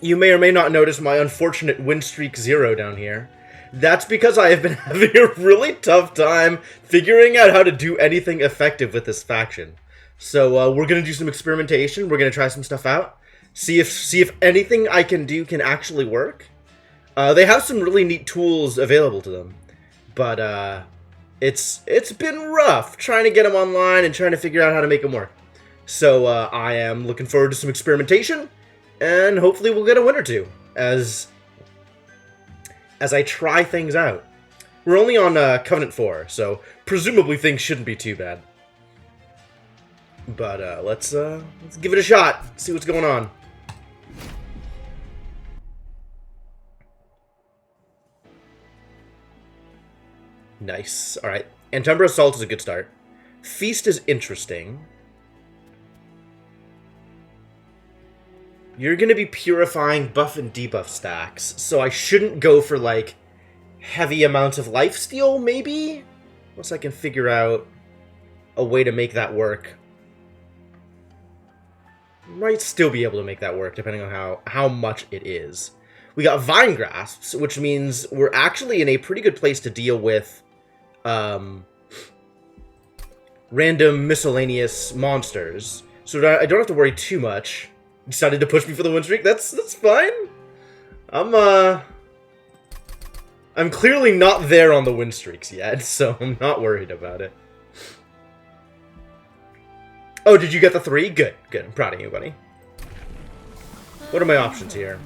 You may or may not notice my unfortunate win streak 0 down here. That's because I have been having a really tough time figuring out how to do anything effective with this faction. So we're gonna do some experimentation. We're gonna try some stuff out. See if anything I can do can actually work. They have some really neat tools available to them, but it's been rough trying to get them online and trying to figure out how to make them work. So I am looking forward to some experimentation, and hopefully we'll get a win or two as I try things out. We're only on Covenant 4, so presumably things shouldn't be too bad. But let's give it a shot, see what's going on. Nice. Alright. Antumbra Assault is a good start. Feast is interesting. You're going to be purifying buff and debuff stacks, so I shouldn't go for, like, heavy amounts of lifesteal, maybe? Unless I can figure out a way to make that work. Might still be able to make that work, depending on how much it is. We got Vine Grasps, which means we're actually in a pretty good place to deal with random miscellaneous monsters. So I don't have to worry too much. Decided to push me for the win streak. That's fine. I'm clearly not there on the win streaks yet, so I'm not worried about it. Oh, did you get the 3? Good, good. I'm proud of you, buddy. What are my options here?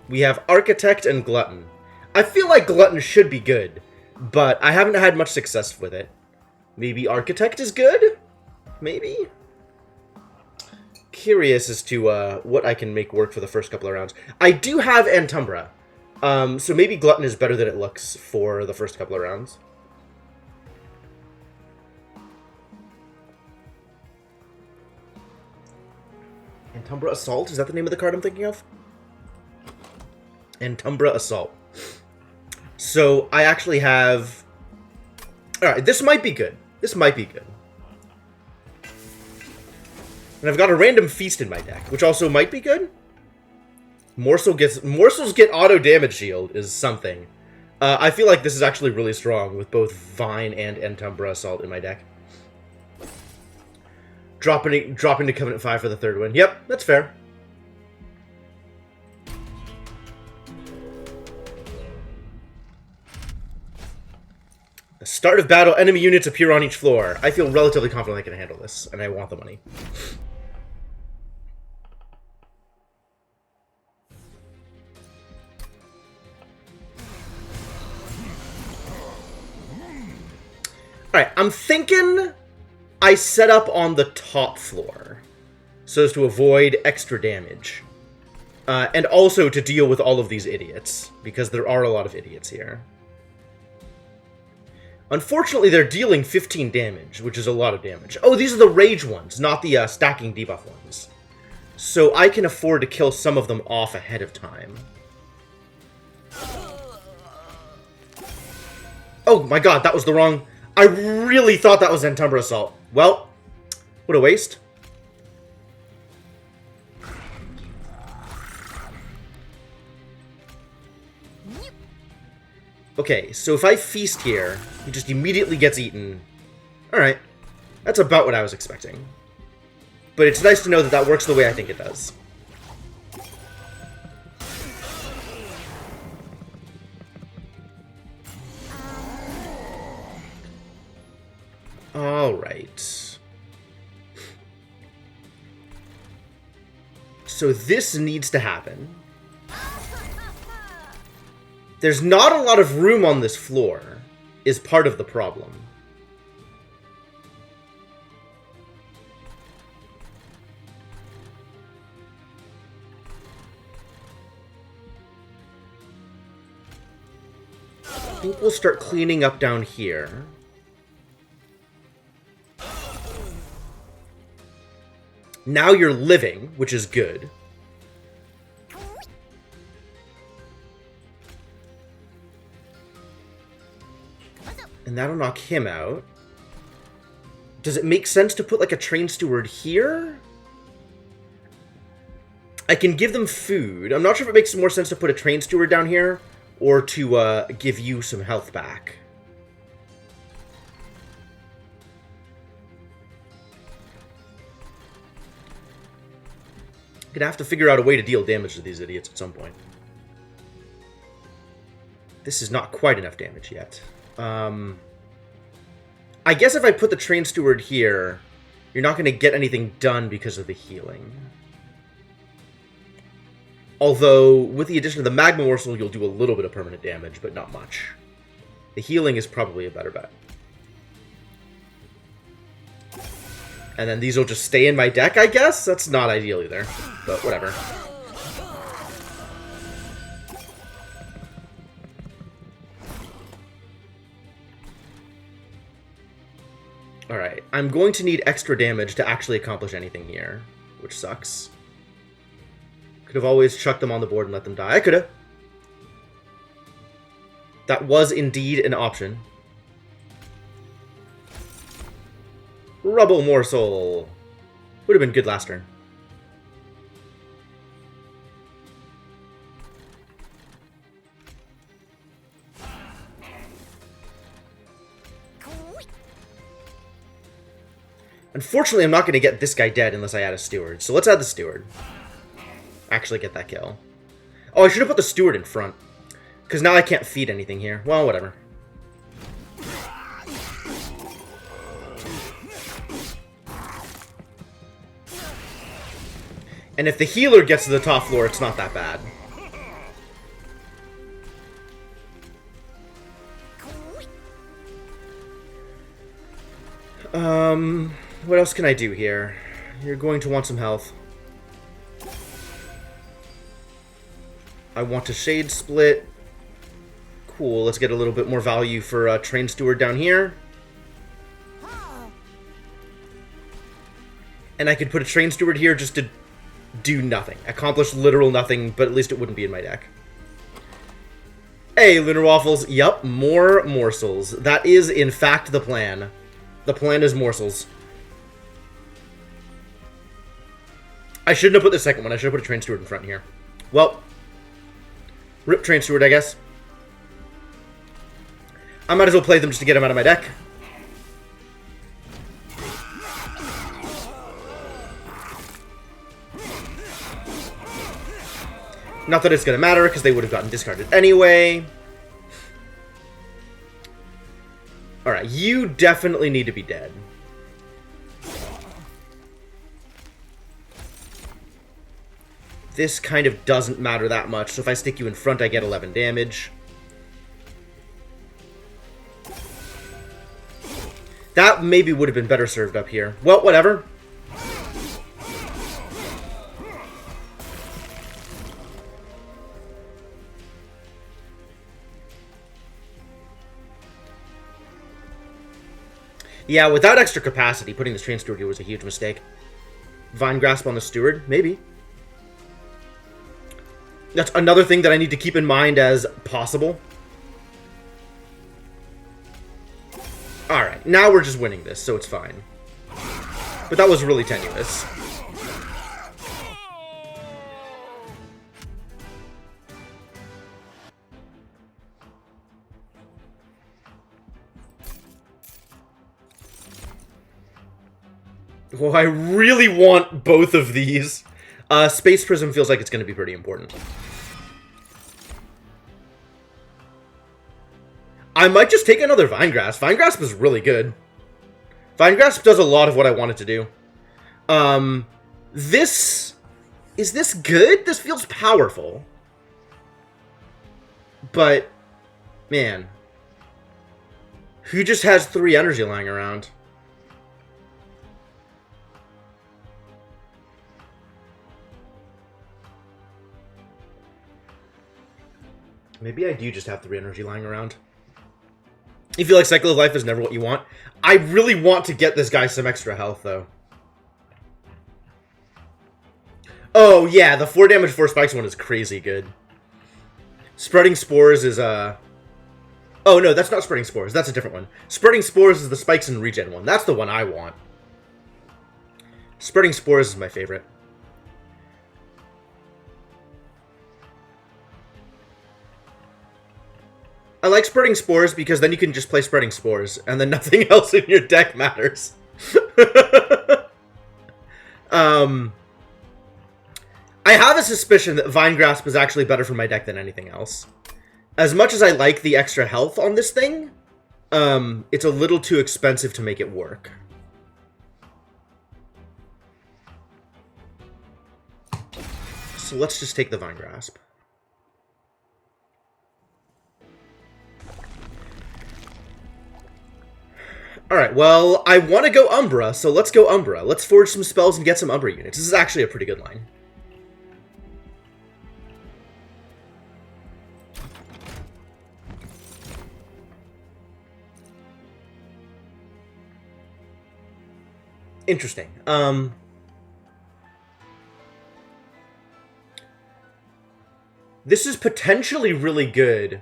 We have Architect and Glutton. I feel like Glutton should be good, but I haven't had much success with it. Maybe Architect is good? Maybe? Curious as to what I can make work for the first couple of rounds. I do have Antumbra, so maybe Glutton is better than it looks for the first couple of rounds. Antumbra Assault? Is that the name of the card I'm thinking of? Antumbra Assault. So I actually have... Alright, this might be good. This might be good. And I've got a random Feast in my deck, which also might be good. Morsels get auto damage shield is something. I feel like this is actually really strong with both Vine and Antumbra Assault in my deck. Dropping to Covenant 5 for the third win. Yep, that's fair. The start of battle, enemy units appear on each floor. I feel relatively confident I can handle this, and I want the money. Alright, I'm thinking I set up on the top floor so as to avoid extra damage. And also to deal with all of these idiots, because there are a lot of idiots here. Unfortunately, they're dealing 15 damage, which is a lot of damage. Oh, these are the rage ones, not the stacking debuff ones. So I can afford to kill some of them off ahead of time. Oh my god, that was the wrong... I really thought that was Antumbra Assault. Well, what a waste. Okay, so if I feast here, he just immediately gets eaten. Alright. That's about what I was expecting. But it's nice to know that that works the way I think it does. Alright. So this needs to happen. There's not a lot of room on this floor, is part of the problem. I think we'll start cleaning up down here. Now you're living, which is good. And that'll knock him out. Does it make sense to put, like, a train steward here? I can give them food. I'm not sure if it makes more sense to put a train steward down here or to give you some health back. I'm gonna have to figure out a way to deal damage to these idiots at some point. This is not quite enough damage yet. I guess if I put the train steward here, you're not going to get anything done because of the healing. Although, with the addition of the magma morsel, you'll do a little bit of permanent damage, but not much. The healing is probably a better bet. And then these will just stay in my deck, I guess? That's not ideal either, but whatever. Alright, I'm going to need extra damage to actually accomplish anything here, which sucks. Could have always chucked them on the board and let them die. I could have. That was indeed an option. Rubble Morsel. Would have been good last turn. Unfortunately, I'm not going to get this guy dead unless I add a steward. So let's add the steward. Actually get that kill. Oh, I should have put the steward in front. Because now I can't feed anything here. Well, whatever. And if the healer gets to the top floor, it's not that bad. What else can I do here? You're going to want some health. I want a Shade Split. Cool, let's get a little bit more value for Train Steward down here. And I could put a Train Steward here just to do nothing. Accomplish literal nothing, but at least it wouldn't be in my deck. Hey, Lunar Waffles. Yup, more morsels. That is, in fact, the plan. The plan is morsels. I shouldn't have put the second one. I should have put a Train Steward in front here. Well, rip Train Steward, I guess. I might as well play them just to get them out of my deck. Not that it's going to matter, because they would have gotten discarded anyway. Alright, you definitely need to be dead. This kind of doesn't matter that much, so if I stick you in front, I get 11 damage. That maybe would have been better served up here. Well, whatever. Yeah, without extra capacity, putting this Train Steward here was a huge mistake. Vine Grasp on the Steward? Maybe. That's another thing that I need to keep in mind as possible. Alright, now we're just winning this, so it's fine. But that was really tenuous. Well, I really want both of these. Space Prism feels like it's going to be pretty important. I might just take another Vine Grasp. Vine Grasp is really good. Vine Grasp does a lot of what I want it to do. Is this good? This feels powerful. But, man. Who just has 3 energy lying around? Maybe I do just have 3 energy lying around. You feel like Cycle of Life is never what you want? I really want to get this guy some extra health, though. Oh, yeah, the 4 damage 4 spikes one is crazy good. Spreading Spores is, Oh, no, that's not Spreading Spores. That's a different one. Spreading Spores is the Spikes and Regen one. That's the one I want. Spreading Spores is my favorite. like spreading spores because then you can just play spreading spores, and then nothing else in your deck matters. I have a suspicion that Vine Grasp is actually better for my deck than anything else. As much as I like the extra health on this thing, it's a little too expensive to make it work. So let's just take the Vine Grasp. Alright, well, I want to go Umbra, so let's go Umbra. Let's forge some spells and get some Umbra units. This is actually a pretty good line. Interesting. This is potentially really good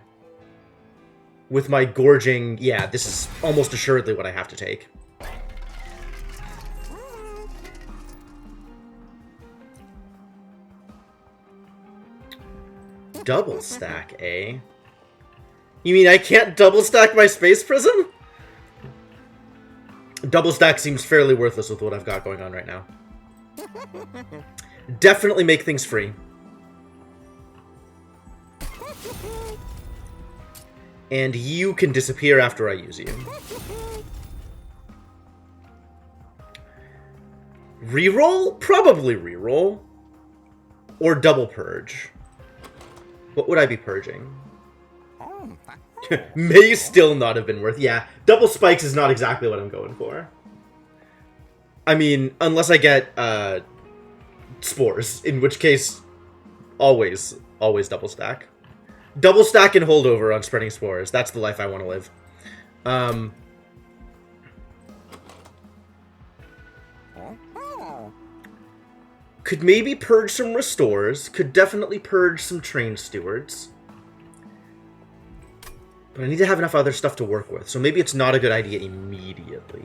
with my gorging. Yeah, this is almost assuredly what I have to take. Double stack, eh? You mean I can't double stack my Space Prism? Double stack seems fairly worthless with what I've got going on right now. Definitely make things free. And you can disappear after I use you. Reroll? Probably reroll. Or double purge. What would I be purging? May still not have been worth. Yeah, double spikes is not exactly what I'm going for. I mean, unless I get spores, in which case, always double stack. Double stack and holdover on spreading spores. That's the life I want to live. Could maybe purge some restores. Could definitely purge some train stewards. But I need to have enough other stuff to work with, so maybe it's not a good idea immediately.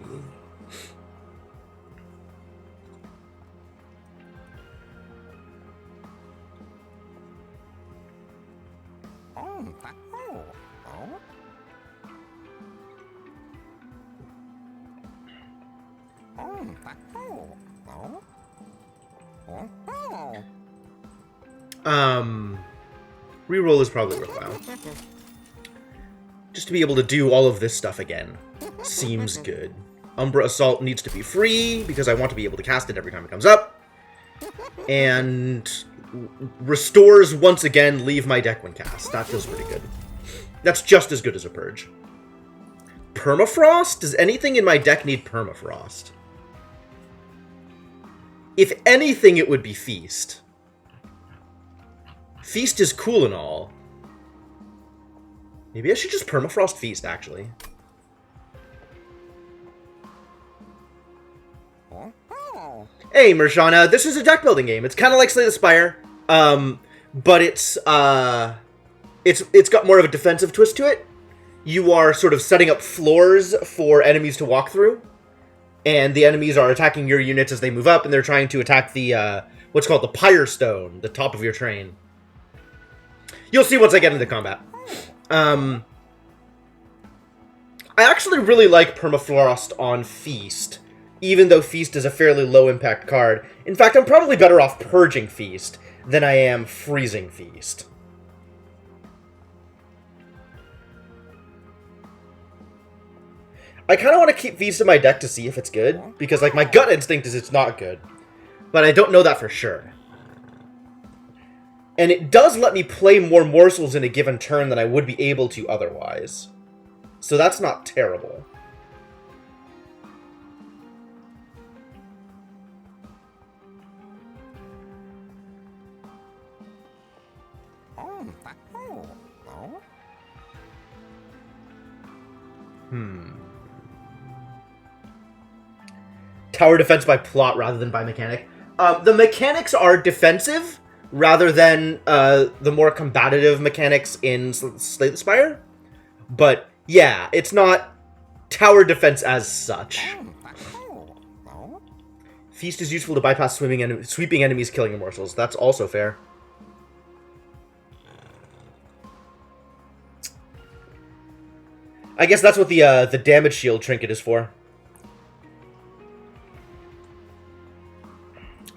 Reroll is probably worthwhile. Just to be able to do all of this stuff again seems good. Umbra Assault needs to be free, because I want to be able to cast it every time it comes up. And restores once again leave my deck when cast. That feels pretty good. That's just as good as a purge. Permafrost? Does anything in my deck need Permafrost? If anything, it would be Feast. Feast is cool and all. Maybe I should just Permafrost Feast, actually. Hey, Mershana, this is a deck building game. It's kind of like Slay the Spire, but it's got more of a defensive twist to it. You are sort of setting up floors for enemies to walk through, and the enemies are attacking your units as they move up, and they're trying to attack the what's called the Pyre Stone, the top of your train. You'll see once I get into combat. I actually really like Permafrost on Feast, even though Feast is a fairly low-impact card. In fact, I'm probably better off purging Feast than I am freezing Feast. I kind of want to keep Feast in my deck to see if it's good, because like my gut instinct is it's not good, but I don't know that for sure. And it does let me play more morsels in a given turn than I would be able to otherwise. So that's not terrible. Tower defense by plot rather than by mechanic. The mechanics are defensive rather than the more combative mechanics in Slay the Spire. But yeah, it's not tower defense as such. Feast is useful to bypass sweeping enemies, killing immortals. That's also fair. I guess that's what the damage shield trinket is for.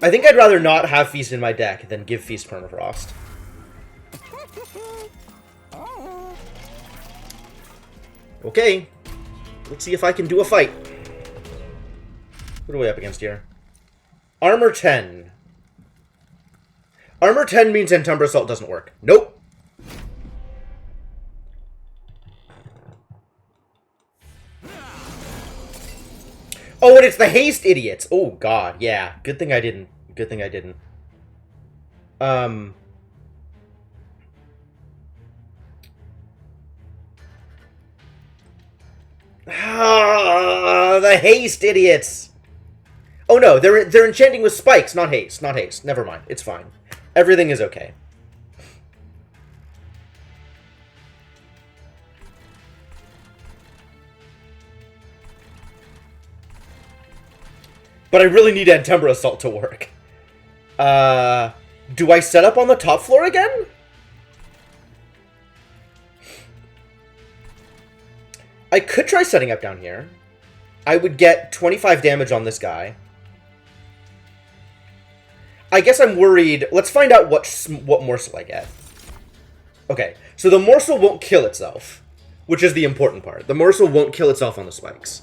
I think I'd rather not have Feast in my deck than give Feast Permafrost. Okay. Let's see if I can do a fight. What are we up against here? Armor 10. Armor 10 means Antumbra Assault doesn't work. Nope. Oh, and it's the haste idiots. Oh, God. Yeah. Good thing I didn't. Good thing I didn't. The haste idiots. Oh, no. They're enchanting with spikes, not haste. Not haste. Never mind. It's fine. Everything is okay. But I really need Antumbra Assault to work. Do I set up on the top floor again? I could try setting up down here. I would get 25 damage on this guy. I guess I'm worried. Let's find out what morsel I get. Okay, so the morsel won't kill itself, which is the important part. The morsel won't kill itself on the spikes.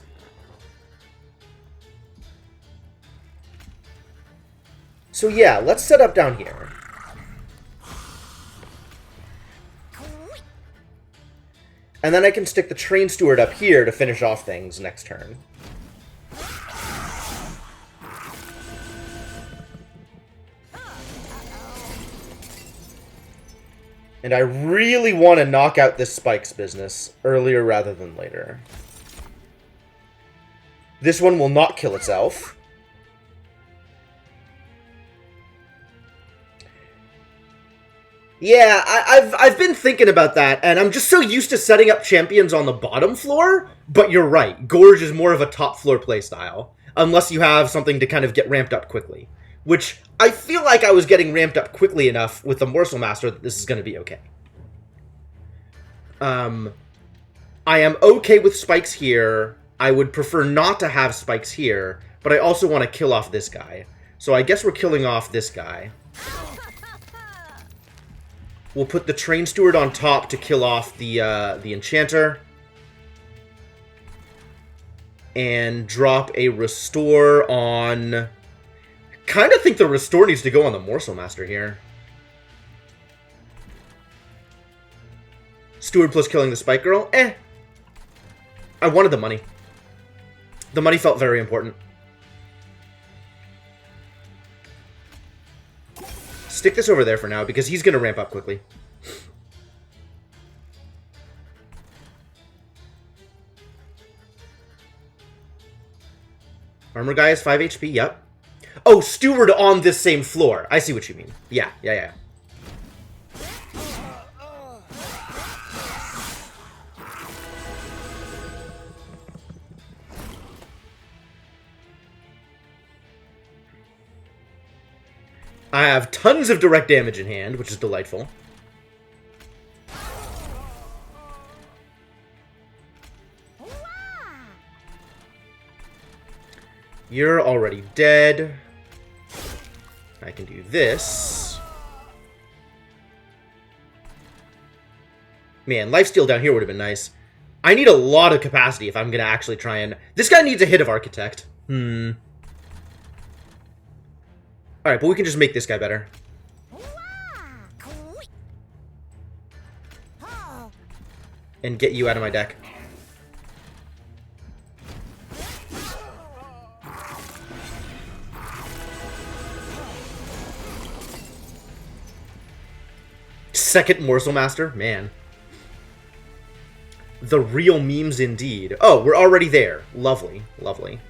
So yeah, let's set up down here. And then I can stick the Train Steward up here to finish off things next turn. And I really want to knock out this spikes business earlier rather than later. This one will not kill itself. Yeah, I've been thinking about that, and I'm just so used to setting up champions on the bottom floor, but you're right. Gorge is more of a top floor playstyle, unless you have something to kind of get ramped up quickly. Which, I feel like I was getting ramped up quickly enough with the Morsel Master that this is going to be okay. I am okay with spikes here. I would prefer not to have spikes here, but I also want to kill off this guy. So I guess we're killing off this guy. We'll put the Train Steward on top to kill off the Enchanter. And drop a Restore on... Kind of think the Restore needs to go on the Morsel Master here. Steward plus killing the Spike Girl? Eh. I wanted the money. The money felt very important. Stick this over there for now, because he's going to ramp up quickly. Armor guy is 5 HP, yep. Oh, Steward on this same floor. I see what you mean. Yeah. I have tons of direct damage in hand, which is delightful. You're already dead. I can do this. Man, lifesteal down here would have been nice. I need a lot of capacity if I'm going to actually try and... This guy needs a hit of Architect. Alright, but we can just make this guy better. And get you out of my deck. Second Morsel Master? Man. The real memes indeed. Oh, we're already there. Lovely. Lovely.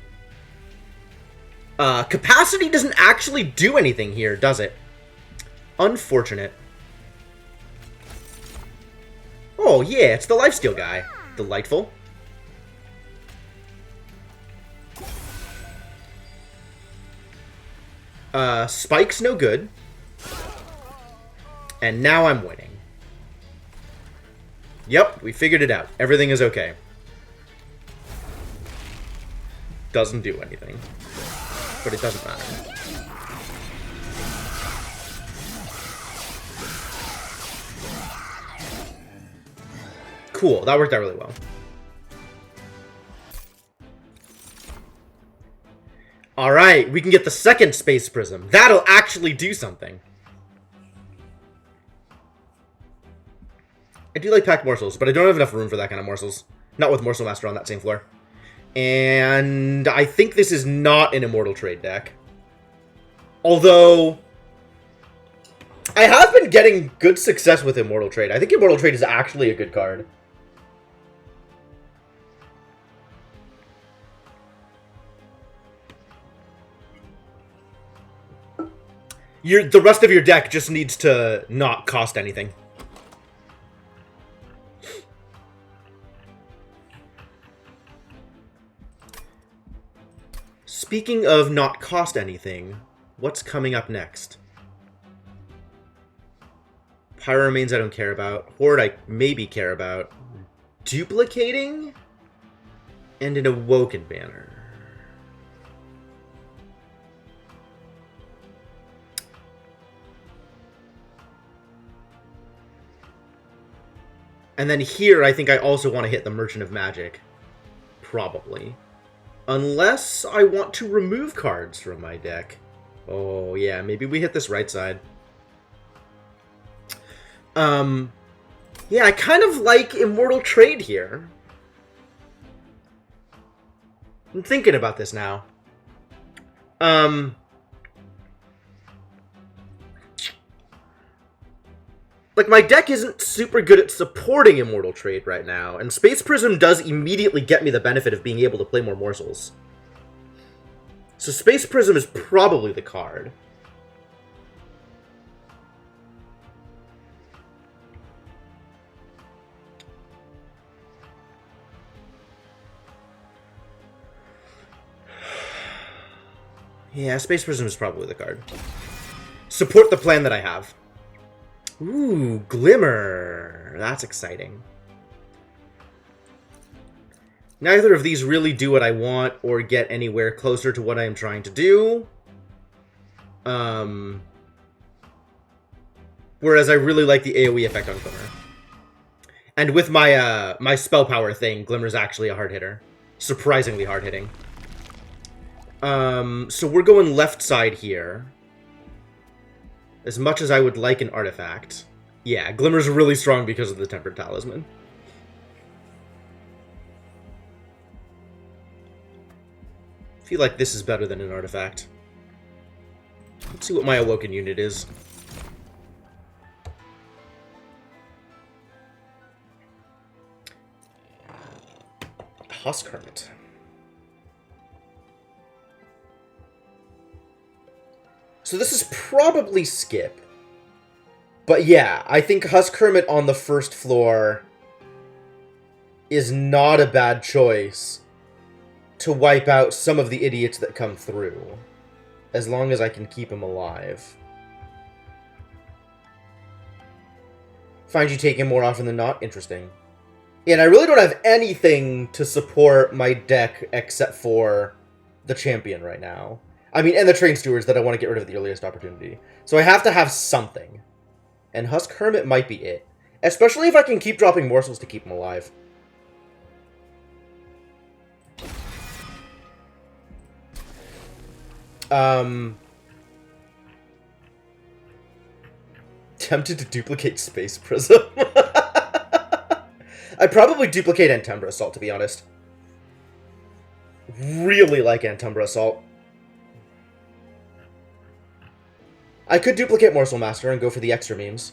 Capacity doesn't actually do anything here, does it? Unfortunate. Oh, yeah, it's the lifesteal guy. Delightful. Spike's no good. And now I'm winning. Yep, we figured it out. Everything is okay. doesn't do anything. But it doesn't matter. Cool, that worked out really well. Alright, we can get the second Space Prism. That'll actually do something. I do like packed morsels, but I don't have enough room for that kind of morsels. Not with Morsel Master on that same floor. And I think this is not an Immortal Trade deck. Although, I have been getting good success with Immortal Trade. I think Immortal Trade is actually a good card. The rest of your deck just needs to not cost anything. Speaking of not cost anything, what's coming up next? Pyro Remains I don't care about. Horde I maybe care about. Duplicating? And an Awoken Banner. And then here, I think I also want to hit the Merchant of Magic. Probably. Unless I want to remove cards from my deck. Oh, yeah, maybe we hit this right side. Yeah, I kind of like Immortal Trade here. I'm thinking about this now. Like, my deck isn't super good at supporting Immortal Trade right now, and Space Prism does immediately get me the benefit of being able to play more morsels. So Space Prism is probably the card. Yeah, Space Prism is probably the card. Support the plan that I have. Ooh, Glimmer. That's exciting. Neither of these really do what I want or get anywhere closer to what I am trying to do. Whereas I really like the AoE effect on Glimmer. And with my my spell power thing, Glimmer's actually a hard hitter. Surprisingly hard hitting. So we're going left side here. As much as I would like an artifact. Yeah, Glimmer's really strong because of the Tempered Talisman. I feel like this is better than an artifact. Let's see what my Awoken unit is. Husk Hermit. So this is probably skip. But yeah, I think Husk Hermit on the first floor is not a bad choice to wipe out some of the idiots that come through. As long as I can keep them alive. Find you take him more often than not? Interesting. Yeah, and I really don't have anything to support my deck except for the champion right now. I mean, and the Train Stewards that I want to get rid of at the earliest opportunity. So I have to have something. And Husk Hermit might be it. Especially if I can keep dropping morsels to keep him alive. Tempted to duplicate Space Prism. I'd probably duplicate Antumbra Assault, to be honest. Really like Antumbra Assault. I could duplicate Morsel Master and go for the extra memes.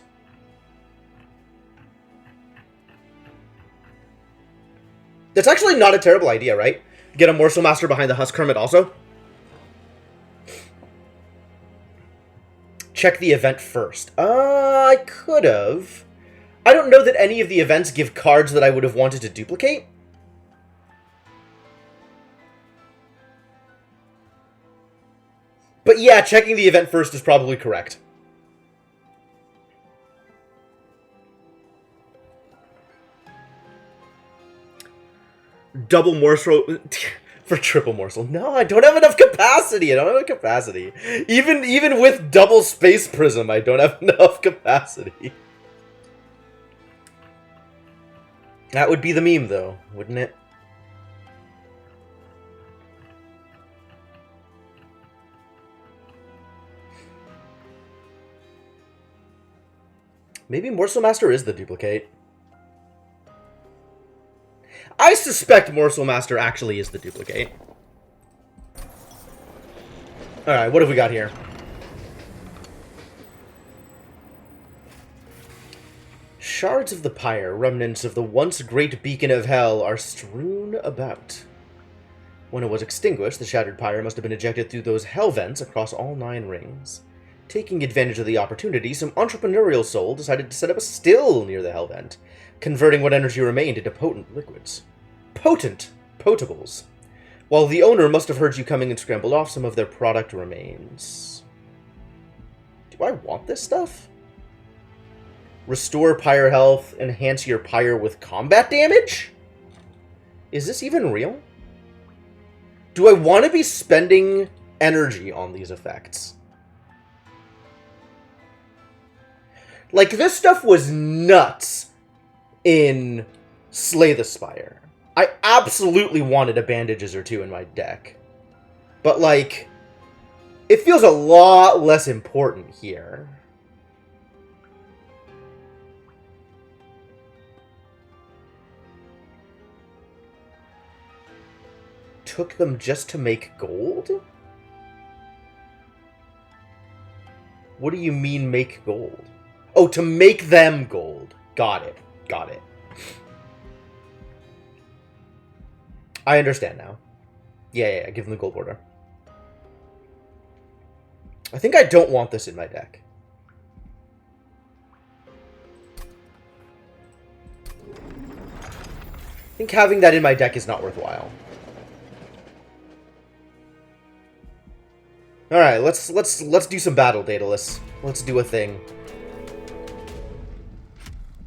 That's actually not a terrible idea, right? Get a Morsel Master behind the Husk Hermit also. Check the event first. I could have. I don't know that any of the events give cards that I would have wanted to duplicate. But yeah, checking the event first is probably correct. Double Morsel... For triple morsel. No, I don't have enough capacity. I don't have enough capacity. Even with double space prism, I don't have enough capacity. That would be the meme, though, wouldn't it? Maybe Morsel Master is the duplicate. I suspect Morsel Master actually is the duplicate. Alright, what have we got here? Shards of the pyre, remnants of the once great beacon of hell, are strewn about. When it was extinguished, the shattered pyre must have been ejected through those hell vents across all 9 rings. Taking advantage of the opportunity, some entrepreneurial soul decided to set up a still near the hell vent, converting what energy remained into potent liquids. Potent potables. While the owner must have heard you coming and scrambled off some of their product remains. Do I want this stuff? Restore pyre health, enhance your pyre with combat damage? Is this even real? Do I want to be spending energy on these effects? Like, this stuff was nuts in Slay the Spire. I absolutely wanted a bandages or 2 in my deck. But, like, it feels a lot less important here. Took them just to make gold? What do you mean make gold? Oh, to make them gold. Got it. Got it. I understand now. Yeah, give them the gold border. I think I don't want this in my deck. I think having that in my deck is not worthwhile. Alright, let's do some battle, Daedalus. Let's do a thing.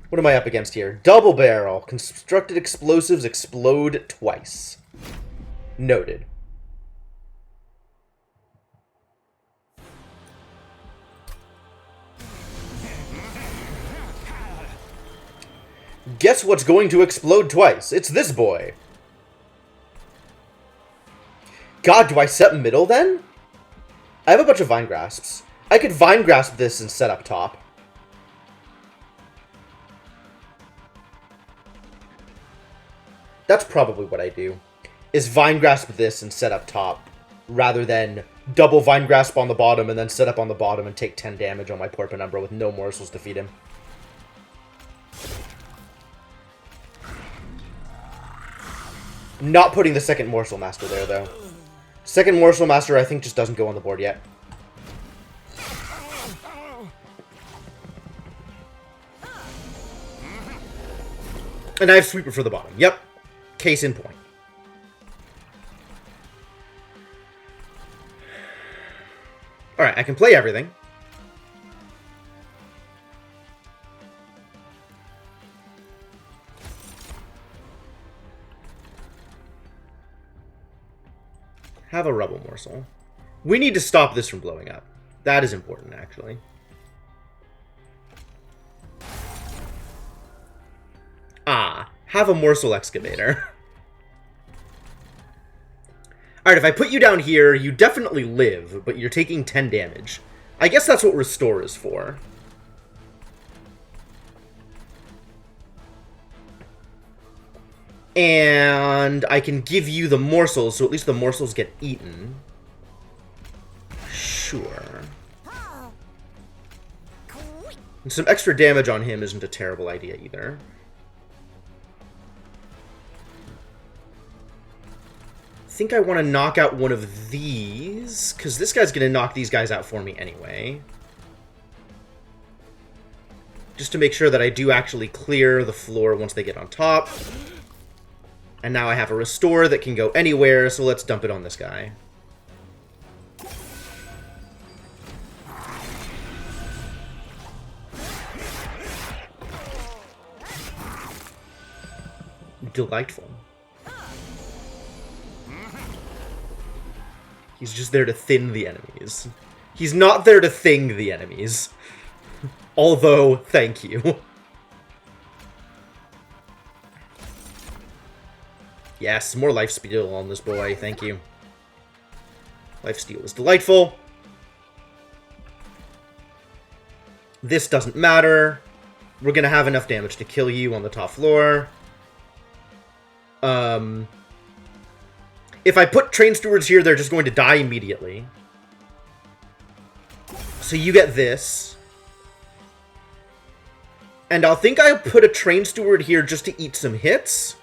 What am I up against here? Double barrel. Constructed explosives explode twice. Noted. Guess what's going to explode twice? It's this boy. God, do I set middle then? I have a bunch of Vine Grasps. I could Vine Grasp this and set up top. That's probably what I do, is Vine Grasp this and set up top, rather than double Vine Grasp on the bottom and then set up on the bottom and take 10 damage on my poor Penumbra with no morsels to feed him. Not putting the second Morsel Master there, though. Second Morsel Master, I think, just doesn't go on the board yet. And I have Sweeper for the bottom. Yep. Case in point. Alright, I can play everything. Have a Rubble Morsel. We need to stop this from blowing up. That is important, actually. Ah, have a Morsel Excavator. Alright, if I put you down here, you definitely live, but you're taking 10 damage. I guess that's what Restore is for. And I can give you the morsels, so at least the morsels get eaten. Sure. And some extra damage on him isn't a terrible idea either. I think I want to knock out one of these, because this guy's going to knock these guys out for me anyway. Just to make sure that I do actually clear the floor once they get on top. And now I have a Restore that can go anywhere, so let's dump it on this guy. Delightful. He's just there to thin the enemies. He's not there to thing the enemies. Although, thank you. Yes, more lifesteal on this boy, thank you. Lifesteal is delightful. This doesn't matter. We're gonna have enough damage to kill you on the top floor. If I put Train Stewards here, they're just going to die immediately. So you get this. And I'll think I'll put a Train Steward here just to eat some hits.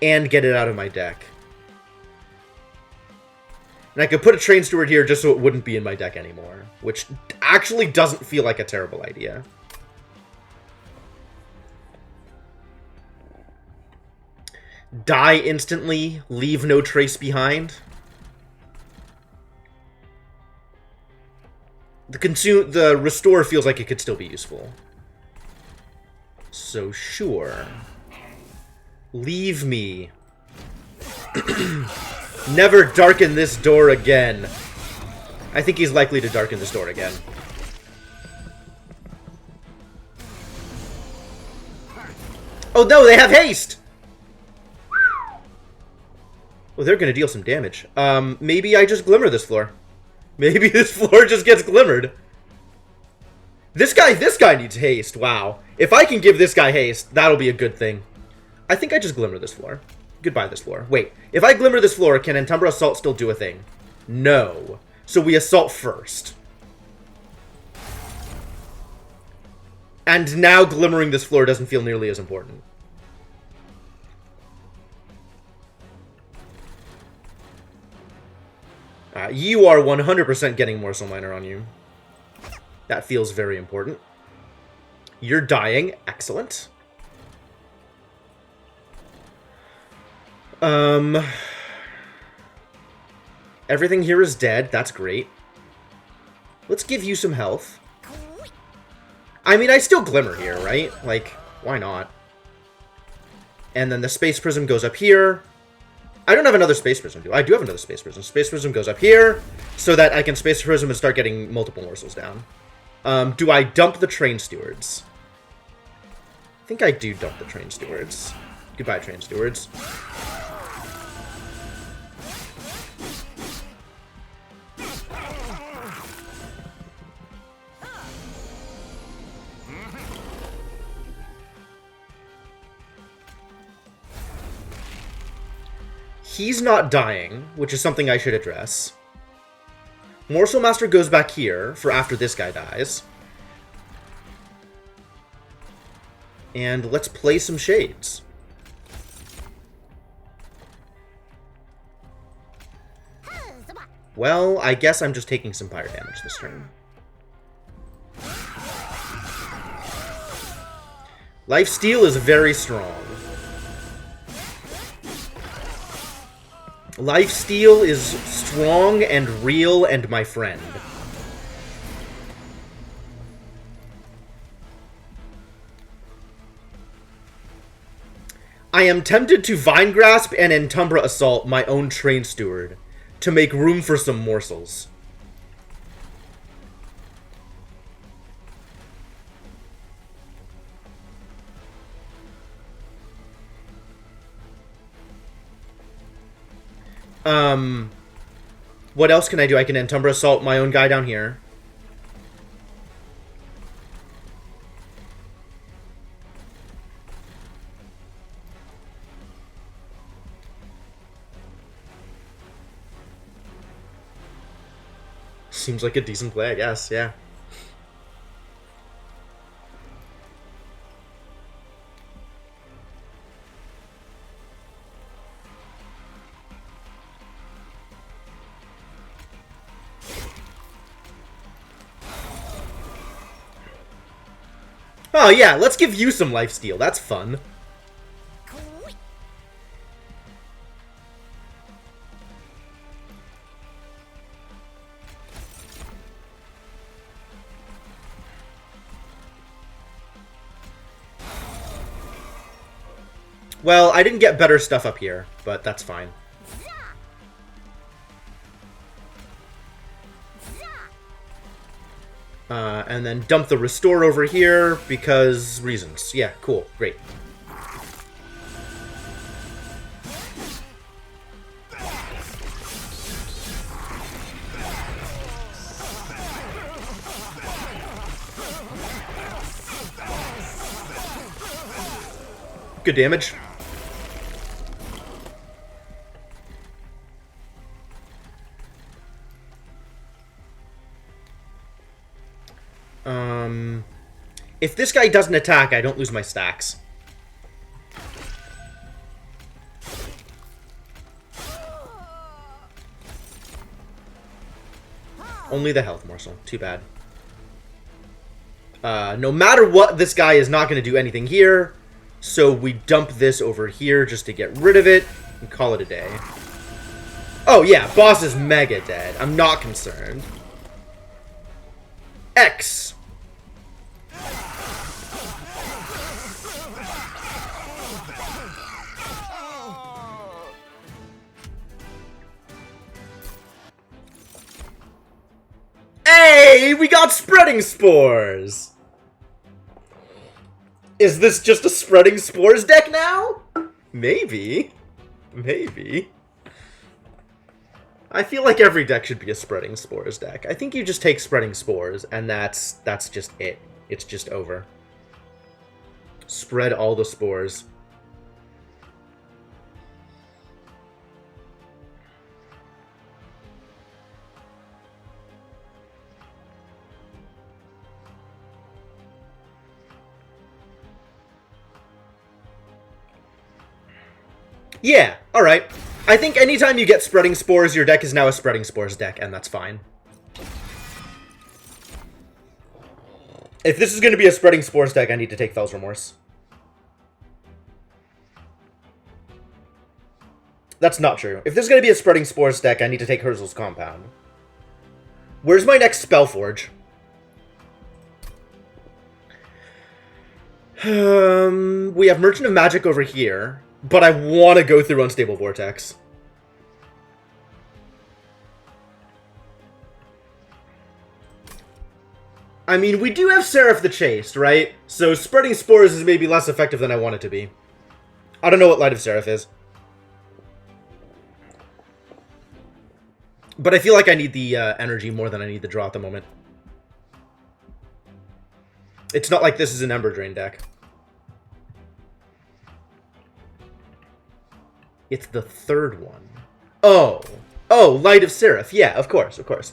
And get it out of my deck. And I could put a Train Steward here just so it wouldn't be in my deck anymore. Which actually doesn't feel like a terrible idea. Die instantly, leave no trace behind. The restore feels like it could still be useful. So sure. Leave me. Never darken this door again. I think he's likely to darken this door again. Oh no, they have haste! Well, they're gonna deal some damage. Maybe I just glimmer this floor. Maybe this floor just gets glimmered. This guy needs haste. Wow. If I can give this guy haste, that'll be a good thing. I think I just glimmer this floor. Goodbye, this floor. Wait, if I glimmer this floor, can Entumbra Assault still do a thing? No. So we assault first. And now glimmering this floor doesn't feel nearly as important. You are 100% getting Morsel Miner on you. That feels very important. You're dying. Excellent. Everything here is dead. That's great. Let's give you some health. I mean, I still glimmer here, right? Like, why not? And then the Space Prism goes up here. I don't have another Space Prism, do I? I do have another Space Prism. Space Prism goes up here, so that I can Space Prism and start getting multiple morsels down. Do I dump the Train Stewards? I think I do dump the Train Stewards. Goodbye, Train Stewards. He's not dying, which is something I should address. Morsel Master goes back here for after this guy dies. And let's play some Shades. Well, I guess I'm just taking some fire damage this turn. Lifesteal is very strong. Lifesteal is strong and real and my friend. I am tempted to Vine Grasp and Entumbra Assault my own Train Steward to make room for some morsels. What else can I do? I can Entumbra Assault my own guy down here. Seems like a decent play, I guess, yeah. Oh yeah, let's give you some lifesteal. That's fun. Well, I didn't get better stuff up here, but that's fine. And then dump the restore over here because reasons. Yeah, cool, great. Good damage. If this guy doesn't attack, I don't lose my stacks. Only the health morsel. Too bad. No matter what, this guy is not going to do anything here. So we dump this over here just to get rid of it and call it a day. Oh yeah, boss is mega dead. I'm not concerned. X. Hey, we got spreading spores! Is this just a spreading spores deck now? Maybe. Maybe. I feel like every deck should be a spreading spores deck. I think you just take spreading spores, and that's just it. It's just over. Spread all the spores. Yeah, alright. I think anytime you get spreading spores, your deck is now a spreading spores deck, and that's fine. If this is going to be a spreading spores deck, I need to take Fel's Remorse. That's not true. If this is going to be a spreading spores deck, I need to take Herzl's Compound. Where's my next Spellforge? We have Merchant of Magic over here. But I want to go through Unstable Vortex. I mean, we do have Seraph the Chaste, right? So spreading spores is maybe less effective than I want it to be. I don't know what Light of Seraph is. But I feel like I need the energy more than I need the draw at the moment. It's not like this is an Ember Drain deck. It's the third one. Oh. Oh, Light of Seraph. Yeah, of course, of course.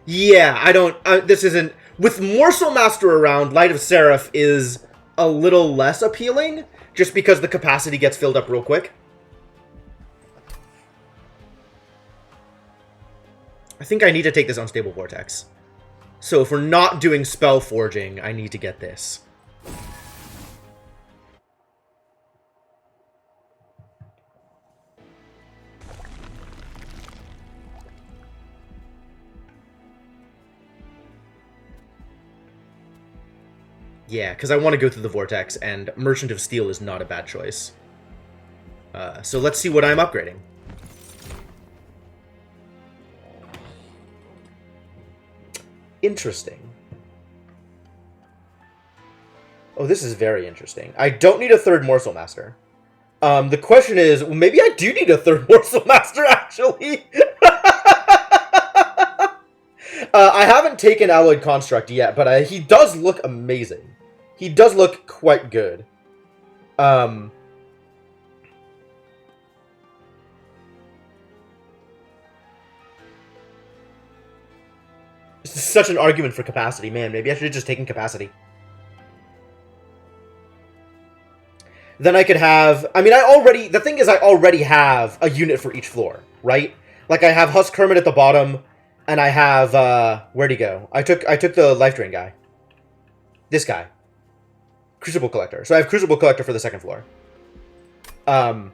Yeah, I don't... this isn't... With Morsel Master around, Light of Seraph is a little less appealing, just because the capacity gets filled up real quick. I think I need to take this Unstable Vortex. So if we're not doing Spell Forging, I need to get this. Yeah, because I want to go through the Vortex, and Merchant of Steel is not a bad choice. So let's see what I'm upgrading. Interesting. Oh, this is very interesting. I don't need a third Morsel Master. The question is, well, maybe I do need a third Morsel Master, actually. I haven't taken Alloyed Construct yet, but he does look amazing. He does look quite good. This is such an argument for capacity, man. Maybe I should have just taken capacity. Then I could have... I mean, the thing is, I already have a unit for each floor, right? Like, I have Husk Hermit at the bottom, and I have... where'd he go? I took the Life Drain guy. This guy. Crucible Collector. So I have Crucible Collector for the second floor. So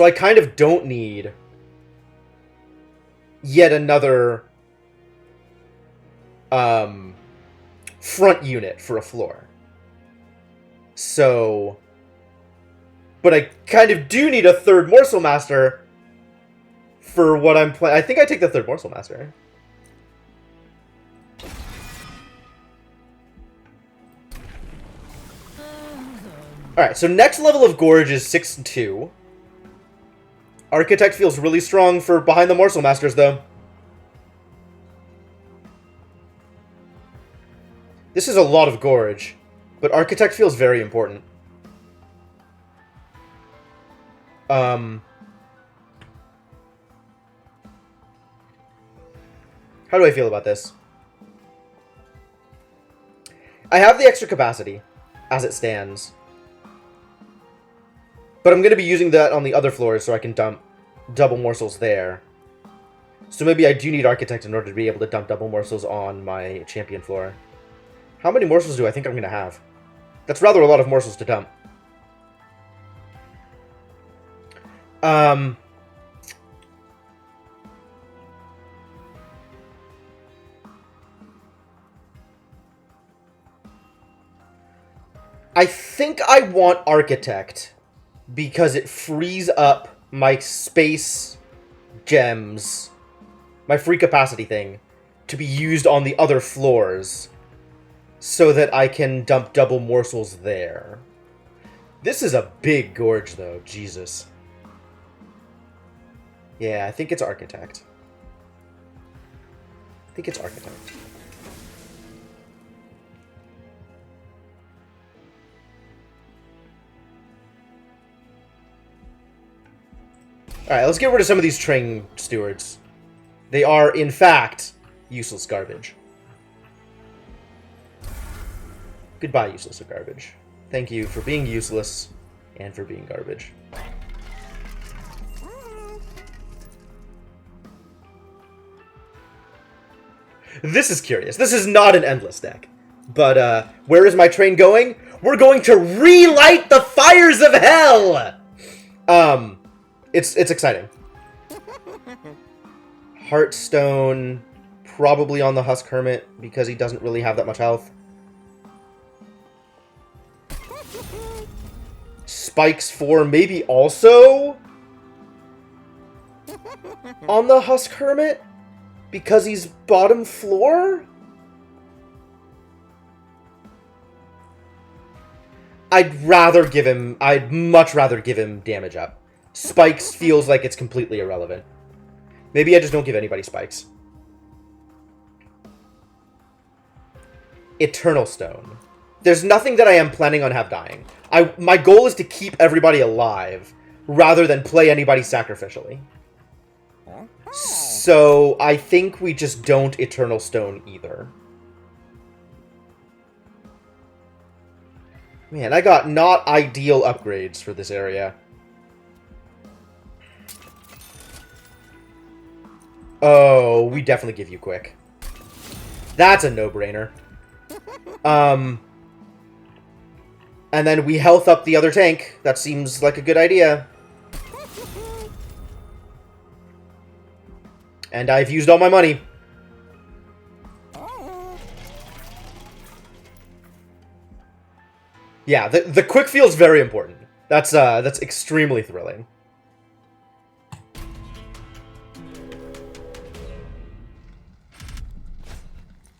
I kind of don't need yet another front unit for a floor. So... But I kind of do need a third Morsel Master for what I'm playing. I think I take the third Morsel Master. Alright, so next level of Gorge is 6-2. Architect feels really strong for behind the Morsel Masters, though. This is a lot of Gorge, but Architect feels very important. How do I feel about this? I have the extra capacity, as it stands. But I'm going to be using that on the other floors so I can dump double morsels there. So maybe I do need Architect in order to be able to dump double morsels on my champion floor. How many morsels do I think I'm going to have? That's rather a lot of morsels to dump. I think I want Architect because it frees up my space gems, my free capacity thing, to be used on the other floors so that I can dump double morsels there. This is a big gorge, though. Jesus. Yeah, I think it's Architect. I think it's Architect. Alright, let's get rid of some of these train stewards. They are, in fact, useless garbage. Goodbye, useless garbage. Thank you for being useless and for being garbage. This is curious. This is not an endless deck. But, where is my train going? We're going to relight the fires of hell! It's exciting. Heartstone, probably on the Husk Hermit, because he doesn't really have that much health. Spikes 4, maybe also on the Husk Hermit, because he's bottom floor? I'd much rather give him damage up. Spikes feels like it's completely irrelevant. Maybe I just don't give anybody spikes. Eternal Stone. There's nothing that I am planning on have dying. My goal is to keep everybody alive, rather than play anybody sacrificially. So, I think we just don't Eternal Stone either. Man, I got not ideal upgrades for this area. Oh, we definitely give you quick. That's a no-brainer. And then we health up the other tank. That seems like a good idea. And I've used all my money. Yeah, the quick feels very important. That's extremely thrilling.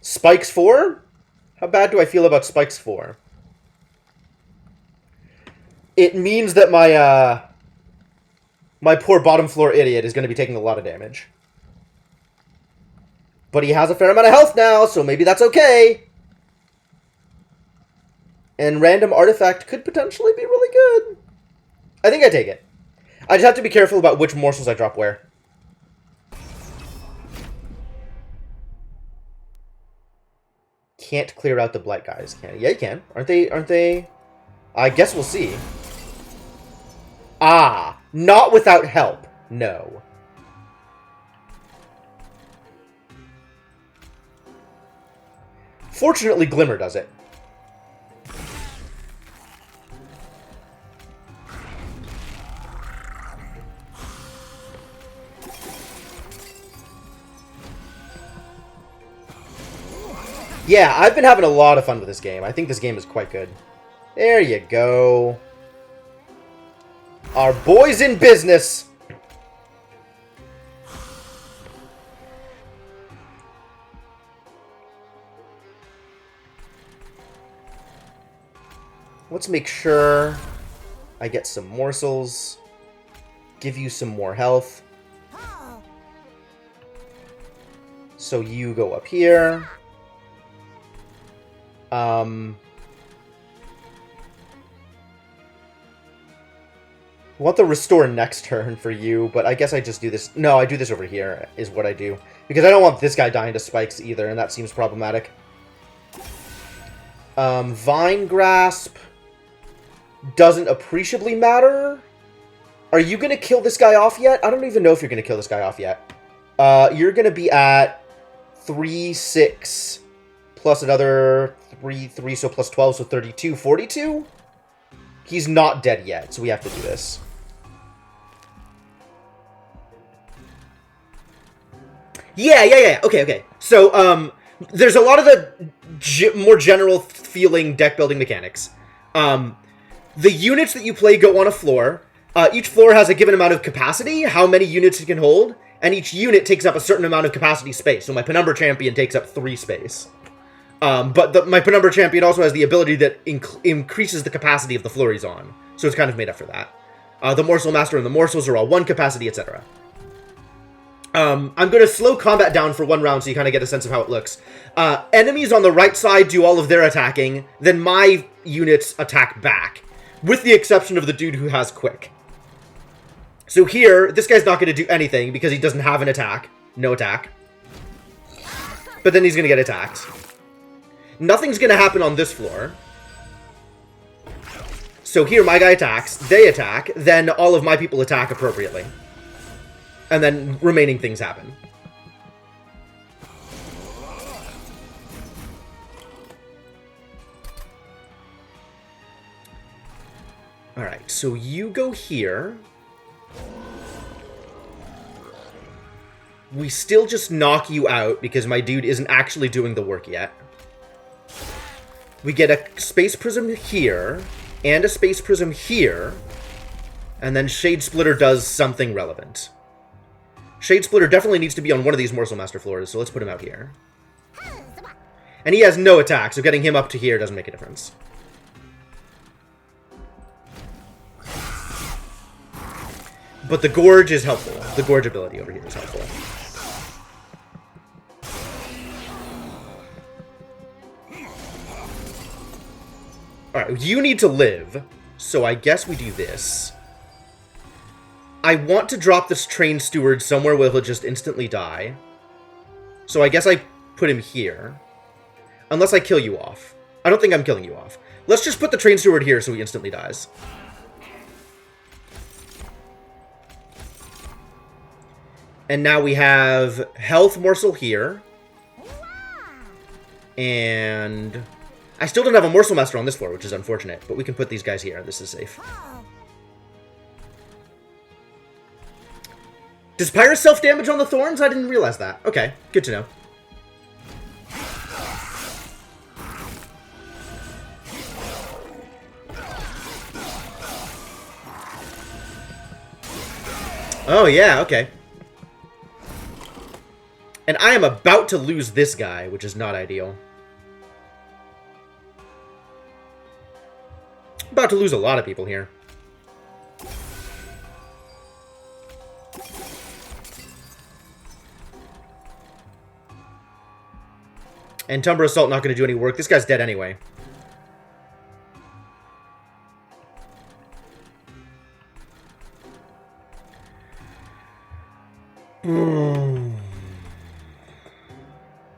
Spikes 4? How bad do I feel about Spikes 4? It means that my my poor bottom floor idiot is going to be taking a lot of damage. But he has a fair amount of health now, so maybe that's okay. And random artifact could potentially be really good. I think I take it. I just have to be careful about which morsels I drop where. Can't clear out the blight guys, can you? Yeah, you can. Aren't they? I guess we'll see. Ah, not without help. No. Fortunately, Glimmer does it. Yeah, I've been having a lot of fun with this game. I think this game is quite good. There you go. Our boy's in business. Let's make sure I get some morsels. Give you some more health. So you go up here. Want the restore next turn for you, but I guess I just do this. No, I do this over here, is what I do. Because I don't want this guy dying to spikes either, and that seems problematic. Vine Grasp doesn't appreciably matter. Are you going to kill this guy off yet? I don't even know if you're going to kill this guy off yet. You're going to be at 3, 6, plus another 3, so plus 12, so 32, 42? He's not dead yet, so we have to do this. Yeah. Okay. So, there's a lot of the more general feeling deck building mechanics. The units that you play go on a floor. Each floor has a given amount of capacity, how many units it can hold, and each unit takes up a certain amount of capacity space. So my Penumbra Champion takes up 3 space. But my Penumbra Champion also has the ability that increases the capacity of the floor he's on. So it's kind of made up for that. The Morsel Master and the Morsels are all 1 capacity, etc. I'm going to slow combat down for 1 round so you kind of get a sense of how it looks. Enemies on the right side do all of their attacking, then my units attack back. With the exception of the dude who has Quick. So here, this guy's not going to do anything because he doesn't have an attack. No attack. But then he's going to get attacked. Nothing's going to happen on this floor. So here, my guy attacks, they attack, then all of my people attack appropriately. And then remaining things happen. Alright, so you go here. We still just knock you out because my dude isn't actually doing the work yet. We get a Space Prism here, and a Space Prism here, and then Shade Splitter does something relevant. Shade Splitter definitely needs to be on one of these Morsel Master floors, so let's put him out here. And he has no attack, so getting him up to here doesn't make a difference. But the Gorge is helpful. The Gorge ability over here is helpful. Alright, you need to live, so I guess we do this. I want to drop this Train Steward somewhere where he'll just instantly die. So I guess I put him here. Unless I kill you off. I don't think I'm killing you off. Let's just put the Train Steward here so he instantly dies. And now we have Health Morsel here. And I still don't have a Morsel Master on this floor, which is unfortunate. But we can put these guys here. This is safe. Does Pyrus self-damage on the Thorns? I didn't realize that. Okay, good to know. Oh, yeah, okay. And I am about to lose this guy, which is not ideal. About to lose a lot of people here. And Tumber Assault not going to do any work. This guy's dead anyway.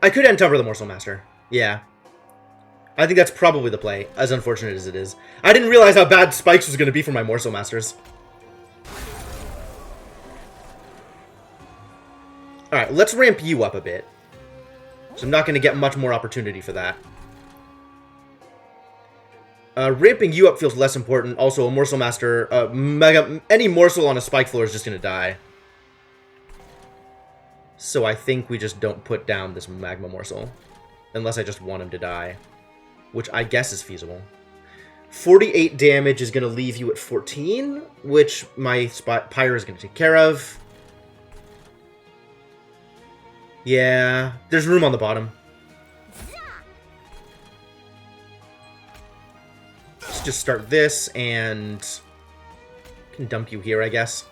I could end Tumber the Morsel Master. Yeah. I think that's probably the play, as unfortunate as it is. I didn't realize how bad Spikes was going to be for my Morsel Masters. Alright, let's ramp you up a bit. So I'm not going to get much more opportunity for that. Ramping you up feels less important. Also, a Morsel Master, any Morsel on a Spike floor is just going to die. So I think we just don't put down this Magma Morsel. Unless I just want him to die. Which I guess is feasible. 48 damage is going to leave you at 14, which my Pyre is going to take care of. Yeah, there's room on the bottom. Let's just start this and can dump you here, I guess.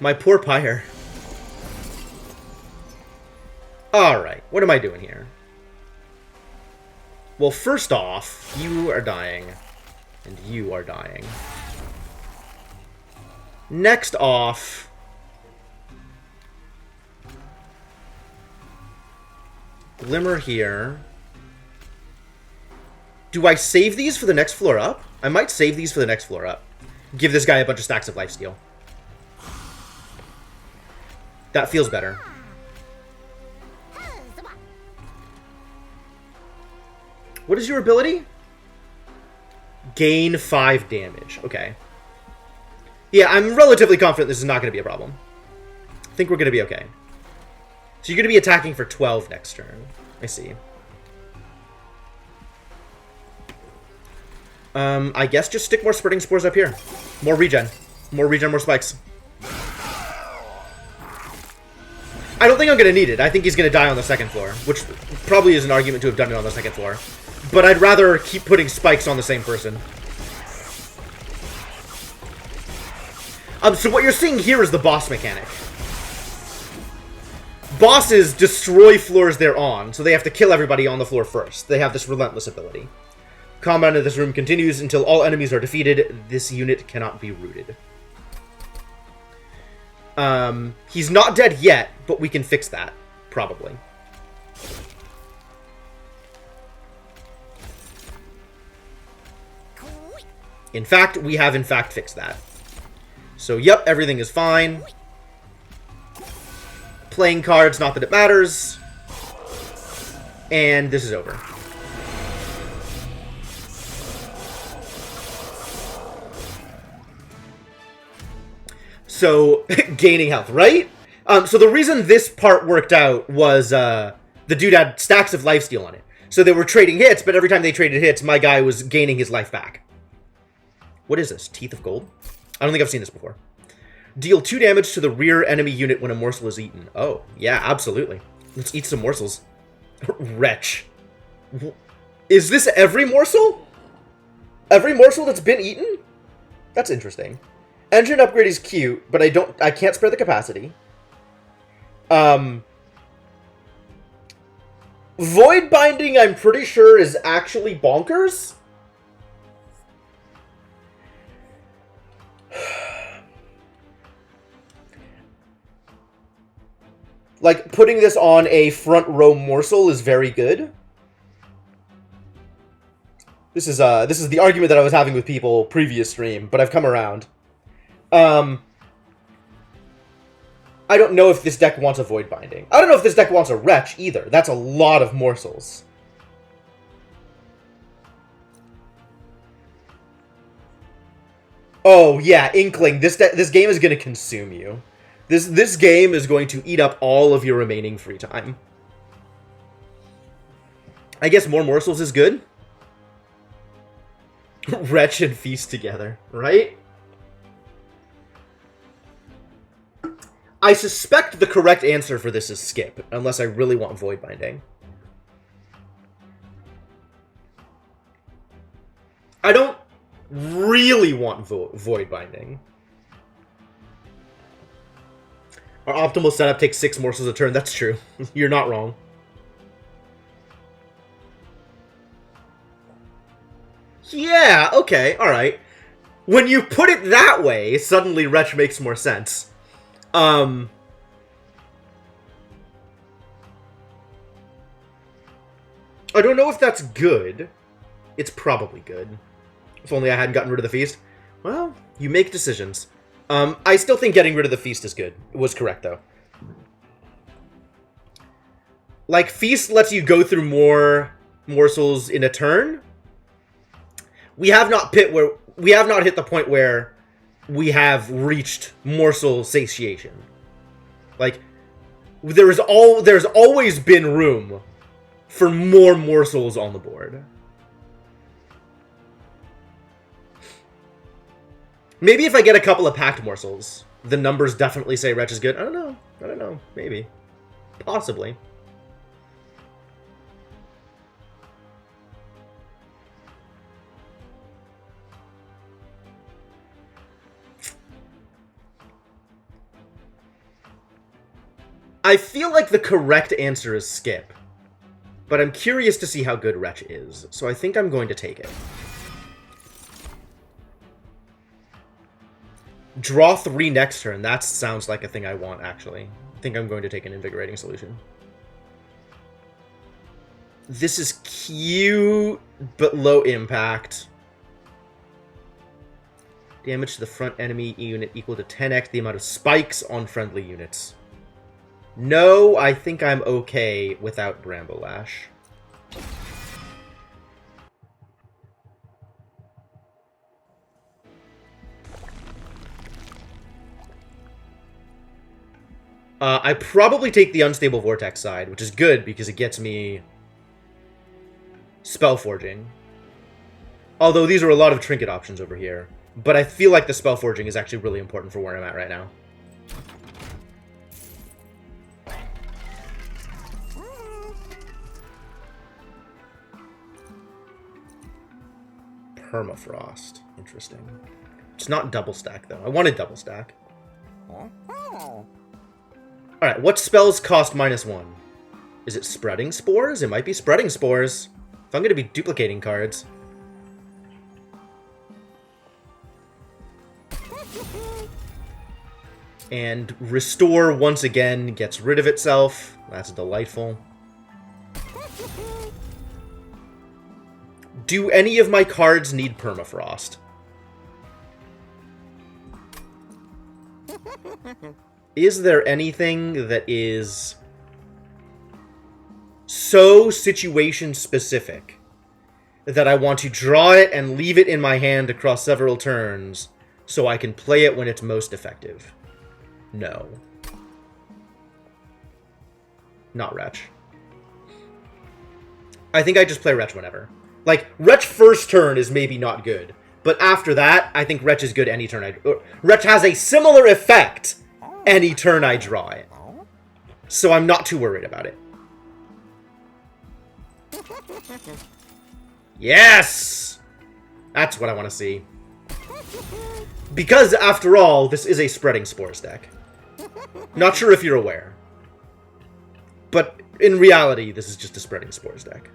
My poor Pyre. Alright, what am I doing here? Well, first off, you are dying. And you are dying. Next off... Glimmer here. Do I save these for the next floor up? I might save these for the next floor up. Give this guy a bunch of stacks of lifesteal. That feels better. What is your ability? Gain 5 damage. Okay. Yeah, I'm relatively confident this is not going to be a problem. I think we're going to be okay. So you're going to be attacking for 12 next turn. I see. I guess just stick more Spreading Spores up here. More regen. More regen, more spikes. I don't think I'm going to need it. I think he's going to die on the second floor, which probably is an argument to have done it on the second floor. But I'd rather keep putting spikes on the same person. So what you're seeing here is the boss mechanic. Bosses destroy floors they're on, so they have to kill everybody on the floor first. They have this relentless ability. Combat in this room continues until all enemies are defeated. This unit cannot be rooted. He's not dead yet, but we can fix that, probably. In fact, we have in fact fixed that. So, yep, everything is fine. Playing cards, not that it matters. And this is over. So, gaining health, right? So the reason this part worked out was the dude had stacks of lifesteal on it. So they were trading hits, but every time they traded hits, my guy was gaining his life back. What is this? Teeth of Gold? I don't think I've seen this before. Deal 2 damage to the rear enemy unit when a morsel is eaten. Oh, yeah, absolutely. Let's eat some morsels. Wretch. Is this every morsel? Every morsel that's been eaten? That's interesting. Engine upgrade is cute, but I can't spare the capacity. Void Binding, I'm pretty sure, is actually bonkers. Like, putting this on a front row morsel is very good. This is the argument that I was having with people previous stream, but I've come around. I don't know if this deck wants a Void Binding. I don't know if this deck wants a Wretch either. That's a lot of morsels. Oh yeah, Inkling. This game is going to consume you. This game is going to eat up all of your remaining free time. I guess more morsels is good. Wretch and Feast together, right? I suspect the correct answer for this is skip, unless I really want Void Binding. I don't really want Void Binding. Our optimal setup takes 6 morsels a turn. That's true. You're not wrong. Yeah, okay, alright. When you put it that way, suddenly Wretch makes more sense. I don't know if that's good. It's probably good. If only I hadn't gotten rid of the Feast. Well, you make decisions. I still think getting rid of the Feast is good. It was correct, though. Like, Feast lets you go through more morsels in a turn. We have not hit the point where we have reached morsel satiation. Like, there's always been room for more morsels on the board. Maybe if I get a couple of packed morsels, the numbers definitely say Wretch is good. I don't know. Maybe. Possibly. I feel like the correct answer is skip. But I'm curious to see how good Wretch is, so I think I'm going to take it. Draw 3 next turn. That sounds like a thing I want, actually. I think I'm going to take an Invigorating Solution. This is cute, but low impact. Damage to the front enemy unit equal to 10x the amount of spikes on friendly units. No, I think I'm okay without Brambleash. I probably take the Unstable Vortex side, which is good because it gets me Spellforging. Although these are a lot of trinket options over here. But I feel like the Spellforging is actually really important for where I'm at right now. Permafrost. Interesting. It's not double stack, though. I wanted double stack. Alright, what spells cost -1? Is it Spreading Spores? It might be Spreading Spores. If I'm going to be duplicating cards. And Restore, once again, gets rid of itself. That's delightful. Do any of my cards need Permafrost? Is there anything that is so situation-specific that I want to draw it and leave it in my hand across several turns so I can play it when it's most effective? No. Not Wretch. I think I just play Wretch whenever. Like, Wretch first turn is maybe not good, but after that, I think Wretch is good any turn Wretch has a similar effect any turn I draw it. So I'm not too worried about it. Yes! That's what I want to see. Because, after all, this is a Spreading Spores deck. Not sure if you're aware. But, in reality, this is just a Spreading Spores deck.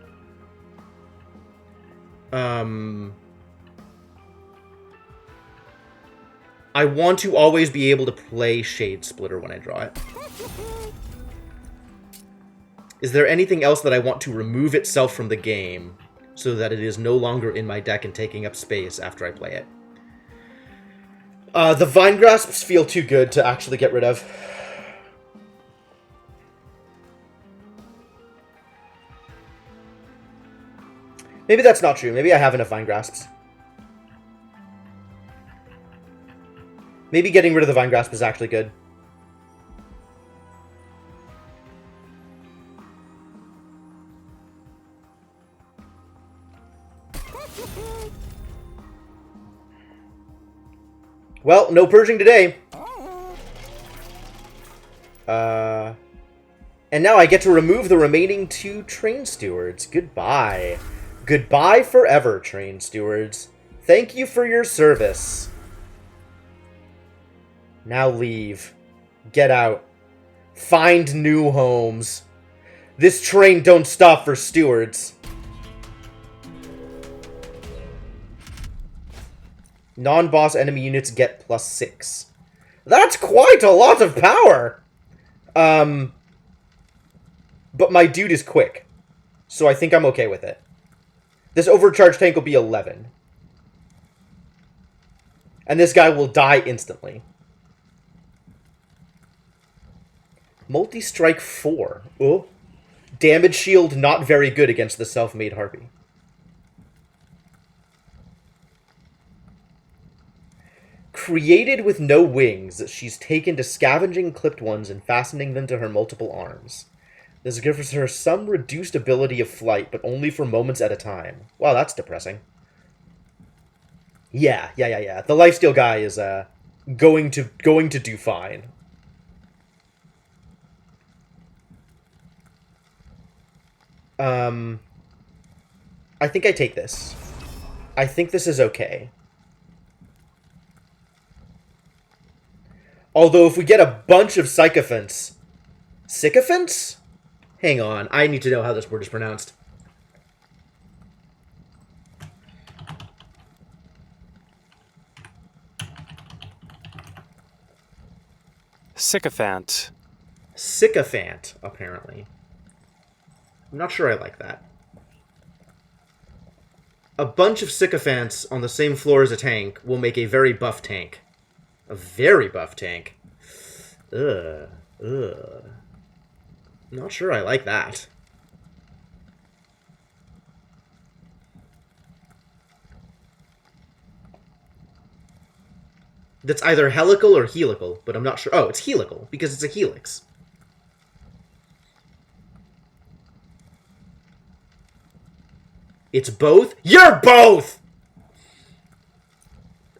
I want to always be able to play Shade Splitter when I draw it. Is there anything else that I want to remove itself from the game so that it is no longer in my deck and taking up space after I play it? The Vine Grasps feel too good to actually get rid of. Maybe that's not true. Maybe I have enough Vine Grasps. Maybe getting rid of the Vine Grasp is actually good. Well, no purging today. And now I get to remove the remaining 2 Train Stewards. Goodbye. Goodbye forever, Train Stewards. Thank you for your service. Now leave. Get out. Find new homes. This train don't stop for stewards. Non-boss enemy units get +6. That's quite a lot of power! But my dude is quick. So I think I'm okay with it. This overcharged tank will be 11. And this guy will die instantly. Multi-strike 4. Oh. Damage shield not very good against the self-made Harpy. created with no wings, she's taken to scavenging clipped ones and fastening them to her multiple arms. This gives her some reduced ability of flight, but only for moments at a time. Wow, that's depressing. Yeah. The lifesteal guy is going to do fine. I think I take this. I think this is okay. Although if we get a bunch of sycophants... Sycophants? Hang on, I need to know how this word is pronounced. Sycophant. Sycophant, apparently. I'm not sure I like that. A bunch of sycophants on the same floor as a tank will make a very buff tank. A very buff tank. Ugh. Not sure I like that. That's either helical or helical, but I'm not sure. Oh, it's helical, because it's a helix. It's both? You're both!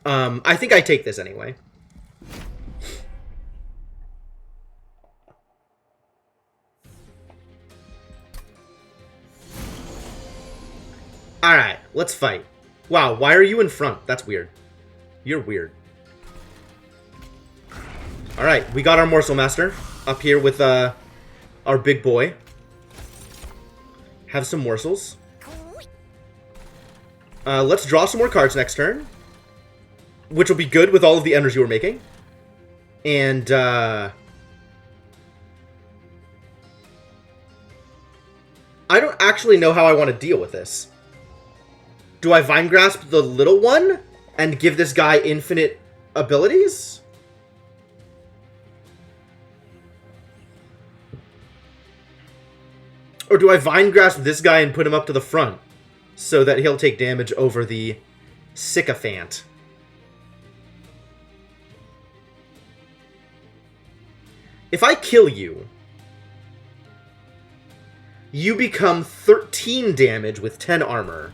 I think I take this anyway. Alright, let's fight. Wow, why are you in front? That's weird. You're weird. Alright, we got our Morsel Master up here with our big boy. Have some morsels. Let's draw some more cards next turn. Which will be good with all of the energy we're making. And, I don't actually know how I want to deal with this. Do I Vine Grasp the little one and give this guy infinite abilities? Or do I Vine Grasp this guy and put him up to the front so that he'll take damage over the Sycophant? If I kill you, you become 13 damage with 10 armor.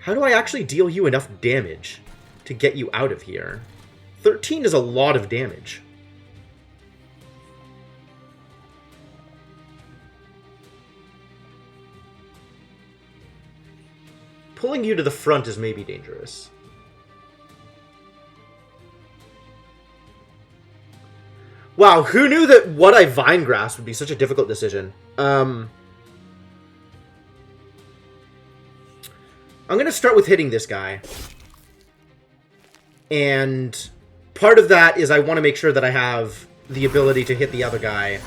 How do I actually deal you enough damage to get you out of here? 13 is a lot of damage. Pulling you to the front is maybe dangerous. Wow, who knew that what I Vine Grasp would be such a difficult decision? I'm going to start with hitting this guy. And part of that is I want to make sure that I have the ability to hit the other guy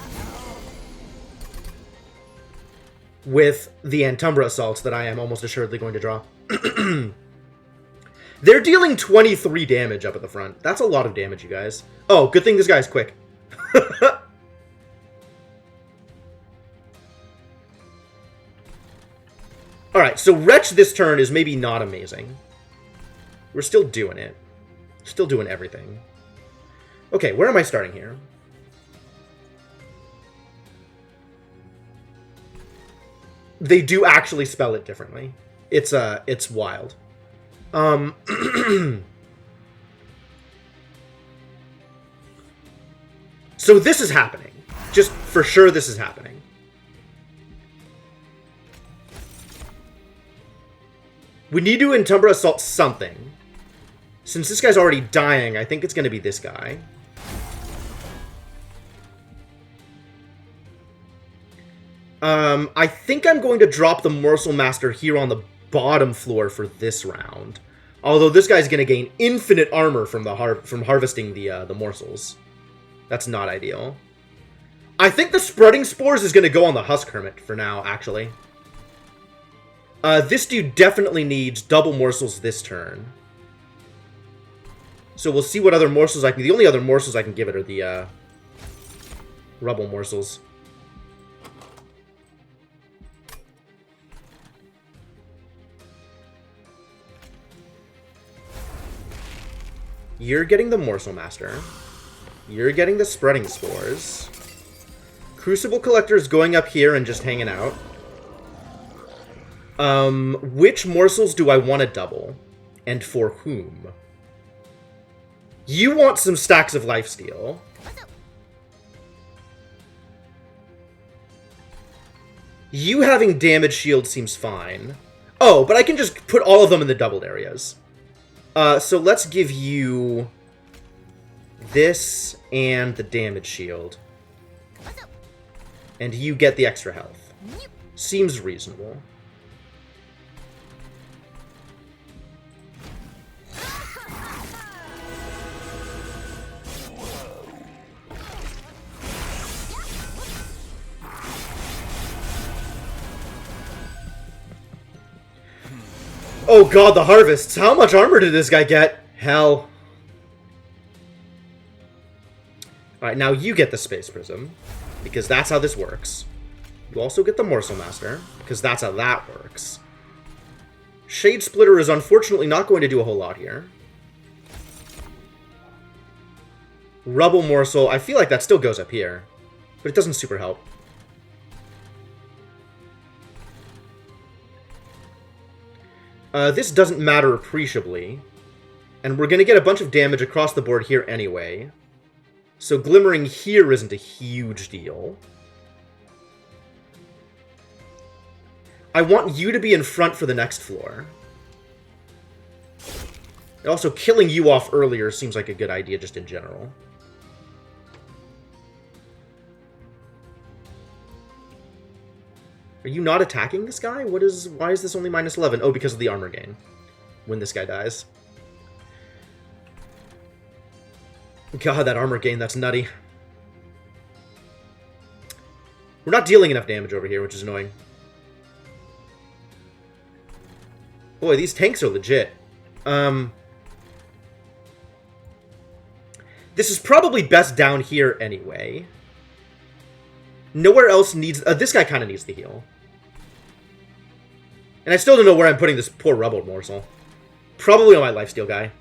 with the Antumbra Assaults that I am almost assuredly going to draw. They're dealing 23 damage up at the front. That's a lot of damage, you guys. Oh, good thing this guy's quick. Alright, so Wretch this turn is maybe not amazing. We're still doing it. Still doing everything. Okay, where am I starting here? They do actually spell it differently. It's wild. So this is happening. Just for sure this is happening. We need to Antumbra Assault something. Since this guy's already dying, I think it's going to be this guy. I think I'm going to drop the Morsel Master here on the bottom floor for this round. Although this guy's going to gain infinite armor from harvesting the morsels. That's not ideal. I think the Spreading Spores is going to go on the Husk Hermit for now, actually. This dude definitely needs double morsels this turn. So we'll see what other morsels I can... The only other morsels I can give it are the rubble morsels. You're getting the Morsel Master. You're getting the Spreading Spores. Crucible Collector is going up here and just hanging out. Which morsels do I want to double? And for whom? You want some stacks of lifesteal. You having damage shield seems fine. Oh, but I can just put all of them in the doubled areas. So let's give you this and the damage shield. And you get the extra health. Seems reasonable. Oh god, the harvests! How much armor did this guy get? Hell. Alright, now you get the Space Prism, because that's how this works. You also get the Morsel Master, because that's how that works. Shade Splitter is unfortunately not going to do a whole lot here. Rubble Morsel, I feel like that still goes up here, but it doesn't super help. This doesn't matter appreciably, and we're going to get a bunch of damage across the board here anyway. So glimmering here isn't a huge deal. I want you to be in front for the next floor. Also, killing you off earlier seems like a good idea just in general. Are you not attacking this guy? Why is this only minus 11? Oh, because of the armor gain. When this guy dies. God, that armor gain, that's nutty. We're not dealing enough damage over here, which is annoying. Boy, these tanks are legit. This is probably best down here anyway. Nowhere else needs... this guy kind of needs the heal. And I still don't know where I'm putting this poor Rubble Morsel. Probably on my lifesteal guy.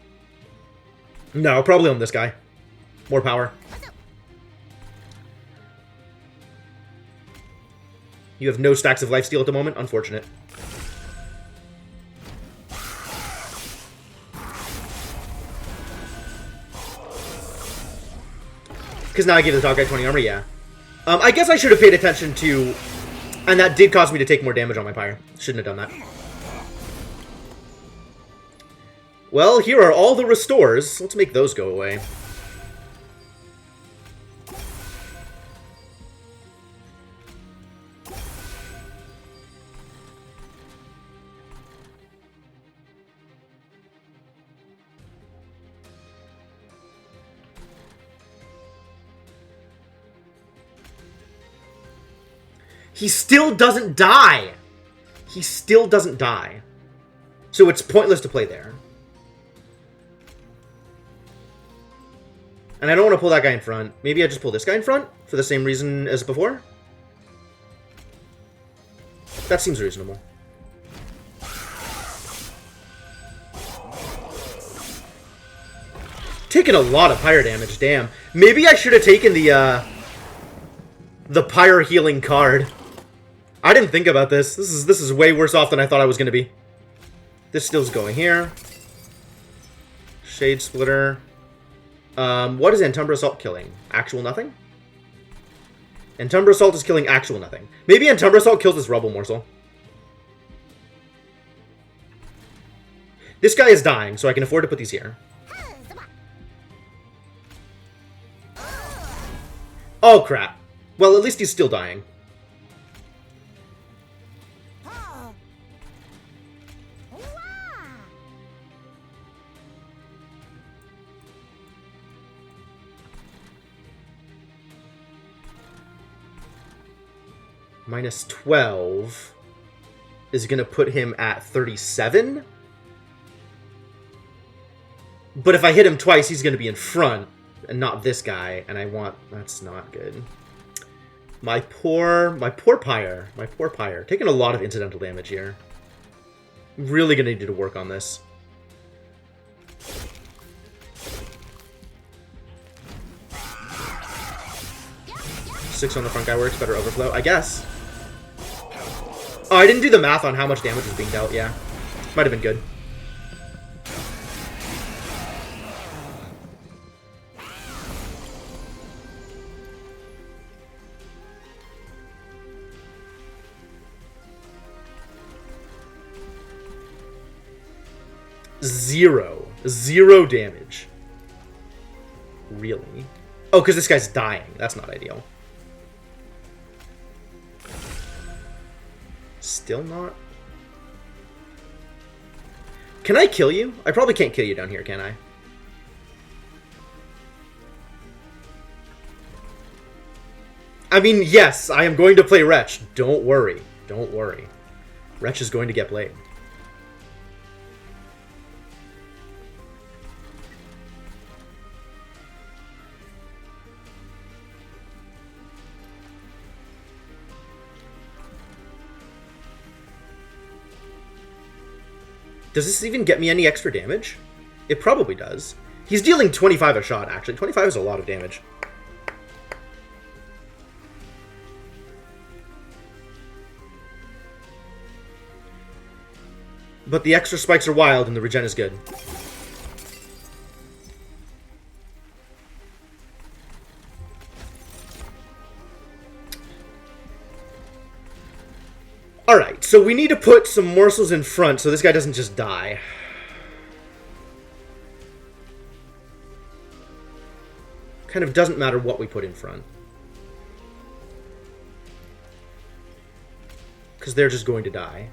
No, probably on this guy. More power. You have no stacks of lifesteal at the moment? Unfortunate. Because now I gave the dog guy 20 armor, yeah. I guess I should have paid attention to... And that did cause me to take more damage on my Pyre. Shouldn't have done that. Well, here are all the restores. Let's make those go away. He still doesn't die! He still doesn't die. So it's pointless to play there. And I don't want to pull that guy in front. Maybe I just pull this guy in front for the same reason as before? That seems reasonable. Taking a lot of Pyre damage, damn. Maybe I should have taken the Pyre healing card. I didn't think about this. This is way worse off than I thought I was going to be. This still's going here. Shade Splitter. What is Antumbra Assault killing? Actual nothing? Antumbra Assault is killing actual nothing. Maybe Antumbra Assault kills this Rubble Morsel. This guy is dying, so I can afford to put these here. Oh, crap. Well, at least he's still dying. Minus 12 is going to put him at 37. But if I hit him twice, he's going to be in front, and not this guy. And I want... That's not good. My poor Pyre. My poor Pyre. Taking a lot of incidental damage here. Really going to need to work on this. 6 on the front guy works, better overflow, I guess. Oh, I didn't do the math on how much damage was being dealt, yeah. Might have been good. Zero damage. Really? Oh, because this guy's dying. That's not ideal. Still not? Can I kill you? I probably can't kill you down here, can I? I mean, yes, I am going to play Wretch. Don't worry. Don't worry. Wretch is going to get played. Does this even get me any extra damage? It probably does. He's dealing 25 a shot, actually. 25 is a lot of damage. But the extra spikes are wild and the regen is good. Alright, so we need to put some morsels in front so this guy doesn't just die. Kind of doesn't matter what we put in front. Because they're just going to die.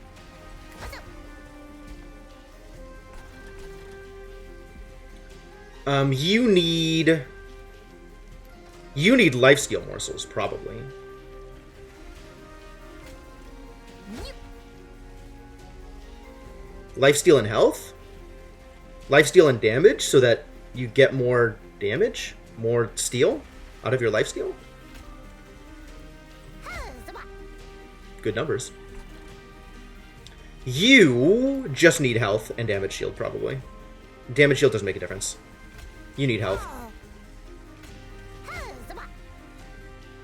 You need lifesteal morsels, probably. Lifesteal and health? Lifesteal and damage so that you get more damage? More steel out of your lifesteal? Good numbers. You just need health and damage shield, probably. Damage shield doesn't make a difference. You need health.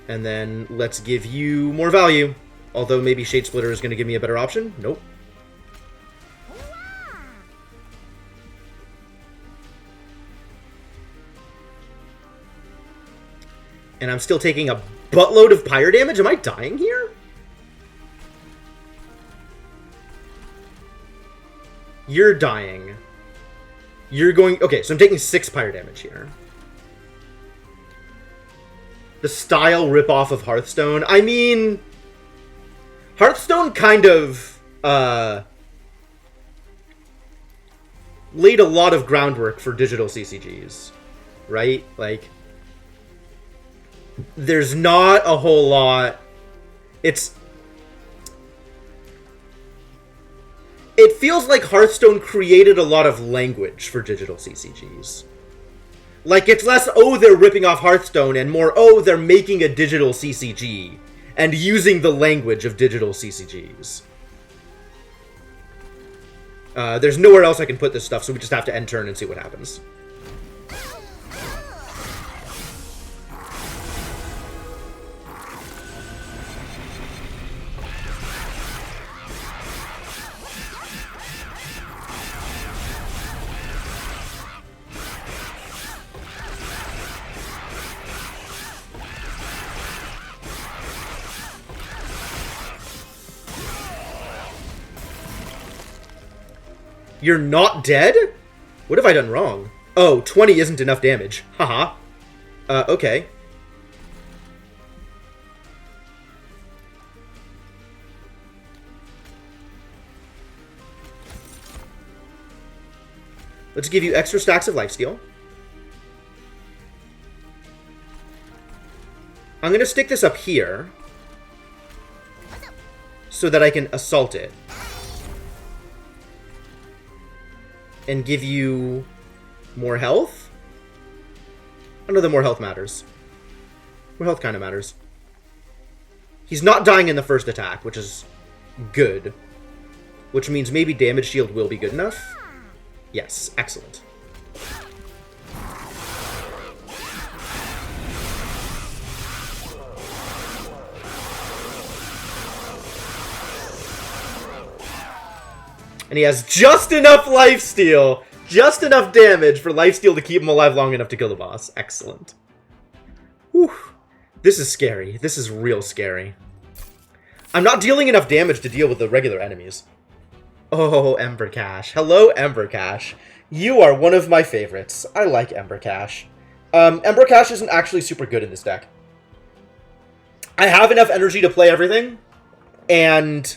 And then let's give you more value. Although maybe Shade Splitter is going to give me a better option. Nope. And I'm still taking a buttload of pyre damage? Am I dying here? You're dying. You're going... Okay, so I'm taking 6 pyre damage here. The style ripoff of Hearthstone. I mean... Hearthstone kind of... laid a lot of groundwork for digital CCGs. Right? Like... There's not a whole lot. It feels like Hearthstone created a lot of language for digital CCGs. Like, it's less, oh, they're ripping off Hearthstone, and more, oh, they're making a digital CCG, and using the language of digital CCGs. There's nowhere else I can put this stuff, so we just have to end turn and see what happens. You're not dead? What have I done wrong? Oh, 20 isn't enough damage. Haha. Okay. Let's give you extra stacks of lifesteal. I'm going to stick this up here so that I can assault it. And give you more health? I know that more health matters. More health kind of matters. He's not dying in the first attack, which is good. Which means maybe damage shield will be good enough. Yes, excellent. And he has just enough lifesteal, just enough damage for lifesteal to keep him alive long enough to kill the boss. Excellent. Whew. This is scary. This is real scary. I'm not dealing enough damage to deal with the regular enemies. Oh, Ember Cash. Hello, Ember Cash. You are one of my favorites. I like Ember Cash. Ember Cash isn't actually super good in this deck. I have enough energy to play everything, and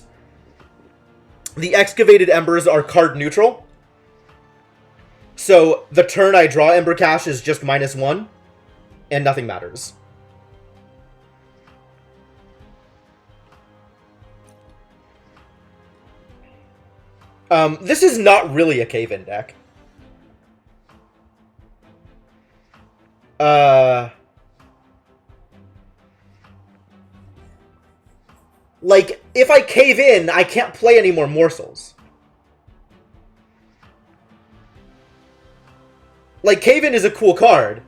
the Excavated Embers are card neutral. So the turn I draw Ember Cash is just -1, and nothing matters. This is not really a cave-in deck. Like, if I cave in, I can't play any more morsels. Like, Cave In is a cool card.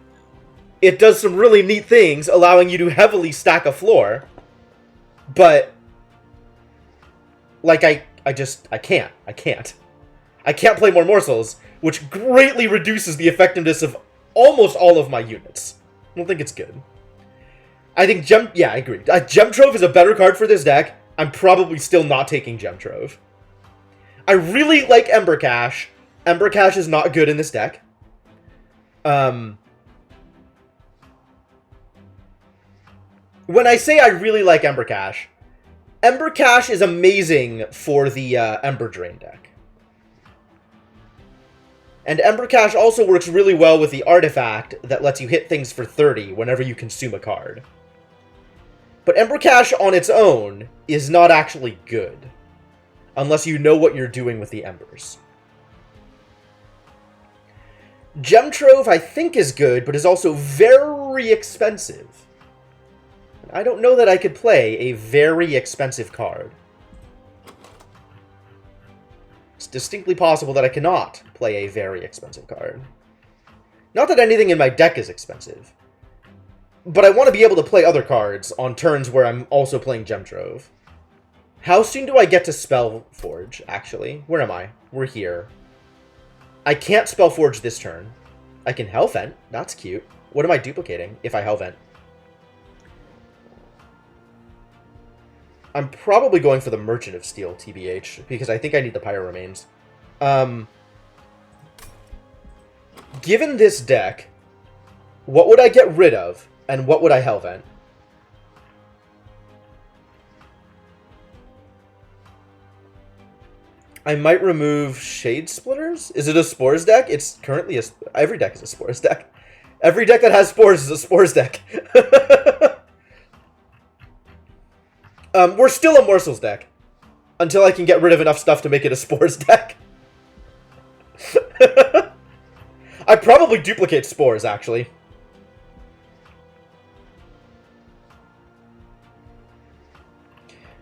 It does some really neat things, allowing you to heavily stack a floor. But, like, I can't. I can't play more morsels, which greatly reduces the effectiveness of almost all of my units. I don't think it's good. I think yeah, I agree. Gem Trove is a better card for this deck. I'm probably still not taking Gem Trove. I really like Ember Cash. Ember Cash is not good in this deck. When I say I really like Ember Cash is amazing for the Ember Drain deck. And Ember Cash also works really well with the artifact that lets you hit things for 30 whenever you consume a card. But Ember Cash on its own is not actually good, unless you know what you're doing with the Embers. Gem Trove, I think, is good, but is also very expensive. I don't know that I could play a very expensive card. It's distinctly possible that I cannot play a very expensive card. Not that anything in my deck is expensive, but I want to be able to play other cards on turns where I'm also playing Gem Trove. How soon do I get to Spellforge, actually? Where am I? We're here. I can't Spellforge this turn. I can Hellvent. That's cute. What am I duplicating if I Hellvent? I'm probably going for the Merchant of Steel, TBH, because I think I need the Pyro Remains. Given this deck, what would I get rid of, and what would I Hellvent? I might remove Shade Splitters? Is it a Spores deck? It's currently a... Every deck is a Spores deck. Every deck that has Spores is a Spores deck. We're still a Morsels deck. Until I can get rid of enough stuff to make it a Spores deck. I probably duplicate Spores, actually.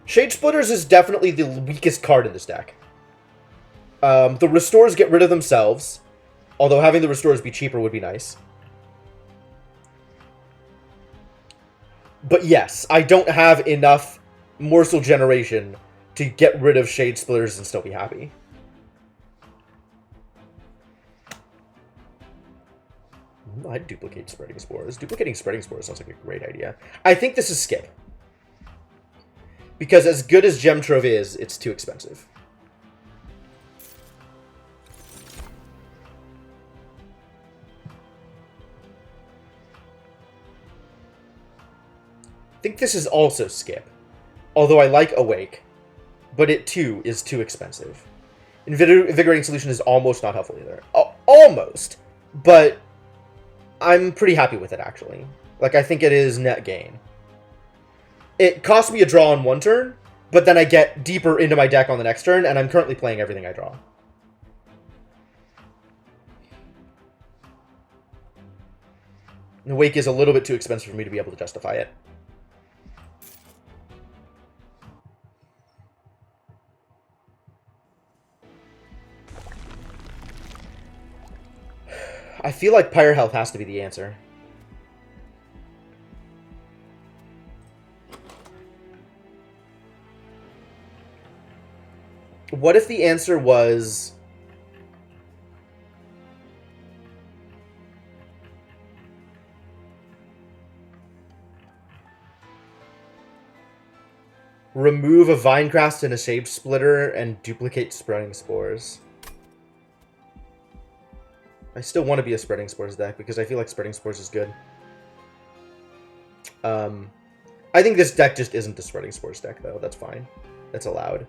Shade Splitters is definitely the weakest card in this deck. The Restores get rid of themselves, although having the Restores be cheaper would be nice. But yes, I don't have enough Morsel generation to get rid of Shade Splitters and still be happy. I'd duplicate Spreading Spores. Duplicating Spreading Spores sounds like a great idea. I think this is skip. Because as good as Gem Trove is, it's too expensive. I think this is also skip. Although I like Awake. But it too is too expensive. Invigorating Solution is almost not helpful either. Almost. But I'm pretty happy with it, actually. Like, I think it is net gain. It costs me a draw on one turn, but then I get deeper into my deck on the next turn, and I'm currently playing everything I draw. Awake is a little bit too expensive for me to be able to justify it. I feel like Pyre Health has to be the answer. What if the answer was... remove a Vinecrest and a Shade Splitter and duplicate Spreading Spores. I still want to be a Spreading Spores deck because I feel like Spreading Spores is good. I think this deck just isn't a Spreading Spores deck, though. That's fine. That's allowed.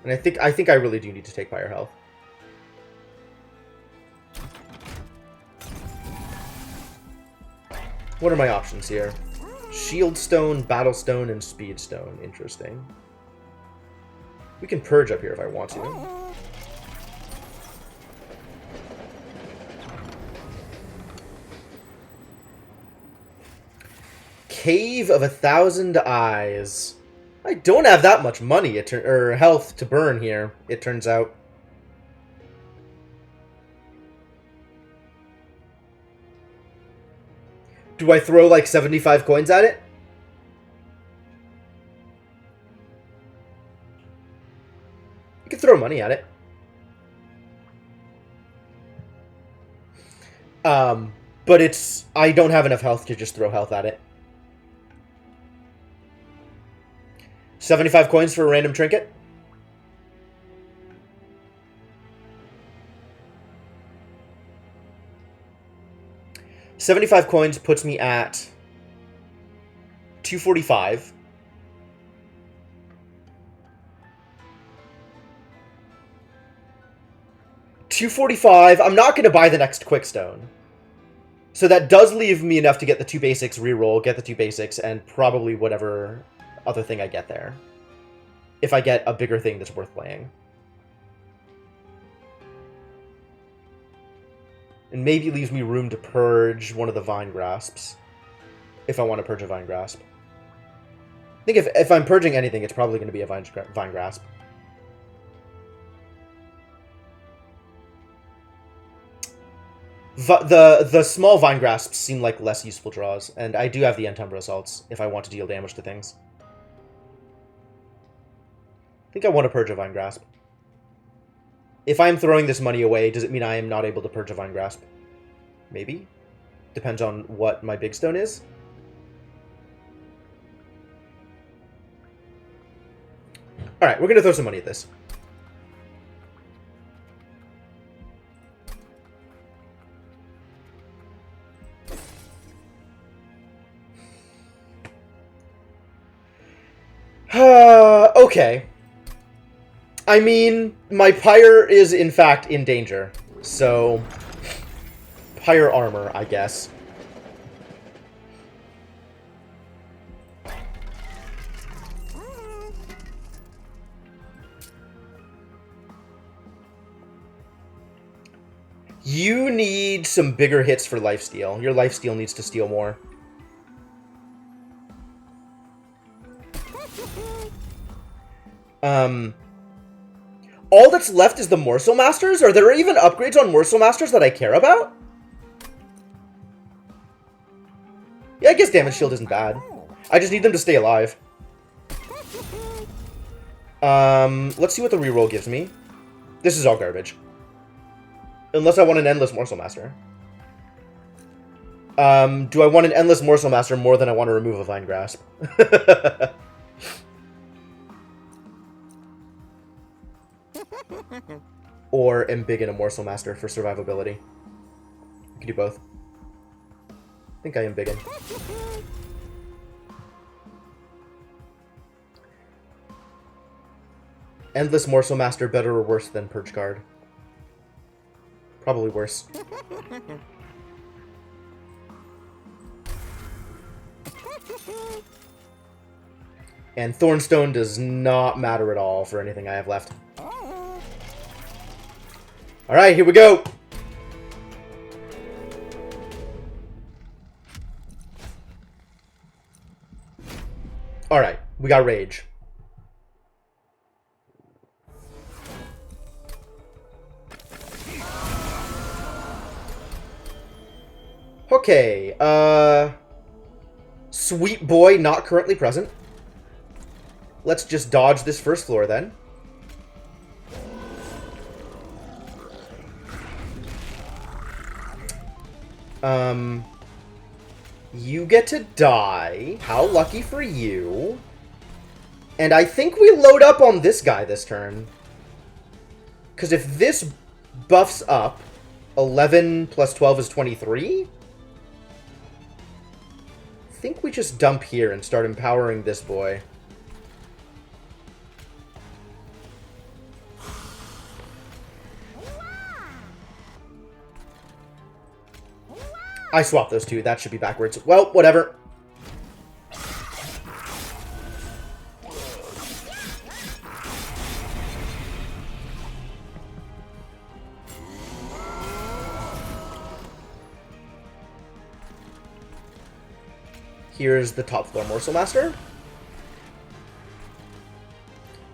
And I think I really do need to take Fire Health. What are my options here? Shield Stone, Battle Stone, and Speed Stone. Interesting. We can Purge up here if I want to. Cave of 1,000 Eyes. I don't have that much money or health to burn here, it turns out. Do I throw like 75 coins at it? You can throw money at it. But I don't have enough health to just throw health at it. 75 coins for a random trinket? $75 coins puts me at 245. $245. I'm not going to buy the next Quickstone. So that does leave me enough to get the 2 basics, reroll, get the 2 basics, and probably whatever other thing I get there. If I get a bigger thing that's worth playing. And maybe it leaves me room to purge one of the Vine Grasps. If I want to purge a Vine Grasp. I think if I'm purging anything, it's probably going to be a Vine Grasp. The small Vine Grasps seem like less useful draws, and I do have the Entumbra Assaults if I want to deal damage to things. I think I want to purge a Vine Grasp. If I'm throwing this money away, does it mean I am not able to purge a Vine Grasp? Maybe. Depends on what my big stone is. Alright, we're going to throw some money at this. Okay. I mean, my Pyre is in fact in danger, so Pyre armor, I guess. You need some bigger hits for lifesteal. Your lifesteal needs to steal more. All that's left is the Morsel Masters? Are there even upgrades on Morsel Masters that I care about? Yeah, I guess Damage Shield isn't bad. I just need them to stay alive. Let's see what the reroll gives me. This is all garbage. Unless I want an Endless Morsel Master. Do I want an Endless Morsel Master more than I want to remove a Vine Grasp? Or Embiggen a Morsel Master for survivability. I can do both. I think I Embiggen. Endless Morsel Master, better or worse than Purge Card? Probably worse. And Thornstone does not matter at all for anything I have left. Alright, here we go! Alright, we got Rage. Okay, Sweet Boy not currently present. Let's just dodge this first floor then. You get to die. How lucky for you. And I think we load up on this guy this turn. Because if this buffs up, 11 plus 12 is 23? I think we just dump here and start empowering this boy. I swapped those two. That should be backwards. Well, whatever. Here's the top floor Morsel Master.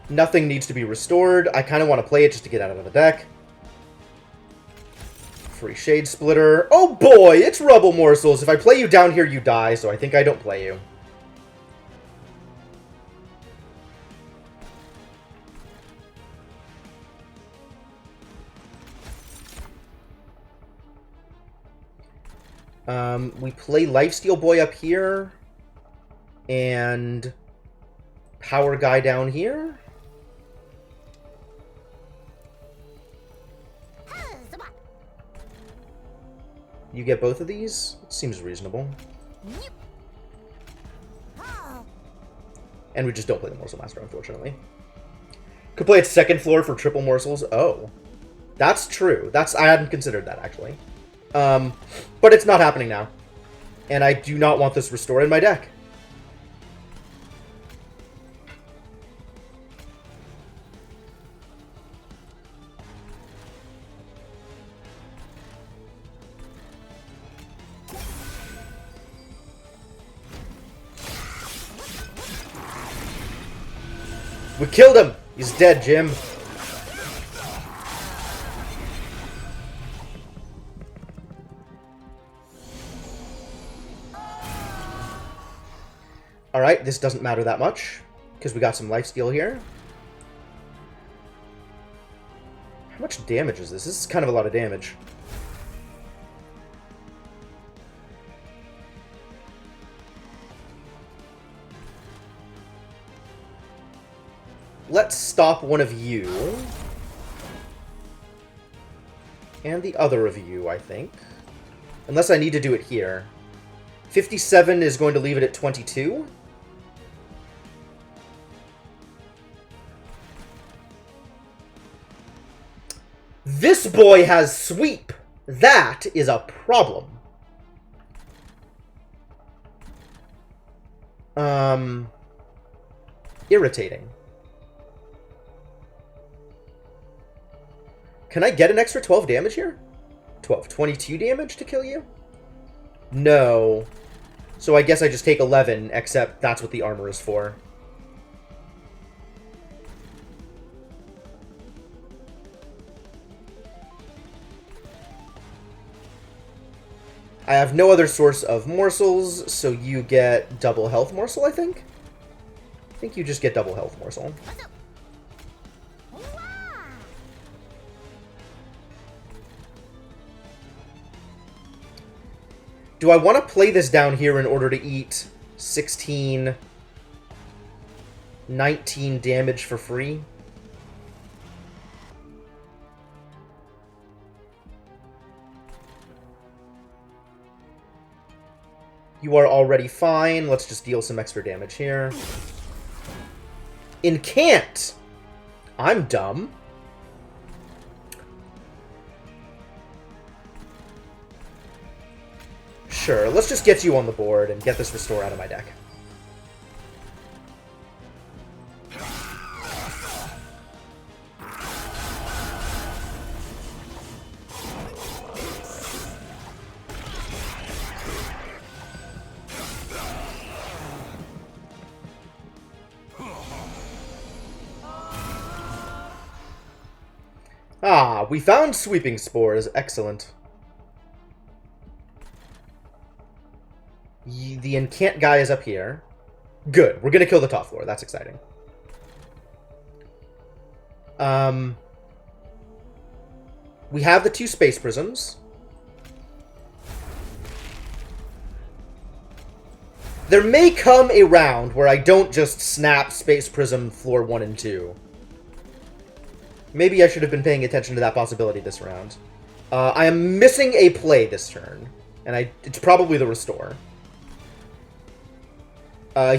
Nothing needs to be restored. I kind of want to play it just to get out of the deck. Free Shade Splitter. Oh boy, it's Rubble Morsels. If I play you down here, you die, so I think I don't play you. We play Lifesteal Boy up here. And Power Guy down here. You get both of these? It seems reasonable. And we just don't play the Morsel Master, unfortunately. Could play its second floor for triple morsels. Oh. That's true. I hadn't considered that, actually. But it's not happening now. And I do not want this restored in my deck. We killed him! He's dead, Jim. Alright, this doesn't matter that much, because we got some lifesteal here. How much damage is this? This is kind of a lot of damage. Let's stop one of you. And the other of you, I think. Unless I need to do it here. 57 is going to leave it at 22. This boy has sweep. That is a problem. Irritating. Can I get an extra 12 damage here? 22 damage to kill you? No. So I guess I just take 11, except that's what the armor is for. I have no other source of morsels, so you get double health morsel, I think? I think you just get double health morsel. Do I want to play this down here in order to eat 16, 19 damage for free? You are already fine. Let's just deal some extra damage here. Incant! I'm dumb. Sure, let's just get you on the board and get this restore out of my deck. Ah, we found Sweeping Spores. Excellent. The Incant guy is up here. Good. We're going to kill the top floor. That's exciting. We have the 2 Space Prisms. There may come a round where I don't just snap Space Prism floor 1 and 2. Maybe I should have been paying attention to that possibility this round. I am missing a play this turn, and it's probably the Restore.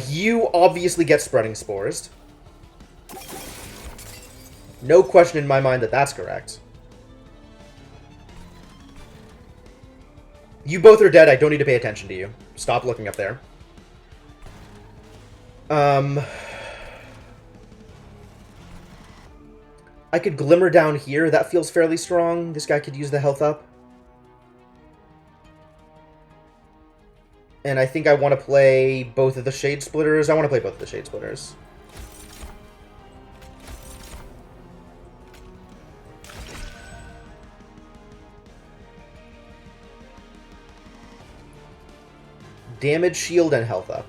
You obviously get Spreading Spores. No question in my mind that that's correct. You both are dead. I don't need to pay attention to you. Stop looking up there. I could Glimmer down here. That feels fairly strong. This guy could use the health up. And I think I want to play both of the Shade Splitters. I want to play both of the Shade Splitters. Damage shield and health up.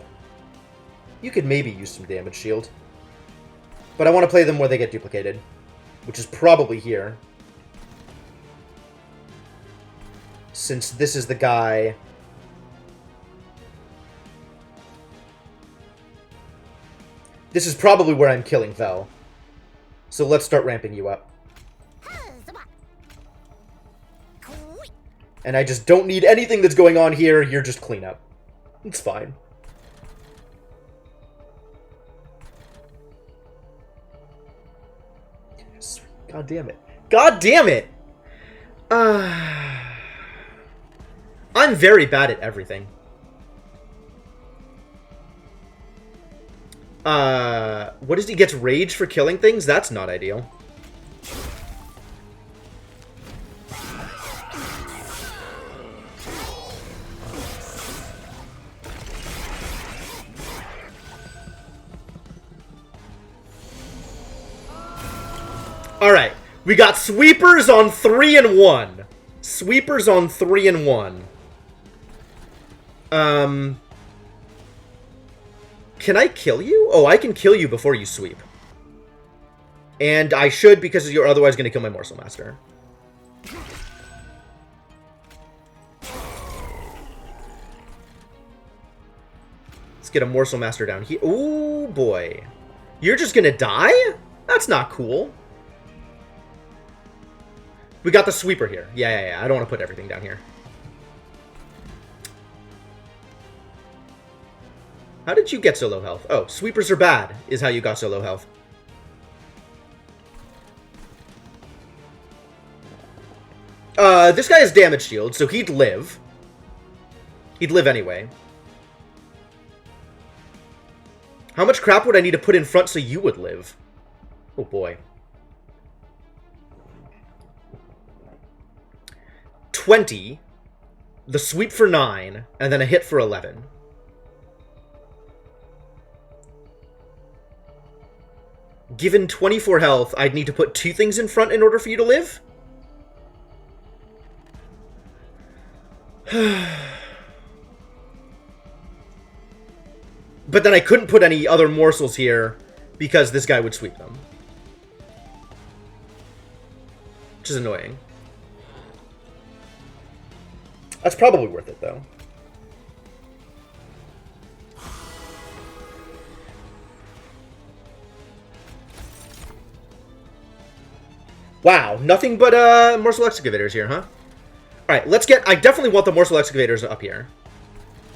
You could maybe use some damage shield. But I want to play them where they get duplicated. Which is probably here. Since this is the guy... This is probably where I'm killing Vel. So let's start ramping you up. And I just don't need anything that's going on here. You're just cleanup. It's fine. God damn it. God damn it! I'm very bad at everything. What is he gets rage for killing things? That's not ideal. Alright, we got sweepers on 3 and 1. Sweepers on 3 and 1. Can I kill you? Oh, I can kill you before you sweep. And I should, because you're otherwise going to kill my Morsel Master. Let's get a Morsel Master down here. Ooh, boy. You're just going to die? That's not cool. We got the sweeper here. Yeah. I don't want to put everything down here. How did you get so low health? Oh, sweepers are bad, is how you got so low health. This guy has damage shield, so he'd live. He'd live anyway. How much crap would I need to put in front so you would live? Oh boy. 20, the sweep for 9, and then a hit for 11. Given 24 health, I'd need to put 2 things in front in order for you to live? But then I couldn't put any other morsels here because this guy would sweep them. Which is annoying. That's probably worth it, though. Wow, nothing but Morsel Excavators here, huh? Alright, let's get... I definitely want the Morsel Excavators up here.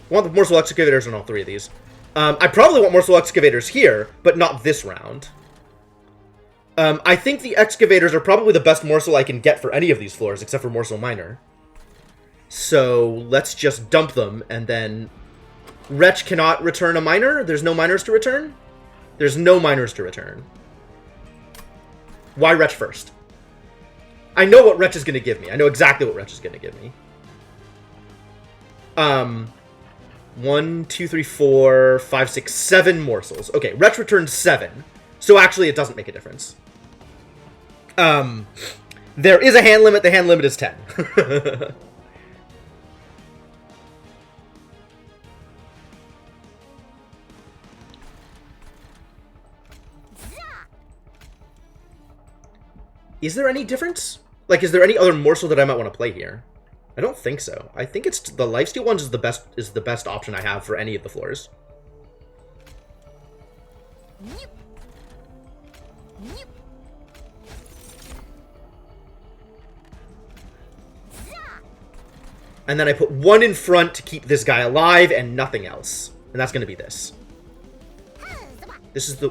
I want the Morsel Excavators on all 3 of these. I probably want Morsel Excavators here, but not this round. I think the Excavators are probably the best morsel I can get for any of these floors, except for Morsel Miner. So, let's just dump them, and then... Wretch cannot return a miner? There's no miners to return? There's no miners to return. Why Wretch first? I know what Wretch is going to give me. I know exactly what Wretch is going to give me. 1, 2, 3, 4, 5, 6, 7 morsels. Okay, Wretch returns 7. So actually it doesn't make a difference. There is a hand limit. The hand limit is 10. Is there any difference? Like, is there any other morsel that I might want to play here? I don't think so. I think it's the lifesteal ones is the best option I have for any of the floors. And then I put one in front to keep this guy alive and nothing else. And that's going to be this. This is the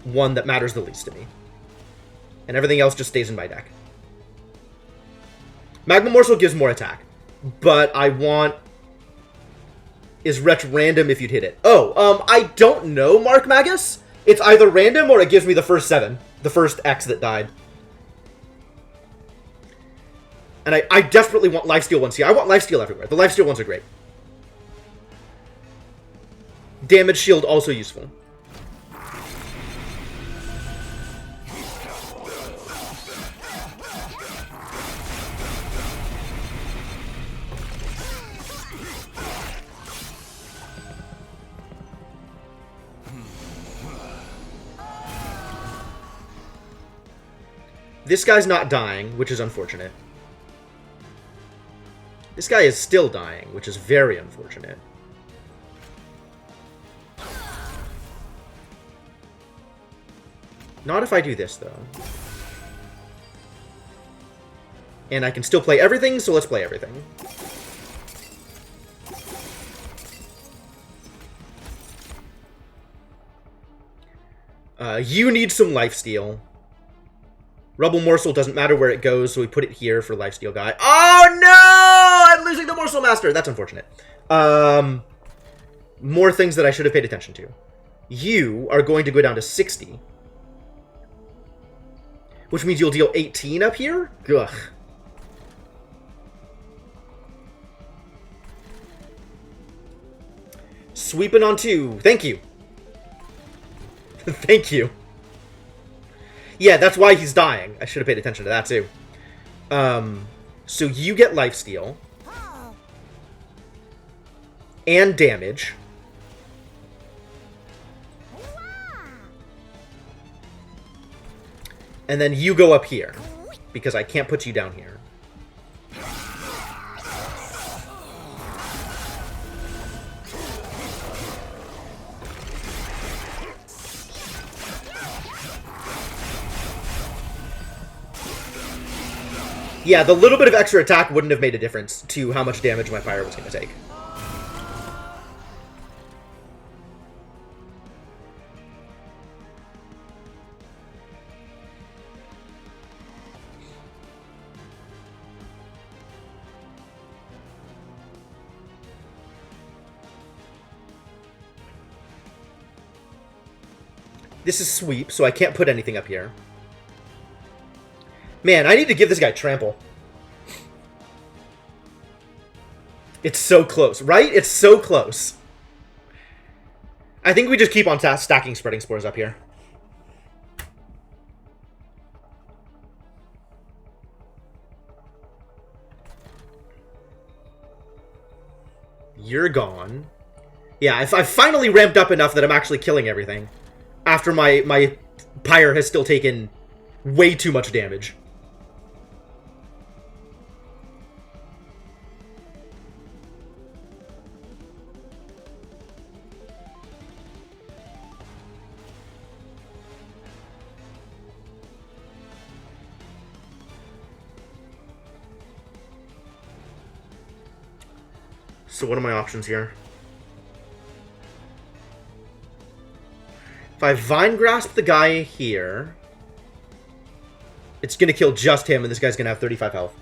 one that matters the least to me. And everything else just stays in my deck. Magma Morsel gives more attack. But I want... Is Retch random if you'd hit it? Oh, I don't know, Mark Magus. It's either random or it gives me the first 7. The first X that died. And I desperately want lifesteal ones here. I want lifesteal everywhere. The lifesteal ones are great. Damage shield also useful. This guy's not dying, which is unfortunate. This guy is still dying, which is very unfortunate. Not if I do this, though. And I can still play everything, so let's play everything. You need some lifesteal. Rubble Morsel doesn't matter where it goes, so we put it here for lifesteal guy. Oh no! I'm losing the Morsel Master! That's unfortunate. More things that I should have paid attention to. You are going to go down to 60. Which means you'll deal 18 up here? Ugh. Sweeping on 2. Thank you. Thank you. Yeah, that's why he's dying. I should have paid attention to that, too. So you get lifesteal. And damage. And then you go up here. Because I can't put you down here. Yeah, the little bit of extra attack wouldn't have made a difference to how much damage my Pyre was going to take. This is sweep, so I can't put anything up here. Man, I need to give this guy trample. It's so close, right? It's so close. I think we just keep on stacking Spreading Spores up here. You're gone. Yeah, I've finally ramped up enough that I'm actually killing everything. After my Pyre has still taken way too much damage. So what are my options here? If I Vine Grasp the guy here, it's going to kill just him, and this guy's going to have 35 health.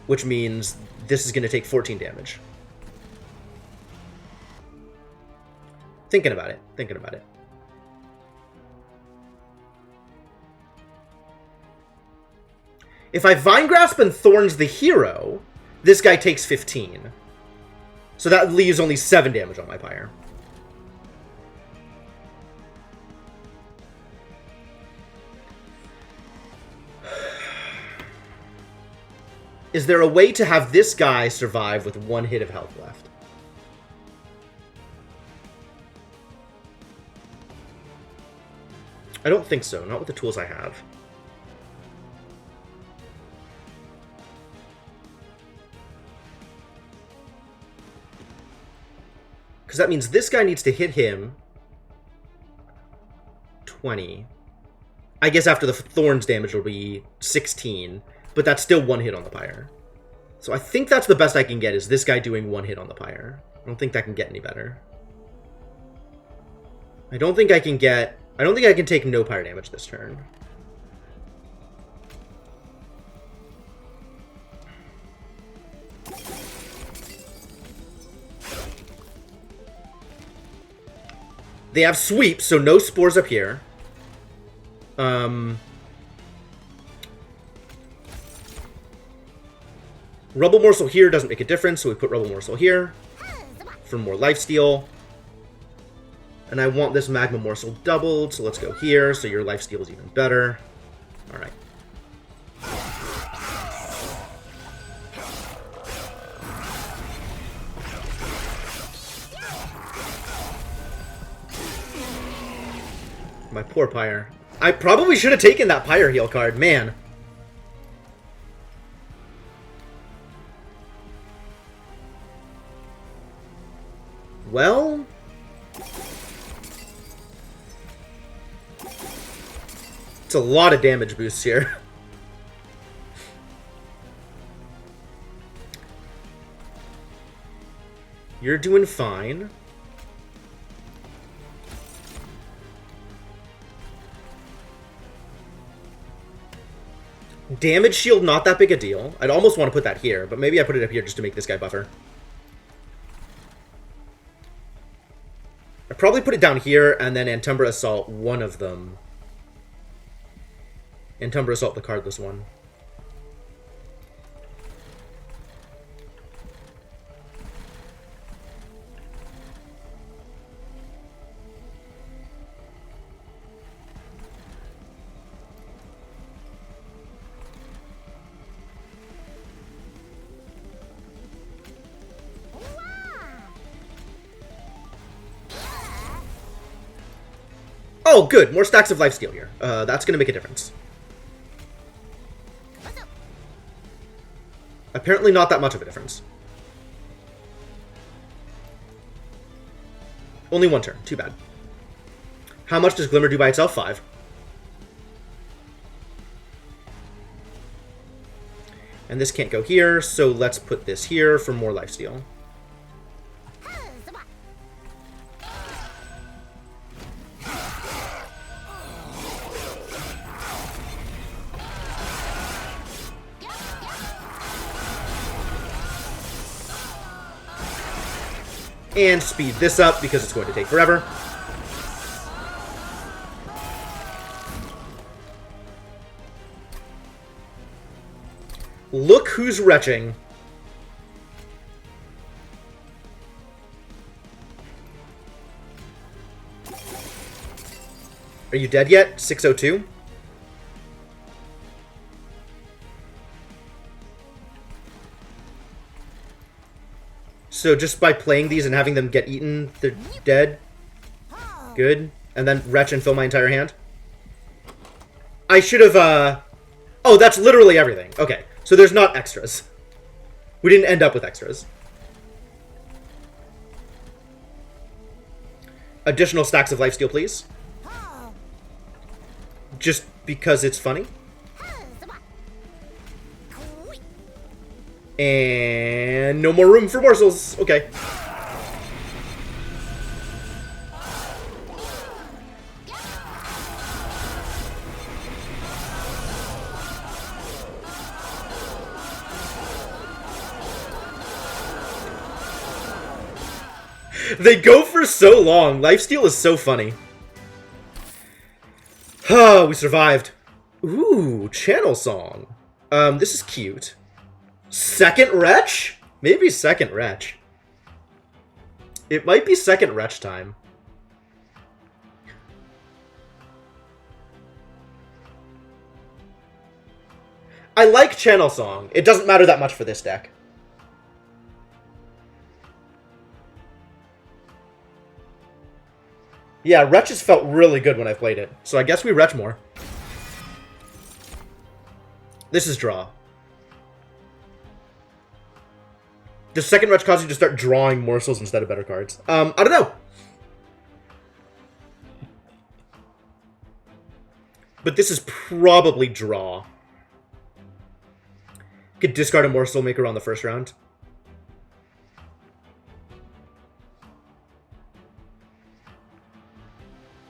Which means this is going to take 14 damage. Thinking about it. Thinking about it. If I Vine Grasp and Thorns the hero, this guy takes 15. So that leaves only 7 damage on my Pyre. Is there a way to have this guy survive with 1 hit of health left? I don't think so. Not with the tools I have. Because that means this guy needs to hit him 20. I guess after the thorns damage it'll be 16, but that's still one hit on the pyre. So I think that's the best I can get, is this guy doing one hit on the pyre. I don't think that can get any better. I don't think I can take no pyre damage this turn. They have sweep, so no spores up here. Rubble Morsel here doesn't make a difference, so we put Rubble Morsel here for more lifesteal. And I want this Magma Morsel doubled, so let's go here, so your lifesteal is even better. Alright. My poor Pyre. I probably should have taken that Pyre heal card, man. Well... it's a lot of damage boosts here. You're doing fine. Damage shield, not that big a deal. I'd almost want to put that here, but maybe I put it up here just to make this guy buffer. I'd probably put it down here, and then Antumbra Assault, one of them. Antumbra Assault, the cardless one. Oh, good. More stacks of lifesteal here. That's going to make a difference. Apparently not that much of a difference. Only one turn. Too bad. How much does Glimmer do by itself? 5. And this can't go here, so let's put this here for more lifesteal. And speed this up because it's going to take forever. Look who's retching. Are you dead yet? 602? So just by playing these and having them get eaten, they're dead. Good. And then retch and fill my entire hand. I should have, oh, that's literally everything. Okay. So there's not extras. We didn't end up with extras. Additional stacks of lifesteal, please. Just because it's funny. And no more room for morsels. Okay. They go for so long. Lifesteal is so funny. Oh, we survived. Ooh, channel song. This is cute. Second retch? Maybe second retch. It might be second retch time. I like channel song. It doesn't matter that much for this deck. Yeah, retches felt really good when I played it. So I guess we retch more. This is draw. Does second Retch cause you to start drawing morsels instead of better cards? I don't know. But this is probably draw. Could discard a Morsel Maker on the first round.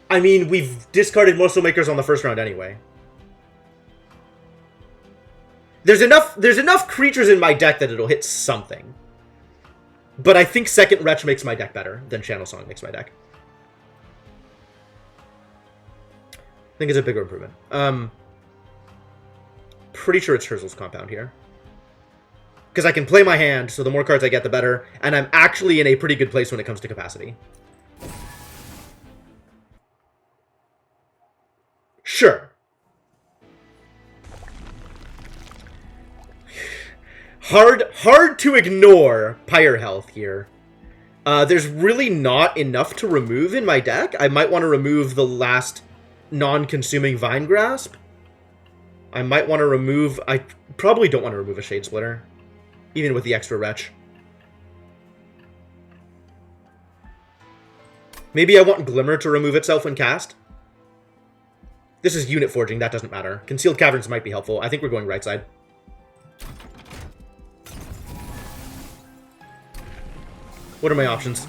I mean, we've discarded Morsel Makers on the first round anyway. There's enough creatures in my deck that it'll hit something. But I think second Retch makes my deck better than Channel Song makes my deck. I think it's a bigger improvement. Pretty sure it's Herzl's Compound here. Because I can play my hand, so the more cards I get, the better. And I'm actually in a pretty good place when it comes to capacity. Sure. Hard to ignore Pyre Health here. There's really not enough to remove in my deck. I might want to remove the last non-consuming Vine Grasp. I might want to remove... I probably don't want to remove a Shade Splitter. Even with the extra Retch. Maybe I want Glimmer to remove itself when cast. This is Unit Forging, that doesn't matter. Concealed Caverns might be helpful. I think we're going right side. What are my options?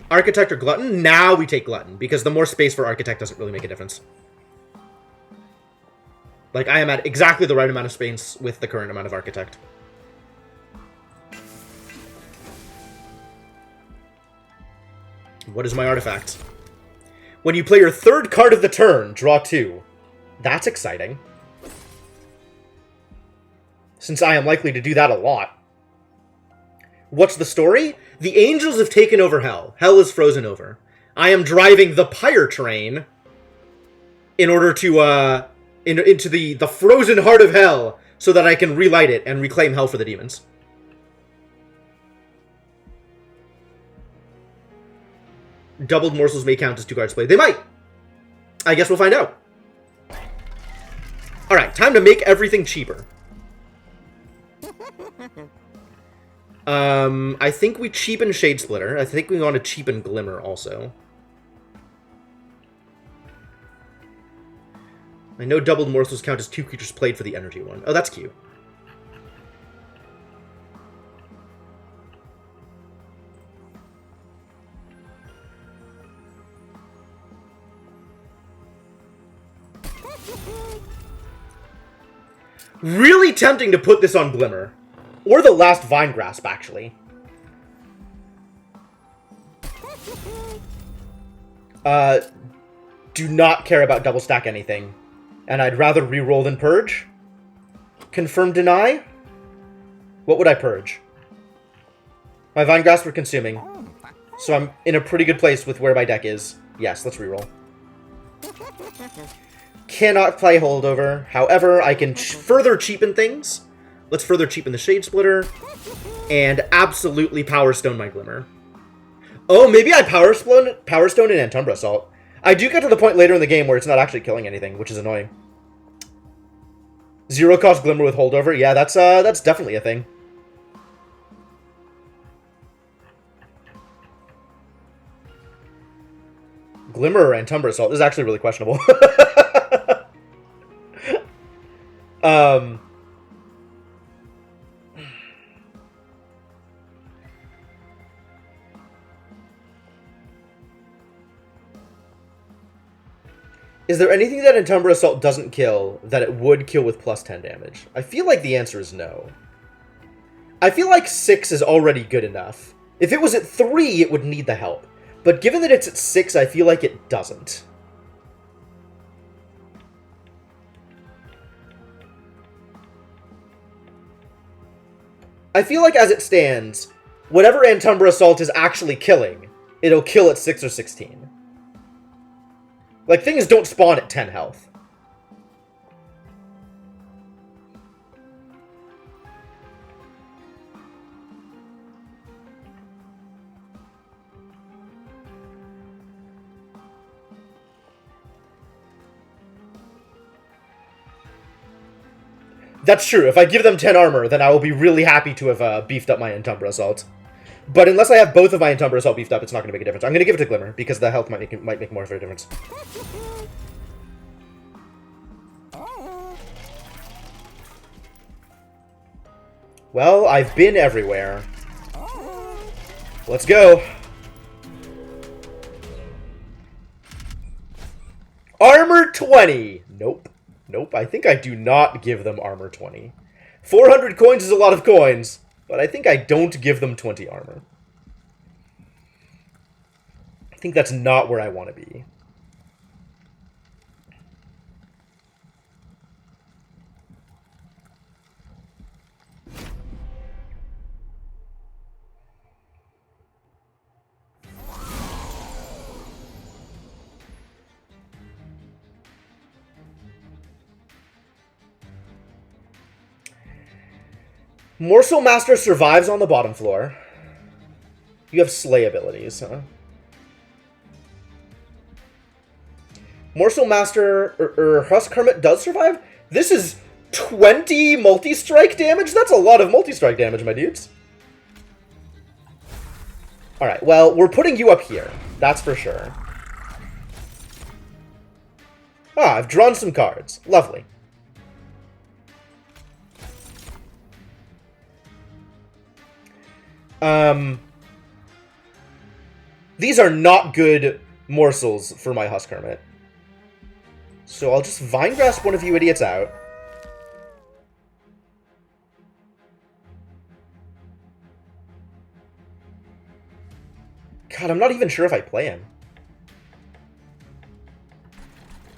Architect or Glutton? Now we take Glutton, because the more space for Architect doesn't really make a difference. Like, I am at exactly the right amount of space with the current amount of Architect. What is my artifact? When you play your third card of the turn, draw 2. That's exciting. Since I am likely to do that a lot. What's the story? The angels have taken over Hell. Hell is frozen over. I am driving the Pyre train in order to, into the frozen heart of Hell so that I can relight it and reclaim Hell for the demons. Doubled morsels may count as 2 cards played. They might! I guess we'll find out. Alright, time to make everything cheaper. I think we cheapen Shade Splitter. I think we want to cheapen Glimmer also. I know doubled morsels count as 2 creatures played for the energy one. Oh, that's cute. Really tempting to put this on Glimmer. Or the last Vine Grasp, actually. Do not care about double stack anything. And I'd rather reroll than purge. Confirm deny? What would I purge? My Vine Grasp were consuming. So I'm in a pretty good place with where my deck is. Yes, let's reroll. Cannot play Holdover. However, I can further cheapen things. Let's further cheapen the Shade Splitter. And absolutely Power Stone my Glimmer. Oh, maybe I Power Stone in Antumbra Assault. I do get to the point later in the game where it's not actually killing anything, which is annoying. 0 cost Glimmer with Holdover. Yeah, that's definitely a thing. Glimmer or Antumbra Assault? This is actually really questionable. Is there anything that Antumbra Assault doesn't kill that it would kill with plus 10 damage? I feel like the answer is no. I feel like 6 is already good enough. If it was at 3, it would need the help. But given that it's at 6, I feel like it doesn't. I feel like as it stands, whatever Antumbra Assault is actually killing, it'll kill at 6 or 16. Like, things don't spawn at 10 health. That's true. If I give them 10 armor, then I will be really happy to have beefed up my Entumbra Assault. But unless I have both of my Entumbra Assault beefed up, it's not going to make a difference. I'm going to give it to Glimmer, because the health might make more of a difference. Well, I've been everywhere. Let's go. Armor 20! Nope. Nope, I think I do not give them armor 20. 400 coins is a lot of coins, but I think I don't give them 20 armor. I think that's not where I want to be. Morsel Master survives on the bottom floor. You have Slay abilities, huh? Morsel Master or Husk Hermit does survive? This is 20 multi-strike damage? That's a lot of multi-strike damage, my dudes. Alright, well, we're putting you up here. That's for sure. Ah, I've drawn some cards. Lovely. These are not good morsels for my Husk Hermit. So I'll just Vine Grasp one of you idiots out. God, I'm not even sure if I play him.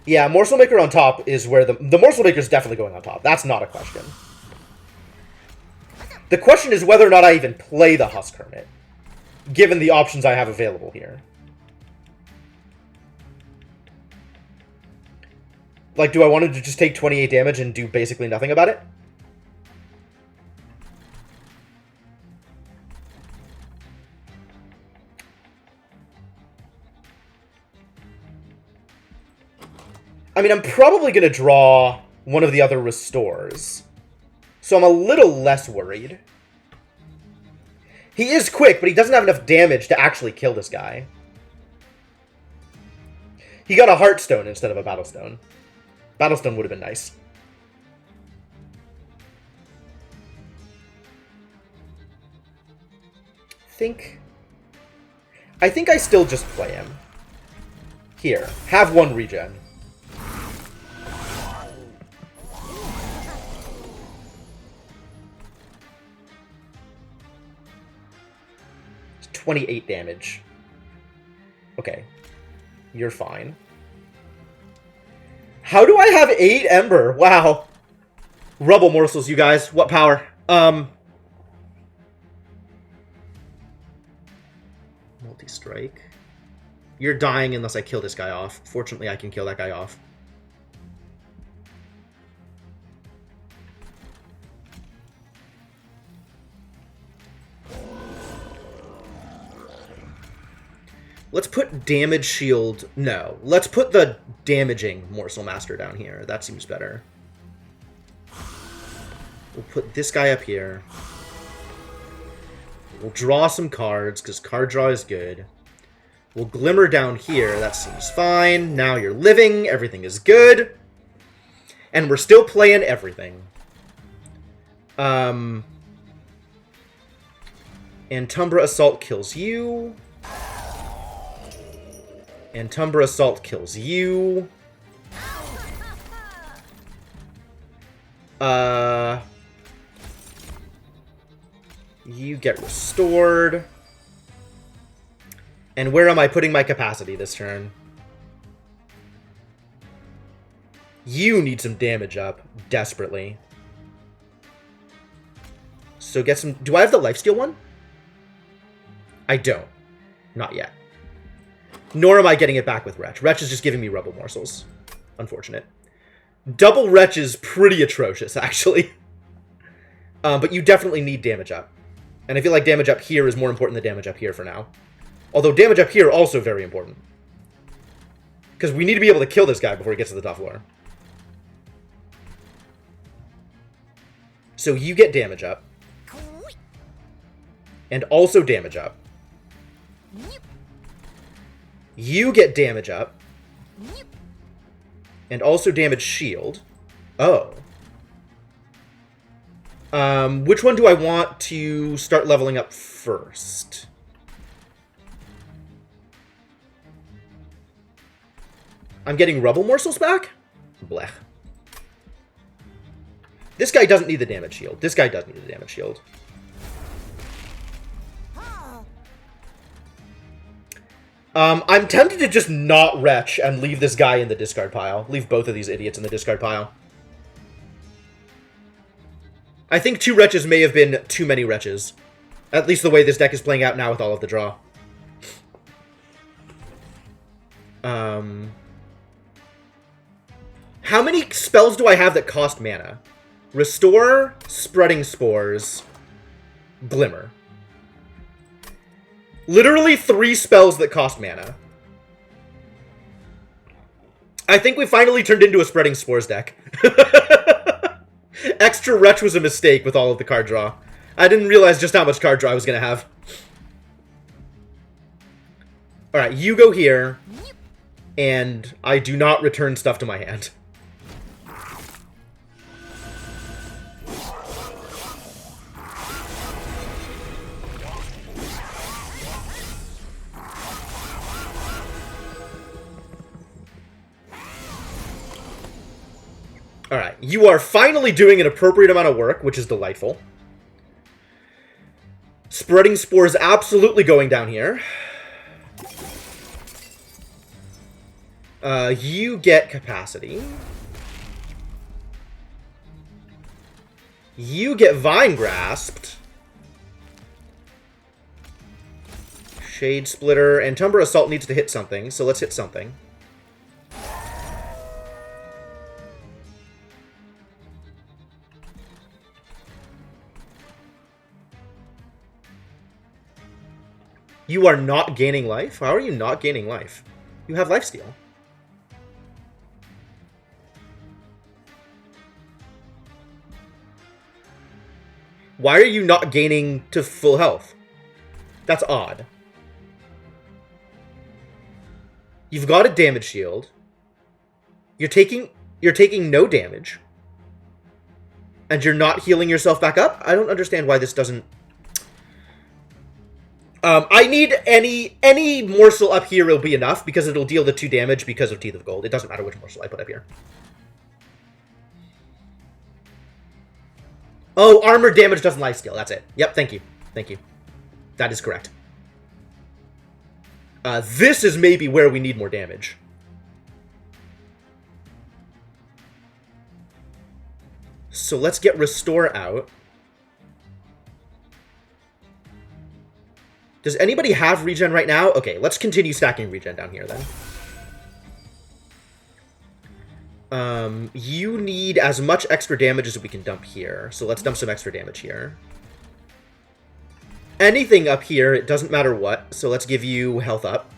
Yeah, Morsel Maker on top is where the Morsel Maker is definitely going on top. That's not a question. The question is whether or not I even play the Husk Hermit, given the options I have available here. Like, do I want to just take 28 damage and do basically nothing about it? I mean, I'm probably going to draw one of the other restores. So I'm a little less worried. He is quick, but he doesn't have enough damage to actually kill this guy. He got a Heartstone instead of a Battlestone. Battlestone would have been nice. I think I still just play him. Here, have one regen. It's 28 damage. Okay. You're fine. How do I have 8 Ember? Wow. Rubble morsels, you guys. What power? Multi-strike. You're dying unless I kill this guy off. Fortunately, I can kill that guy off. Let's put damage shield. No. Let's put the damaging Morsel Master down here. That seems better. We'll put this guy up here. We'll draw some cards, because card draw is good. We'll Glimmer down here. That seems fine. Now you're living. Everything is good. And we're still playing everything. Entumbra Assault kills you. Entumbra Assault kills you. You get restored. And where am I putting my capacity this turn? You need some damage up, desperately. So get some... Do I have the lifesteal one? I don't. Not yet. Nor am I getting it back with Wretch. Wretch is just giving me Rubble Morsels. Unfortunate. Double Wretch is pretty atrocious, actually. But you definitely need damage up. And I feel like damage up here is more important than damage up here for now. Although damage up here also very important. Because we need to be able to kill this guy before he gets to the top floor. So you get damage up. And also damage up. You get damage up. And also damage shield. Oh. Which one do I want to start leveling up first? I'm getting Rubble Morsels back? Blech. This guy doesn't need the damage shield. This guy does need the damage shield. I'm tempted to just not retch and leave this guy in the discard pile. Leave both of these idiots in the discard pile. I think 2 retches may have been too many retches. At least the way this deck is playing out now with all of the draw. How many spells do I have that cost mana? Restore, Spreading Spores, Glimmer. Literally 3 spells that cost mana. I think we finally turned into a Spreading Spores deck. Extra Retch was a mistake with all of the card draw. I didn't realize just how much card draw I was going to have. Alright, you go here. And I do not return stuff to my hand. Alright, you are finally doing an appropriate amount of work, which is delightful. Spreading Spores absolutely going down here. You get Capacity. You get Vine Grasped. Shade Splitter. And Tumber Assault needs to hit something, so let's hit something. You are not gaining life? How are you not gaining life? You have lifesteal. Why are you not gaining to full health? That's odd. You've got a damage shield. You're taking no damage. And you're not healing yourself back up? I don't understand why this doesn't... I need any morsel up here will be enough, because it'll deal the 2 damage because of Teeth of Gold. It doesn't matter which morsel I put up here. Oh, armor damage doesn't lifesteal. That's it. Yep, thank you. Thank you. That is correct. This is maybe where we need more damage. So let's get Restore out. Does anybody have regen right now? Okay, let's continue stacking regen down here then. You need as much extra damage as we can dump here. So let's dump some extra damage here. Anything up here, it doesn't matter what. So let's give you health up.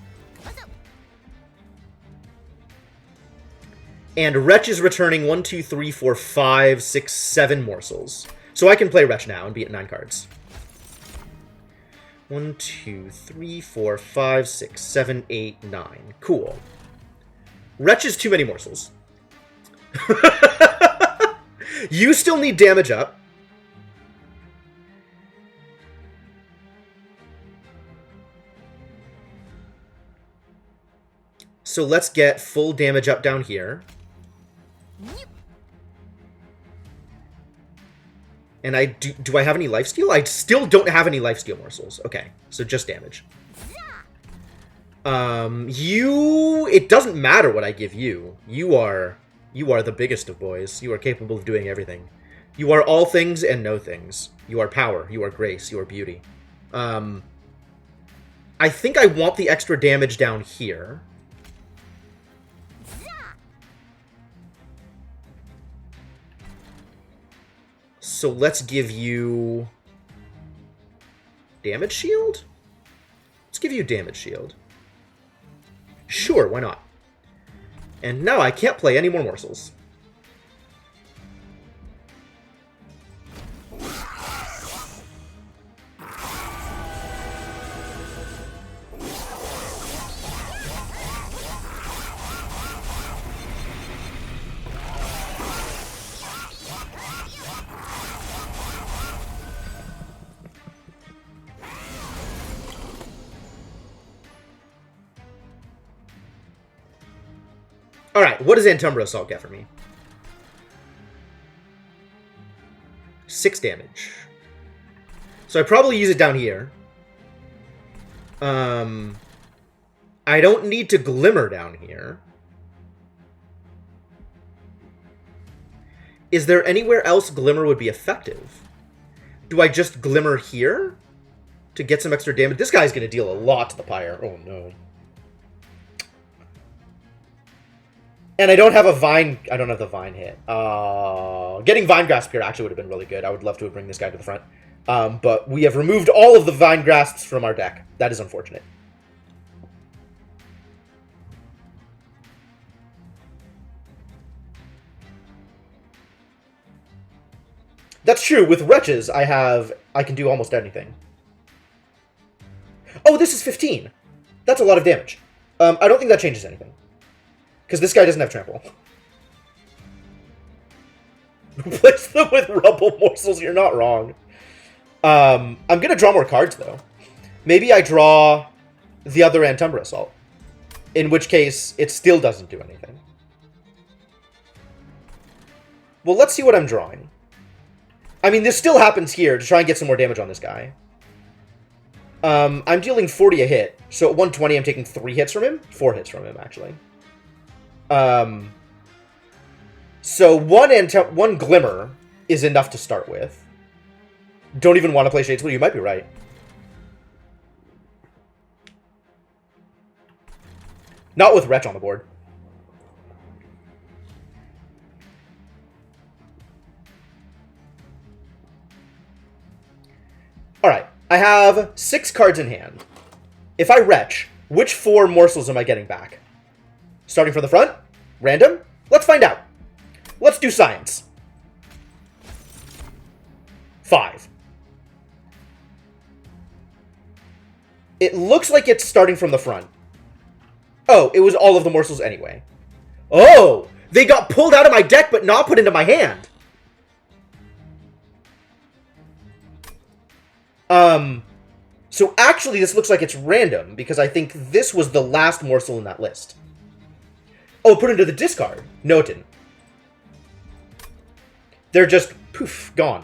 And Retch is returning 1, 2, 3, 4, 5, 6, 7 morsels. So I can play Retch now and be at 9 cards. 1, 2, 3, 4, 5, 6, 7, 8, 9. Cool. Retch is too many morsels. You still need damage up. So let's get full damage up down here. And do I have any lifesteal? I still don't have any lifesteal morsels. Okay, so just damage. It doesn't matter what I give you. You are the biggest of boys. You are capable of doing everything. You are all things and no things. You are power. You are grace. You are beauty. I think I want the extra damage down here. So let's give you... Damage shield? Let's give you damage shield. Sure, why not? And now I can't play any more morsels. Alright, what does Antumbra Assault get for me? 6 damage. So I probably use it down here. I don't need to Glimmer down here. Is there anywhere else Glimmer would be effective? Do I just Glimmer here to get some extra damage? This guy's going to deal a lot to the Pyre. Oh, no. And I don't have a Vine... I don't have the Vine hit. Getting Vine Grasp here actually would have been really good. I would love to bring this guy to the front. But we have removed all of the Vine Grasps from our deck. That is unfortunate. That's true. With Wretches, I can do almost anything. Oh, this is 15. That's a lot of damage. I don't think that changes anything. Because this guy doesn't have Trample. Replace them with Rubble Morsels, you're not wrong. I'm going to draw more cards, though. Maybe I draw the other Antumbra Assault. In which case, it still doesn't do anything. Well, let's see what I'm drawing. I mean, this still happens here to try and get some more damage on this guy. I'm dealing 40 a hit. So at 120, I'm taking 3 hits from him. 4 hits from him, actually. So one Glimmer is enough to start with. Don't even want to play Shadesplit. You might be right. Not with Wretch on the board. Alright, I have 6 cards in hand. If I Wretch, which 4 morsels am I getting back? Starting from the front? Random? Let's find out. Let's do science. 5. It looks like it's starting from the front. Oh, it was all of the morsels anyway. Oh! They got pulled out of my deck but not put into my hand. So actually this looks like it's random, because I think this was the last morsel in that list. Oh, put into the discard. No, it didn't. They're just, poof, gone.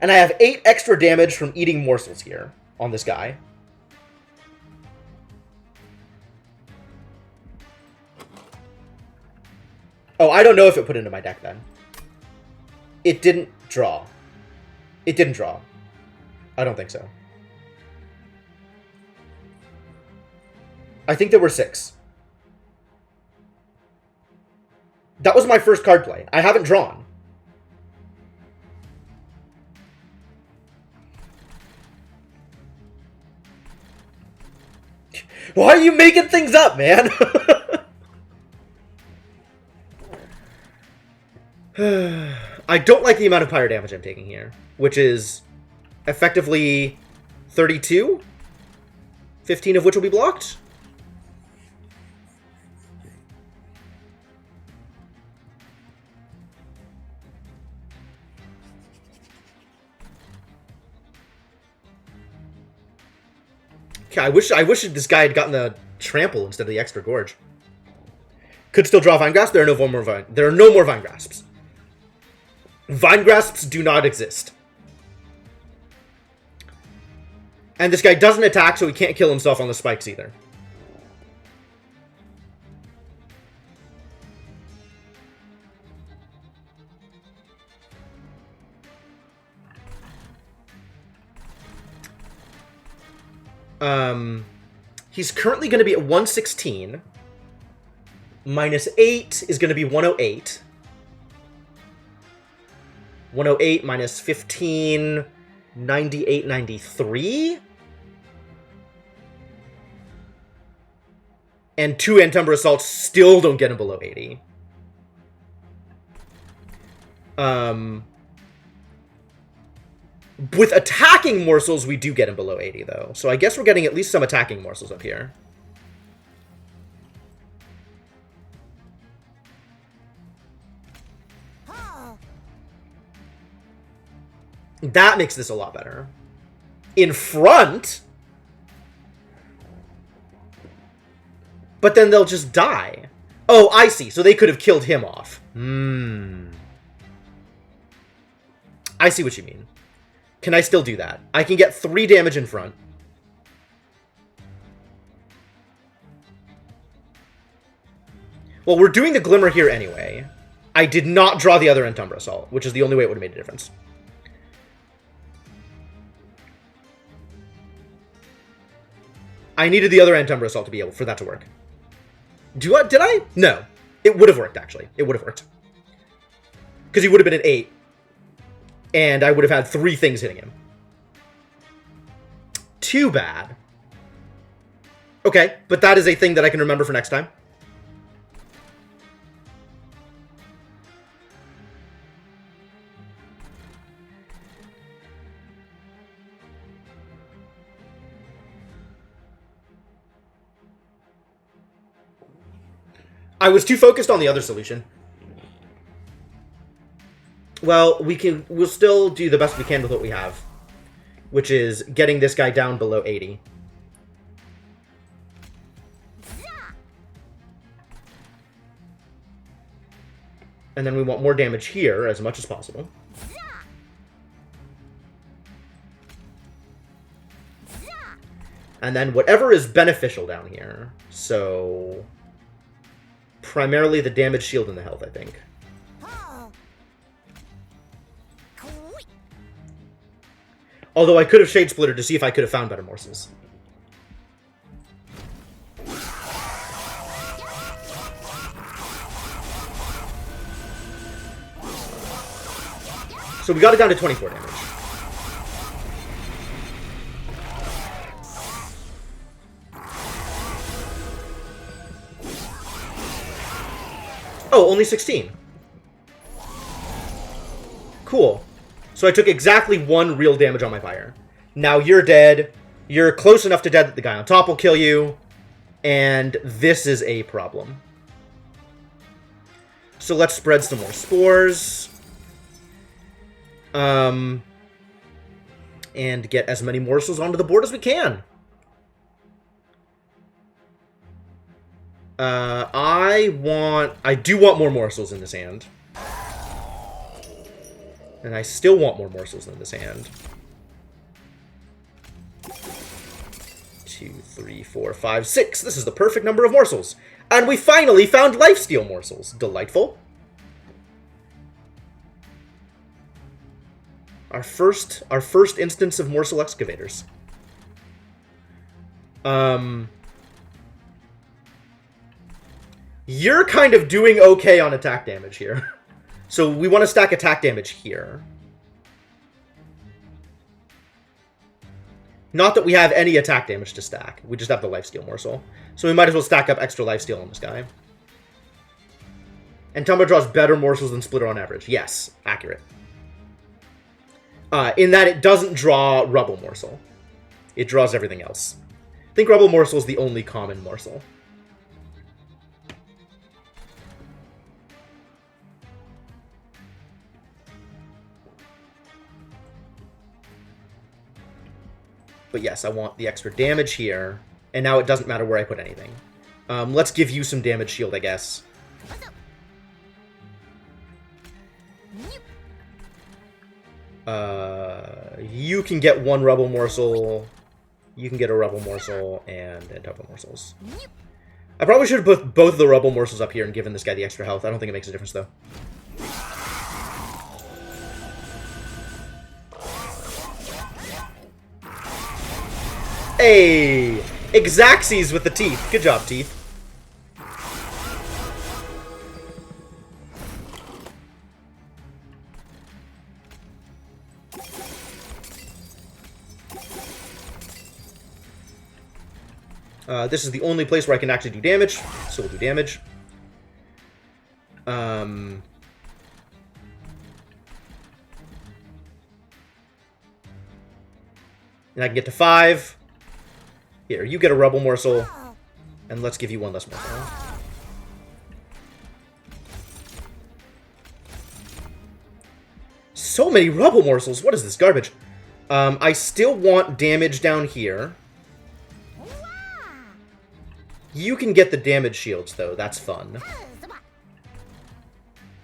And I have 8 extra damage from eating morsels here on this guy. Oh, I don't know if it put into my deck then. It didn't draw. It didn't draw. I don't think so. I think there were 6. That was my first card play. I haven't drawn. Why are you making things up, man? I don't like the amount of Pyre damage I'm taking here, which is effectively 32, 15 of which will be blocked. Okay, I wish this guy had gotten the Trample instead of the extra Gorge. Could still draw Vine Grasp. There are no more Vine Grasps. Vine Grasps do not exist. And this guy doesn't attack, so he can't kill himself on the spikes either. He's currently going to be at 116. Minus 8 is going to be 108. 108 minus 15, 98, 93. And 2 Antumbra Assaults still don't get him below 80. With attacking morsels, we do get him below 80, though. So I guess we're getting at least some attacking morsels up here. That makes this a lot better. In front? But then they'll just die. Oh, I see. So they could have killed him off. I see what you mean. Can I still do that? I can get 3 damage in front. Well, we're doing the Glimmer here anyway. I did not draw the other Entumbra Assault, which is the only way it would have made a difference. I needed the other Entumbra Assault to be able for that to work. Did I? No. It would have worked, actually. It would have worked. Because he would have been at 8. And I would have had 3 things hitting him. Too bad. Okay, but that is a thing that I can remember for next time. I was too focused on the other solution. Well, we'll still do the best we can with what we have. Which is getting this guy down below 80. And then we want more damage here as much as possible. And then whatever is beneficial down here. So primarily the damage, shield, and the health, I think. Although I could have Shade Splitter to see if I could have found better morsels. So we got it down to 24 damage. Oh, only 16. Cool. So I took exactly 1 real damage on my fire. Now you're dead. You're close enough to dead that the guy on top will kill you. And this is a problem. So let's spread some more spores. And get as many morsels onto the board as we can. I do want more morsels in this hand. And I still want more morsels in this hand. 2, 3, 4, 5, 6. This is the perfect number of morsels. And we finally found lifesteal morsels. Delightful. Our first instance of morsel excavators. You're kind of doing okay on attack damage here. So we want to stack attack damage here. Not that we have any attack damage to stack. We just have the lifesteal morsel. So we might as well stack up extra lifesteal on this guy. And Entumbra draws better morsels than Splitter on average. Yes, accurate. In that it doesn't draw Rubble Morsel. It draws everything else. I think Rubble Morsel is the only common morsel. But yes, I want the extra damage here. And now it doesn't matter where I put anything. Let's give you some damage shield, I guess. You can get 1 Rubble Morsel. You can get a Rubble Morsel and Entumbra Morsels. I probably should have put both of the Rubble Morsels up here and given this guy the extra health. I don't think it makes a difference, though. Hey! Exaxes with the teeth. Good job, teeth. This is the only place where I can actually do damage, so we'll do damage. And I can get to 5. Here, you get a Rubble Morsel, and let's give you 1 less morsel. So many rubble morsels. What is this garbage? I still want damage down here. You can get the damage shields, though. That's fun.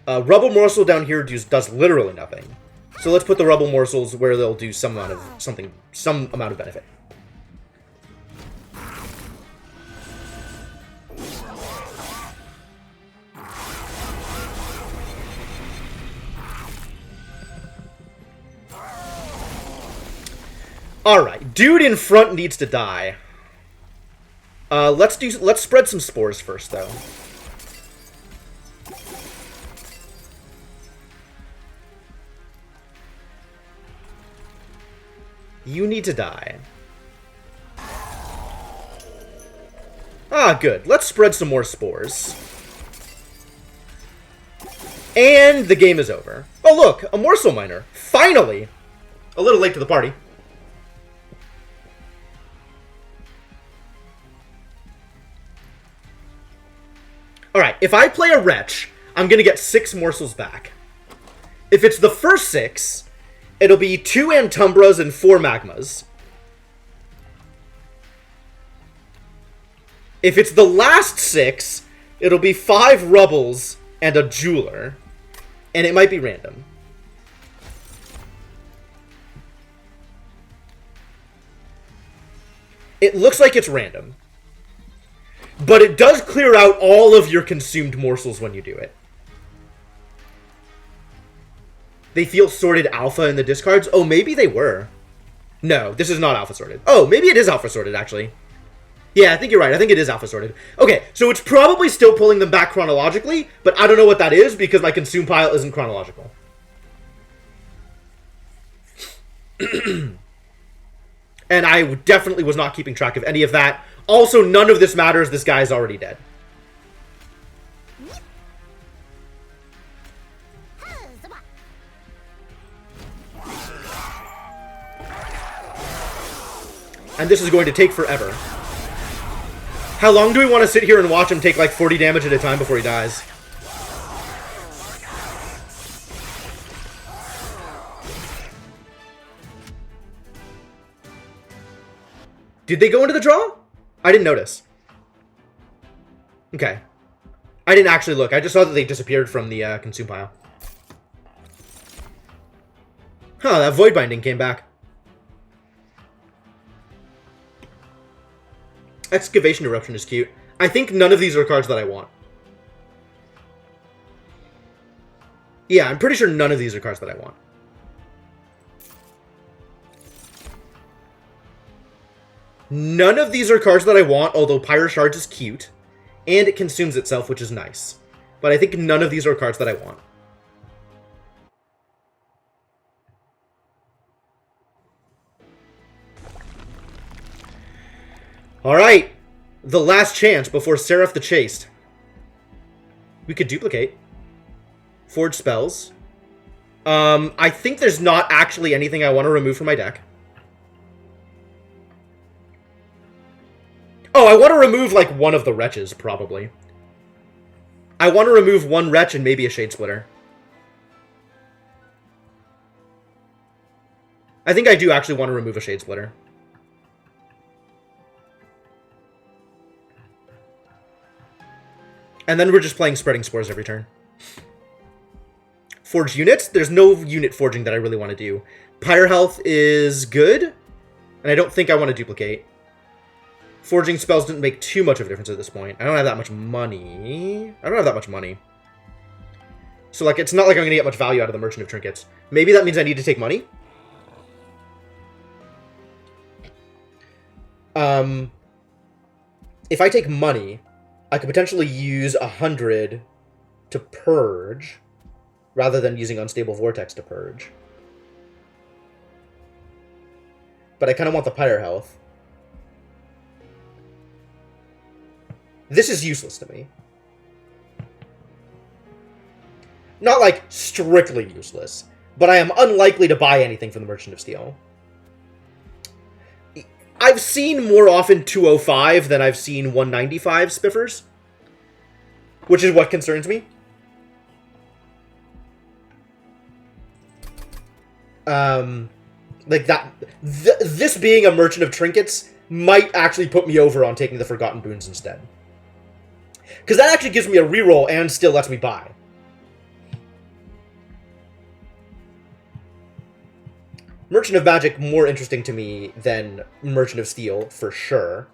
Rubble morsel down here does literally nothing. So let's put the rubble morsels where they'll do some amount of benefit. Alright, dude in front needs to die. Let's spread some spores first, though. You need to die. Ah, good. Let's spread some more spores. And the game is over. Oh, look! A morsel miner. Finally! A little late to the party. Alright, if I play a Wretch, I'm gonna get 6 morsels back. If it's the first 6, it'll be 2 Antumbras and 4 Magmas. If it's the last 6, it'll be 5 Rubbles and a Jeweler. And it might be random. It looks like it's random. But it does clear out all of your consumed morsels when you do it. They feel sorted alpha in the discards? Oh, maybe they were. No, this is not alpha sorted. Oh, maybe it is alpha sorted, actually. Yeah, I think you're right. I think it is alpha sorted. Okay, so it's probably still pulling them back chronologically, but I don't know what that is because my consume pile isn't chronological. And I definitely was not keeping track of any of that. Also, none of this matters. This guy is already dead. And this is going to take forever. How long do we want to sit here and watch him take like 40 damage at a time before he dies? Did they go into the draw? I didn't notice. Okay. I didn't actually look. I just saw that they disappeared from the consume pile. Huh, that Void Binding came back. Excavation Eruption is cute. I think none of these are cards that I want. Yeah, I'm pretty sure none of these are cards that I want. None of these are cards that I want, although Pyro Shards is cute. And it consumes itself, which is nice. But I think none of these are cards that I want. Alright. The last chance before Seraph the Chaste. We could duplicate. Forge spells. I think there's not actually anything I want to remove from my deck. Oh, I want to remove, like, one of the Wretches, probably. I want to remove one Wretch and maybe a Shade Splitter. I think I do actually want to remove a Shade Splitter. And then we're just playing Spreading Spores every turn. Forge units? There's no unit forging that I really want to do. Pyre Health is good. And I don't think I want to duplicate. Forging spells didn't make too much of a difference at this point. I don't have that much money. So, like, it's not like I'm going to get much value out of the Merchant of Trinkets. Maybe that means I need to take money? If I take money, I could potentially use 100 to purge, rather than using Unstable Vortex to purge. But I kind of want the Pyre Health. This is useless to me. Not, like, strictly useless, but I am unlikely to buy anything from the Merchant of Steel. I've seen more often 205 than I've seen 195 Spiffers, which is what concerns me. Like that, this being a merchant of trinkets might actually put me over on taking the Forgotten Boons instead. Because that actually gives me a reroll and still lets me buy. Merchant of Magic more interesting to me than Merchant of Steel, for sure.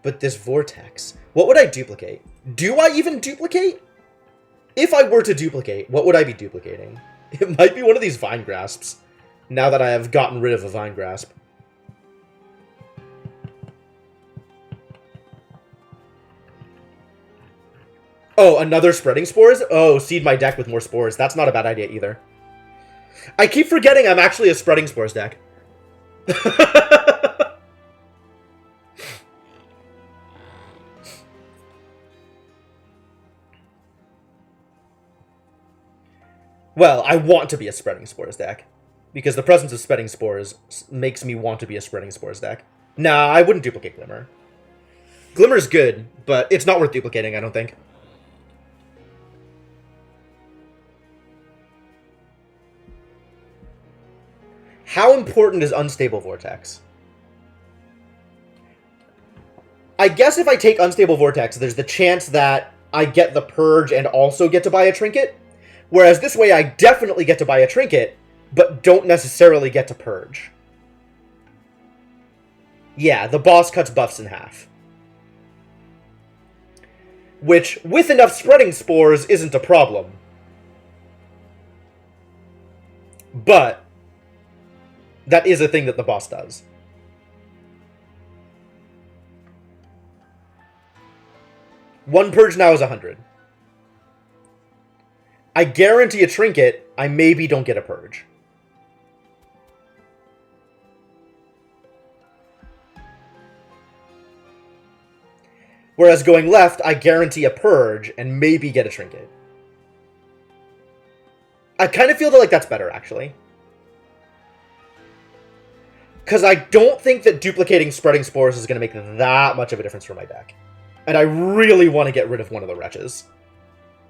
But this Vortex, what would I duplicate? Do I even duplicate? If I were to duplicate, what would I be duplicating? It might be one of these Vine Grasps, now that I have gotten rid of a Vine Grasp. Oh, another Spreading Spores? Oh, seed my deck with more spores. That's not a bad idea either. I keep forgetting I'm actually a Spreading Spores deck. Well, I want to be a Spreading Spores deck. Because the presence of Spreading Spores makes me want to be a Spreading Spores deck. Nah, I wouldn't duplicate Glimmer. Glimmer's good, but it's not worth duplicating, I don't think. How important is Unstable Vortex? I guess if I take Unstable Vortex, there's the chance that I get the Purge and also get to buy a Trinket. Whereas this way I definitely get to buy a Trinket, but don't necessarily get to Purge. Yeah, the boss cuts buffs in half. Which, with enough Spreading Spores, isn't a problem. But that is a thing that the boss does. One Purge now is 100. I guarantee a Trinket, I maybe don't get a Purge. Whereas going left, I guarantee a Purge and maybe get a Trinket. I kind of feel like that's better, actually. Because I don't think that duplicating Spreading Spores is going to make that much of a difference for my deck. And I really want to get rid of one of the Wretches.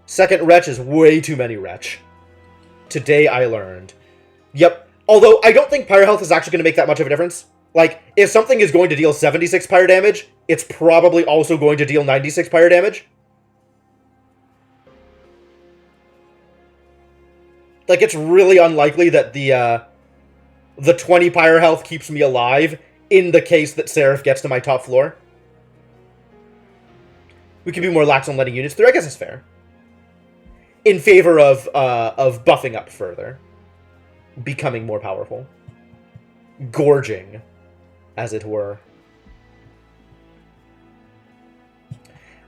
Second Wretch is way too many Wretch. Today I learned. Yep. Although, I don't think Pyre Health is actually going to make that much of a difference. Like, if something is going to deal 76 Pyre damage, it's probably also going to deal 96 Pyre damage. Like, it's really unlikely that the 20 Pyre Health keeps me alive in the case that Seraph gets to my top floor. We can be more lax on letting units through. I guess it's fair. In favor of buffing up further. Becoming more powerful. Gorging, as it were.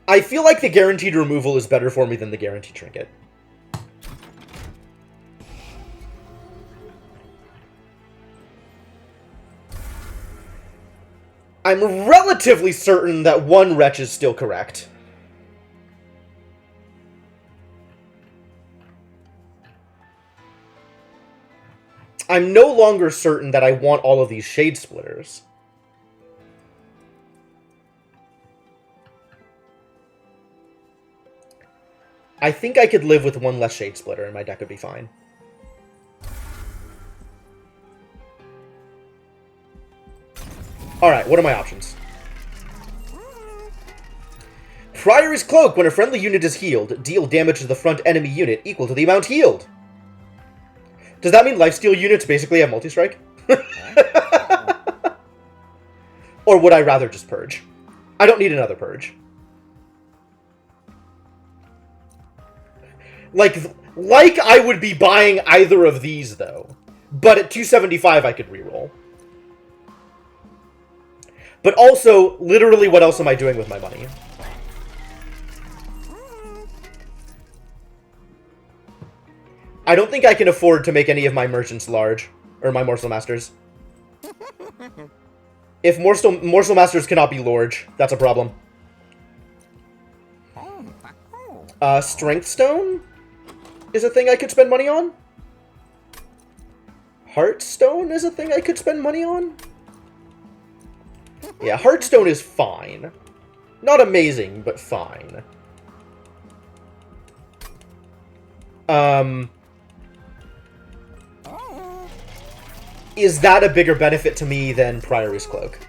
I feel like the guaranteed removal is better for me than the guaranteed trinket. I'm relatively certain that one Wretch is still correct. I'm no longer certain that I want all of these Shade Splitters. I think I could live with one less Shade Splitter and my deck would be fine. Alright, what are my options? Priory's Cloak. When a friendly unit is healed, deal damage to the front enemy unit equal to the amount healed. Does that mean lifesteal units basically have multi-strike? Or would I rather just purge? I don't need another purge. Like I would be buying either of these, though. But at 275, I could reroll. But also, literally, what else am I doing with my money? I don't think I can afford to make any of my merchants large. Or my Morsel Masters. If Morsel Masters cannot be large, that's a problem. Strength Stone is a thing I could spend money on. Heartstone is a thing I could spend money on. Yeah, Heartstone is fine. Not amazing, but fine. Is that a bigger benefit to me than Priory's Cloak?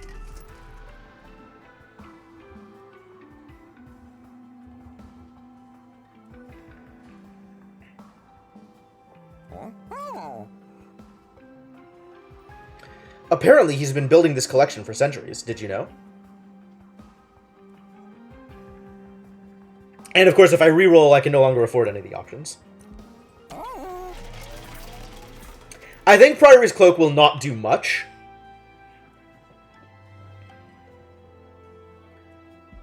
Apparently, he's been building this collection for centuries. Did you know? And of course, if I reroll, I can no longer afford any of the options. I think Priory's Cloak will not do much.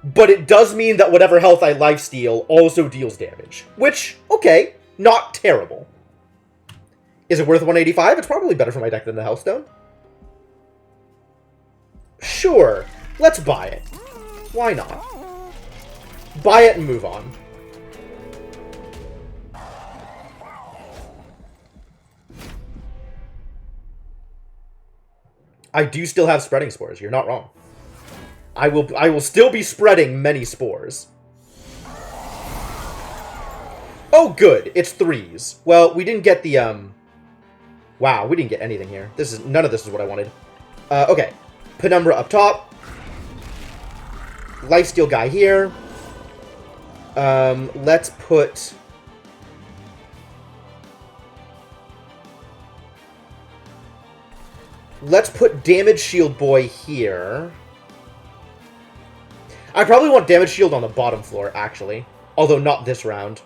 But it does mean that whatever health I lifesteal also deals damage. Which, okay, not terrible. Is it worth 185? It's probably better for my deck than the Hellstone. Sure, let's buy it. Why not? Buy it and move on. I do still have spreading spores, you're not wrong. I will still be spreading many spores. Oh good, it's 3s. Well, we didn't get the wow, we didn't get anything here. None of this is what I wanted. Okay. Penumbra up top. Lifesteal guy here. Let's put... Let's put Damage Shield Boy here. I probably want Damage Shield on the bottom floor, actually. Although not this round.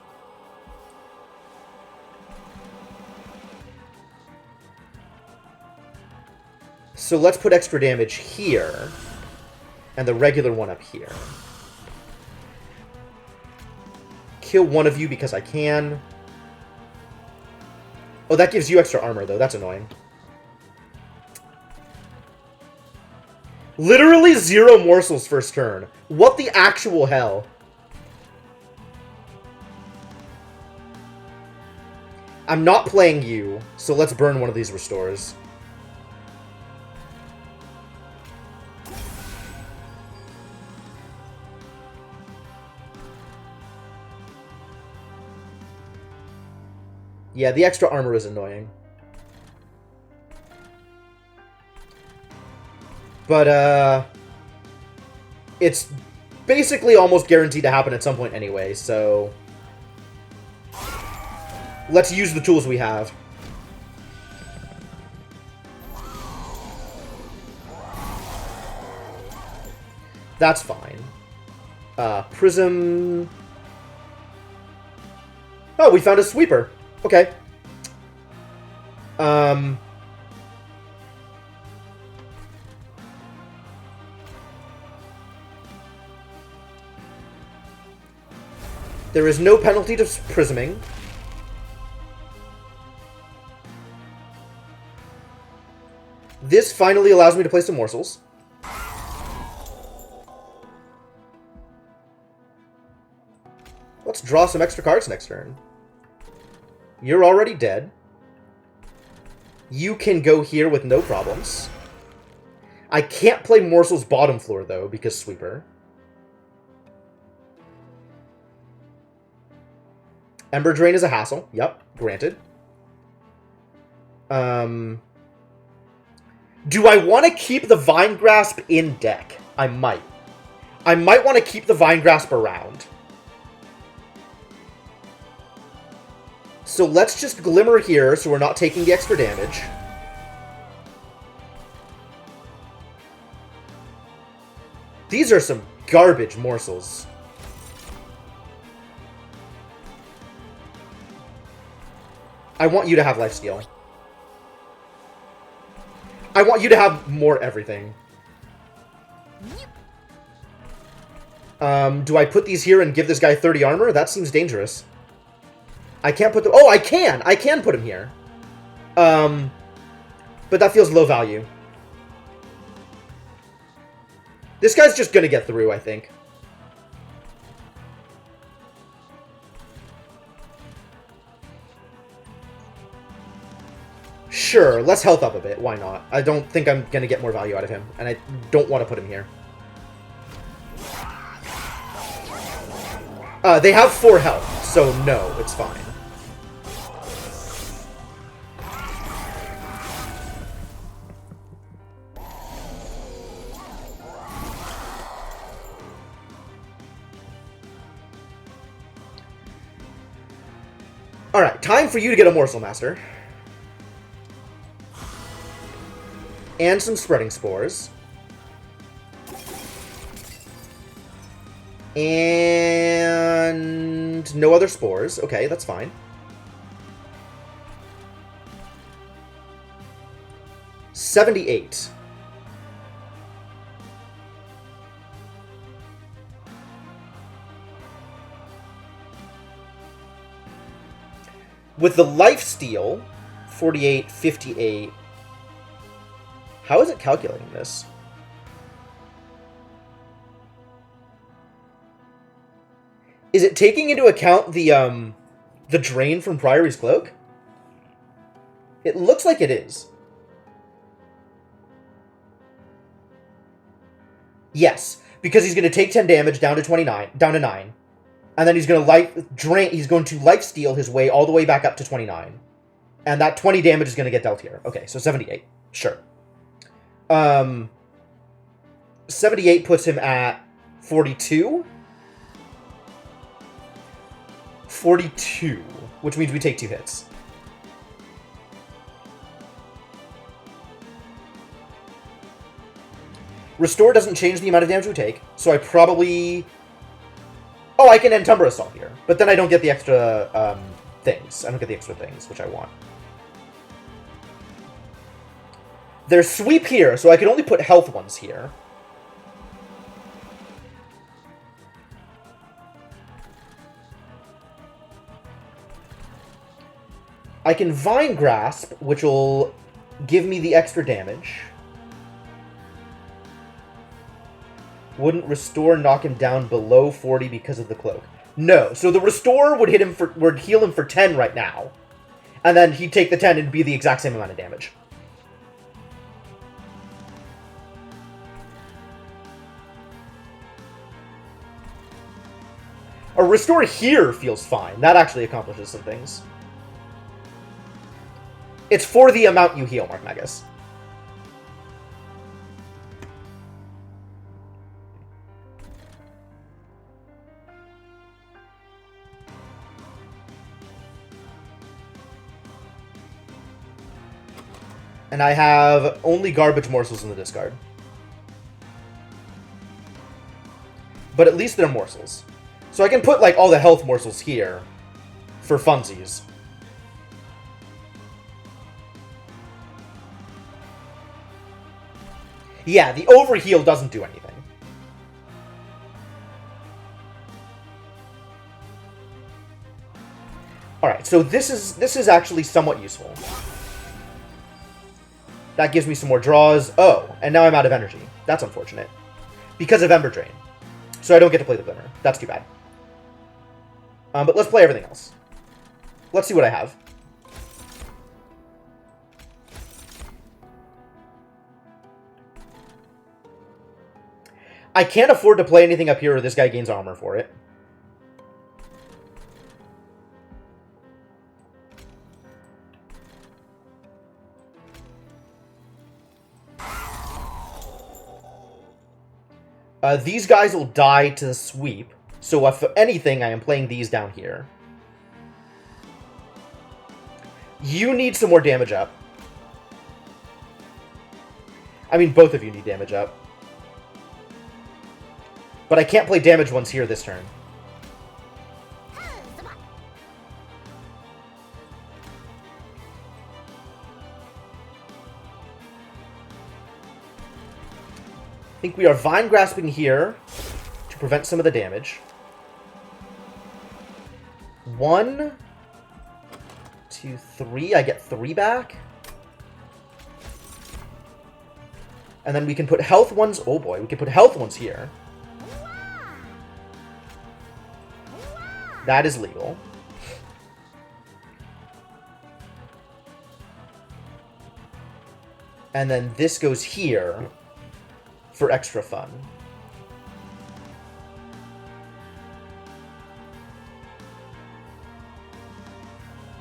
So let's put extra damage here, and the regular one up here. Kill one of you because I can. Oh, that gives you extra armor, though. That's annoying. Literally 0 morsels first turn. What the actual hell? I'm not playing you, so let's burn one of these restores. Yeah, the extra armor is annoying. But, it's basically almost guaranteed to happen at some point anyway, so... Let's use the tools we have. That's fine. Prism... Oh, we found a sweeper. Okay. There is no penalty to prisming. This finally allows me to play some morsels. Let's draw some extra cards next turn. You're already dead. You can go here with no problems. I can't play Morsel's bottom floor, though, because Sweeper. Ember Drain is a hassle. Yep, granted. Do I want to keep the Vine Grasp in deck? I might. I might want to keep the Vine Grasp around. So let's just Glimmer here so we're not taking the extra damage. These are some garbage morsels. I want you to have lifesteal. I want you to have more everything. Do I put these here and give this guy 30 armor? That seems dangerous. I can't put them... Oh, I can! I can put him here. But that feels low value. This guy's just gonna get through, I think. Sure, let's health up a bit. Why not? I don't think I'm gonna get more value out of him, and I don't want to put him here. They have 4 health, so no, it's fine. Alright, time for you to get a Morsel Master. And some Spreading Spores. And no other spores. Okay, that's fine. $78. With the lifesteal, 48, 58. How is it calculating this? Is it taking into account the drain from Priory's Cloak? It looks like it is. Yes, because he's going to take 10 damage down to 9. And then he's going to he's going to lifesteal his way all the way back up to 29. And that 20 damage is going to get dealt here. Okay, so 78. Sure. 78 puts him at 42. 42, which means we take 2 hits. Restore doesn't change the amount of damage we take, so I probably... Oh, I can end Tumber Assault here, but then I don't get the extra things. I don't get the extra things, which I want. There's Sweep here, so I can only put health ones here. I can Vine Grasp, which will give me the extra damage. Wouldn't Restore knock him down below 40 because of the cloak? No. So the Restore would heal him for 10 right now. And then he'd take the 10 and be the exact same amount of damage. A Restore here feels fine. That actually accomplishes some things. It's for the amount you heal, Mark Magus. And I have only garbage morsels in the discard. But at least they're morsels. So I can put, like, all the health morsels here for funsies. Yeah, the overheal doesn't do anything. Alright, so this is actually somewhat useful. That gives me some more draws. Oh, and now I'm out of energy. That's unfortunate. Because of Ember Drain. So I don't get to play the Glimmer. That's too bad. But let's play everything else. Let's see what I have. I can't afford to play anything up here or this guy gains armor for it. These guys will die to the sweep. So if anything, I am playing these down here. You need some more damage up. I mean, both of you need damage up. But I can't play damage ones here this turn. I think we are Vine Grasping here to prevent some of the damage. 1, 2, 3. I get 3 back. And then we can put health ones. Oh boy, we can put health ones here. That is legal. And then this goes here for extra fun.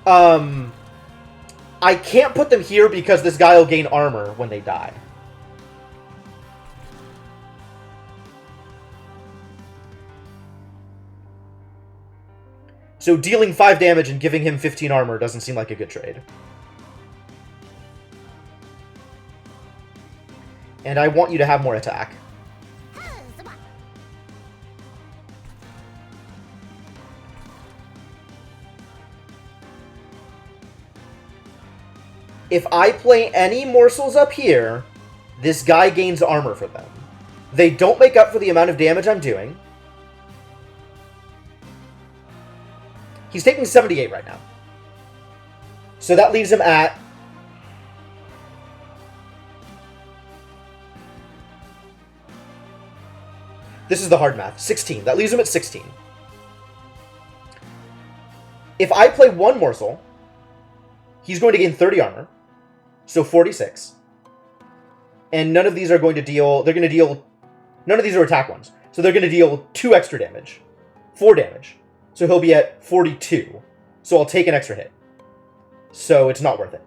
I can't put them here because this guy will gain armor when they die. So dealing 5 damage and giving him 15 armor doesn't seem like a good trade. And I want you to have more attack. If I play any morsels up here, this guy gains armor for them. They don't make up for the amount of damage I'm doing. He's taking 78 right now. So that leaves him at... This is the hard math. 16. That leaves him at 16. If I play one morsel, he's going to gain 30 armor. So 46. And none of these are going to deal... They're going to deal... None of these are attack ones. So they're going to deal 2 extra damage. 4 damage. So he'll be at 42. So I'll take an extra hit. So it's not worth it.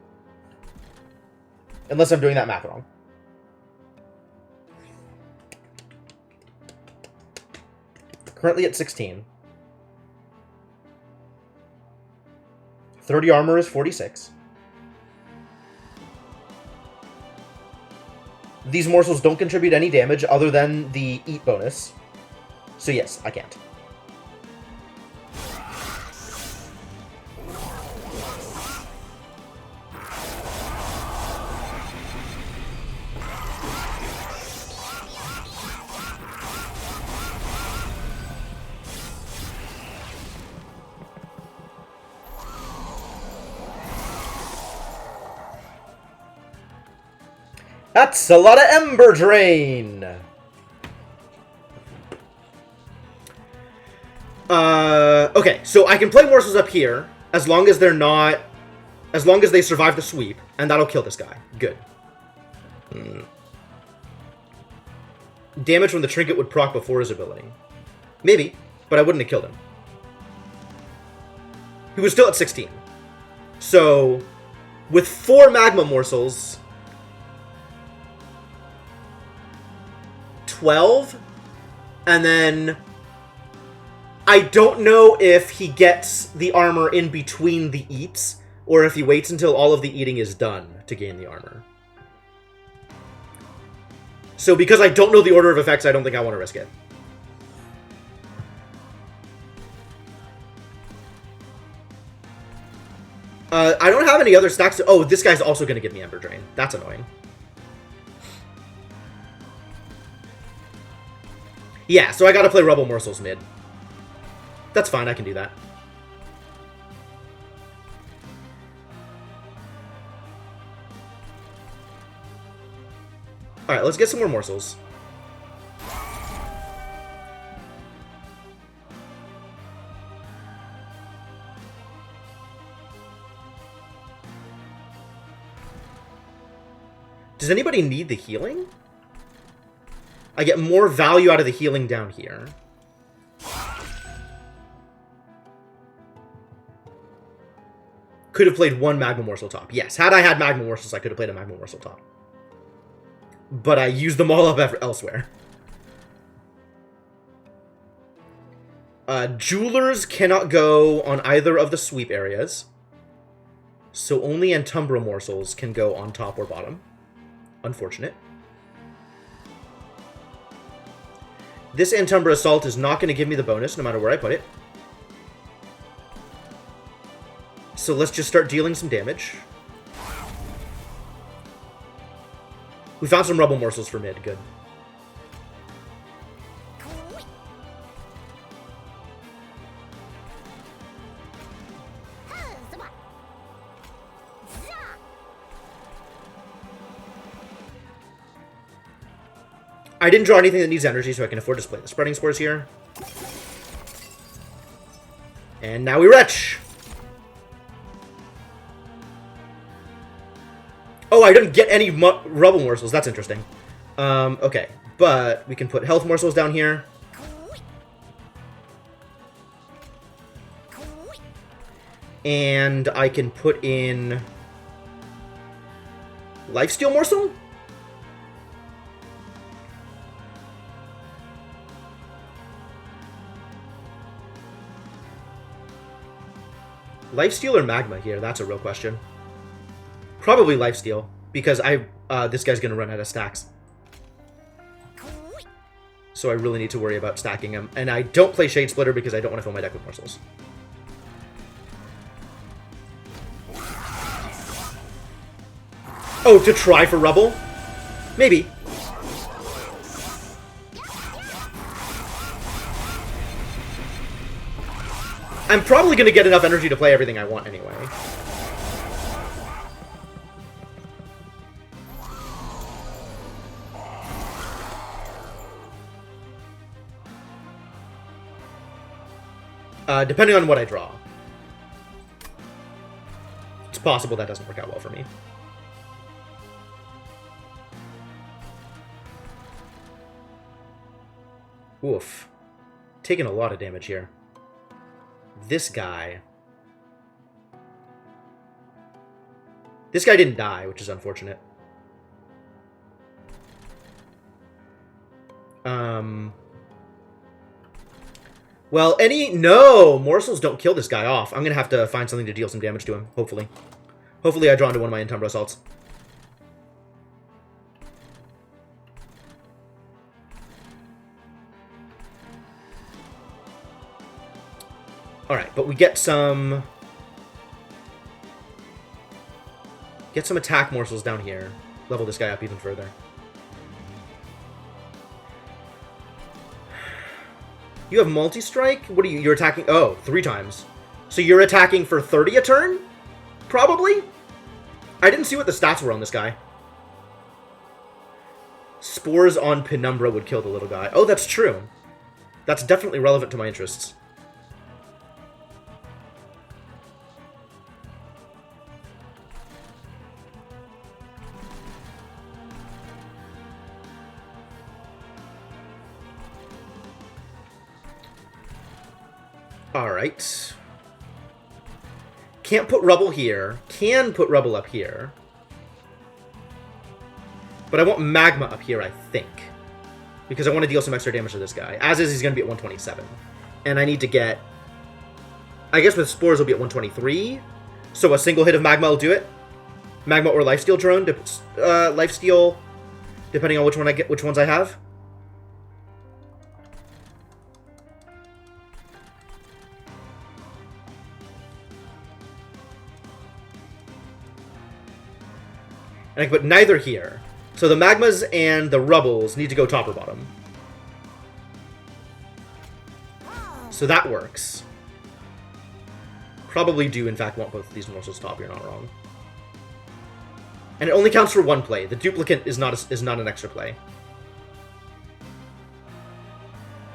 Unless I'm doing that math wrong. Currently at 16. 30 armor is 46. These morsels don't contribute any damage other than the eat bonus. So yes, I can't. That's a lot of Ember Drain! Okay, so I can play morsels up here, as long as they're not... As long as they survive the sweep, and that'll kill this guy. Good. Damage from the trinket would proc before his ability. Maybe, but I wouldn't have killed him. He was still at 16. So, with 4 magma morsels... 12, and then I don't know if he gets the armor in between the eats, or if he waits until all of the eating is done to gain the armor. So because I don't know the order of effects, I don't think I want to risk it. I don't have any other stacks. Oh, this guy's also going to give me Ember Drain. That's annoying. Yeah, so I gotta play Rubble Morsels mid. That's fine, I can do that. Alright, let's get some more morsels. Does anybody need the healing? I get more value out of the healing down here. Could have played one Magma Morsel top. Yes, had I had Magma Morsels, I could have played a Magma Morsel top. But I used them all up elsewhere. Jewelers cannot go on either of the sweep areas. So only Antumbra Morsels can go on top or bottom. Unfortunate. This Antumbra Assault is not going to give me the bonus, no matter where I put it. So let's just start dealing some damage. We found some Rubble Morsels for mid. Good. I didn't draw anything that needs energy, so I can afford to play the Spreading Spores here. And now we retch! Oh, I didn't get any Rubble Morsels. That's interesting. Okay. But we can put Health Morsels down here. And I can put in... Lifesteal Morsel? Lifesteal or Magma here? That's a real question. Probably Lifesteal, because this guy's going to run out of stacks. So I really need to worry about stacking him. And I don't play Shade Splitter because I don't want to fill my deck with morsels. Oh, to try for Rubble? Maybe. I'm probably going to get enough energy to play everything I want anyway. Depending on what I draw. It's possible that doesn't work out well for me. Oof. Taking a lot of damage here. This guy didn't die, which is unfortunate. Well, no! Morsels don't kill this guy off. I'm gonna have to find something to deal some damage to him, hopefully. Hopefully I draw into one of my Entumbra Assaults. Alright, but we get some... attack morsels down here. Level this guy up even further. You have multi-strike? What are you? You're attacking... Oh, 3 times. So you're attacking for 30 a turn? Probably? I didn't see what the stats were on this guy. Spores on Penumbra would kill the little guy. Oh, that's true. That's definitely relevant to my interests. Alright. Can't put Rubble here. Can put Rubble up here. But I want Magma up here, I think. Because I want to deal some extra damage to this guy. As is, he's going to be at 127. And I need to get... I guess with Spores, he'll be at 123. So a single hit of Magma will do it. Magma or Lifesteal drone. Lifesteal, depending on which one I get, which ones I have. And I can put neither here. So the Magmas and the Rubbles need to go top or bottom. So that works. Probably do, in fact, want both of these morsels top, you're not wrong. And it only counts for 1 play. The duplicate is not an extra play.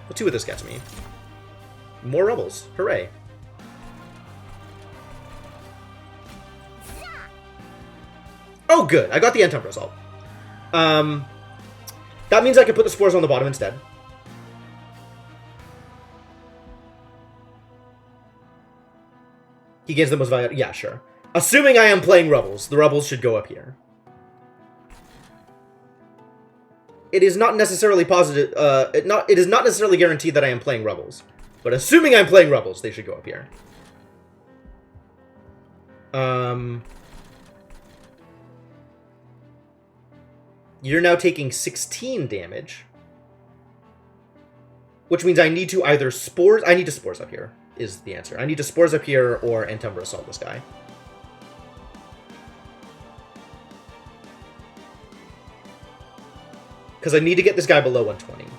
Let's see what this gets me. More Rubbles. Hooray. Oh, good. I got the Entumbra Assault. That means I can put the Spores on the bottom instead. He gains the most value. Yeah, sure. Assuming I am playing Rubbles, the Rubbles should go up here. It is not necessarily positive. It is not necessarily guaranteed that I am playing Rubbles, but assuming I'm playing Rubbles, they should go up here. You're now taking 16 damage. Which means I need to either Spores... I need to Spores up here, is the answer. I need to Spores up here or Entumbra Assault this guy. Because I need to get this guy below 120.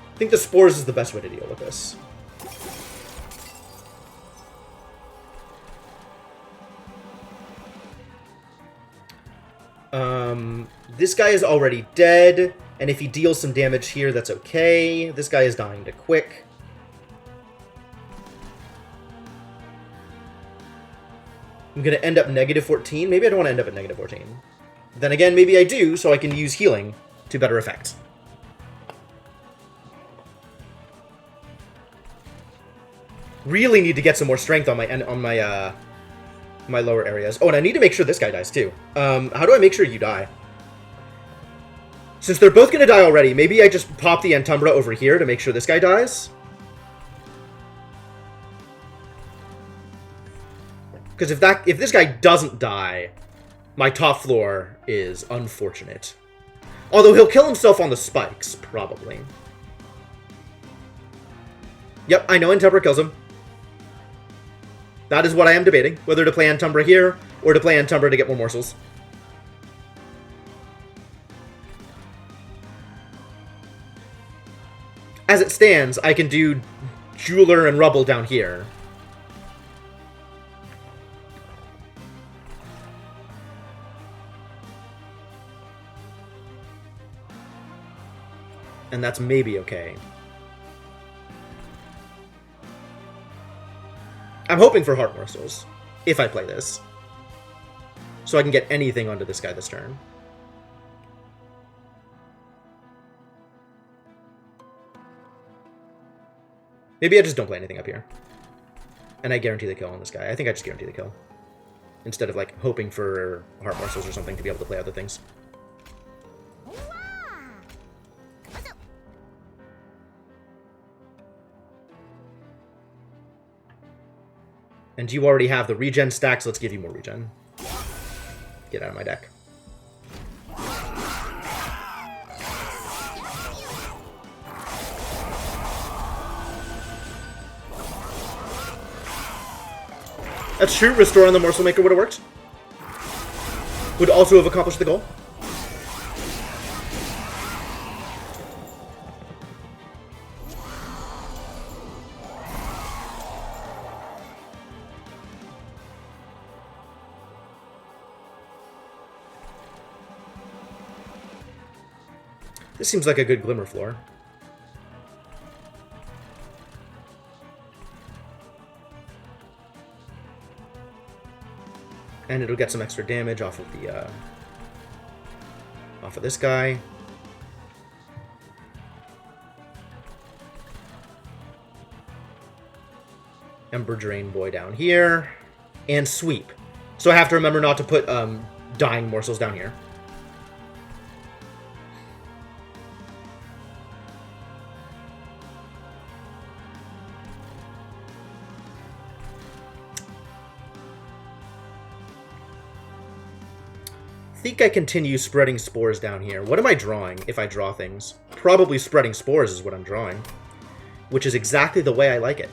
I think the Spores is the best way to deal with this. This guy is already dead, and if he deals some damage here, that's okay. This guy is dying to quick. I'm going to end up negative 14. Maybe I don't want to end up at negative 14. Then again, maybe I do, so I can use healing to better effect. Really need to get some more strength on my my lower areas. Oh, and I need to make sure this guy dies too. How do I make sure you die? Since they're both going to die already, maybe I just pop the Antumbra over here to make sure this guy dies. Because if this guy doesn't die, my top floor is unfortunate. Although he'll kill himself on the spikes, probably. Yep, I know Antumbra kills him. That is what I am debating. Whether to play Antumbra here, or to play Antumbra to get more morsels. As it stands, I can do Jeweler and Rubble down here. And that's maybe okay. I'm hoping for Heart Morsels, if I play this. So I can get anything onto this guy this turn. Maybe I just don't play anything up here. And I guarantee the kill on this guy. I think I just guarantee the kill. Instead of, like, hoping for Heart Morsels or something to be able to play other things. And you already have the regen stacks. Let's give you more regen. Get out of my deck. That's true. Restore on the Morsel Maker would have worked. Would also have accomplished the goal. This seems like a good Glimmer floor. And it'll get some extra damage off of the off of this guy. Ember Drain Boy down here. And Sweep. So I have to remember not to put Dying Morsels down here. I think I continue spreading spores down here. What am I drawing if I draw things? Probably spreading spores is what I'm drawing. Which is exactly the way I like it.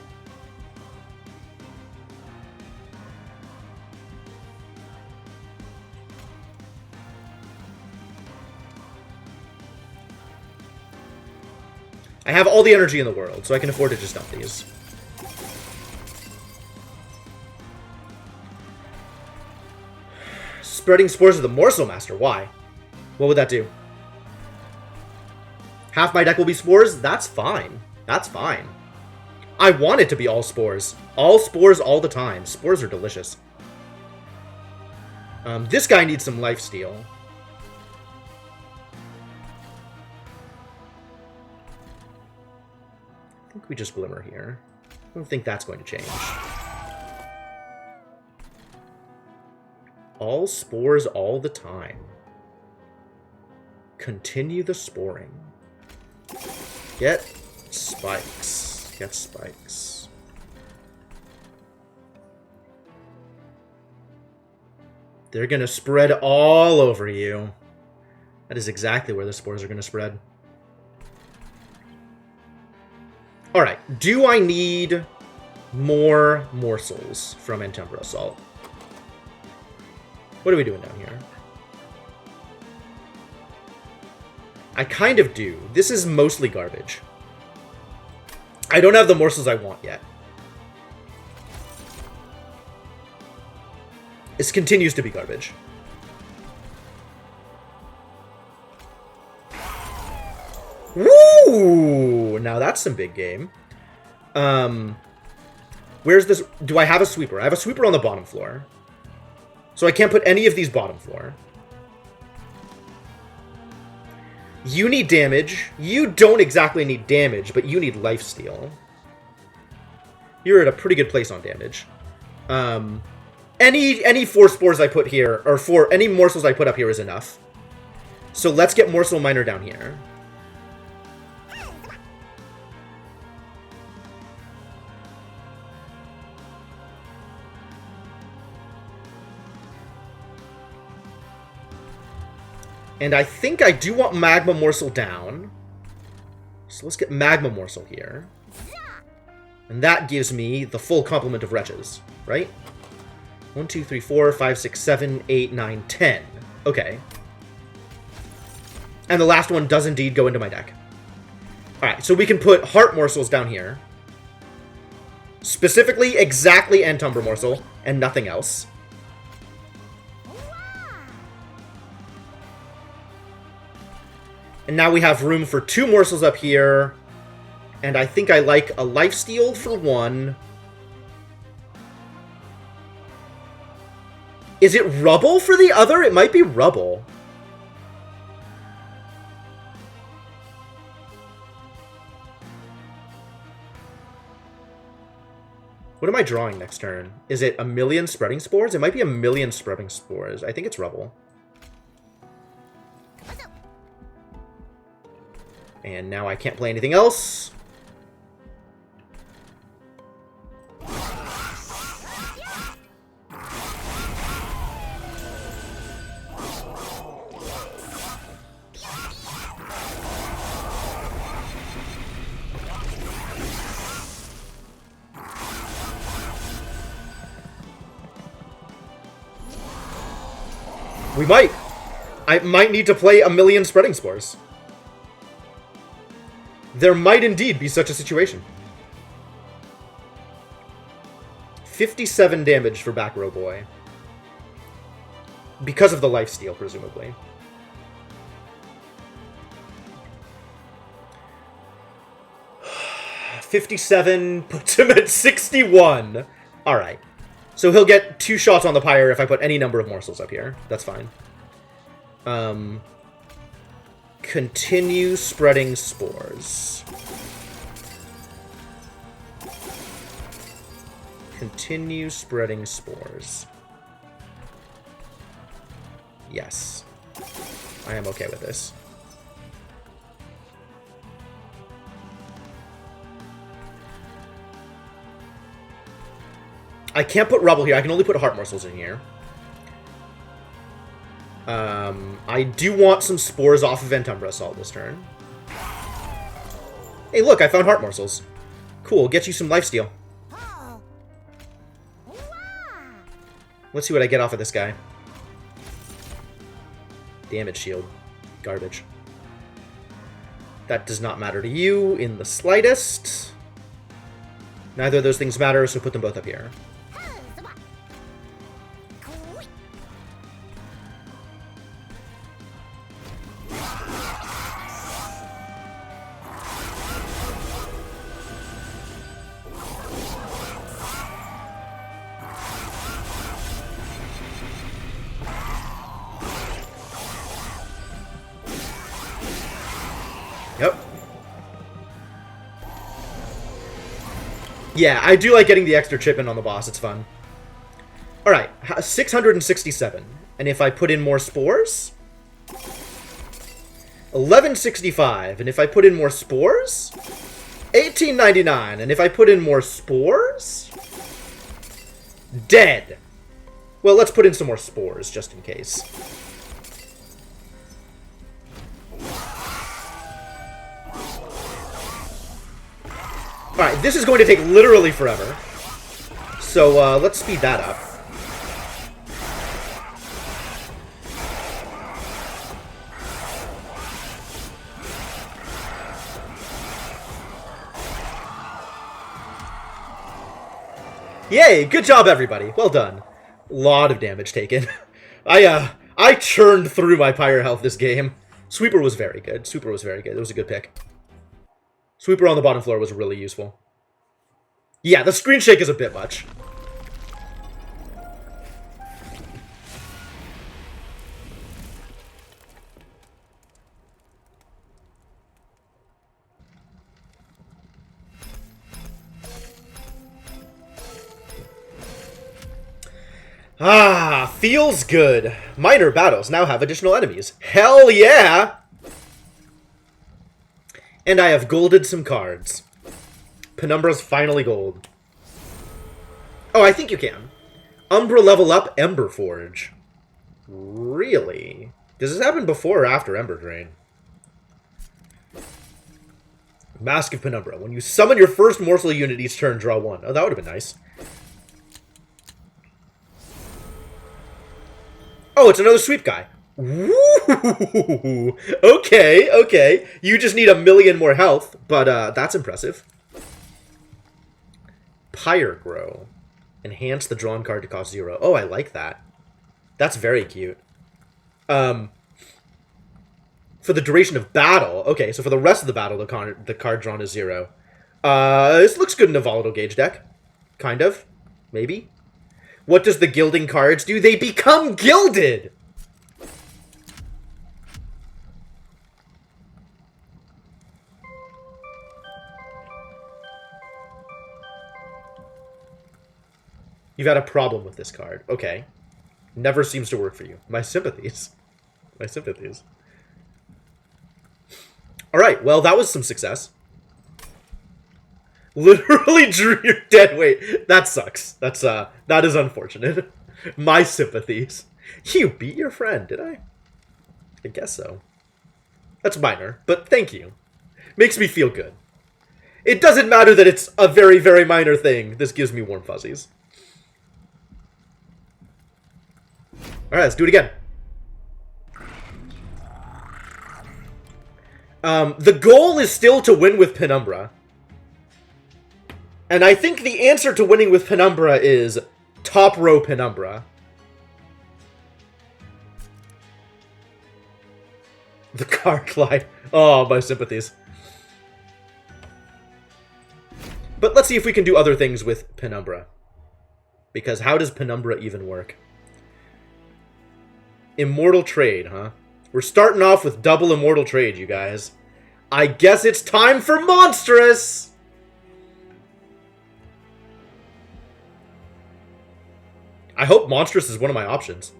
I have all the energy in the world, so I can afford to just dump these. Spreading spores of the Morsel Master. Why? What would that do? Half my deck will be spores? That's fine. That's fine. I want it to be all spores. All spores all the time. Spores are delicious. This guy needs some lifesteal. I think we just Glimmer here. I don't think that's going to change. All spores all the time. Continue the sporing. Get spikes. Get spikes. They're going to spread all over you. That is exactly where the spores are going to spread. Alright, do I need more morsels from Antumbra Assault? What are we doing down here? I kind of do. This is mostly garbage. I don't have the morsels I want yet. This continues to be garbage. Woo! Now that's some big game. Where's this? Do I have a sweeper? I have a sweeper on the bottom floor. So I can't put any of these bottom floor. You need damage. You don't exactly need damage, but you need lifesteal. You're at a pretty good place on damage. And any 4 spores I put here, or any morsels I put up here is enough. So let's get Morsel Miner down here. And I think I do want Magma Morsel down. So let's get Magma Morsel here. And that gives me the full complement of wretches, right? 1, 2, 3, 4, 5, 6, 7, 8, 9, 10. Okay. And the last one does indeed go into my deck. Alright, so we can put Heart Morsels down here. Specifically, exactly Entumber Morsel, and nothing else. And now we have room for 2 morsels up here. And I think I like a Lifesteal for 1. Is it Rubble for the other? It might be Rubble. What am I drawing next turn? Is it a million Spreading Spores? It might be a million Spreading Spores. I think it's Rubble. And now I can't play anything else. We might. I might need to play a million Spreading Spores. There might indeed be such a situation. 57 damage for Back Row Boy. Because of the lifesteal, presumably. $57 puts him at 61. Alright. So he'll get 2 shots on the pyre if I put any number of morsels up here. That's fine. Continue spreading spores. Continue spreading spores. Yes. I am okay with this. I can't put Rubble here. I can only put Heart Morsels in here. I do want some spores off of Entumbra Assault this turn. Hey, look, I found Heart Morsels. Cool, get you some lifesteal. Let's see what I get off of this guy. Damage shield. Garbage. That does not matter to you in the slightest. Neither of those things matter, so put them both up here. Yep. Yeah, I do like getting the extra chip in on the boss. It's fun. Alright, 667. And if I put in more spores? 1165. And if I put in more spores? 1899. And if I put in more spores? Dead. Well, let's put in some more spores, just in case. Alright, this is going to take literally forever. So, let's speed that up. Yay! Good job, everybody. Well done. Lot of damage taken. I churned through my pyre health this game. Sweeper was very good. Sweeper was very good. It was a good pick. Sweeper on the bottom floor was really useful. Yeah, the screen shake is a bit much. Ah, feels good. Minor battles now have additional enemies. Hell yeah! And I have golded some cards. Penumbra's finally gold. Oh, I think you can. Umbra level up Ember Forge. Really? Does this happen before or after Ember Drain? Mask of Penumbra. When you summon your first morsel unit each turn, draw one. Oh, that would have been nice. Oh, it's another sweep guy. Woo! Okay, okay. You just need 1,000,000 more health, but that's impressive. Pyre Grow. Enhance the drawn card to cost 0. Oh, I like that. That's very cute. For the duration of battle. Okay, so for the rest of the battle, the card drawn is 0. This looks good in a Volatile Gauge deck. Kind of. Maybe. What does the gilding cards do? They become gilded! You've had a problem with this card. Okay. Never seems to work for you. My sympathies. My sympathies. Alright, well, that was some success. Literally drew your dead weight. That sucks. That is unfortunate. My sympathies. You beat your friend, did I? I guess so. That's minor, but thank you. Makes me feel good. It doesn't matter that it's a very, very minor thing. This gives me warm fuzzies. Alright, let's do it again. The goal is still to win with Penumbra. And I think the answer to winning with Penumbra is top row Penumbra. The card line. Oh, my sympathies. But let's see if we can do other things with Penumbra. Because how does Penumbra even work? Immortal Trade, huh? We're starting off with double Immortal Trade, you guys. I guess it's time for Monstrous! I hope Monstrous is one of my options.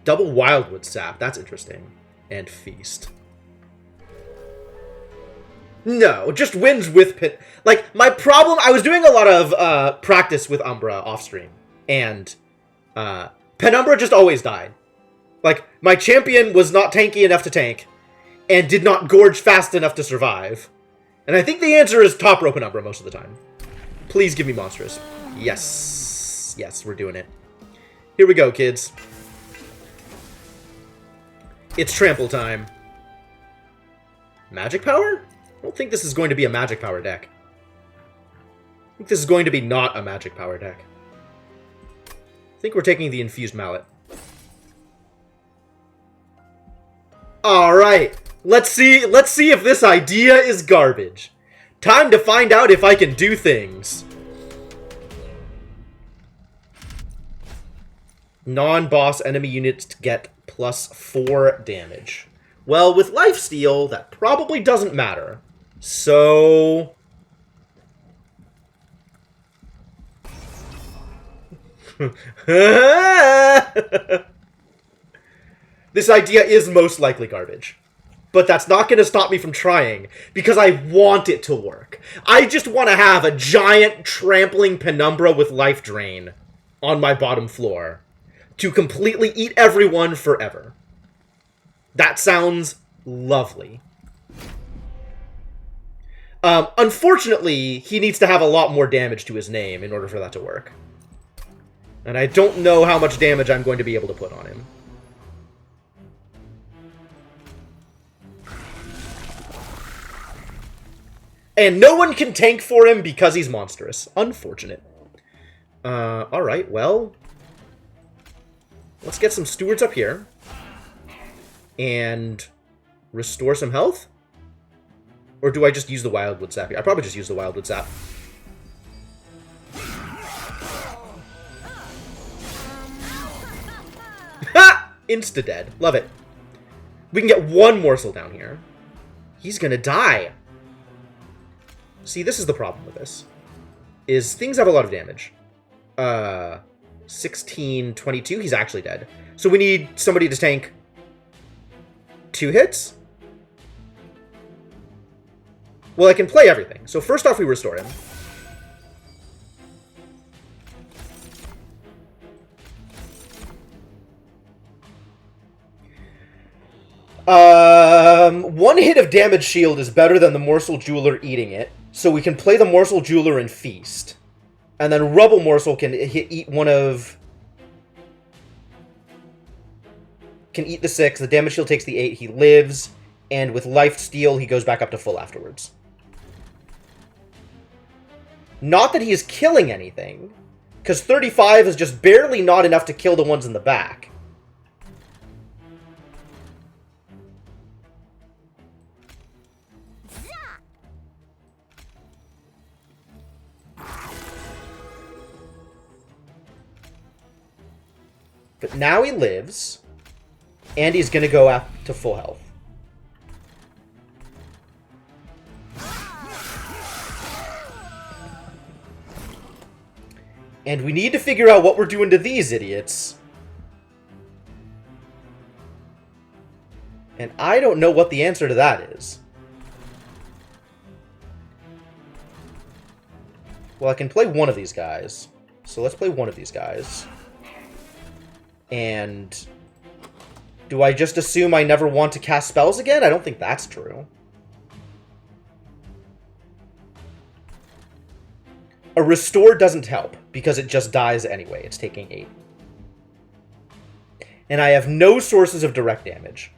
Double Wildwood Sap, that's interesting. And Feast. No, just wins with Pit. Like, my problem, I was doing a lot of practice with Umbra off-stream. And Penumbra just always died. Like, my champion was not tanky enough to tank. And did not gorge fast enough to survive. And I think the answer is top row Penumbra most of the time. Please give me Monstrous. Yes. Yes, we're doing it. Here we go, kids. It's trample time. Magic power? I don't think this is going to be a magic power deck. I think this is going to be not a magic power deck. I think we're taking the Infused Mallet. Alright. Let's see if this idea is garbage. Time to find out if I can do things. Non-boss enemy units get +4 damage. Well, with lifesteal, that probably doesn't matter. So... This idea is most likely garbage. But that's not going to stop me from trying, because I want it to work. I just want to have a giant trampling Penumbra with life drain on my bottom floor to completely eat everyone forever. That sounds lovely. Unfortunately, he needs to have a lot more damage to his name in order for that to work. And I don't know how much damage I'm going to be able to put on him. And no one can tank for him because he's monstrous. Unfortunate. Alright, well... let's get some stewards up here. And... restore some health? Or do I just use the Wildwood Sap here? I probably just use the Wildwood Sap. Ha! Insta-dead. Love it. We can get one morsel down here. He's gonna die. See, this is the problem with this. Is things have a lot of damage. Uh, 16, 22. He's actually dead. So we need somebody to tank 2 hits? Well, I can play everything. So first off, we restore him. One hit of damage shield is better than the Morsel Jeweler eating it. So we can play the Morsel Jeweler and feast. And then Rubble Morsel can eat one of... Can eat the 6. The damage shield takes the 8. He lives. And with Life Steal, he goes back up to full afterwards. Not that he is killing anything. Because 35 is just barely not enough to kill the ones in the back. But now he lives, and he's going to go up to full health. And we need to figure out what we're doing to these idiots. And I don't know what the answer to that is. Well, I can play one of these guys. So let's play one of these guys. And do I just assume I never want to cast spells again? I don't think that's true. A restore doesn't help, because it just dies anyway. It's taking 8. And I have no sources of direct damage.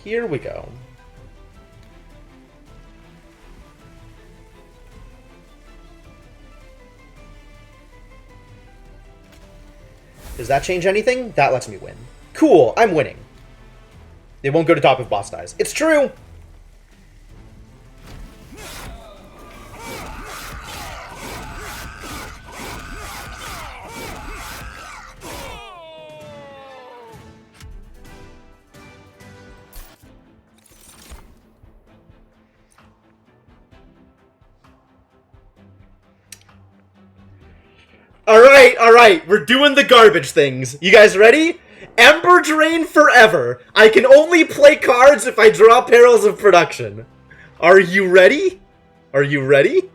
Here we go. Does that change anything? That lets me win. Cool, I'm winning. They won't go to top if boss dies. It's true! Alright, we're doing the garbage things. You guys ready? Ember Drain forever. I can only play cards if I draw Perils of Production. Are you ready? Are you ready?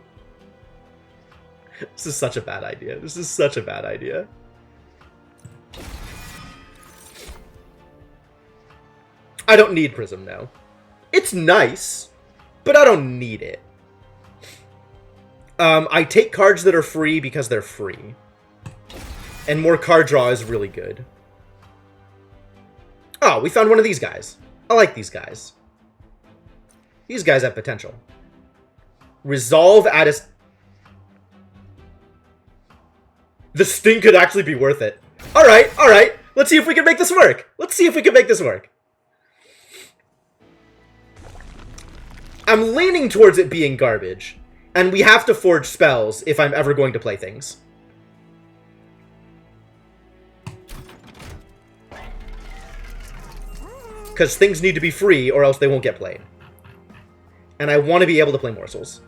This is such a bad idea. This is such a bad idea. I don't need Prism now. It's nice, but I don't need it. I take cards that are free because they're free. And more card draw is really good. Oh, we found one of these guys. I like these guys. These guys have potential. Resolve at a... The Sting could actually be worth it. Alright. Let's see if we can make this work. I'm leaning towards it being garbage. And we have to forge spells if I'm ever going to play things. Because things need to be free or else they won't get played. And I want to be able to play morsels.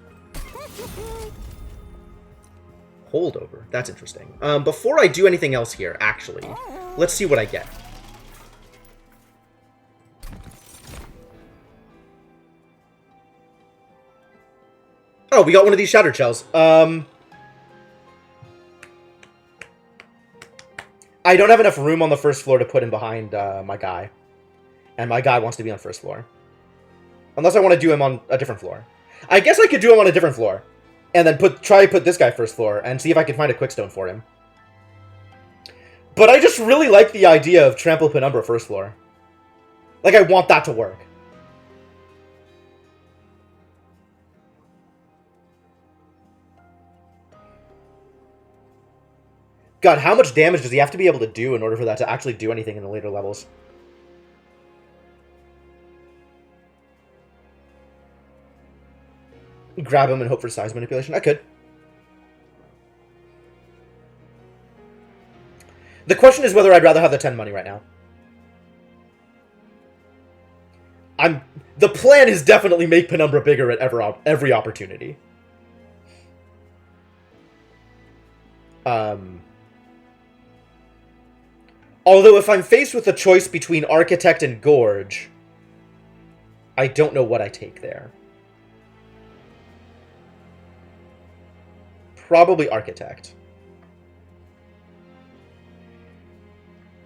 Holdover. That's interesting. Before I do anything else here, actually, let's see what I get. Oh, we got one of these Shattered Shells. I don't have enough room on the first floor to put him behind my guy. And my guy wants to be on first floor. Unless I want to do him on a different floor. I guess I could do him on a different floor. And then try to put this guy first floor and see if I can find a Quickstone for him. But I just really like the idea of Trample Penumbra first floor. Like, I want that to work. God, how much damage does he have to be able to do in order for that to actually do anything in the later levels? Grab him and hope for size manipulation. I could. The question is whether I'd rather have the 10 money right now. The plan is definitely make Penumbra bigger at every opportunity. Although if I'm faced with a choice between Architect and Gorge, I don't know what I take there. Probably Architect.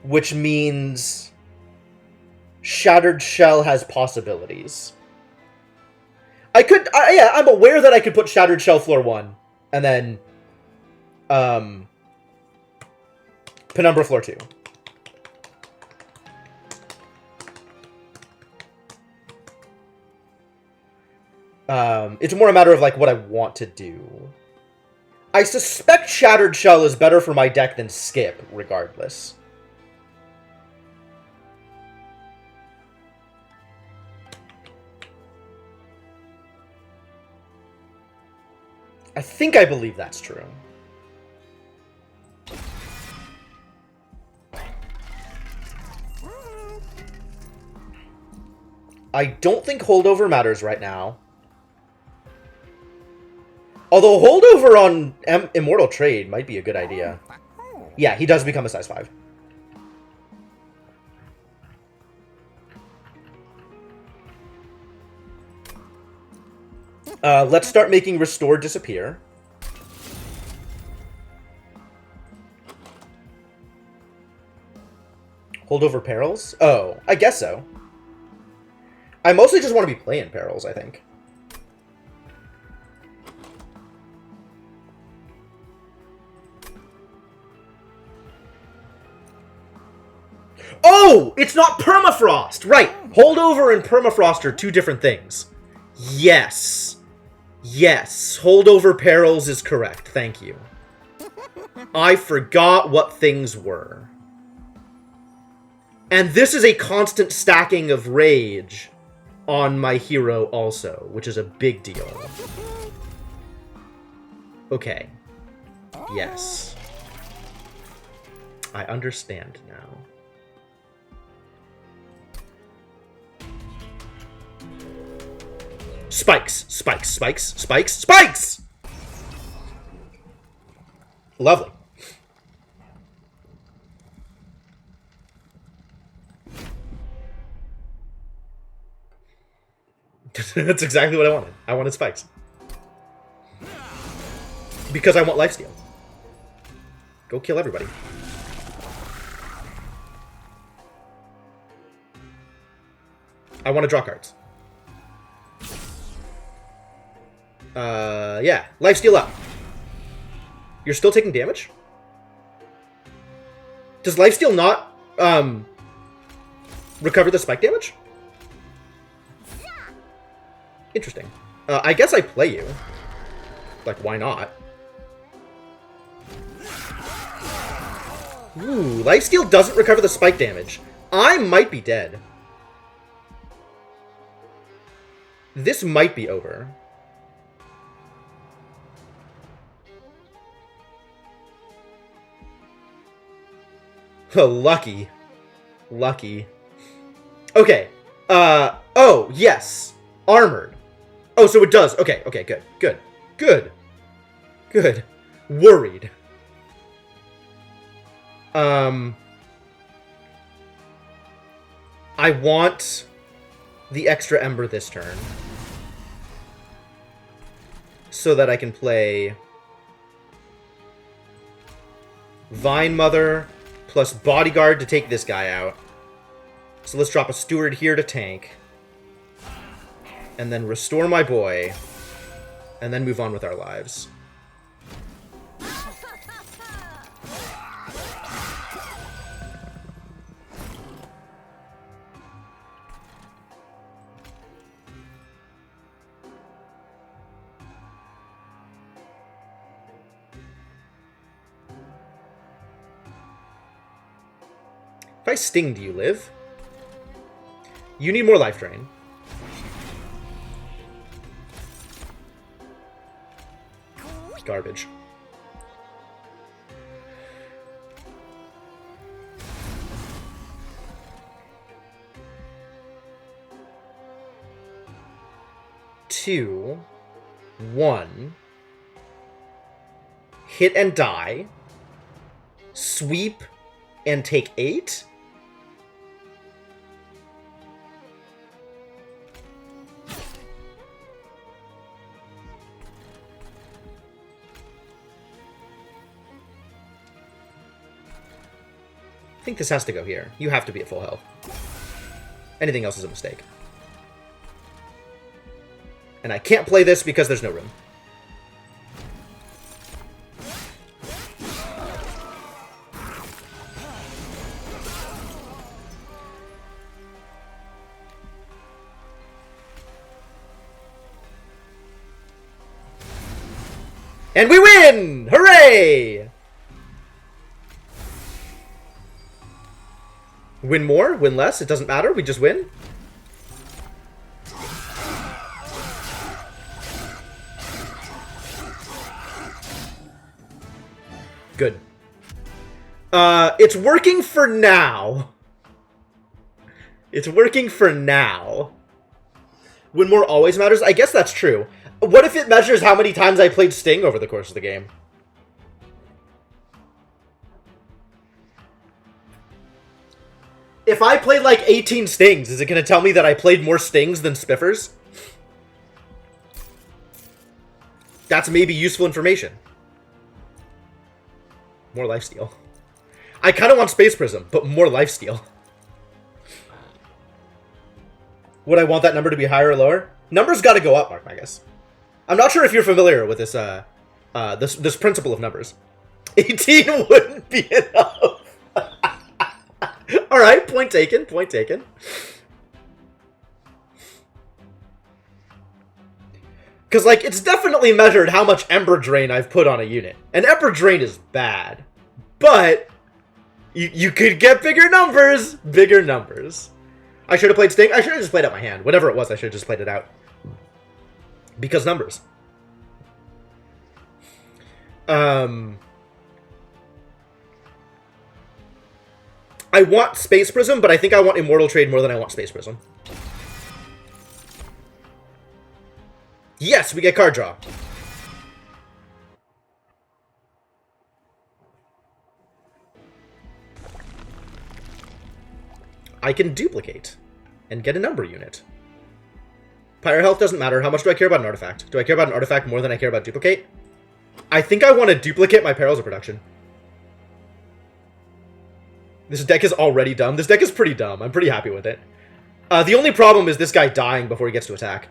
Which means Shattered Shell has possibilities. I'm aware that I could put Shattered Shell floor 1, and then Penumbra floor 2. It's more a matter of like what I want to do. I suspect Shattered Shell is better for my deck than Skip, regardless. I think I believe that's true. I don't think holdover matters right now. Although holdover on Immortal Trade might be a good idea. Yeah, he does become a size 5. Let's start making Restore disappear. Holdover Perils? Oh, I guess so. I mostly just want to be playing Perils, I think. Oh! It's not Permafrost! Right! Holdover and Permafrost are two different things. Yes. Yes. Holdover Perils is correct. Thank you. I forgot what things were. And this is a constant stacking of rage on my hero also, which is a big deal. Okay. Yes. I understand now. Spikes! Spikes! Spikes! Spikes! Spikes! Lovely. That's exactly what I wanted. I wanted spikes. Because I want lifesteal. Go kill everybody. I want to draw cards. Yeah. Lifesteal up. You're still taking damage? Does lifesteal not, recover the spike damage? Interesting. I guess I play you. Like, why not? Ooh, lifesteal doesn't recover the spike damage. I might be dead. This might be over. Oh, lucky. Lucky. Okay. Oh, yes. Armored. Oh, so it does. Okay, okay, good. Good. Good. Good. Worried. I want the extra Ember this turn. So that I can play Vine Mother plus Bodyguard to take this guy out. So let's drop a Steward here to tank. And then restore my boy. And then move on with our lives. If I sting, do you live? You need more life drain. Garbage. 2, 1. Hit and die. Sweep and take 8. I think this has to go here. You have to be at full health. Anything else is a mistake. And I can't play this because there's no room. And we win! Hooray! Win more, win less, it doesn't matter, we just win. Good. It's working for now. It's working for now. Win more always matters? I guess that's true. What if it measures how many times I played Sting over the course of the game? If I played like 18 Stings, is it going to tell me that I played more Stings than Spiffers? That's maybe useful information. More lifesteal. I kind of want Space Prism, but more lifesteal. Would I want that number to be higher or lower? Numbers got to go up, Mark Magus. I'm not sure if you're familiar with this this principle of numbers. 18 wouldn't be enough. All right, point taken, point taken. Because, like, it's definitely measured how much Ember Drain I've put on a unit. And Ember Drain is bad. But you could get bigger numbers. Bigger numbers. I should have played Sting. I should have just played out my hand. Whatever it was, I should have just played it out. Because numbers. I want Space Prism, but I think I want Immortal Trade more than I want Space Prism. Yes, we get card draw. I can duplicate and get a number unit. Pyro health doesn't matter. How much do I care about an artifact? Do I care about an artifact more than I care about duplicate? I think I want to duplicate my Perils of Production. This deck is already dumb. This deck is pretty dumb. I'm pretty happy with it. The only problem is this guy dying before he gets to attack.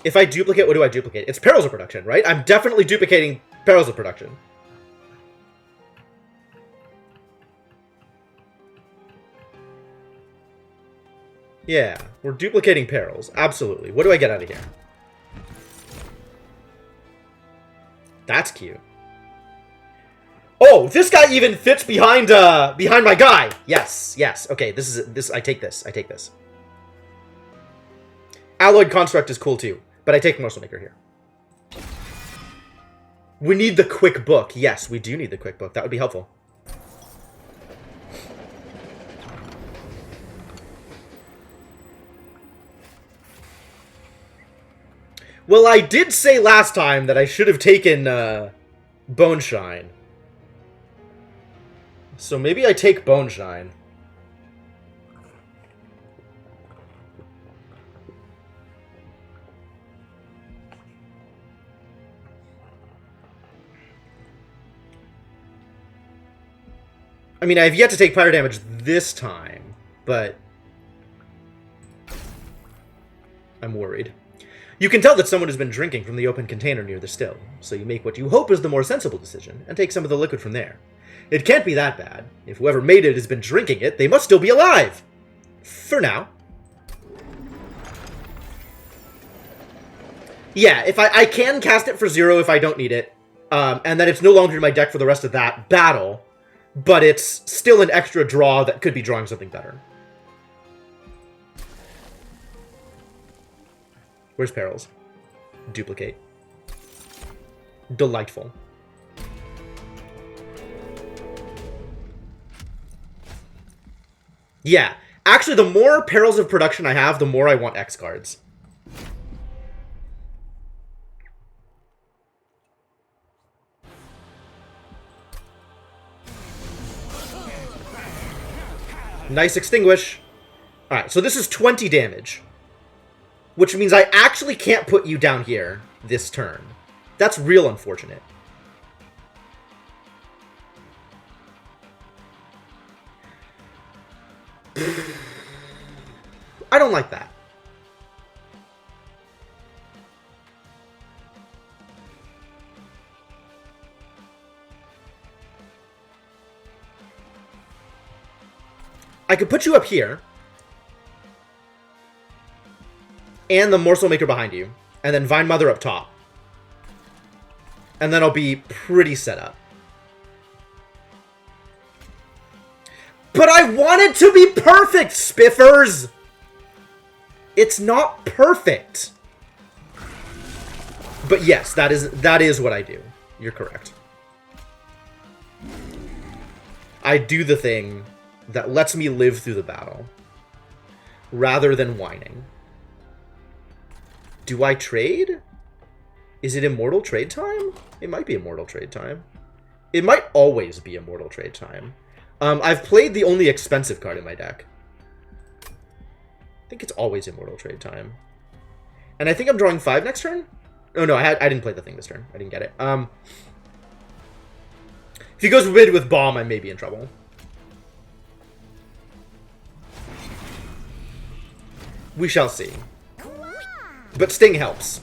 If I duplicate, what do I duplicate? It's Perils of Production, right? I'm definitely duplicating Perils of Production. Yeah, we're duplicating Perils. Absolutely. What do I get out of here? That's cute. Oh, this guy even fits behind behind my guy. Yes, yes. Okay, this. I take this. I take this. Alloyed Construct is cool too, but I take Morsel Maker here. We need the quick book. Yes, we do need the quick book. That would be helpful. Well, I did say last time that I should have taken Bone Shine. So maybe I take Bone Shine. I mean, I've yet to take fire damage this time, but I'm worried. You can tell that someone has been drinking from the open container near the still, so you make what you hope is the more sensible decision, and take some of the liquid from there. It can't be that bad. If whoever made it has been drinking it, they must still be alive! For now. Yeah, if I can cast it for 0 if I don't need it, and then it's no longer in my deck for the rest of that battle, but it's still an extra draw that could be drawing something better. Where's Perils? Duplicate. Delightful. Yeah. Actually, the more Perils of Production I have, the more I want X cards. Nice Extinguish. Alright, so this is 20 damage. Which means I actually can't put you down here this turn. That's real unfortunate. I don't like that. I could put you up here. And the Morsel Maker behind you. And then Vine Mother up top. And then I'll be pretty set up. But I want it to be perfect, Spiffers! It's not perfect. But yes, that is what I do. You're correct. I do the thing that lets me live through the battle. Rather than whining. Do I trade? Is it Immortal Trade Time? It might be Immortal Trade Time. It might always be Immortal Trade Time. I've played the only expensive card in my deck. I think it's always Immortal Trade Time. And I think I'm drawing 5 next turn? Oh no, I didn't play the thing this turn. I didn't get it. If he goes mid with Bomb, I may be in trouble. We shall see. But Sting helps.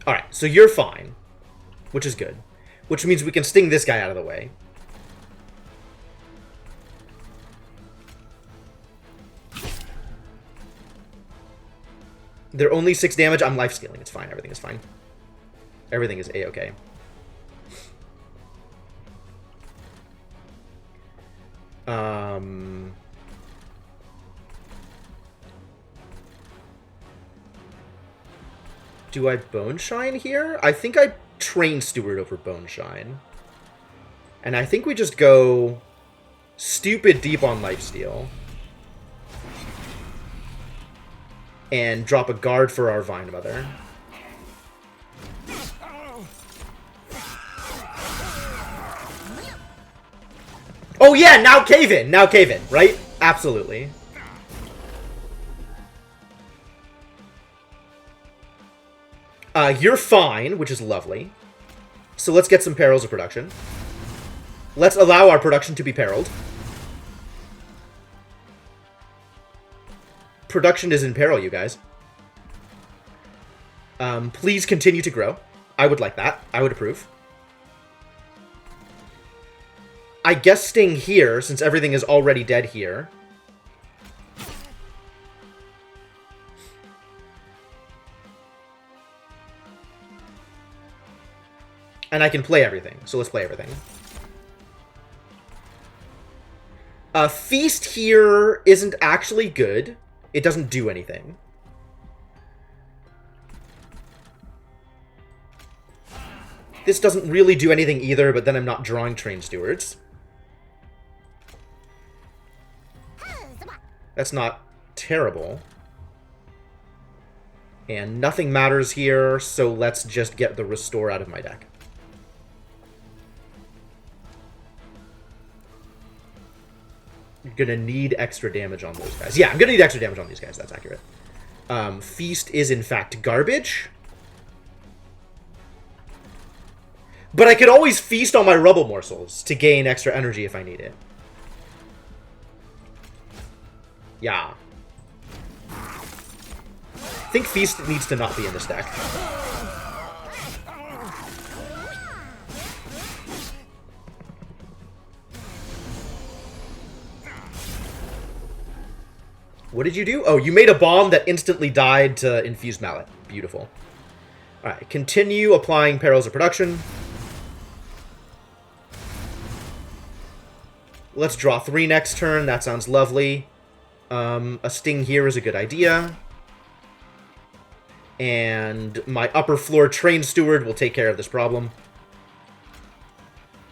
Alright, so you're fine. Which is good. Which means we can Sting this guy out of the way. They're only 6 damage. I'm life stealing. It's fine. Everything is fine. Everything is A-okay. Do I Bone Shine here? I think I Train Steward over Bone Shine. And I think we just go stupid deep on lifesteal. And drop a guard for our Vine Mother. Oh yeah, now cave in! Now cave in, right? Absolutely. You're fine, which is lovely. So let's get some Perils of Production. Let's allow our production to be perilled. Production is in peril, you guys. Please continue to grow. I would like that. I would approve. I guess Sting here, since everything is already dead here. And I can play everything, so let's play everything. Feast here isn't actually good. It doesn't do anything. This doesn't really do anything either, but then I'm not drawing Train Stewards. That's not terrible. And nothing matters here, so let's just get the Restore out of my deck. I'm gonna need extra damage on those guys. Yeah, I'm gonna need extra damage on these guys, that's accurate. Feast is in fact garbage. But I could always feast on my Rubble Morsels to gain extra energy if I need it. Yeah. I think Feast needs to not be in this deck. What did you do? Oh, you made a bomb that instantly died to Infused Mallet. Beautiful. Alright, continue applying Perils of Production. Let's draw 3 next turn. That sounds lovely. A Sting here is a good idea. And my upper floor Train Steward will take care of this problem.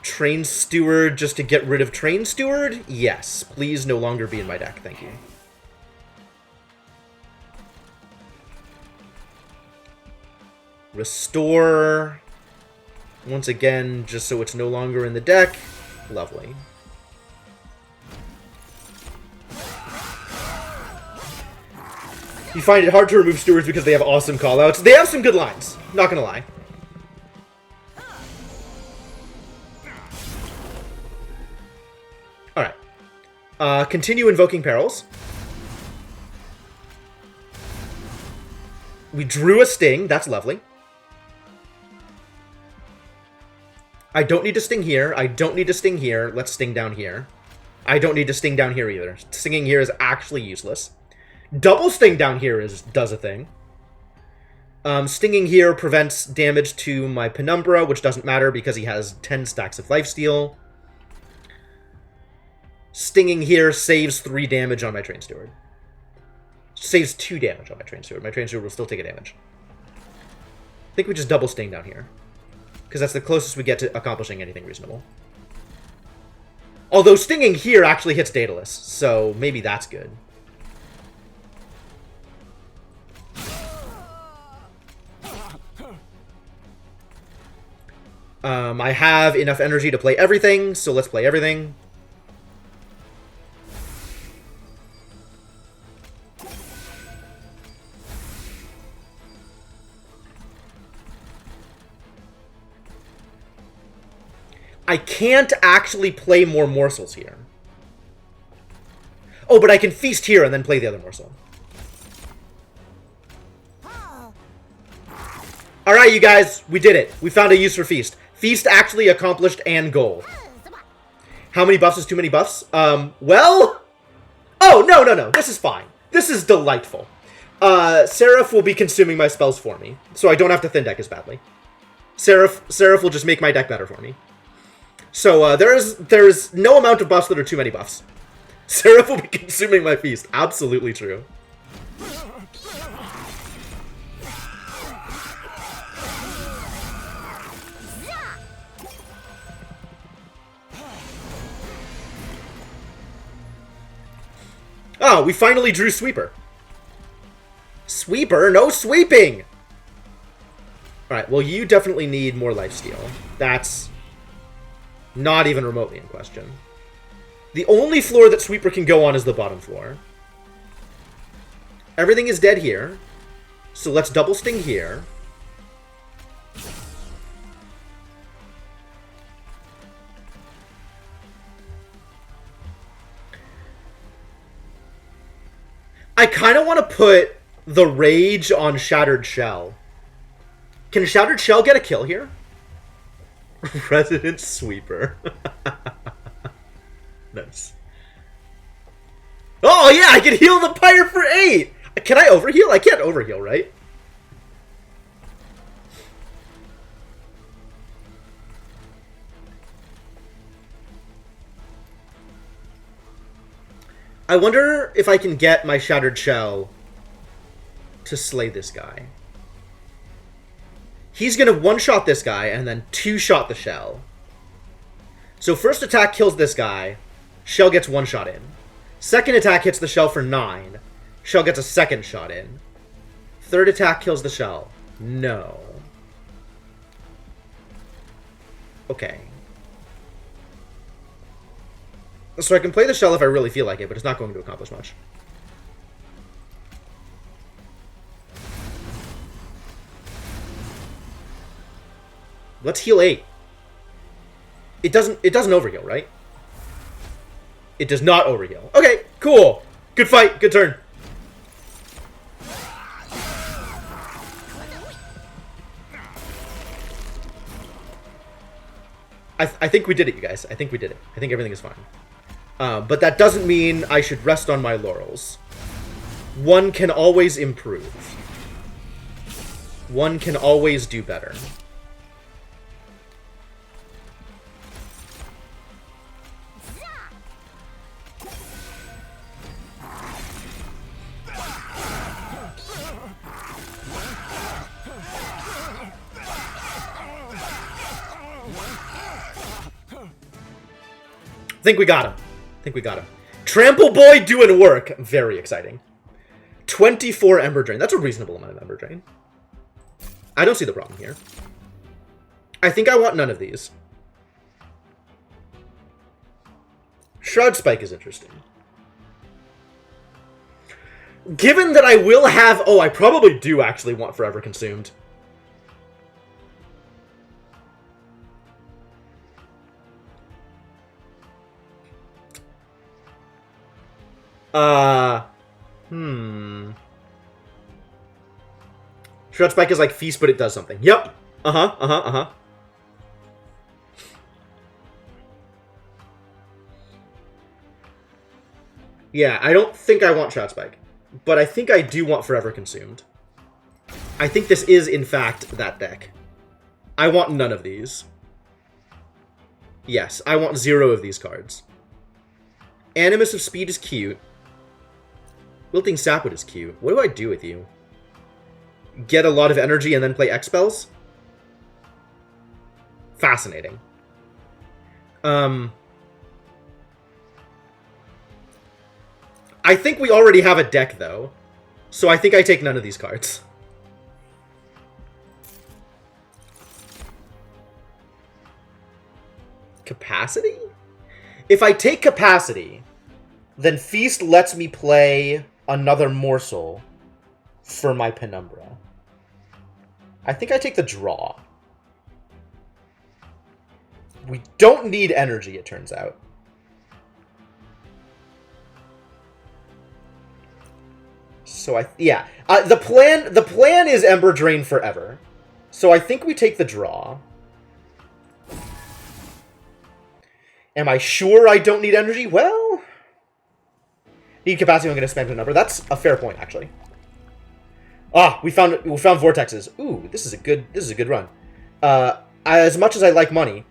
Train Steward just to get rid of Train Steward? Yes. Please no longer be in my deck. Thank you. Restore. Once again, just so it's no longer in the deck. Lovely. You find it hard to remove stewards because they have awesome callouts. They have some good lines. Not gonna lie. Alright. Continue invoking perils. We drew a sting. That's lovely. I don't need to sting here. I don't need to sting here. Let's sting down here. I don't need to sting down here either. Stinging here is actually useless. Double sting down here does a thing. Stinging here prevents damage to my Penumbra, which doesn't matter because he has 10 stacks of lifesteal. Stinging here saves 3 damage on my Train Steward. Saves 2 damage on my Train Steward. My Train Steward will still take a damage. I think we just double sting down here. Because that's the closest we get to accomplishing anything reasonable. Although stinging here actually hits Daedalus, so maybe that's good. I have enough energy to play everything, so let's play everything. I can't actually play more morsels here. Oh, but I can feast here and then play the other morsel. Alright, you guys, we did it. We found a use for feast. Feast actually accomplished and goal. How many buffs is too many buffs? Well... Oh, no. This is fine. This is delightful. Seraph will be consuming my spells for me, so I don't have to thin deck as badly. Seraph will just make my deck better for me. So, there's no amount of buffs that are too many buffs. Seraph will be consuming my feast. Absolutely true. Oh, we finally drew Sweeper. Sweeper? No sweeping! Alright, well, you definitely need more lifesteal. That's not even remotely in question. The only floor that Sweeper can go on is the bottom floor. Everything is dead here. So let's double sting here. I kind of want to put the Rage on Shattered Shell. Can Shattered Shell get a kill here? Resident Sweeper. Nice. Oh, yeah, I can heal the Pyre for 8! Can I overheal? I can't overheal, right? I wonder if I can get my Shattered Shell to slay this guy. He's going to one-shot this guy and then two-shot the Shell. So first attack kills this guy. Shell gets one shot in. Second attack hits the Shell for 9. Shell gets a second shot in. Third attack kills the Shell. No. Okay. So I can play the Shell if I really feel like it, but it's not going to accomplish much. Let's heal 8. It doesn't overheal, right? It does not overheal. Okay, cool. Good fight, good turn. I think we did it, you guys. I think we did it. I think everything is fine. But that doesn't mean I should rest on my laurels. One can always improve. One can always do better. Think we got him. Think we got him. Trample Boy doing work. Very exciting. 24 Ember Drain. That's a reasonable amount of Ember Drain. I don't see the problem here. I think I want none of these. Shroud Spike is interesting. Given that I will have... Oh, I probably do actually want Forever Consumed. Shroud Spike is like Feast, but it does something. Yep. Yeah, I don't think I want Shroud Spike. But I think I do want Forever Consumed. I think this is, in fact, that deck. I want none of these. Yes, I want 0 of these cards. Animus of Speed is cute. Wilting Sapwood is cute. What do I do with you? Get a lot of energy and then play X-Spells? Fascinating. I think we already have a deck, though. So I think I take none of these cards. Capacity? If I take Capacity, then Feast lets me play another Morsel for my Penumbra. I think I take the draw. We don't need energy, it turns out. So the plan is Ember Drain forever. So I think we take the draw. Am I sure I don't need energy? Well, need Capacity. I'm going to spend a number. That's a fair point, actually. Ah, we found vortexes. Ooh, this is a good run. As much as I like money,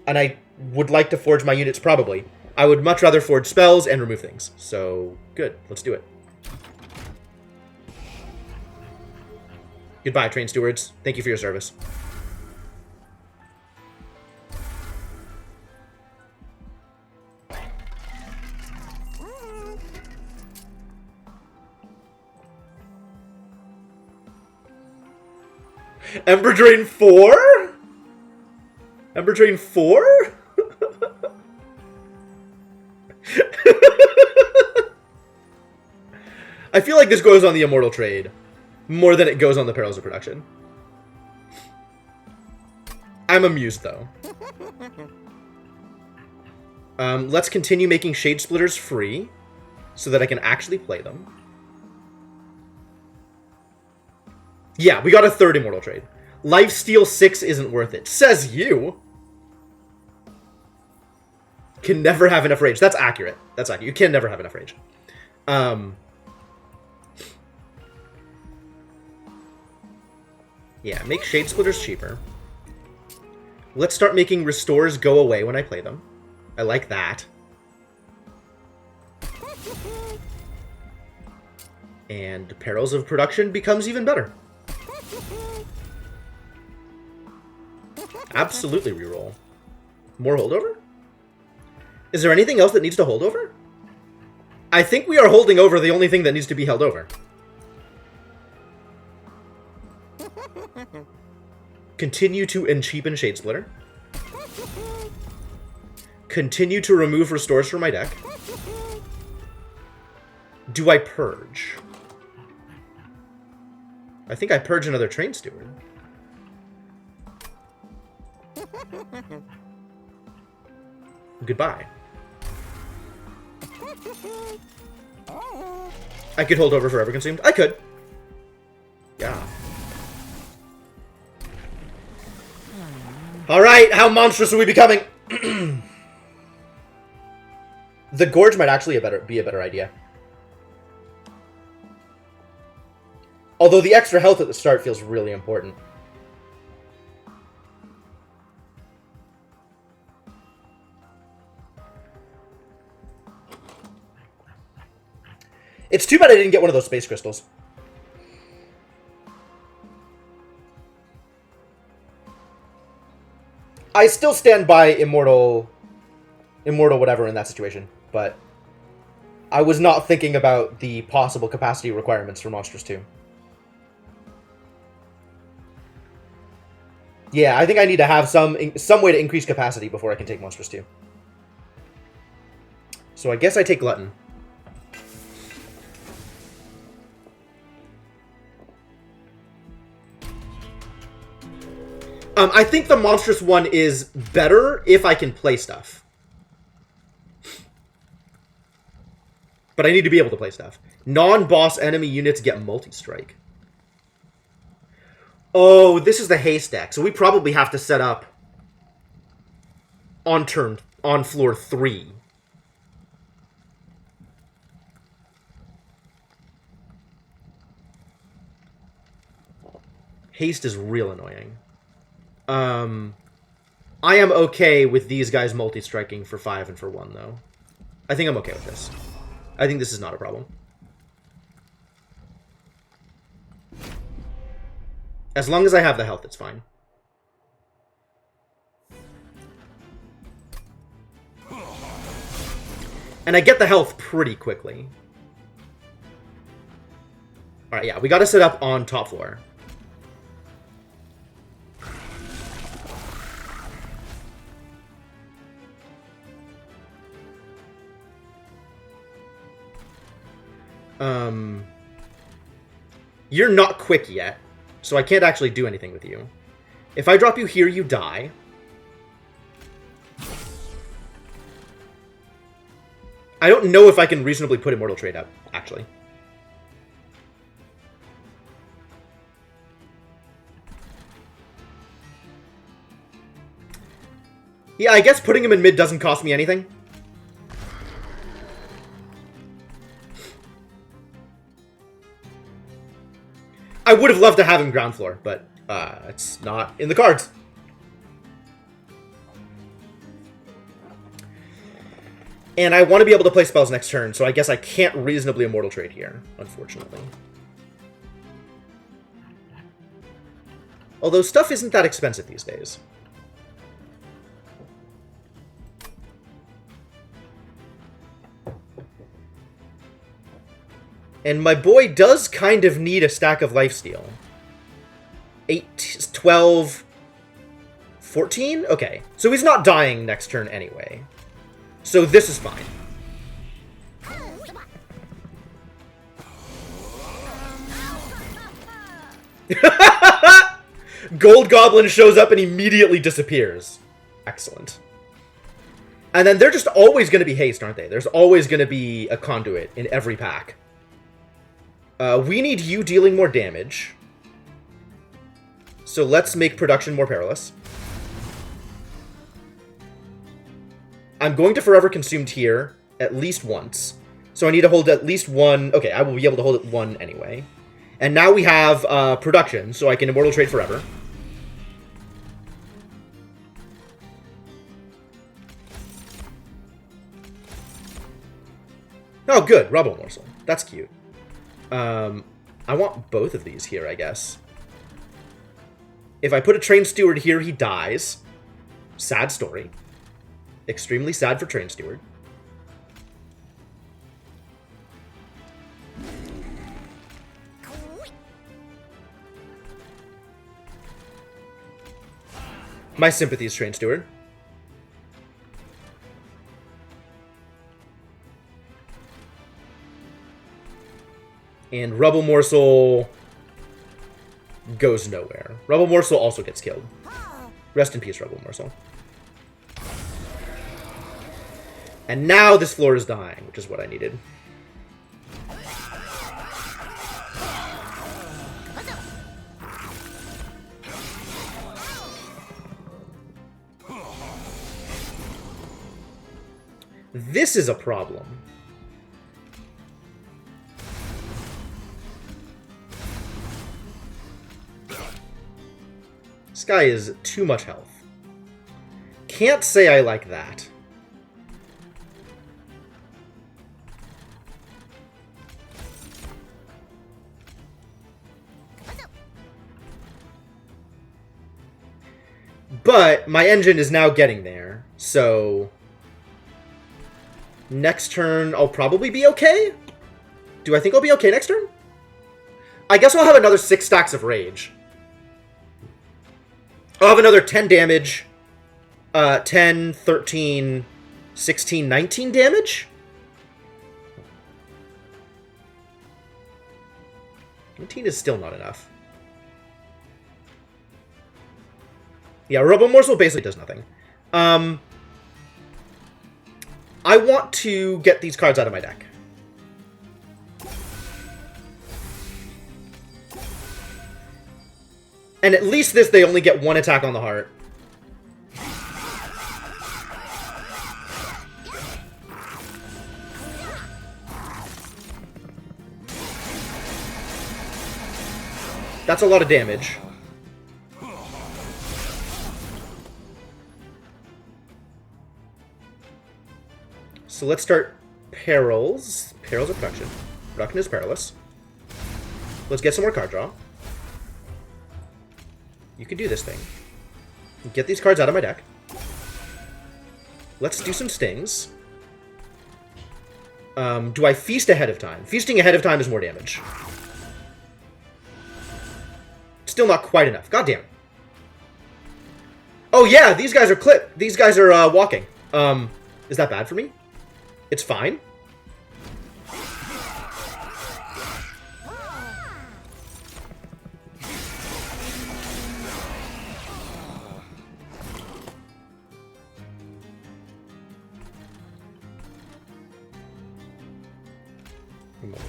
and I would like to forge my units probably, I would much rather forge spells and remove things. So good, let's do it. Goodbye, train stewards. Thank you for your service. Ember Drain 4? Ember Drain 4? I feel like this goes on the Immortal Trade more than it goes on the Perils of Production. I'm amused, though. Let's continue making Shade Splitters free so that I can actually play them. Yeah, we got a third Immortal Trade. Lifesteal 6 isn't worth it. Says you! Can never have enough rage. That's accurate. That's accurate. You can never have enough rage. Yeah, make Shade Splitters cheaper. Let's start making Restores go away when I play them. I like that. And Perils of Production becomes even better. Absolutely reroll. More holdover? Is there anything else that needs to hold over? I think we are holding over the only thing that needs to be held over. Continue to uncheapen Shade Splitter. Continue to remove Restores from my deck. Do I purge? I think I purge another Train Steward. Goodbye. I could hold over Forever Consumed. I could. Yeah. Alright, how monstrous are we becoming? The Gorge might actually be a better idea. Although the extra health at the start feels really important. It's too bad I didn't get one of those space crystals. I still stand by Immortal immortal whatever in that situation, but I was not thinking about the possible capacity requirements for Monstrous 2. Yeah, I think I need to have some way to increase capacity before I can take Monstrous 2. So I guess I take Glutton. I think the Monstrous one is better if I can play stuff. But I need to be able to play stuff. Non-boss enemy units get multi-strike. Oh, this is the haste deck, so we probably have to set up on floor 3. Haste is real annoying. I am okay with these guys multi-striking for 5 and for 1, though. I think I'm okay with this. I think this is not a problem. As long as I have the health, it's fine. And I get the health pretty quickly. Alright, yeah, we gotta set up on top floor. You're not quick yet, so I can't actually do anything with you. If I drop you here, you die. I don't know if I can reasonably put Immortal Trade up, actually. Yeah, I guess putting him in mid doesn't cost me anything. I would have loved to have him ground floor, but it's not in the cards. And I want to be able to play spells next turn, so I guess I can't reasonably Immortal Trade here, unfortunately. Although stuff isn't that expensive these days. And my boy does kind of need a stack of lifesteal. 8, 12, 14? Okay. So he's not dying next turn anyway. So this is fine. Gold Goblin shows up and immediately disappears. Excellent. And then they're just always going to be haste, aren't they? There's always going to be a conduit in every pack. We need you dealing more damage. So let's make production more perilous. I'm going to Forever Consumed here at least once. So I need to hold at least one. Okay, I will be able to hold it one anyway. And now we have production, so I can Immortal Trade Forever. Oh, good. Rubble Morsel. That's cute. I want both of these here, I guess. If I put a Train Steward here, he dies. Sad story. Extremely sad for Train Steward. My sympathies, Train Steward. And Rubble Morsel goes nowhere. Rubble Morsel also gets killed. Rest in peace, Rubble Morsel. And now this floor is dying, which is what I needed. This is a problem. This guy is too much health. Can't say I like that. But my engine is now getting there, so Next turn, I'll probably be okay? Do I think I'll be okay next turn? I guess I'll have another 6 stacks of rage. I'll have another 10 damage. 10, 13, 16, 19 damage? 19 is still not enough. Yeah, Robo Morsel basically does nothing. I want to get these cards out of my deck. And at least this, they only get 1 attack on the heart. That's a lot of damage. So let's start Perils. Perils of Production. Production is Perilous. Let's get some more card draw. You can do this thing. Get these cards out of my deck. Let's do some stings. Do I feast ahead of time? Feasting ahead of time is more damage. Still not quite enough. God damn. Oh yeah, these guys are clipped. These guys are walking. Is that bad for me? It's fine.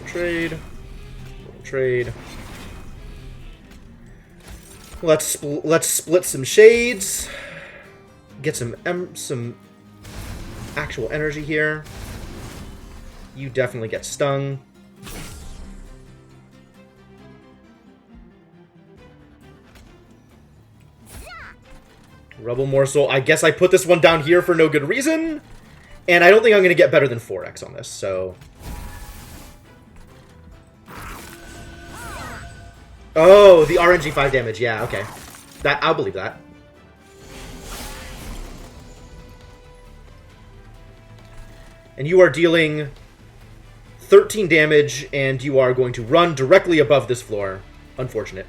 Trade. Trade. Let's split some shades. Get some actual energy here. You definitely get stung. Rebel Morsel. I guess I put this one down here for no good reason. And I don't think I'm going to get better than 4x on this, so... Oh, the RNG 5 damage. Yeah, okay. I'll believe that. And you are dealing 13 damage, and you are going to run directly above this floor. Unfortunate.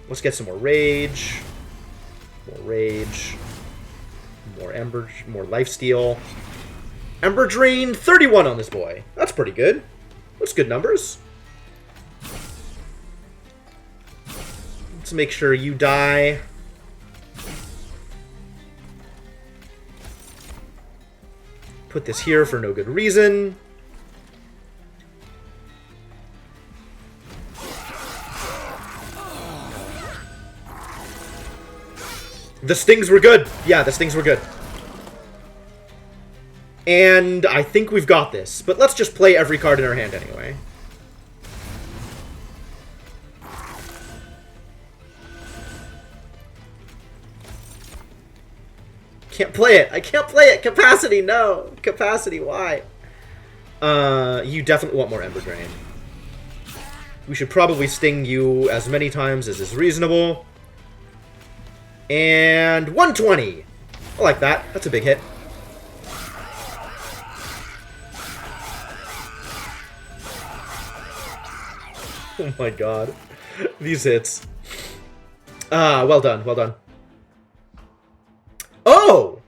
Let's get some more rage. More rage. More ember, more lifesteal. Ember Drain, 31 on this boy. That's pretty good. That's good numbers. Let's make sure you die. Put this here for no good reason. The stings were good. Yeah, the stings were good. And I think we've got this. But let's just play every card in our hand anyway. Can't play it. I can't play it. Capacity, no. Capacity, why? You definitely want more Ember Drain. We should probably sting you as many times as is reasonable. And 120. I like that. That's a big hit. Oh my god. These hits. Well done. Well done. Oh!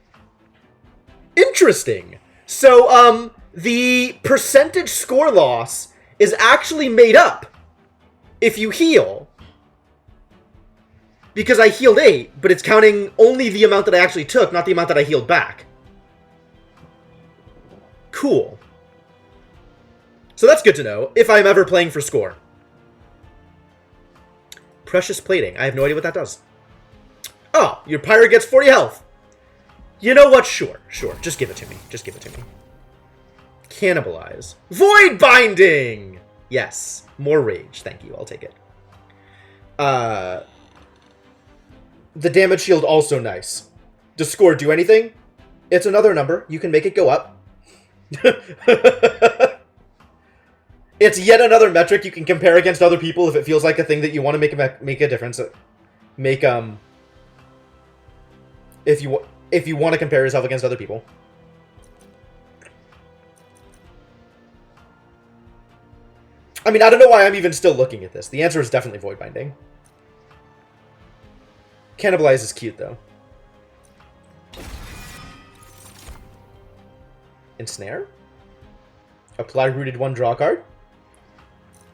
Interesting. So, the percentage score loss is actually made up if you heal. Because I healed 8, but it's counting only the amount that I actually took, not the amount that I healed back. Cool. So that's good to know, if I'm ever playing for score. Precious Plating. I have no idea what that does. Oh, your pirate gets 40 health. You know what? Sure, sure. Just give it to me. Just give it to me. Cannibalize. Void Binding! Yes. More rage. Thank you. I'll take it. The damage shield also nice. Does score do anything? It's another number. You can make it go up. It's yet another metric you can compare against other people if it feels like a thing that you want to make a difference. If you want to compare yourself against other people. I mean, I don't know why I'm even still looking at this. The answer is definitely Void Binding. Cannibalize is cute, though. Ensnare? Apply Rooted 1, draw a card?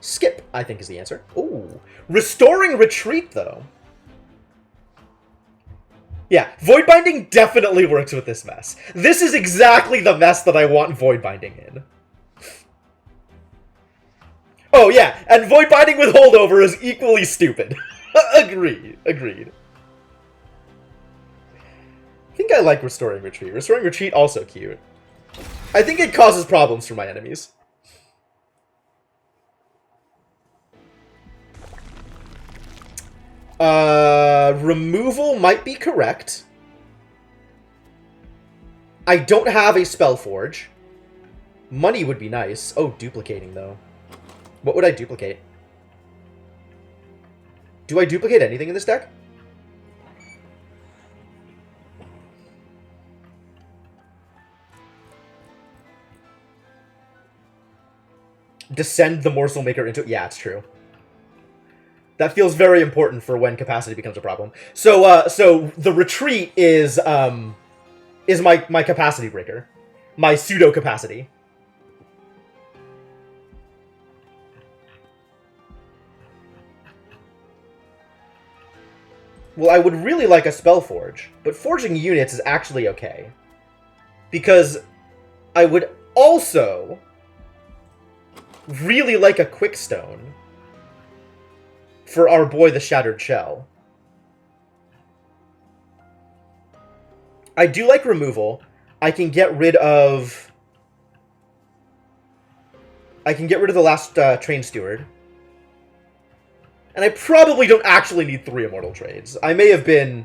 Skip, I think, is the answer. Ooh. Restoring Retreat, though. Yeah, Void Binding definitely works with this mess. This is exactly the mess that I want Void Binding in. Oh, yeah, and Void Binding with Holdover is equally stupid. Agreed. Agreed. I think I like Restoring Retreat. Restoring Retreat also cute. I think it causes problems for my enemies. Removal might be correct. I don't have a Spellforge. Money would be nice. Oh, duplicating, though. What would I duplicate? Do I duplicate anything in this deck? Descend the Morsel Maker into... Yeah, it's true. That feels very important for when capacity becomes a problem. So, so the retreat is my capacity breaker. My pseudo-capacity. Well, I would really like a Spellforge, but forging units is actually okay. Because I would also really like a Quickstone for our boy the Shattered Shell. I do like removal. I can get rid of... the last Train Steward. And I probably don't actually need 3 Immortal Trades. I may have been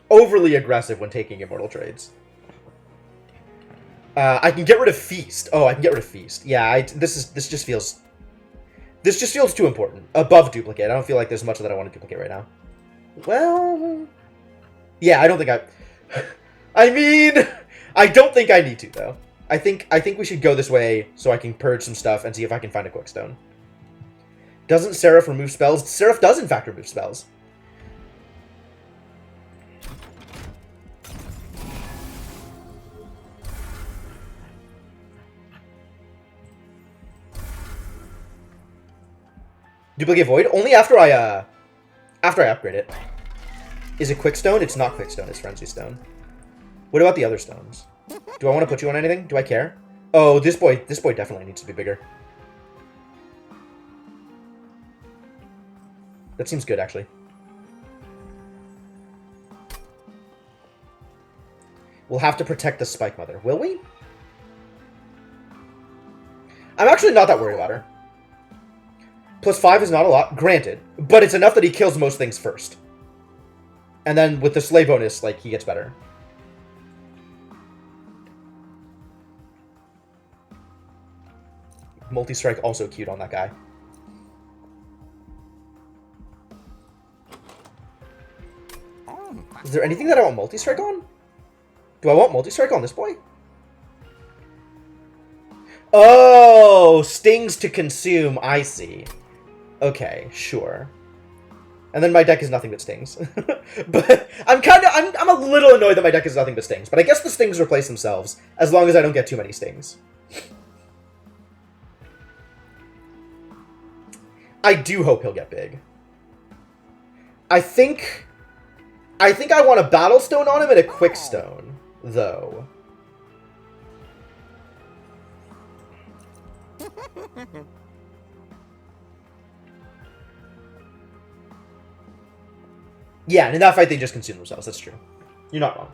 overly aggressive when taking Immortal Trades. I can get rid of Feast. Oh, I can get rid of Feast. Yeah, this just feels too important. Above Duplicate. I don't feel like there's much that I want to duplicate right now. Well... Yeah, I don't think I... I mean... I don't think I need to, though. I think we should go this way so I can purge some stuff and see if I can find a Quickstone. Doesn't Seraph remove spells? Seraph does, in fact, remove spells. Duplicate Void? Only after I upgrade it. Is it Quickstone? It's not Quickstone, it's Frenzy Stone. What about the other stones? Do I want to put you on anything? Do I care? Oh, this boy definitely needs to be bigger. That seems good, actually. We'll have to protect the Spike Mother. Will we? I'm actually not that worried about her. +5 is not a lot, granted. But it's enough that he kills most things first. And then with the Slay bonus, like, he gets better. Multi-strike also cute on that guy. Is there anything that I want multi-strike on? Do I want multi-strike on this boy? Oh, stings to consume, I see. Okay, sure. And then my deck is nothing but stings. But I'm a little annoyed that my deck is nothing but stings. But I guess the stings replace themselves, as long as I don't get too many stings. I do hope he'll get big. I think I want a Battlestone on him and a Quickstone, though. Yeah, and in that fight they just consume themselves, that's true. You're not wrong.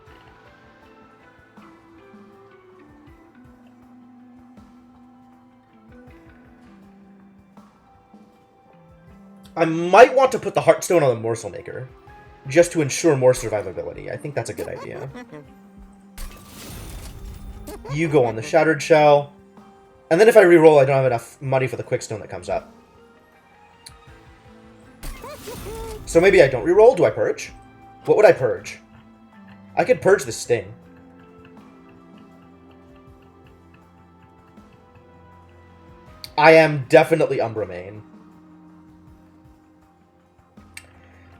I might want to put the Heartstone on the Morsel Maker, just to ensure more survivability. I think that's a good idea. You go on the Shattered Shell. And then if I reroll, I don't have enough money for the Quickstone that comes up. So maybe I don't reroll? Do I purge? What would I purge? I could purge the Sting. I am definitely Umbra main.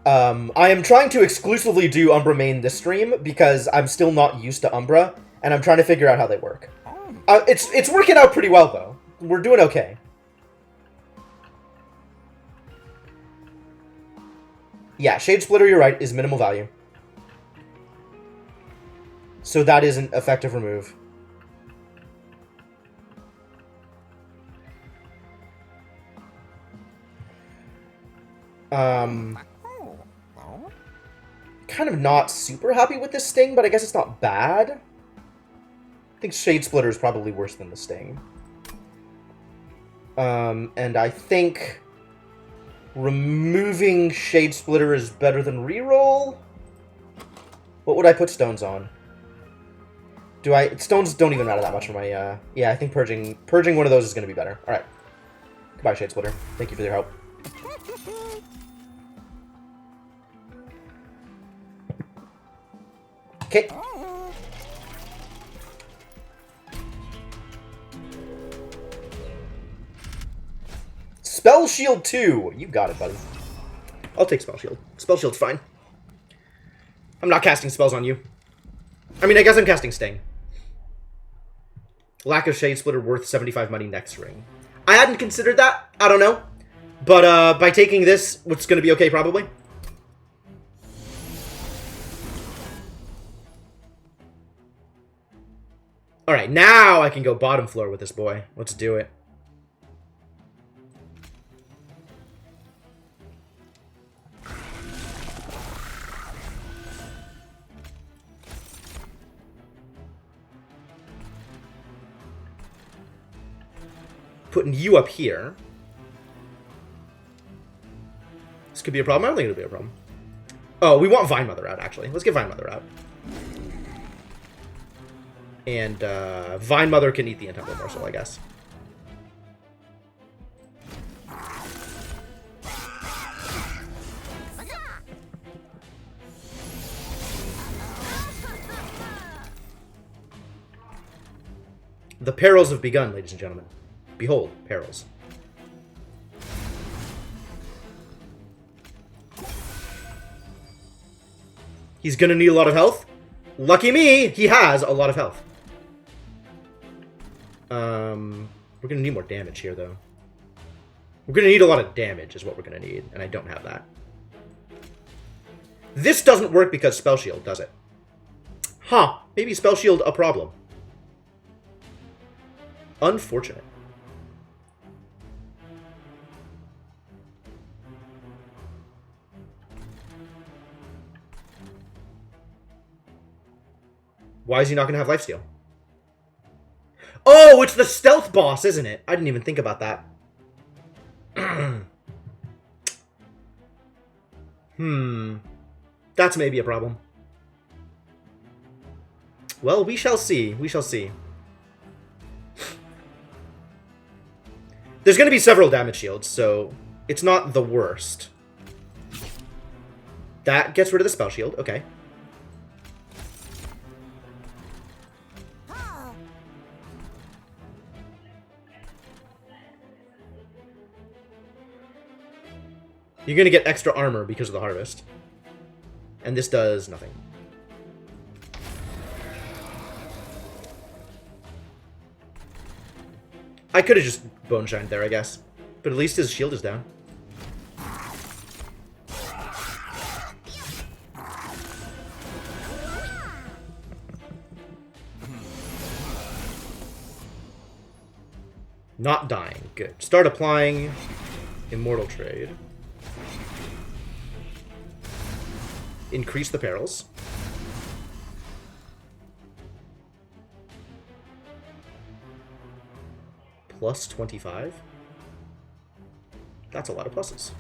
I am trying to exclusively do Umbra main this stream because I'm still not used to Umbra, and I'm trying to figure out how they work. It's working out pretty well, though. We're doing okay. Yeah, Shade Splitter, you're right, is minimal value. So that is an effective remove. Kind of not super happy with this Sting, but I guess it's not bad. I think Shade Splitter is probably worse than the Sting. And I think removing Shade Splitter is better than reroll. What would I put stones on? Stones don't even matter that much for my, yeah, I think purging one of those is going to be better. Alright. Goodbye, Shade Splitter. Thank you for your help. Okay. Spell Shield 2! You got it, buddy. I'll take Spell Shield. Spell Shield's fine. I'm not casting spells on you. I mean, I guess I'm casting Sting. Lack of Shade Splitter worth 75 money next ring. I hadn't considered that. I don't know. But by taking this, it's going to be okay, probably. Alright, now I can go bottom floor with this boy. Let's do it. Putting you up here. This could be a problem. I don't think it'll be a problem. Oh, we want Vine Mother out, actually. Let's get Vine Mother out. And Vine Mother can eat the Intemporal Morsel, I guess. The perils have begun, ladies and gentlemen. Behold, perils. He's gonna need a lot of health. Lucky me, he has a lot of health. We're gonna need more damage here, though. We're gonna need a lot of damage, is what we're gonna need, and I don't have that. This doesn't work because Spell Shield, does it? Huh, maybe Spell Shield a problem. Unfortunate. Why is he not going to have lifesteal? Oh, it's the stealth boss, isn't it? I didn't even think about that. That's maybe a problem. Well, we shall see. We shall see. There's going to be several damage shields, so it's not the worst. That gets rid of the spell shield. Okay. You're going to get extra armor because of the harvest. And this does nothing. I could have just bone shined there, I guess. But at least his shield is down. Not dying. Good. Start applying Immortal Trade. Increase the perils. Plus 25. That's a lot of pluses.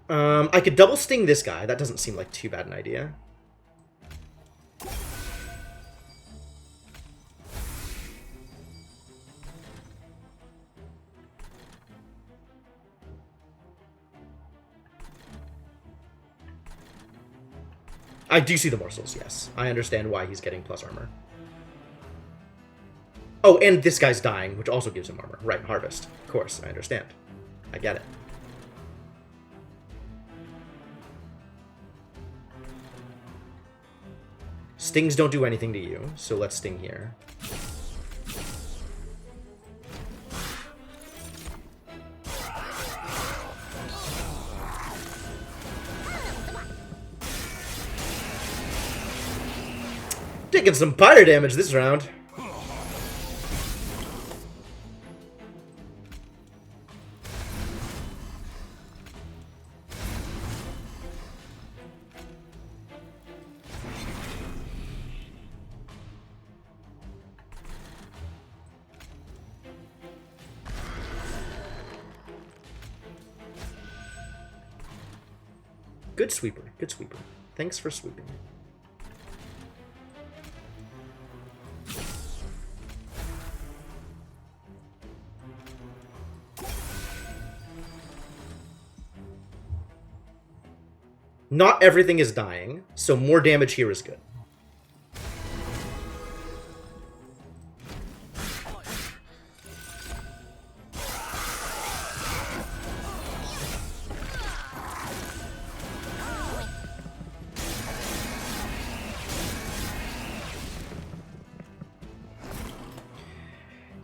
I could double sting this guy. That doesn't seem like too bad an idea. I do see the morsels, yes. I understand why he's getting plus armor. Oh, and this guy's dying, which also gives him armor. Right, harvest. Of course, I understand. I get it. Stings don't do anything to you, so let's sting here. Taking some fire damage this round. Good sweeper, good sweeper. Thanks for sweeping. Not everything is dying, so more damage here is good.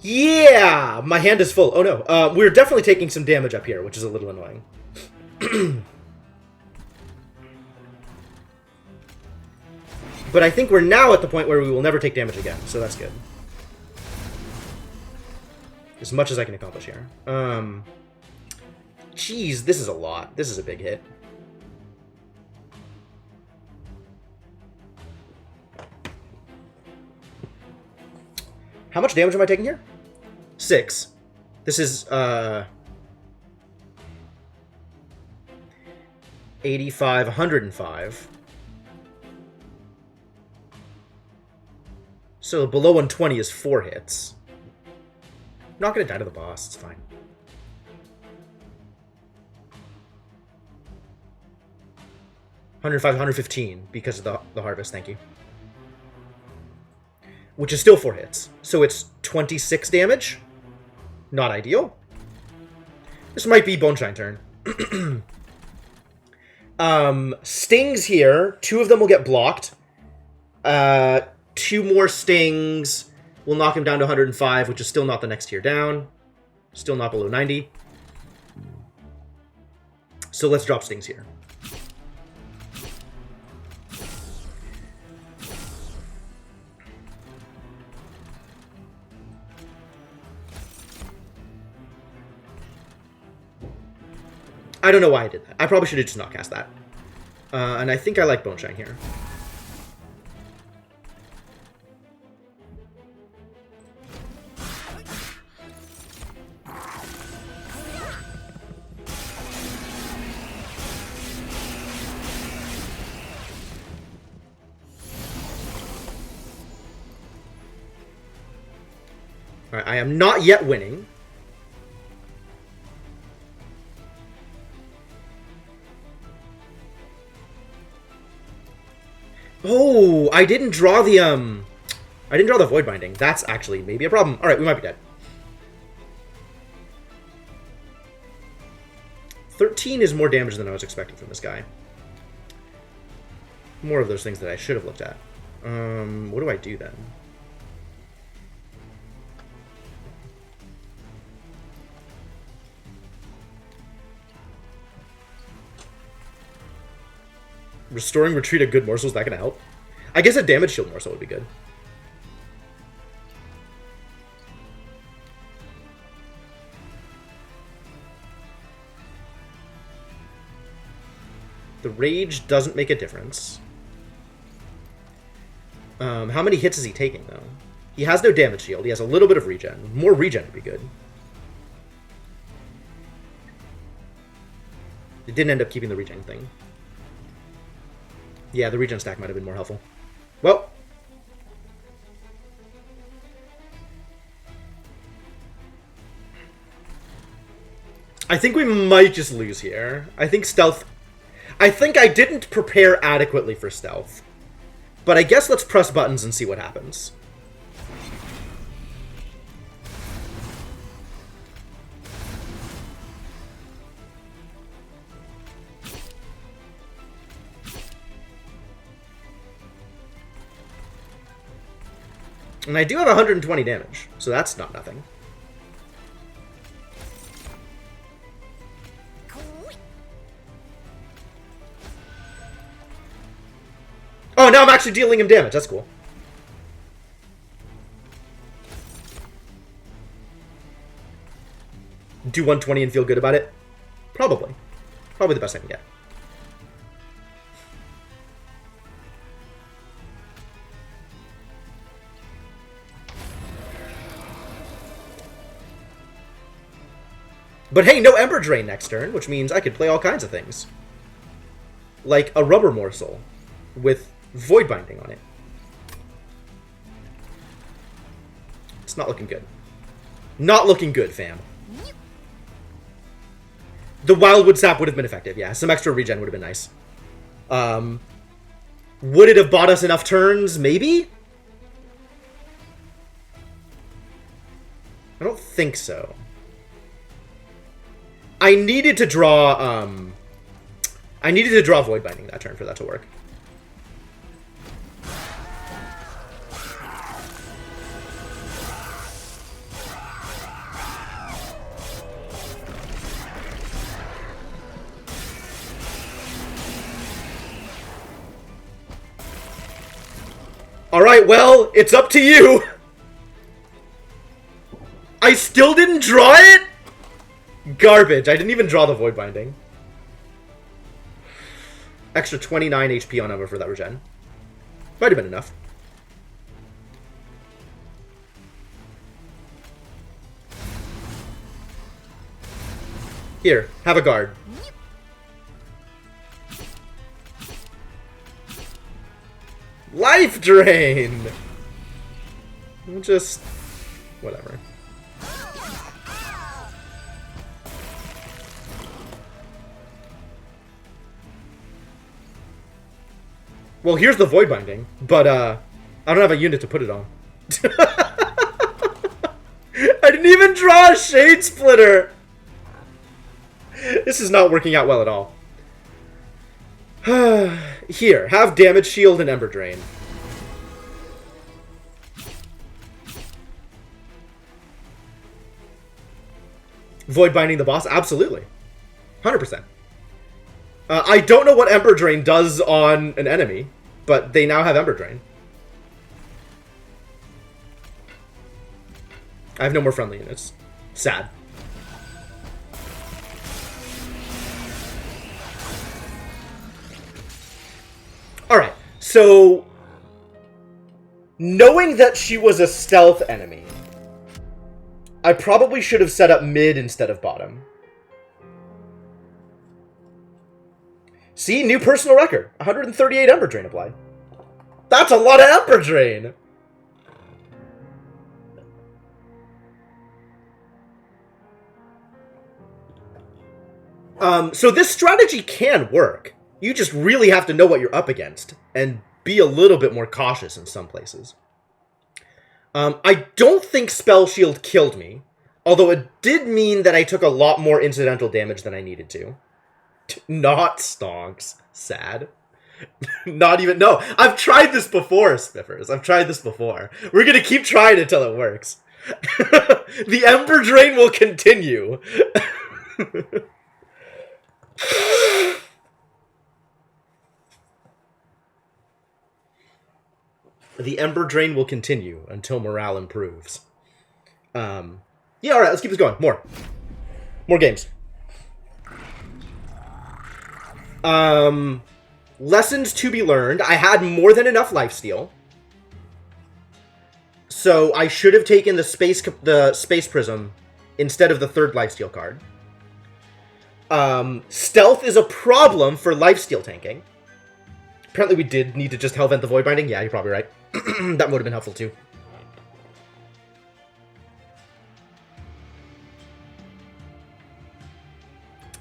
Yeah! My hand is full. Oh no. We're definitely taking some damage up here, which is a little annoying. But I think we're now at the point where we will never take damage again, so that's good. As much as I can accomplish here. Jeez, this is a lot. This is a big hit. How much damage am I taking here? 6. This is, 85, 105. So below 120 is 4 hits. I'm not gonna die to the boss, it's fine. 105, 115 because of the harvest, thank you. Which is still 4 hits. So it's 26 damage. Not ideal. This might be Boneshine turn. Stings here. 2 of them will get blocked. 2 more stings will knock him down to 105, which is still not the next tier down. Still not below 90. So let's drop stings here. I don't know why I did that. I probably should have just not cast that. And I think I like Boneshine here. Alright, I am not yet winning. Oh, I didn't draw the Void Binding. That's actually maybe a problem. Alright, we might be dead. 13 is more damage than I was expecting from this guy. More of those things that I should have looked at. What do I do then? Restoring retreat of good morsels, that gonna help? I guess a damage shield morsel would be good. The rage doesn't make a difference. How many hits is he taking, though? He has no damage shield. He has a little bit of regen. More regen would be good. It didn't end up keeping the regen thing. Yeah, the regen stack might have been more helpful. Well. I think we might just lose here. I think stealth... I think I didn't prepare adequately for stealth. But I guess let's press buttons and see what happens. And I do have 120 damage, so that's not nothing. Oh, now I'm actually dealing him damage. That's cool. Do 120 and feel good about it? Probably. Probably the best I can get. But hey, no Ember Drain next turn, which means I could play all kinds of things. Like a Rubber Morsel with Void Binding on it. It's not looking good. Not looking good, fam. The Wildwood Sap would have been effective, yeah. Some extra regen would have been nice. Would it have bought us enough turns? Maybe? I don't think so. I needed to draw, Void Binding that turn for that to work. Alright, well, it's up to you! I still didn't draw it?! Garbage. I didn't even draw the Void Binding. Extra 29 HP on Ember for that regen. Might have been enough. Here, have a guard. Life Drain! Just... whatever. Well, here's the Void Binding, but, I don't have a unit to put it on. I didn't even draw a Shade Splitter! This is not working out well at all. Here, have Damage Shield and Ember Drain. Void Binding the boss? Absolutely. 100%. I don't know what Ember Drain does on an enemy, but they now have Ember Drain. I have no more friendly units. Sad. Alright, so... knowing that she was a stealth enemy, I probably should have set up mid instead of bottom. See? New personal record. 138 Ember Drain applied. That's a lot of Ember Drain! So this strategy can work. You just really have to know what you're up against and be a little bit more cautious in some places. I don't think Spell Shield killed me, although it did mean that I took a lot more incidental damage than I needed to. Not Stonks. Sad. Not even... No, I've tried this before, Spiffers. I've tried this before. We're gonna keep trying until it works. The Ember Drain will continue. The Ember Drain will continue until morale improves. Yeah, alright, let's keep this going. More games. Lessons to be learned. I had more than enough lifesteal. So I should have taken the Space Prism instead of the third lifesteal card. Stealth is a problem for lifesteal tanking. Apparently we did need to just Hellvent the Void Binding. Yeah, you're probably right. That would have been helpful too.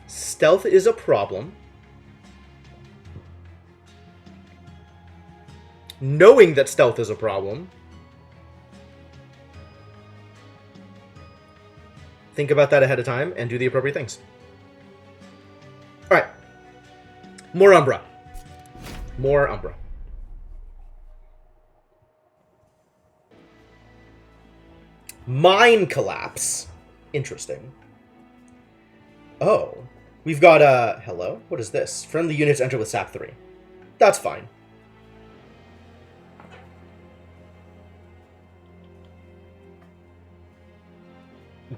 Stealth is a problem. Knowing that stealth is a problem. Think about that ahead of time and do the appropriate things. Alright. More Umbra. More Umbra. Mine Collapse. Interesting. Oh. We've got, hello? What is this? Friendly units enter with SAP 3. That's fine.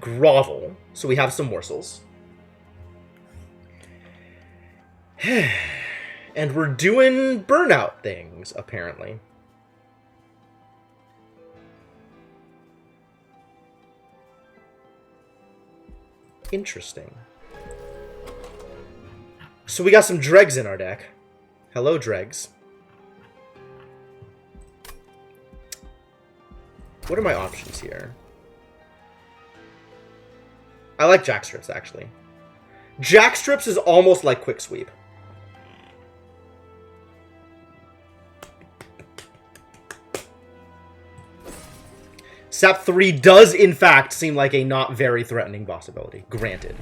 Grovel. So we have some morsels. And we're doing burnout things, apparently. Interesting. So we got some dregs in our deck. Hello, dregs. What are my options here? I like Jackstrips, actually. Jackstrips is almost like Quick Sweep. SAP 3 does, in fact, seem like a not very threatening possibility. Granted.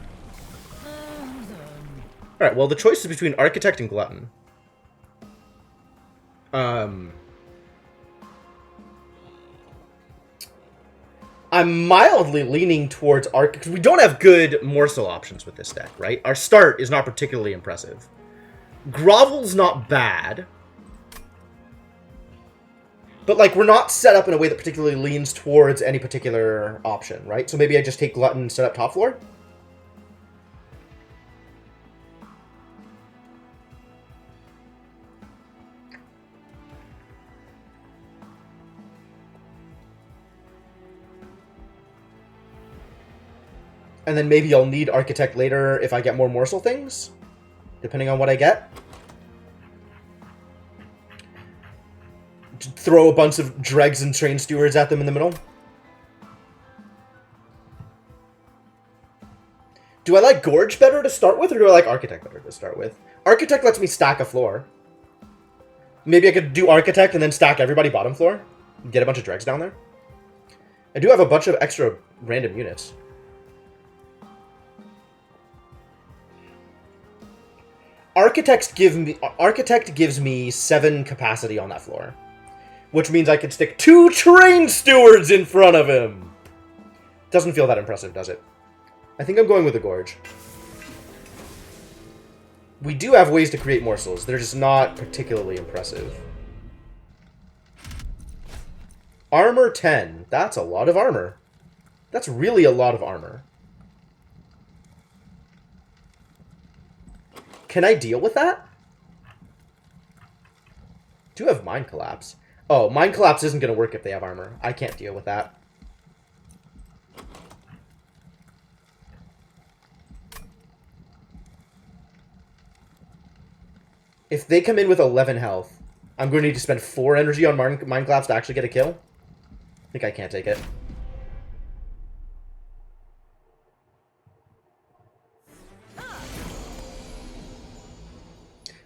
Alright, well, the choice is between Architect and Glutton. I'm mildly leaning towards Architect, because we don't have good morsel options with this deck, right? Our start is not particularly impressive. Grovel's not bad. But, like, we're not set up in a way that particularly leans towards any particular option, right? So maybe I just take Glutton and set up top floor? And then maybe I'll need Architect later if I get more morsel things, depending on what I get. Throw a bunch of dregs and train stewards at them in the middle. Do I like Gorge better to start with, or do I like Architect better to start with? Architect lets me stack a floor. Maybe I could do Architect and then stack everybody bottom floor. Get a bunch of dregs down there. I do have a bunch of extra random units. Architect gives me 7 capacity on that floor. Which means I can stick 2 train stewards in front of him. Doesn't feel that impressive, does it? I think I'm going with the Gorge. We do have ways to create morsels. They're just not particularly impressive. Armor 10. That's a lot of armor. That's really a lot of armor. Can I deal with that? Do have Mind Collapse. Oh, Mind Collapse isn't going to work if they have armor. I can't deal with that. If they come in with 11 health, I'm going to need to spend 4 energy on Mind Collapse to actually get a kill. I think I can't take it.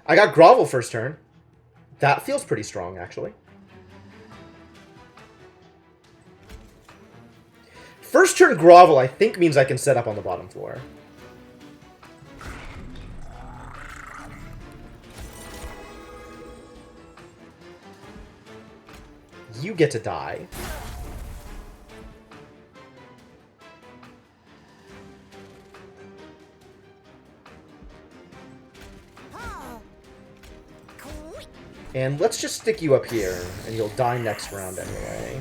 I got Grovel first turn. That feels pretty strong, actually. First turn Grovel, I think, means I can set up on the bottom floor. You get to die. And let's just stick you up here, and you'll die next round anyway.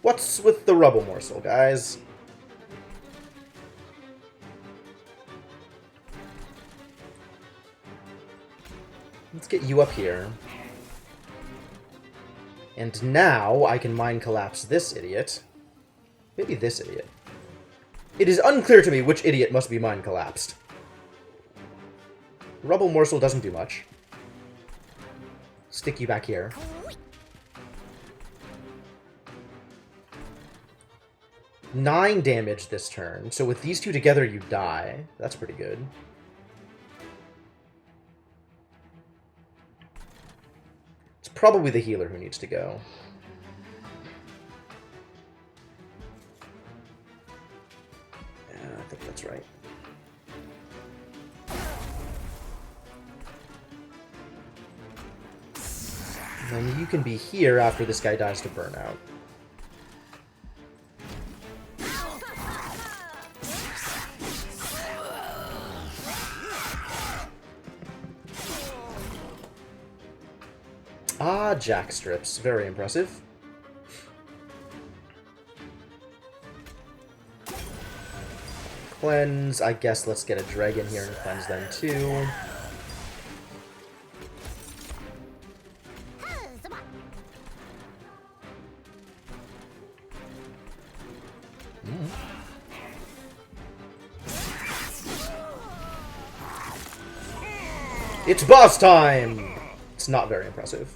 What's with the rubble morsel, guys? Let's get you up here. And now I can Mind Collapse this idiot. Maybe this idiot. It is unclear to me which idiot must be Mind Collapsed. Rubble Morsel doesn't do much. Stick you back here. Nine damage this turn. So with these two together, you die. That's pretty good. It's probably the healer who needs to go. think that's right. And then you can be here after this guy dies to burnout. Ah, jack strips. Very impressive. Cleanse. I guess let's get a dragon here and cleanse them too. It's boss time! It's not very impressive.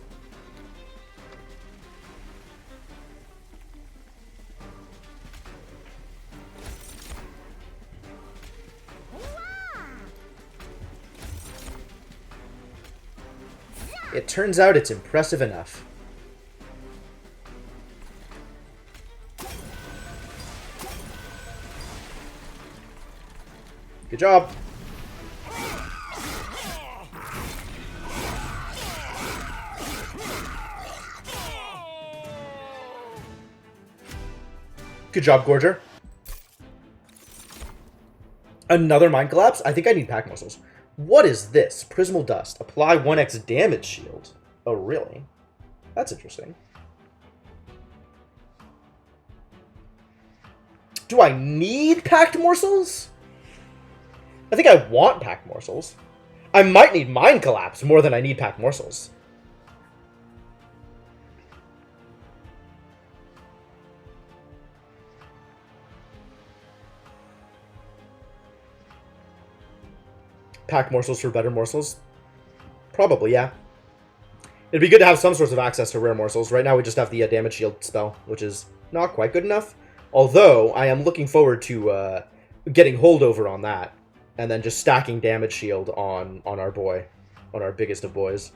It turns out it's impressive enough. Good job. Good job, Gorger. Another Mind Collapse? I think I need Pack Muscles. What is this? Prismal Dust. Apply 1x damage shield. Oh, really? That's interesting. Do I need Packed Morsels? I think I want Packed Morsels. I might need Mind Collapse more than I need Packed Morsels. Pack morsels for better morsels? Probably, yeah. It'd be good to have some sorts of access to rare morsels. Right now we just have the damage shield spell, which is not quite good enough. Although, I am looking forward to getting holdover on that. And then just stacking damage shield on our boy. On our biggest of boys.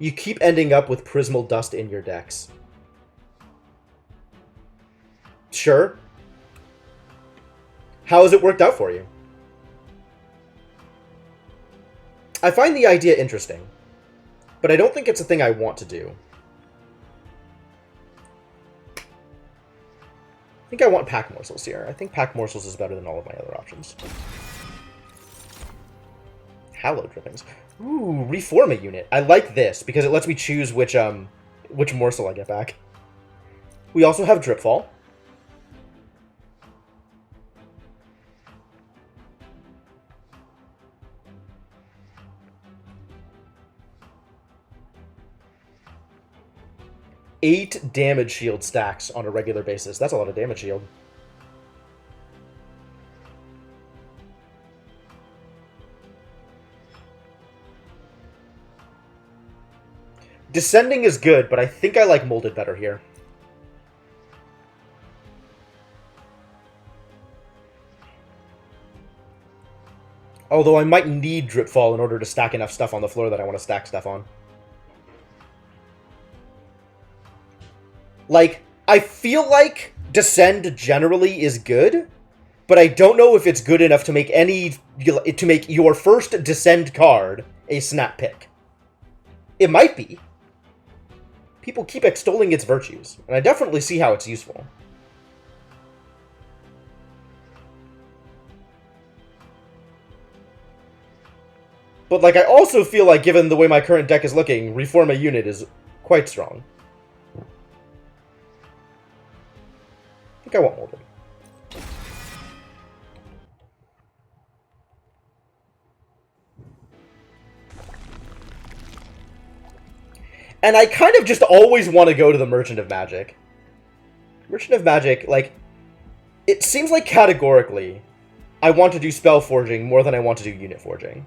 You keep ending up with Prismal Dust in your decks. Sure. How has it worked out for you? I find the idea interesting, but I don't think it's a thing I want to do. I think I want Pack Morsels here. I think Pack Morsels is better than all of my other options. Hallow Drippings. Ooh, reform a unit. I like this because it lets me choose which morsel I get back. We also have Dripfall. Eight damage shield stacks on a regular basis. That's a lot of damage shield. Descending is good, but I think I like Molded better here. Although I might need Dripfall in order to stack enough stuff on the floor that I want to stack stuff on. Like, I feel like Descend generally is good, but I don't know if it's good enough to make your first Descend card a snap pick. It might be. People keep extolling its virtues, and I definitely see how it's useful. But, like, I also feel like, given the way my current deck is looking, Reform a unit is quite strong. I want Molded. And I kind of just always want to go to the Merchant of Magic. Merchant of Magic, like, it seems like categorically, I want to do Spell Forging more than I want to do Unit Forging.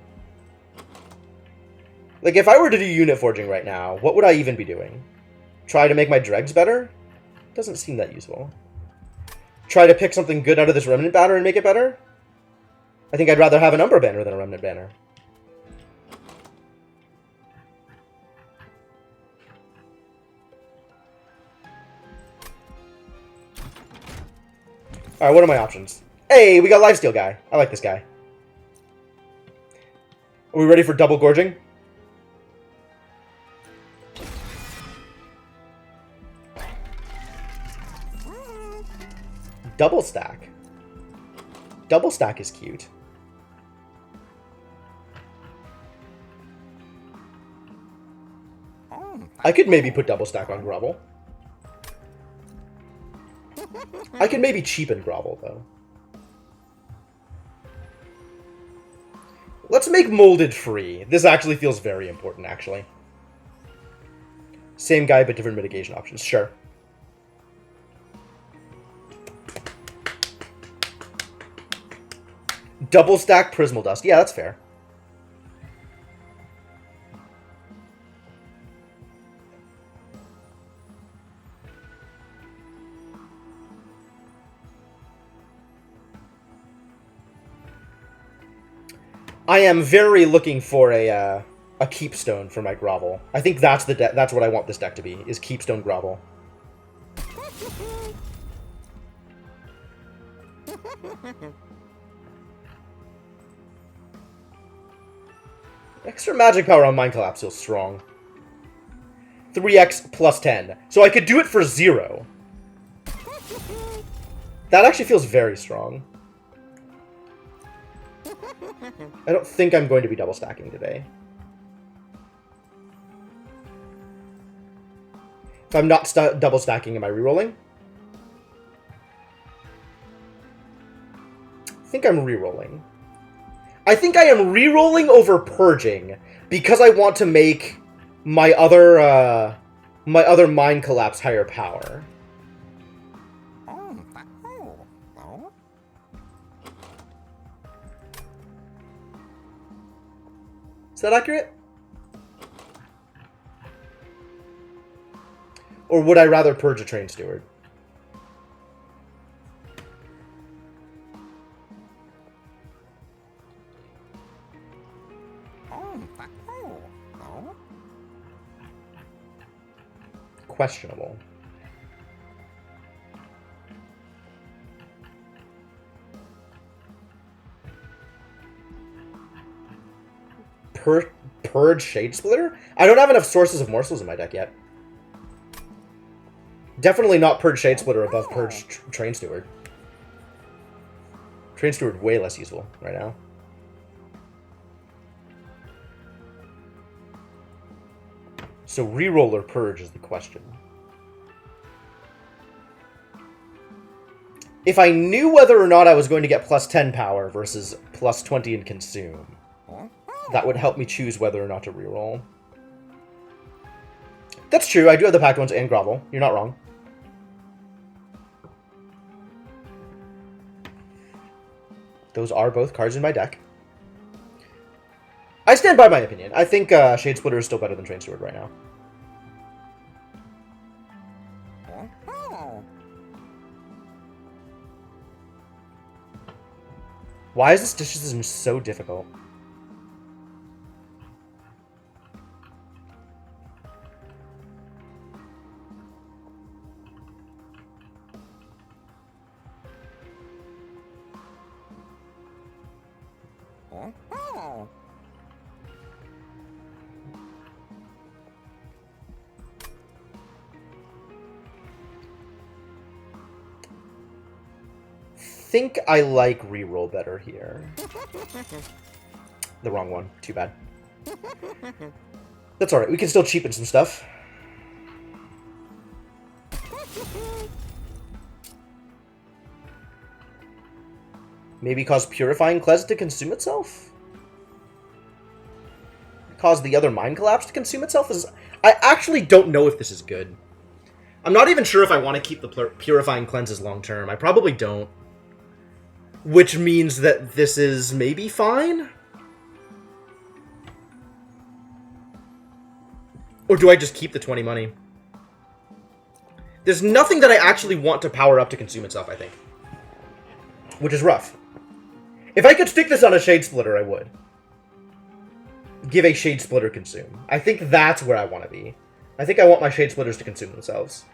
Like, if I were to do Unit Forging right now, what would I even be doing? Try to make my dregs better? Doesn't seem that useful. Try to pick something good out of this Remnant Banner and make it better? I think I'd rather have an Umbra Banner than a Remnant Banner. Alright, what are my options? Hey, we got Lifesteal guy. I like this guy. Are we ready for double gorging? Double stack. Double stack is cute. I could maybe put double stack on Grovel. I could maybe cheapen Grovel, though. Let's make Molded free. This actually feels very important, actually. Same guy, but different mitigation options. Sure. Double stack Prismal Dust. Yeah, that's fair. I am very looking for a Keepstone for my Grovel. I think that's that's what I want this deck to be, is Keepstone Grovel. Extra magic power on Mind Collapse feels strong. 3x plus 10. So I could do it for 0. That actually feels very strong. I don't think I'm going to be double stacking today. If I'm not double stacking, am I rerolling? I think I'm rerolling. I think I am rerolling over purging because I want to make my other Mind Collapse higher power. Is that accurate? Or would I rather purge a Train Steward? Questionable. Purge Shade Splitter? I don't have enough sources of morsels in my deck yet. Definitely not Purge Shade Splitter above Purge Train Steward. Train Steward way less useful right now. So reroll or purge is the question. If I knew whether or not I was going to get plus 10 power versus plus 20 in consume, that would help me choose whether or not to reroll. That's true, I do have the packed ones and Grovel. You're not wrong. Those are both cards in my deck. I stand by my opinion. I think Shade Splitter is still better than Train Steward right now. Why is this decision so difficult? I think I like reroll better here. The wrong one. Too bad. That's alright. We can still cheapen some stuff. Maybe cause Purifying Klez to consume itself? Cause the other Mind Collapse to consume itself? I actually don't know if this is good. I'm not even sure if I want to keep the Purifying Cleanses long term. I probably don't. Which means that this is maybe fine? Or do I just keep the 20 money? There's nothing that I actually want to power up to consume itself, I think. Which is rough. If I could stick this on a Shade Splitter, I would. Give a Shade Splitter consume. I think that's where I want to be. I think I want my Shade Splitters to consume themselves.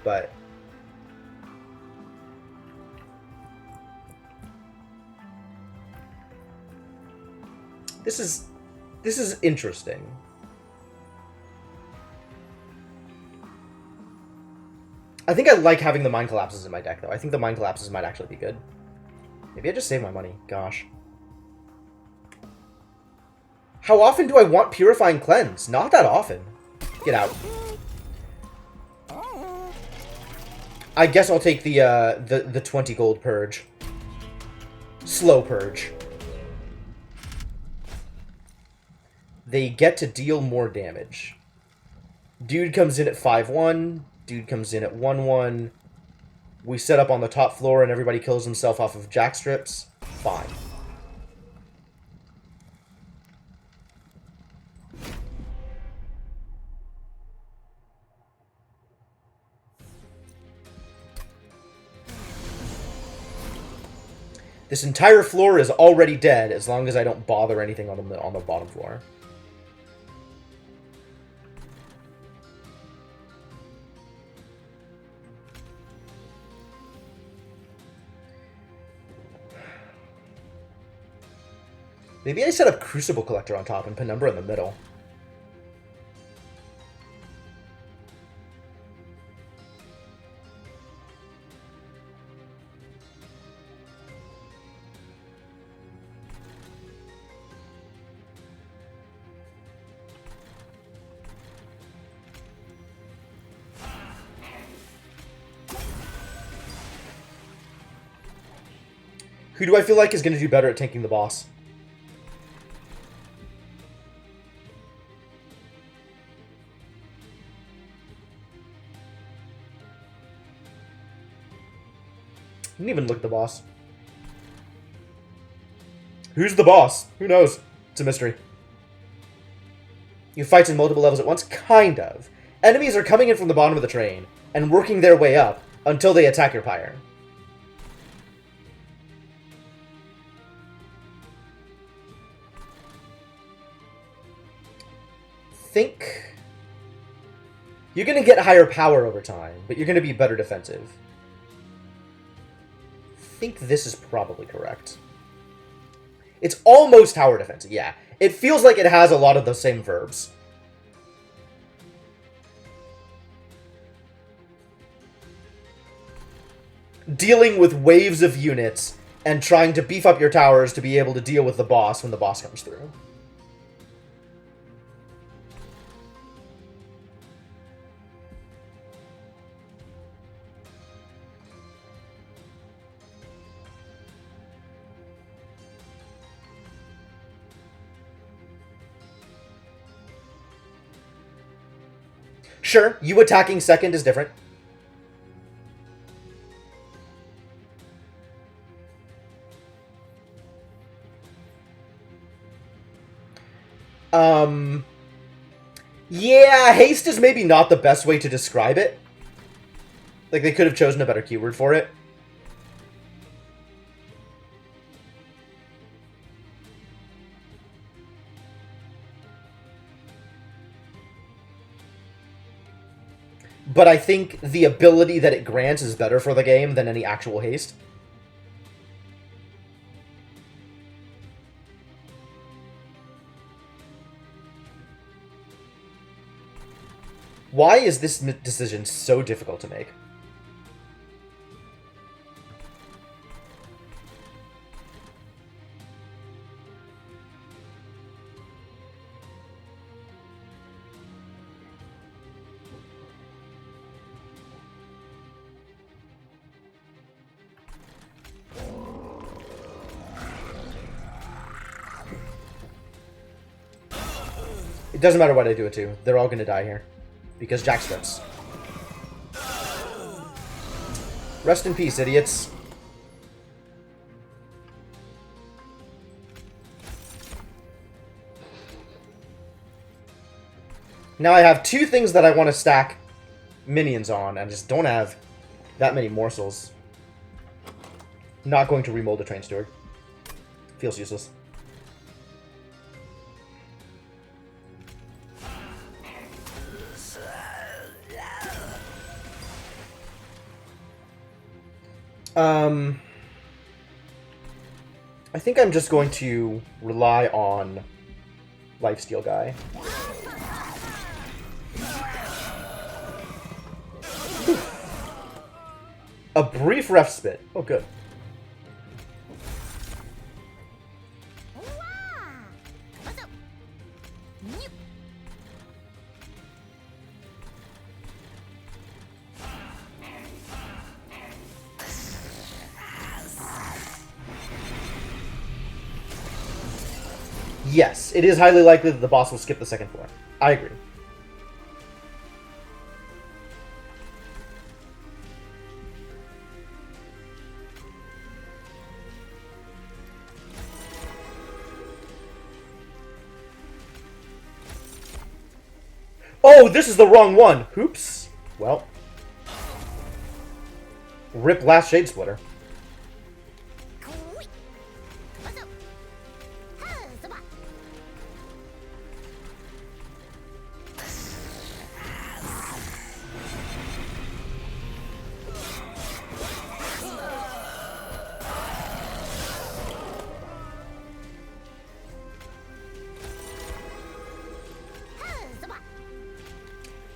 But This is interesting. I think I like having the Mind Collapses in my deck, though. I think the Mind Collapses might actually be good. Maybe I just save my money. Gosh. How often do I want Purifying Cleanse? Not that often. Get out. I guess I'll take the 20 gold purge. Slow purge. They get to deal more damage. Dude comes in at 5-1. Dude comes in at 1-1. We set up on the top floor and everybody kills himself off of jack strips. Fine. This entire floor is already dead as long as I don't bother anything on the bottom floor. Maybe I set up Crucible Collector on top and Penumbra in the middle. Who do I feel like is going to do better at tanking the boss? Didn't even look at the boss. Who's the boss? Who knows? It's a mystery. You fight in multiple levels at once? Kind of. Enemies are coming in from the bottom of the train and working their way up until they attack your pyre. Think you're going to get higher power over time, but you're going to be better defensive. I think this is probably correct. It's almost tower defensive, yeah. It feels like it has a lot of the same verbs. Dealing with waves of units and trying to beef up your towers to be able to deal with the boss when the boss comes through. Sure, you attacking second is different. Yeah, haste is maybe not the best way to describe it. Like, they could have chosen a better keyword for it. But I think the ability that it grants is better for the game than any actual haste. Why is this decision so difficult to make? It doesn't matter what I do it to. They're all going to die here. Because jack strips. Rest in peace, idiots. Now I have two things that I want to stack minions on, and just don't have that many morsels. Not going to remold the Train Steward. Feels useless. I think I'm just going to rely on lifesteal guy. A brief ref spit. Oh, good. Yes, it is highly likely that the boss will skip the second floor. I agree. Oh, this is the wrong one! Oops. Well. Rip last Shade Splitter.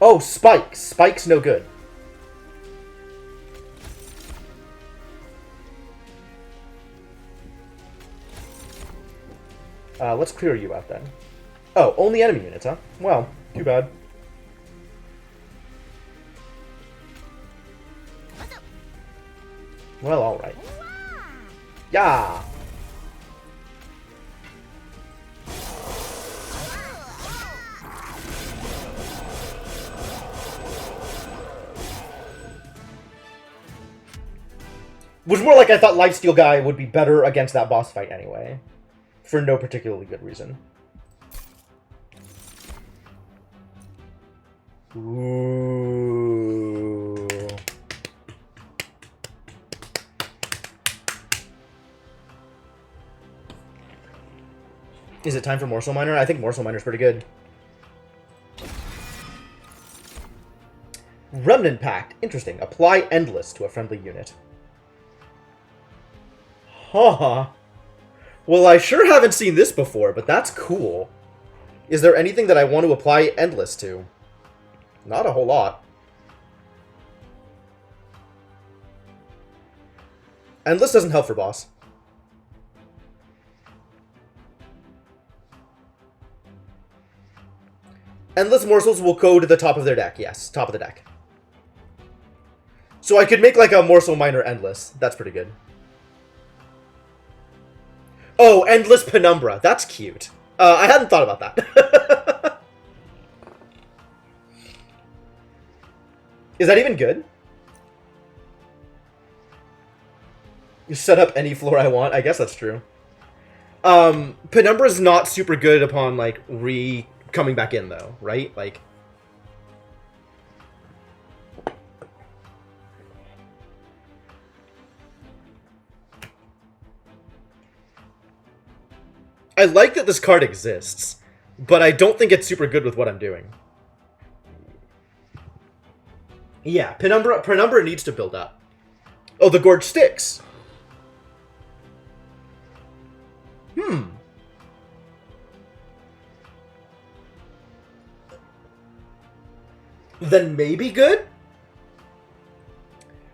Oh, Spike. Spike's no good. Let's clear you out then. Oh, only enemy units, huh? Well, too bad. Well, alright. Yeah! Was more like I thought Lifesteal Guy would be better against that boss fight anyway. For no particularly good reason. Ooh. Is it time for Morsel Miner? I think Morsel Miner's pretty good. Remnant Pact. Interesting. Apply Endless to a friendly unit. Huh. Well, I sure haven't seen this before, but that's cool. Is there anything that I want to apply Endless to? Not a whole lot. Endless doesn't help for boss. Endless Morsels will go to the top of their deck. Yes, top of the deck. So I could make like a Morsel Miner Endless. That's pretty good. Oh, Endless Penumbra. That's cute. I hadn't thought about that. Is that even good? You set up any floor I want? I guess that's true. Penumbra's not super good upon, like, coming back in, though, right? Like... I like that this card exists, but I don't think it's super good with what I'm doing. Yeah, Penumbra needs to build up. Oh, the Gorge Sticks. Then maybe good?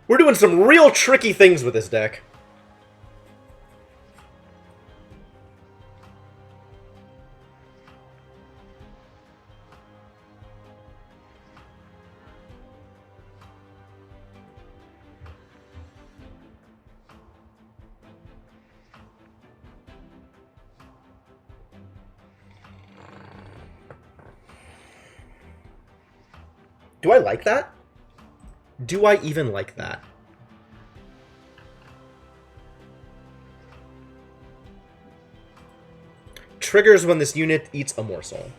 We're doing some real tricky things with this deck. Do I like that? Do I even like that? Triggers when this unit eats a morsel.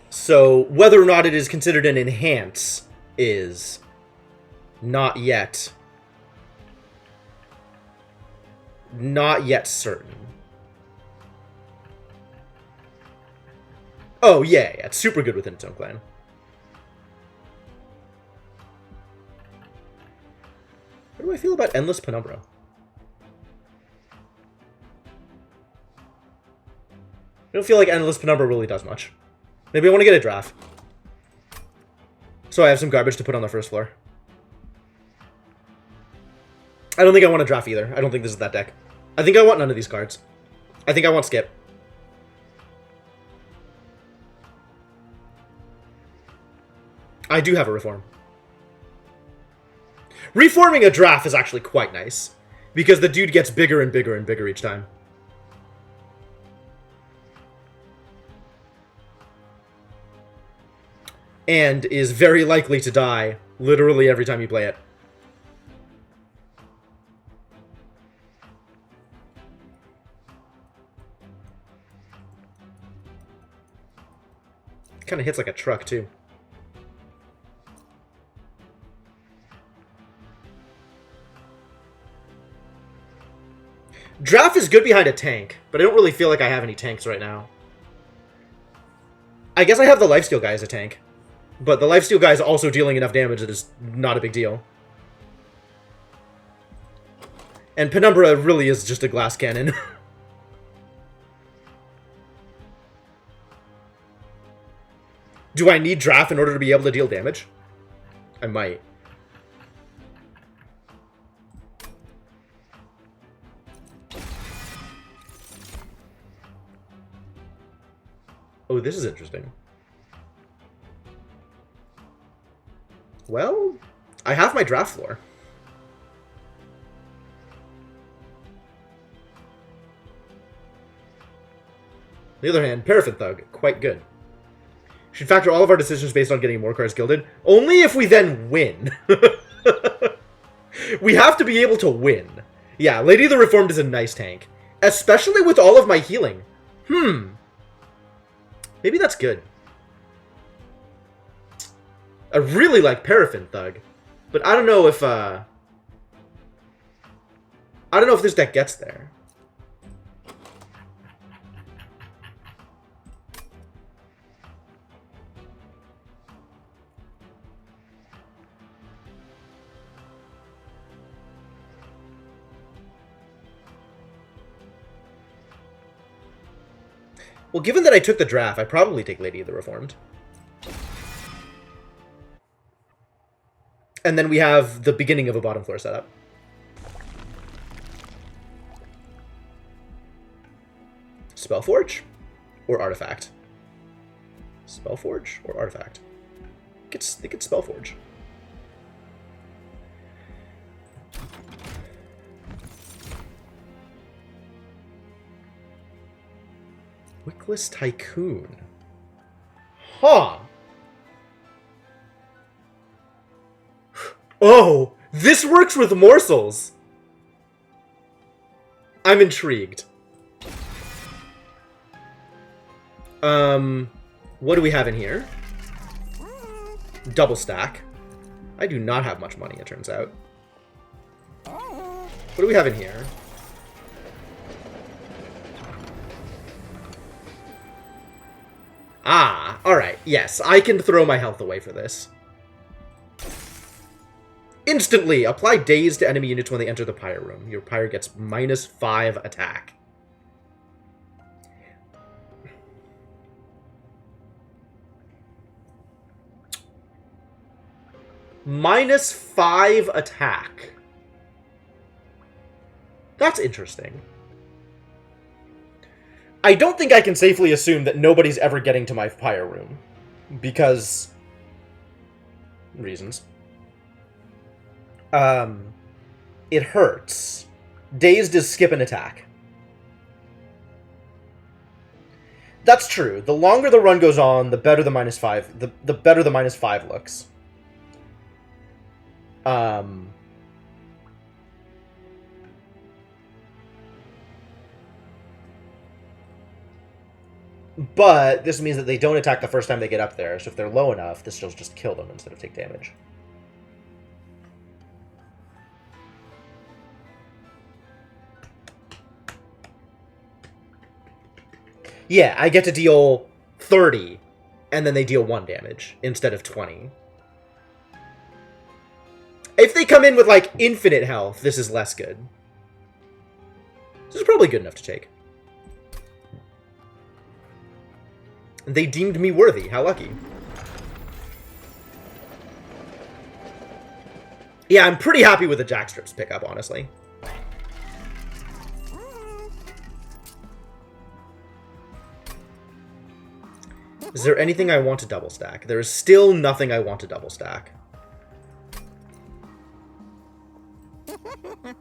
So whether or not it is considered an enhance is not yet certain. Oh yeah, it's super good within its own clan. How do I feel about Endless Penumbra? don't feel like Endless Penumbra really does much. Maybe I want to get a draft. So I have some garbage to put on the first floor. I don't think I want to draft either. I don't think this is that deck. I think I want none of these cards. I think I want Skip. I do have a Reform. Reforming a draft is actually quite nice, because the dude gets bigger and bigger and bigger each time. And is very likely to die literally every time you play it. Kind of hits like a truck, too. Draft is good behind a tank, but I don't really feel like I have any tanks right now. I guess I have the Lifesteal guy as a tank, but the Lifesteal guy is also dealing enough damage that it's not a big deal. And Penumbra really is just a glass cannon. Do I need Draft in order to be able to deal damage? I might. Oh, this is interesting. Well, I have my draft floor. On the other hand, Paraffin Thug, quite good. Should factor all of our decisions based on getting more cards gilded. Only if we then win. We have to be able to win. Yeah, Lady of the Reformed is a nice tank. Especially with all of my healing. Maybe that's good. I really like Paraffin Thug. But I don't know if, I don't know if this deck gets there. Well, given that I took the draft, I'd probably take Lady of the Reformed. And then we have the beginning of a bottom floor setup. Spellforge or Artifact? Spellforge or Artifact? I think it's Spellforge. Wickless Tycoon. Huh. Oh, this works with morsels. I'm intrigued. What do we have in here? Double stack. I do not have much money, it turns out. What do we have in here? Ah, alright, yes, I can throw my health away for this. Instantly, apply Daze to enemy units when they enter the Pyre room. Your Pyre gets -5 attack. -5 attack. That's interesting. I don't think I can safely assume that nobody's ever getting to my Pyre room. Because... reasons. It hurts. Dazed is skip an attack. That's true. The longer the run goes on, the better the -5... the better the -5 looks. But this means that they don't attack the first time they get up there, so if they're low enough, this will just kill them instead of take damage. Yeah, I get to deal 30, and then they deal 1 damage instead of 20. If they come in with, like, infinite health, this is less good. This is probably good enough to take. They deemed me worthy. How lucky. Yeah, I'm pretty happy with the Jackstrips pickup, honestly. Is there anything I want to double stack? There is still nothing I want to double stack. I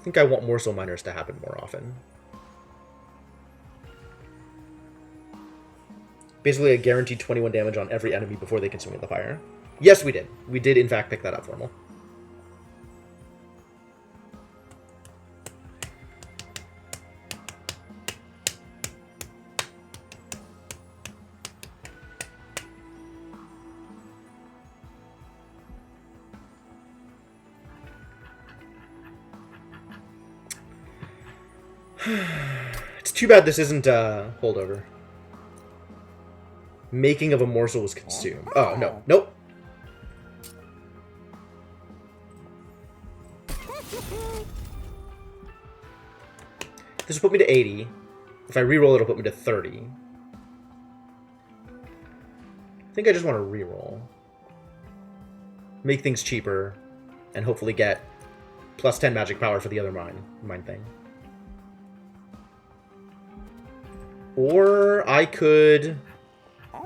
think I want Morsel Miners to happen more often. Basically, I guaranteed 21 damage on every enemy before they consume the fire. Yes, we did. We did, in fact, pick that up, Formal. It's too bad this isn't holdover. Making of a morsel was consumed. Oh, no. Nope. This will put me to 80. If I reroll, it'll put me to 30. I think I just want to reroll. Make things cheaper. And hopefully get plus 10 magic power for the other mine thing. Or I could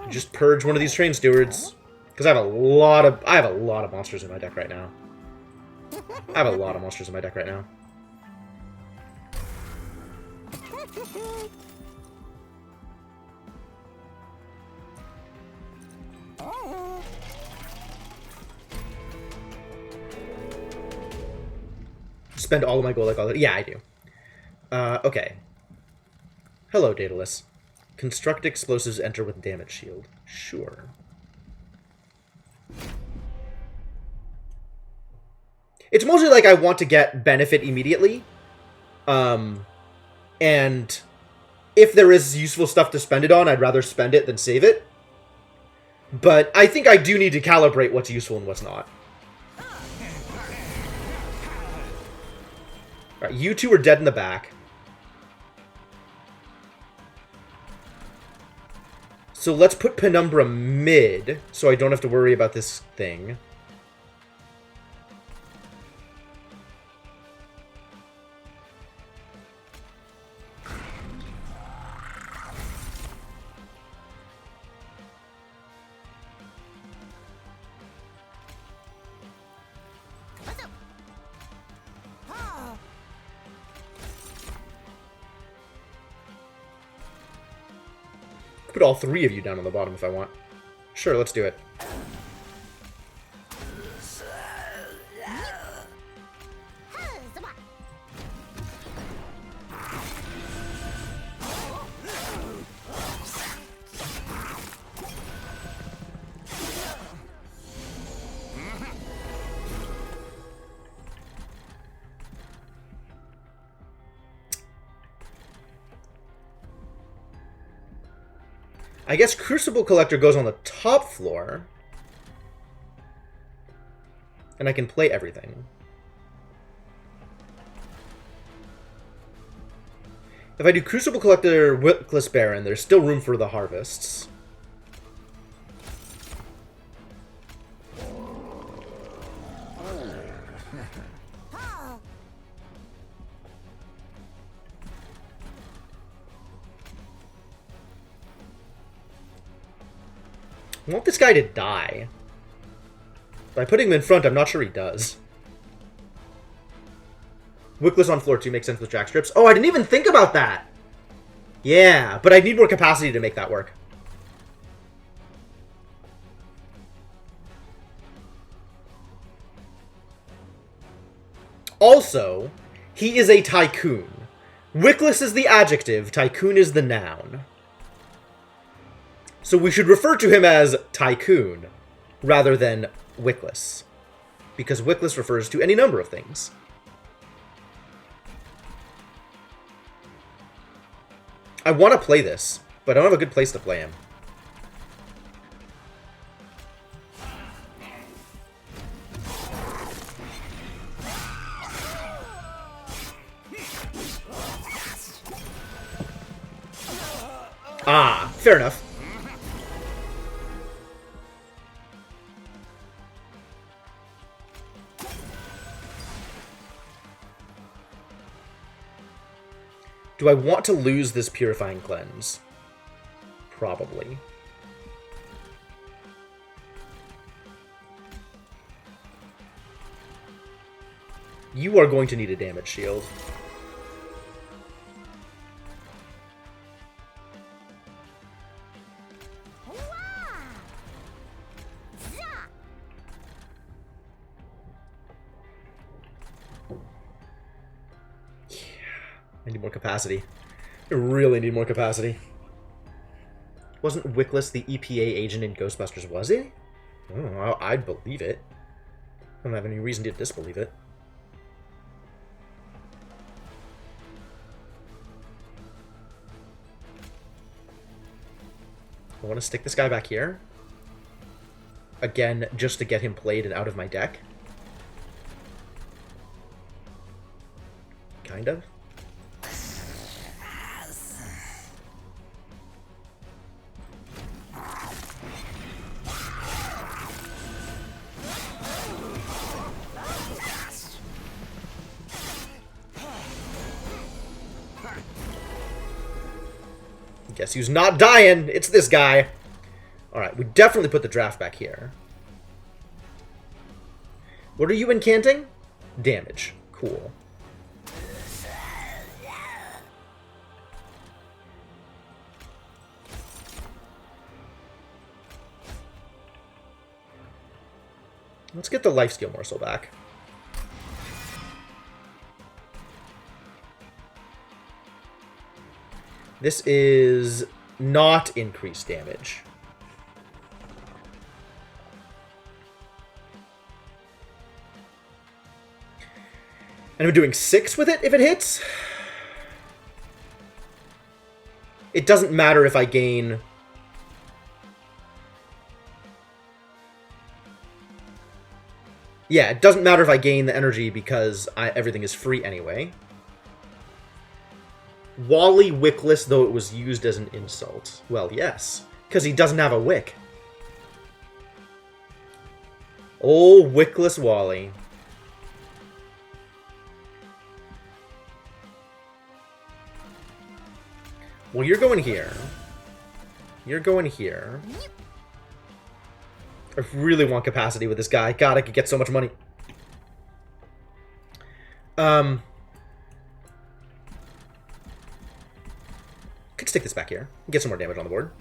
just purge one of these train stewards, because I have a lot of monsters in my deck right now. Spend all of my gold like all that. Yeah, I do. Okay. Hello, Daedalus. Construct explosives, enter with damage shield. Sure. It's mostly like I want to get benefit immediately. And if there is useful stuff to spend it on, I'd rather spend it than save it. But I think I do need to calibrate what's useful and what's not. Alright, you two are dead in the back. So let's put Penumbra mid, so I don't have to worry about this thing. Put all three of you down on the bottom if I want. Sure, let's do it. I guess Crucible Collector goes on the top floor. And I can play everything. If I do Crucible Collector, Witless Baron, there's still room for the harvests. I want this guy to die. By putting him in front, I'm not sure he does. Wickless on floor 2 makes sense with Jackstrips. Oh, I didn't even think about that! Yeah, but I need more capacity to make that work. Also, he is a tycoon. Wickless is the adjective, tycoon is the noun. So we should refer to him as Tycoon, rather than Wickless. Because Wickless refers to any number of things. I want to play this, but I don't have a good place to play him. Ah, fair enough. Do I want to lose this Purifying Cleanse? Probably. You are going to need a damage shield. I need more capacity. I really need more capacity. Wasn't Wickless the EPA agent in Ghostbusters, was he? Oh, I'd believe it. I don't have any reason to disbelieve it. I want to stick this guy back here. Again, just to get him played and out of my deck. Kind of. Guess who's not dying? It's this guy. Alright, we definitely put the draft back here. What are you incanting? Damage. Cool. Let's get the lifesteal morsel back. This is not increased damage. And I'm doing 6 with it if it hits. It doesn't matter if I gain... Yeah, it doesn't matter if I gain the energy because everything is free anyway. Wally Wickless, though it was used as an insult. Well, yes, because he doesn't have a wick. Oh, Wickless Wally. Well, you're going here. You're going here. I really want capacity with this guy. God, I could get so much money. Could stick this back here. Get some more damage on the board.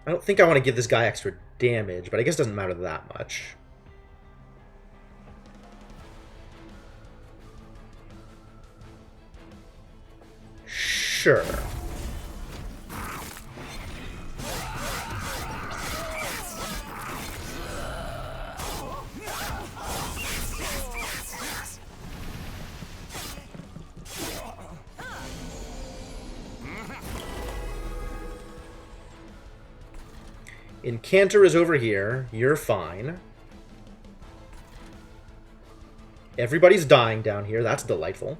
I don't think I want to give this guy extra damage, but I guess it doesn't matter that much. Sure. Incanter is over here. You're fine. Everybody's dying down here. That's delightful.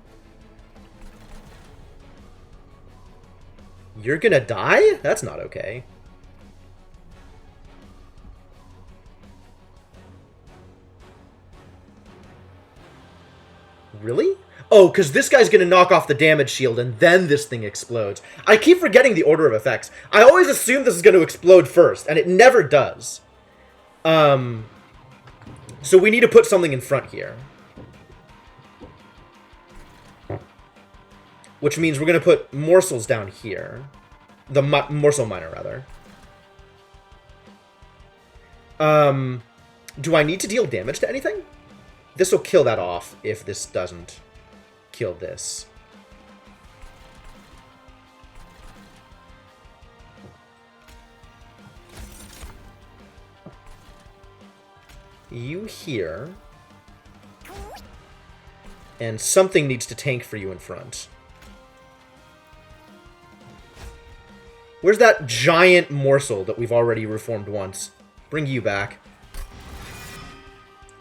You're gonna die? That's not okay. Really? Oh, because this guy's going to knock off the damage shield, and then this thing explodes. I keep forgetting the order of effects. I always assume this is going to explode first, and it never does. So we need to put something in front here. Which means we're going to put morsels down here. The morsel miner, rather. Do I need to deal damage to anything? This will kill that off if this doesn't kill this. You here. And something needs to tank for you in front. Where's that giant morsel that we've already reformed once? Bring you back.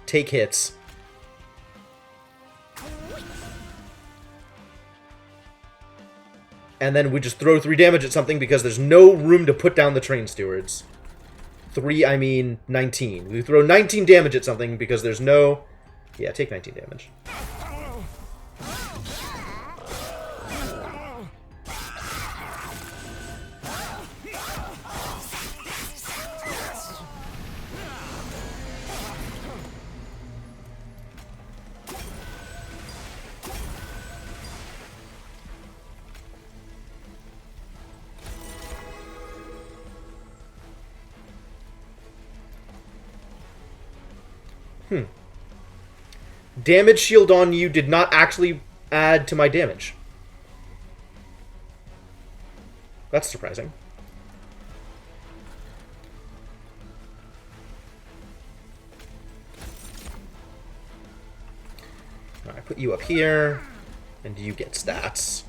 Take hits. And then we just throw 3 damage at something because there's no room to put down the train stewards. 3, I mean 19. We throw 19 damage at something because there's no... Yeah, take 19 damage. Damage shield on you did not actually add to my damage. That's surprising. I put you up here, and you get stats.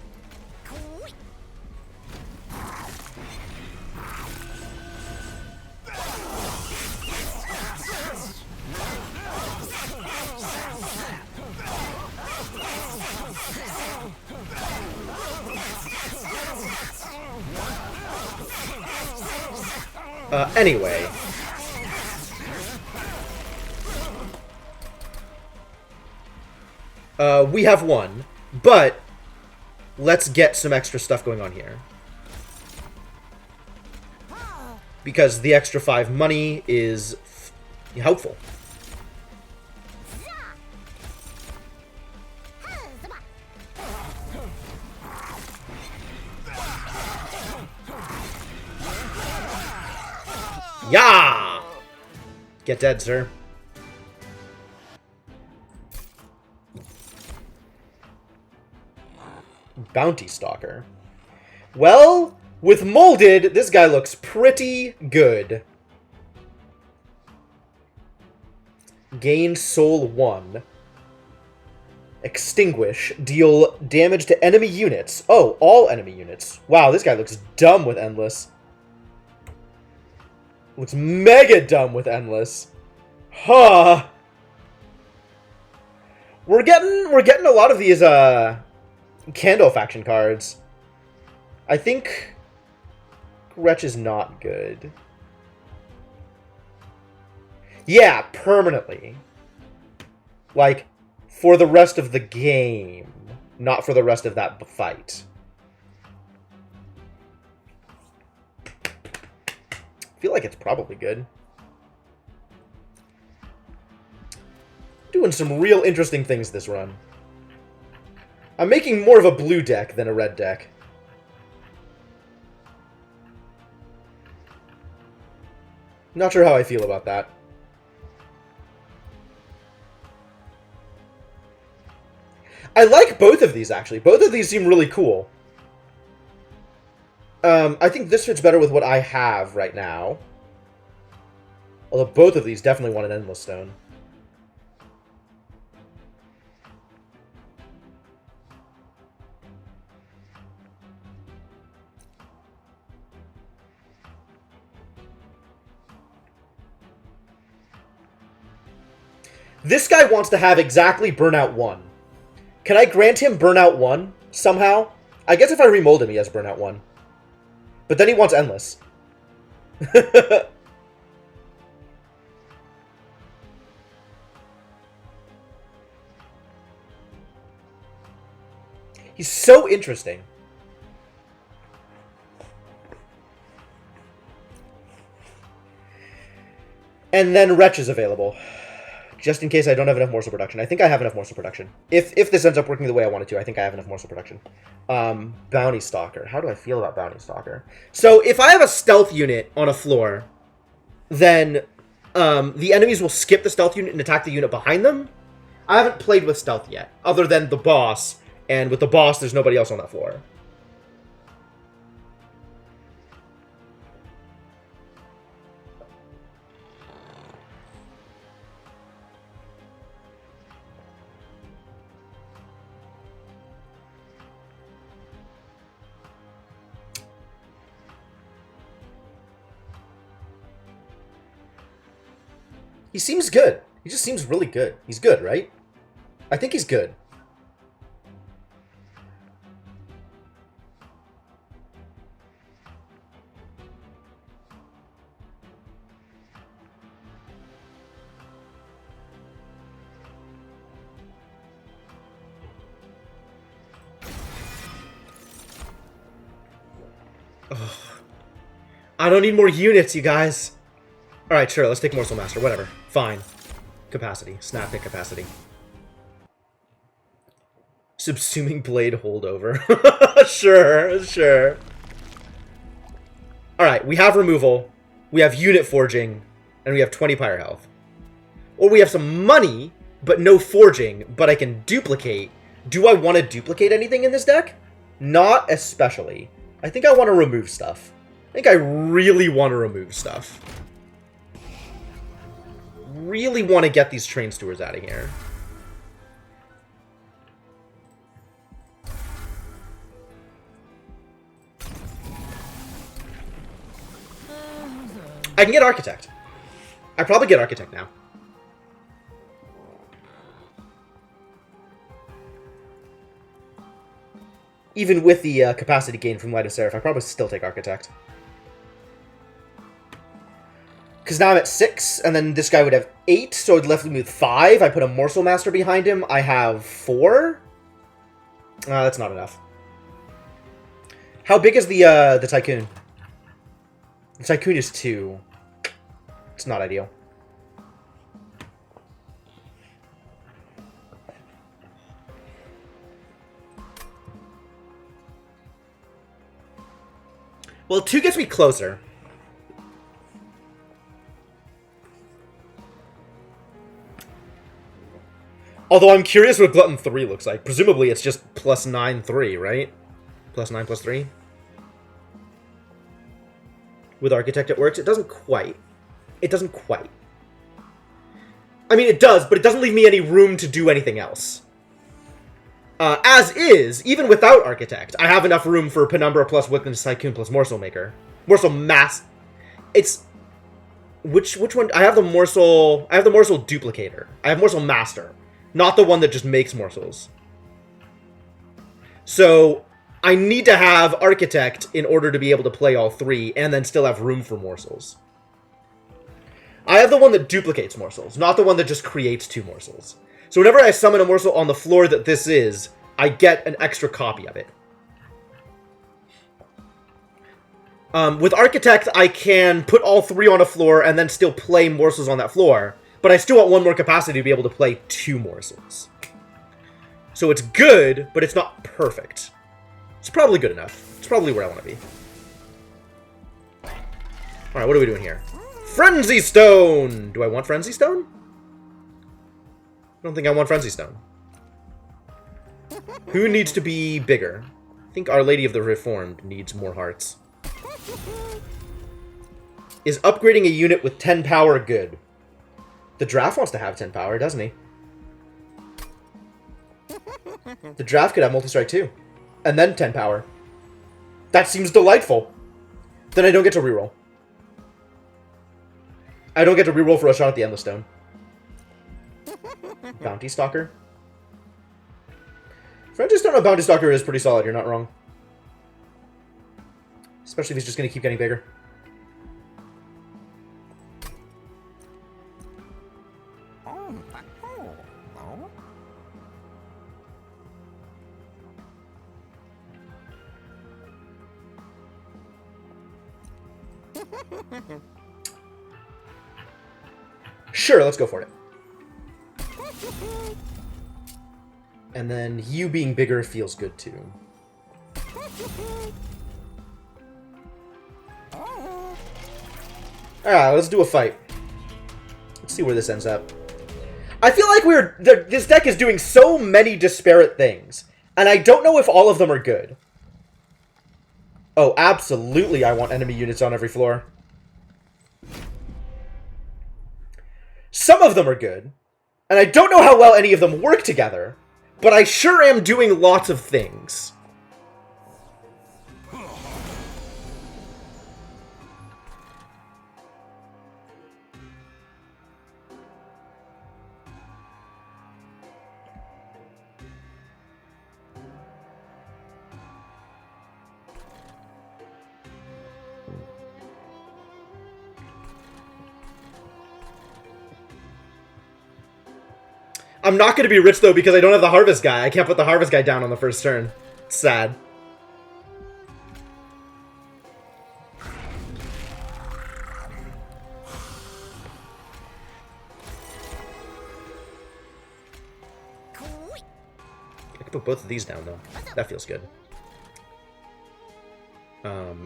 Anyway. We have won, but let's get some extra stuff going on here. Because the extra 5 money is helpful. Yeah! Get dead, sir. Bounty Stalker. Well, with Molded, this guy looks pretty good. Gain Soul 1. Extinguish. Deal damage to enemy units. Oh, all enemy units. Wow, this guy looks dumb with Endless. Looks mega dumb with Endless. Huh. We're getting a lot of these Candle faction cards. I think Wretch is not good. Yeah, permanently. Like, for the rest of the game, not for the rest of that fight. I feel like it's probably good. Doing some real interesting things this run. I'm making more of a blue deck than a red deck. Not sure how I feel about that. I like both of these, actually. Both of these seem really cool. I think this fits better with what I have right now. Although both of these definitely want an Endless Stone. This guy wants to have exactly Burnout 1. Can I grant him Burnout 1 somehow? I guess if I remold him, he has Burnout 1. But then he wants Endless. He's so interesting. And then Wretch is available. Just in case I don't have enough morsel production. I think I have enough morsel production. If this ends up working the way I want it to, I think I have enough morsel production. Bounty Stalker. How do I feel about Bounty Stalker? So, if I have a stealth unit on a floor, then the enemies will skip the stealth unit and attack the unit behind them. I haven't played with stealth yet, other than the boss. And with the boss, there's nobody else on that floor. He seems good. He just seems really good. He's good, right? I think he's good. I don't need more units, you guys. Alright, sure, let's take Morsel Master, whatever. Fine. Capacity. Snap hit capacity. Subsuming Blade holdover. Sure. Alright, we have removal, we have unit forging, and we have 20 pyre health. Or we have some money, but no forging, but I can duplicate. Do I want to duplicate anything in this deck? Not especially. I think I want to remove stuff. I think I really want to remove stuff. Really want to get these train stewards out of here. I can get Architect. I probably get Architect now. Even with the capacity gain from Light of Seraph, I probably still take Architect. Because now I'm at 6, and then this guy would have 8, so it left me with 5. I put a Morsel Master behind him. I have 4. That's not enough. How big is the Tycoon? The Tycoon is 2. It's not ideal. Well, 2 gets me closer. Although I'm curious what Glutton 3 looks like. Presumably it's just plus 9, 3, right? Plus 9, plus 3? With Architect it works. It doesn't quite. It doesn't quite. I mean, it does, but it doesn't leave me any room to do anything else. As is, even without Architect, I have enough room for Penumbra plus Wickedness Tycoon plus Morsel Maker. Morsel Mass... It's... Which one? I have the Morsel Duplicator. I have Morsel Master. Not the one that just makes morsels. So, I need to have Architect in order to be able to play all 3, and then still have room for morsels. I have the one that duplicates morsels, not the one that just creates 2 morsels. So whenever I summon a morsel on the floor that this is, I get an extra copy of it. With Architect, I can put all 3 on a floor and then still play morsels on that floor. But I still want 1 more capacity to be able to play 2 morsels. So it's good, but it's not perfect. It's probably good enough. It's probably where I want to be. Alright, what are we doing here? Frenzy Stone! Do I want Frenzy Stone? I don't think I want Frenzy Stone. Who needs to be bigger? I think Our Lady of the Reformed needs more hearts. Is upgrading a unit with 10 power good? The draft wants to have 10 power, doesn't he? The draft could have multi-strike too. And then 10 power. That seems delightful. Then I don't get to reroll. I don't get to reroll for a shot at the Endless Stone. Bounty Stalker. Frenzy Stone on Bounty Stalker is pretty solid, you're not wrong. Especially if he's just going to keep getting bigger. Sure, let's go for it. And then you being bigger feels good too. Alright, let's do a fight. Let's see where this ends up. I feel like this deck is doing so many disparate things, and I don't know if all of them are good. Oh, absolutely I want enemy units on every floor. Some of them are good, and I don't know how well any of them work together, but I sure am doing lots of things. I'm not going to be rich, though, because I don't have the Harvest Guy. I can't put the Harvest Guy down on the first turn. It's sad. put both of these down, though. That feels good.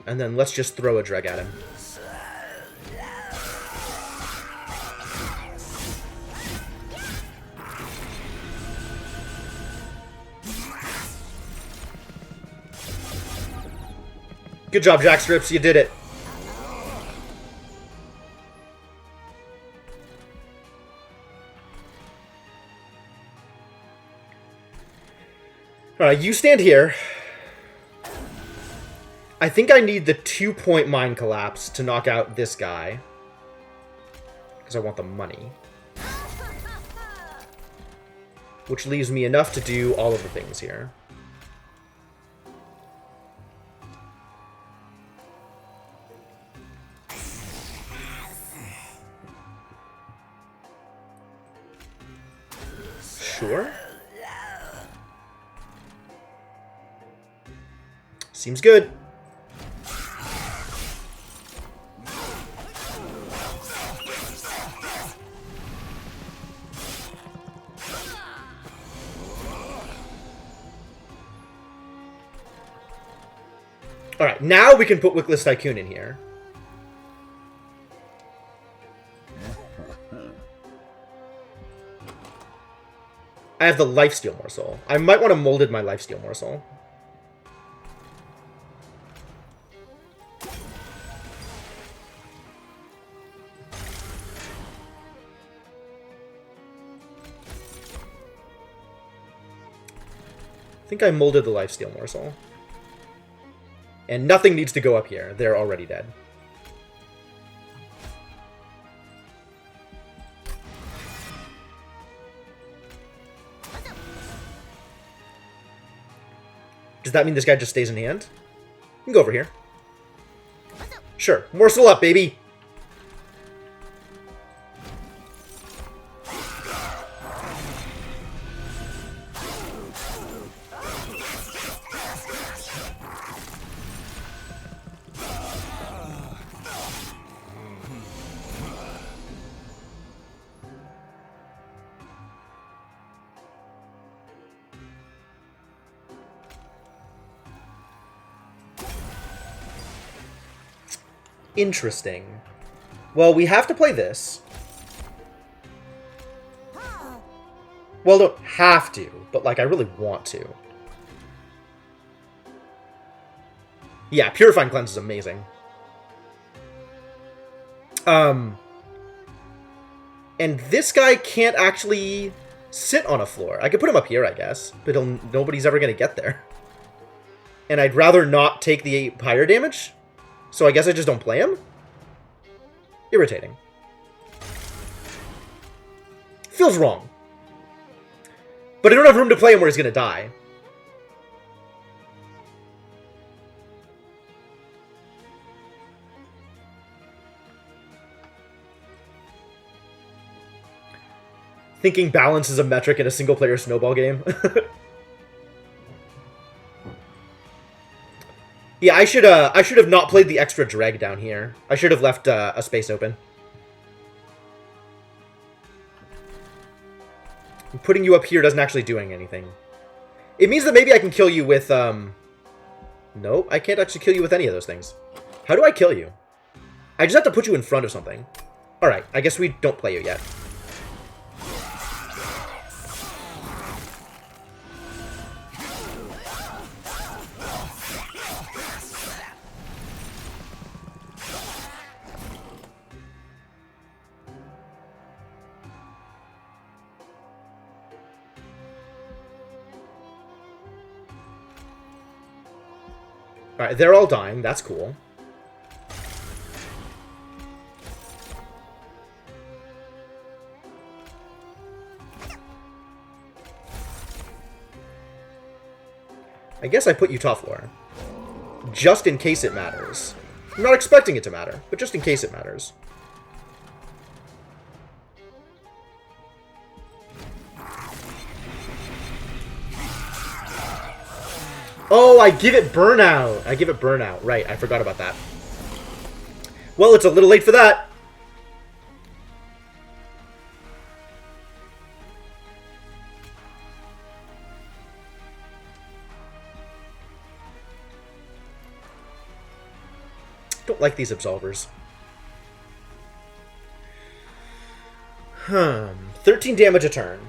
And then let's just throw a Dreg at him. Good job, Jackstrips. You did it. Alright, you stand here. I think I need the 2-point Mind Collapse to knock out this guy. Because I want the money. Which leaves me enough to do all of the things here. Sure. Seems good. Alright, now we can put Wickless Tycoon in here. I have the Lifesteal Morsel. I might want to molded my Lifesteal Morsel. I think I molded the Lifesteal Morsel. And nothing needs to go up here. They're already dead. Does that mean this guy just stays in hand? You can go over here. Sure. Morsel up, baby! Interesting. Well, we have to play this. Well, don't have to, but, like, I really want to. Yeah, Purifying Cleanse is amazing. And this guy can't actually sit on a floor. I could put him up here, I guess, but nobody's ever going to get there. And I'd rather not take the higher damage. So I guess I just don't play him? Irritating. Feels wrong. But I don't have room to play him where he's gonna die. Thinking balance is a metric in a single-player snowball game. Yeah, I should have not played the extra dreg down here. I should have left a space open. Putting you up here doesn't actually do anything. It means that maybe I can kill you with, Nope, I can't actually kill you with any of those things. How do I kill you? I just have to put you in front of something. Alright, I guess we don't play you yet. Alright, they're all dying. That's cool. I guess I put you top floor. Just in case it matters. I'm not expecting it to matter, but just in case it matters. Oh, I give it burnout. I give it burnout. Right, I forgot about that. Well, it's a little late for that. don't like these Absolvers. 13 damage a turn.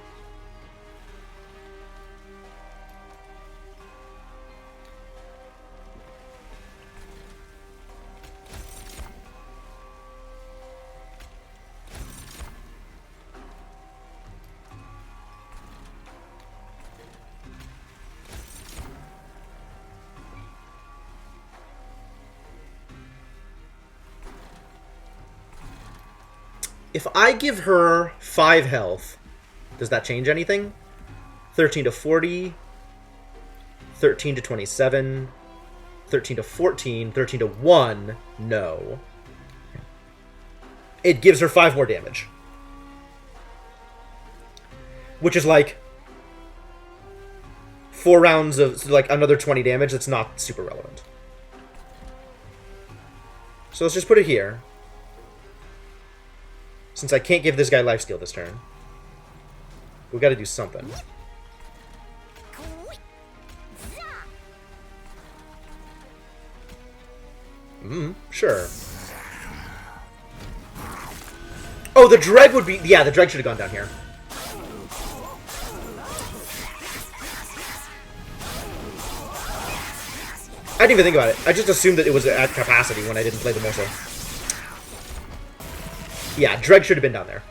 If I give her 5 health, does that change anything? 13 to 40, 13 to 27, 13 to 14, 13 to 1, no. It gives her 5 more damage. Which is like 4 rounds of, like, another 20 damage. That's not super relevant. So let's just put it here. Since I can't give this guy lifesteal this turn. We've got to do something. Sure. Oh, the Dreg would be... Yeah, the Dreg should have gone down here. I didn't even think about it. I just assumed that it was at capacity when I didn't play the morsel. Yeah, Dreg should have been down there.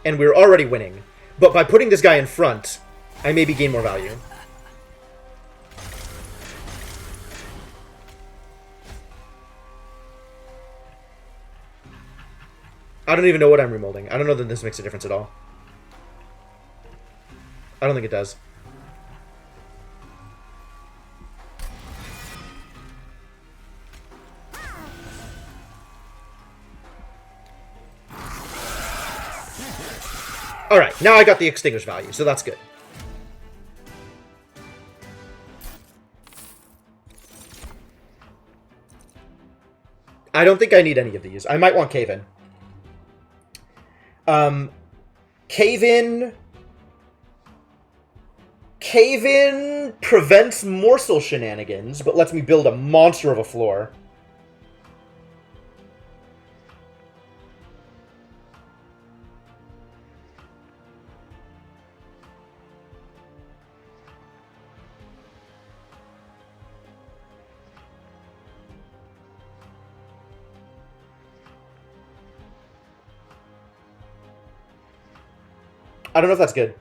And we're already winning. But by putting this guy in front, I maybe gain more value. I don't even know what I'm remolding. I don't know that this makes a difference at all. I don't think it does. Alright, now I got the extinguished value, so that's good. I don't think I need any of these. I might want Cave-In. Cave-In... Cave-In prevents morsel shenanigans, but lets me build a monster of a floor. I don't know if that's good.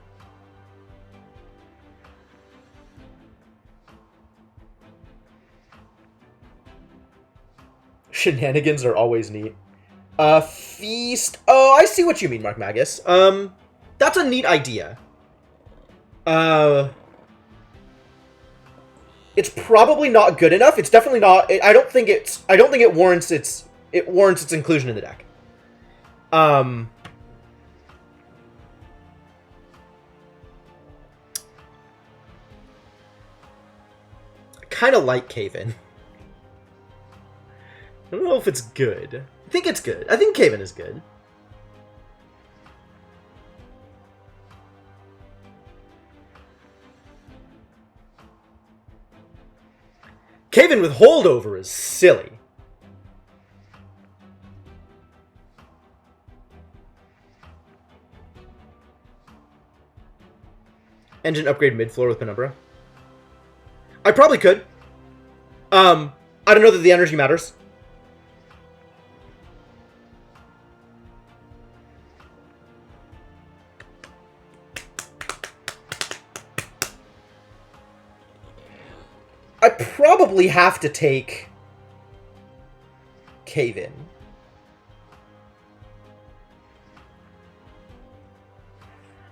Shenanigans are always neat. Feast. Oh, I see what you mean, Mark Magus. That's a neat idea. It's probably not good enough. It's definitely not. I don't think it warrants its inclusion in the deck. Kind of like Cave-In. I don't know if it's good. I think it's good. I think Cave-In is good. Cave-In with holdover is silly. Engine upgrade mid-floor with Penumbra. I probably could. I don't know that the energy matters. I probably have to take Cave-In.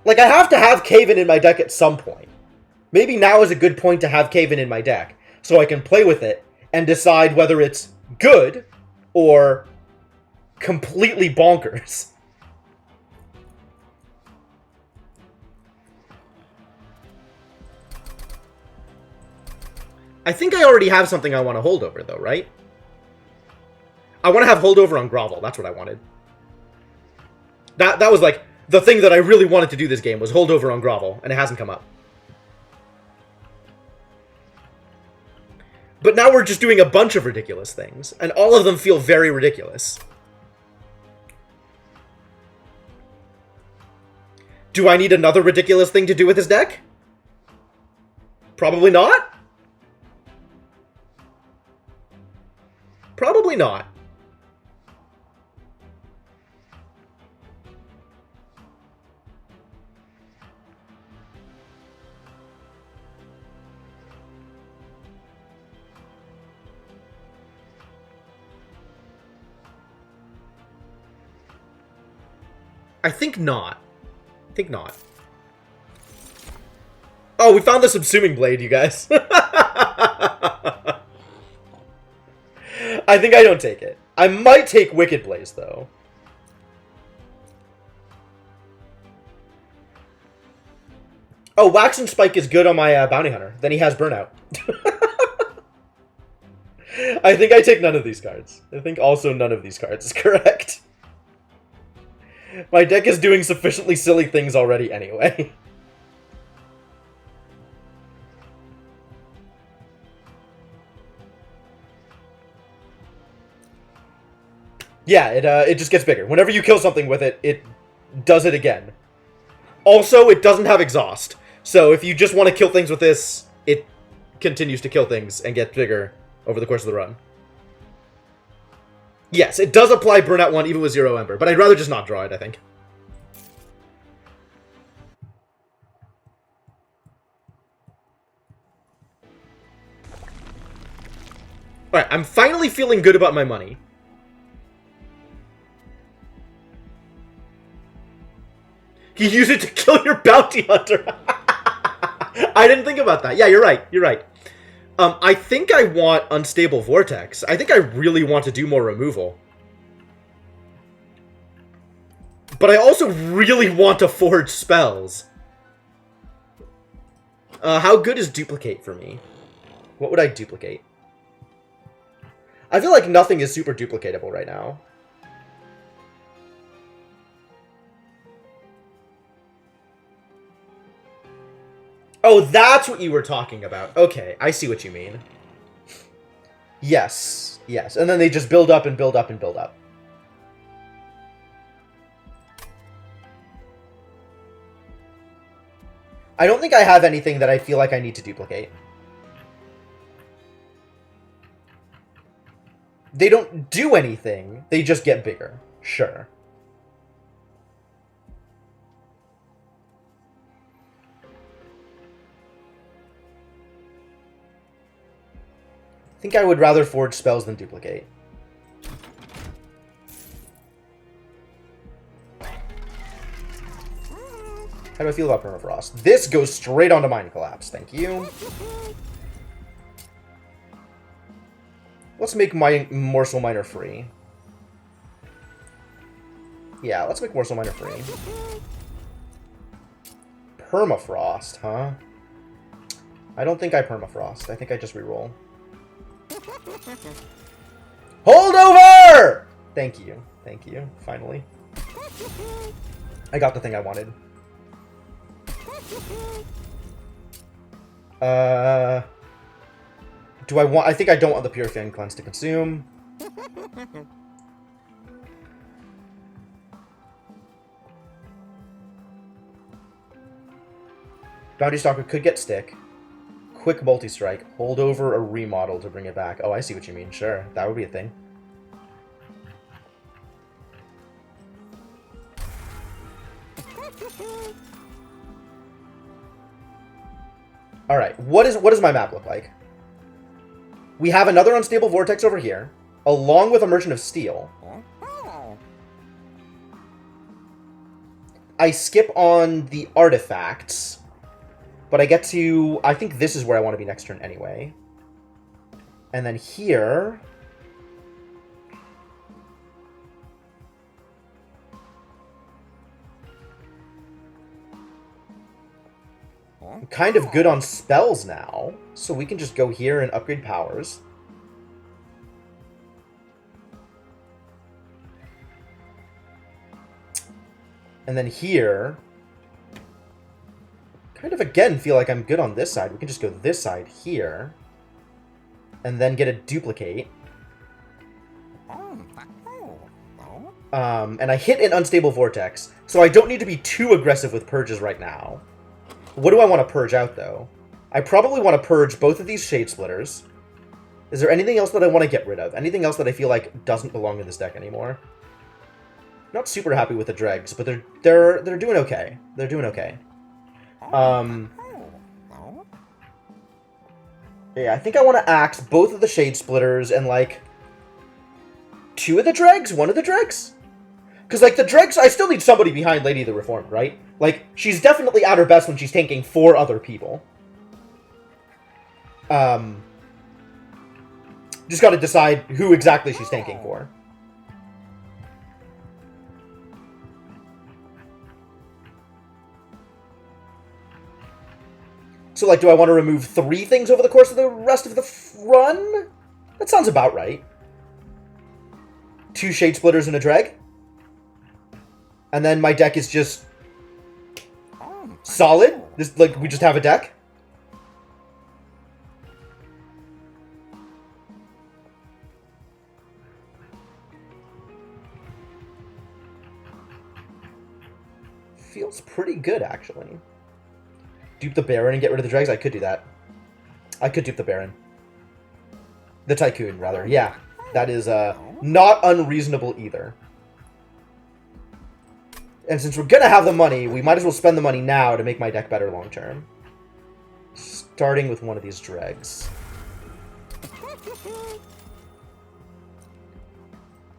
Like, I have to have Cave-In in my deck at some point. Maybe now is a good point to have Cave-In in my deck, so I can play with it and decide whether it's good or completely bonkers. I think I already have something I want to hold over, though, right? I want to have holdover on Grovel. That's what I wanted. That was, like, the thing that I really wanted to do this game, was holdover on Grovel, and it hasn't come up. But now we're just doing a bunch of ridiculous things, and all of them feel very ridiculous. Do I need another ridiculous thing to do with his deck? Probably not. Probably not. I think not. I think not. Oh, we found the Subsuming Blade, you guys. I think I don't take it. I might take Wicked Blaze, though. Oh, Wax and Spike is good on my Bounty Hunter. Then he has Burnout. I think I take none of these cards. I think also none of these cards is correct. My deck is doing sufficiently silly things already anyway. Yeah, it just gets bigger. Whenever you kill something with it, it does it again. Also, it doesn't have exhaust. So if you just want to kill things with this, it continues to kill things and get bigger over the course of the run. Yes, it does apply Burnout 1 even with 0 Ember, but I'd rather just not draw it, I think. Alright, I'm finally feeling good about my money. You use it to kill your Bounty Hunter! I didn't think about that. Yeah, you're right, you're right. I think I want Unstable Vortex. I think I really want to do more removal. But I also really want to forge spells. How good is Duplicate for me? What would I duplicate? I feel like nothing is super duplicatable right now. Oh, that's what you were talking about. Okay, I see what you mean. Yes, yes. And then they just build up and build up and build up. I don't think I have anything that I feel like I need to duplicate. They don't do anything. They just get bigger. Sure. I think I would rather forge spells than duplicate. How do I feel about Permafrost? This goes straight onto Mind Collapse. Thank you. Let's make my Morsel Miner free. Yeah, let's make Morsel Miner free. Permafrost, huh? I don't think I Permafrost. I think I just reroll. Hold over! Thank you. Thank you. Finally. I got the thing I wanted. Do I want... I think I don't want the Purifying Cleanse to consume. Bounty Stalker could get Stick. Quick Multi-Strike. Hold over a Remodel to bring it back. Oh, I see what you mean. Sure. That would be a thing. Alright. What does my map look like? We have another Unstable Vortex over here, along with a Merchant of Steel. I skip on the artifacts, but I get to... I think this is where I want to be next turn anyway. And then here... I'm kind of good on spells now, so we can just go here and upgrade powers. And then here... kind of again feel like I'm good on this side. We can just go this side here. and then get a duplicate. And I hit an unstable vortex, so I don't need to be too aggressive with purges right now. What do I want to purge out, though? I probably want to purge both of these Shade Splitters. Is there anything else that I want to get rid of? Anything else that I feel like doesn't belong in this deck anymore? Not super happy with the dregs, but they're doing okay. They're doing okay. Yeah, I think I want to axe both of the Shade Splitters and, like, 2 of the dregs? 1 of the dregs? Because, like, the dregs, I still need somebody behind Lady of the Reformed, right? Like, she's definitely at her best when she's tanking 4 other people. Just gotta decide who exactly she's tanking for. So, like, do I want to remove 3 things over the course of the rest of the run? That sounds about right. 2 Shade Splitters and a Dreg. And then my deck is just solid. This, like, we just have a deck. Feels pretty good, actually. Dupe the Baron and get rid of the dregs? I could do that. I could dupe the Baron. The Tycoon, rather. Yeah. That is not unreasonable either. And since we're gonna have the money, we might as well spend the money now to make my deck better long term. Starting with one of these dregs.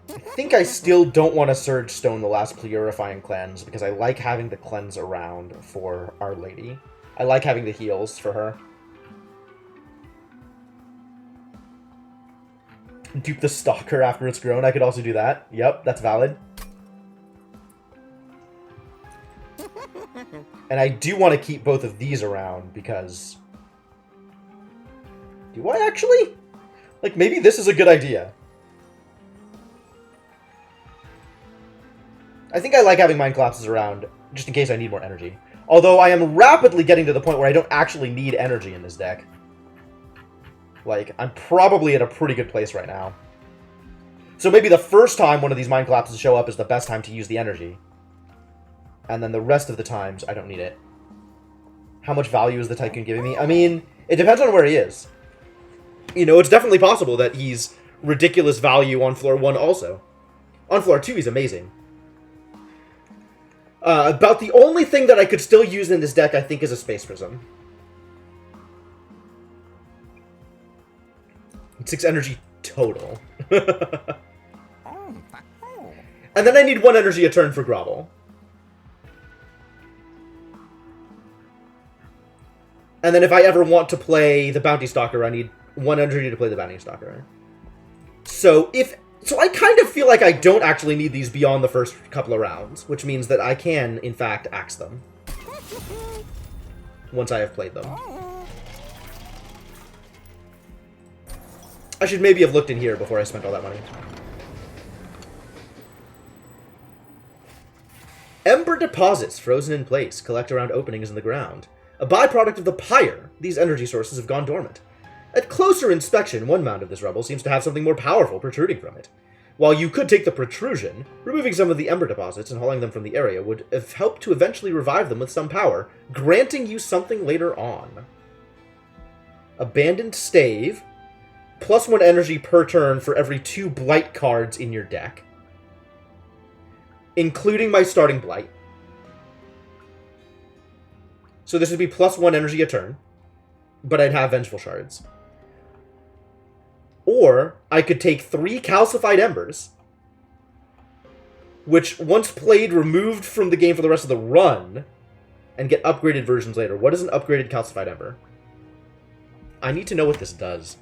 I think I still don't want to Surge Stone the last Purifying Cleanse, because I like having the cleanse around for Our Lady. I like having the heals for her. Dupe the Stalker after it's grown. I could also do that. Yep, that's valid. And I do want to keep both of these around, because... Do I actually? Like, maybe this is a good idea. I think I like having Mind Collapses around, just in case I need more energy. Although I am rapidly getting to the point where I don't actually need energy in this deck. Like, I'm probably at a pretty good place right now. So maybe the first time one of these Mind Collapses show up is the best time to use the energy. And then the rest of the times, I don't need it. How much value is the Tycoon giving me? I mean, it depends on where he is. You know, it's definitely possible that he's ridiculous value on floor 1 also. On floor 2, he's amazing. About the only thing that I could still use in this deck, I think, is a Space Prism. 6 energy total. And then I need 1 energy a turn for Grovel. And then if I ever want to play the Bounty Stalker, I need 1 energy to play the Bounty Stalker. So I kind of feel like I don't actually need these beyond the first couple of rounds, which means that I can, in fact, axe them. Once I have played them. I should maybe have looked in here before I spent all that money. Ember deposits frozen in place collect around openings in the ground. A byproduct of the pyre, these energy sources have gone dormant. At closer inspection, one mound of this rubble seems to have something more powerful protruding from it. While you could take the protrusion, removing some of the ember deposits and hauling them from the area would have helped to eventually revive them with some power, granting you something later on. Abandoned Stave, +1 energy per turn for every 2 Blight cards in your deck. Including my starting Blight. So this would be +1 energy a turn, but I'd have Vengeful Shards. Or I could take 3 Calcified Embers, which once played, removed from the game for the rest of the run, and get upgraded versions later. What is an upgraded Calcified Ember? I need to know what this does.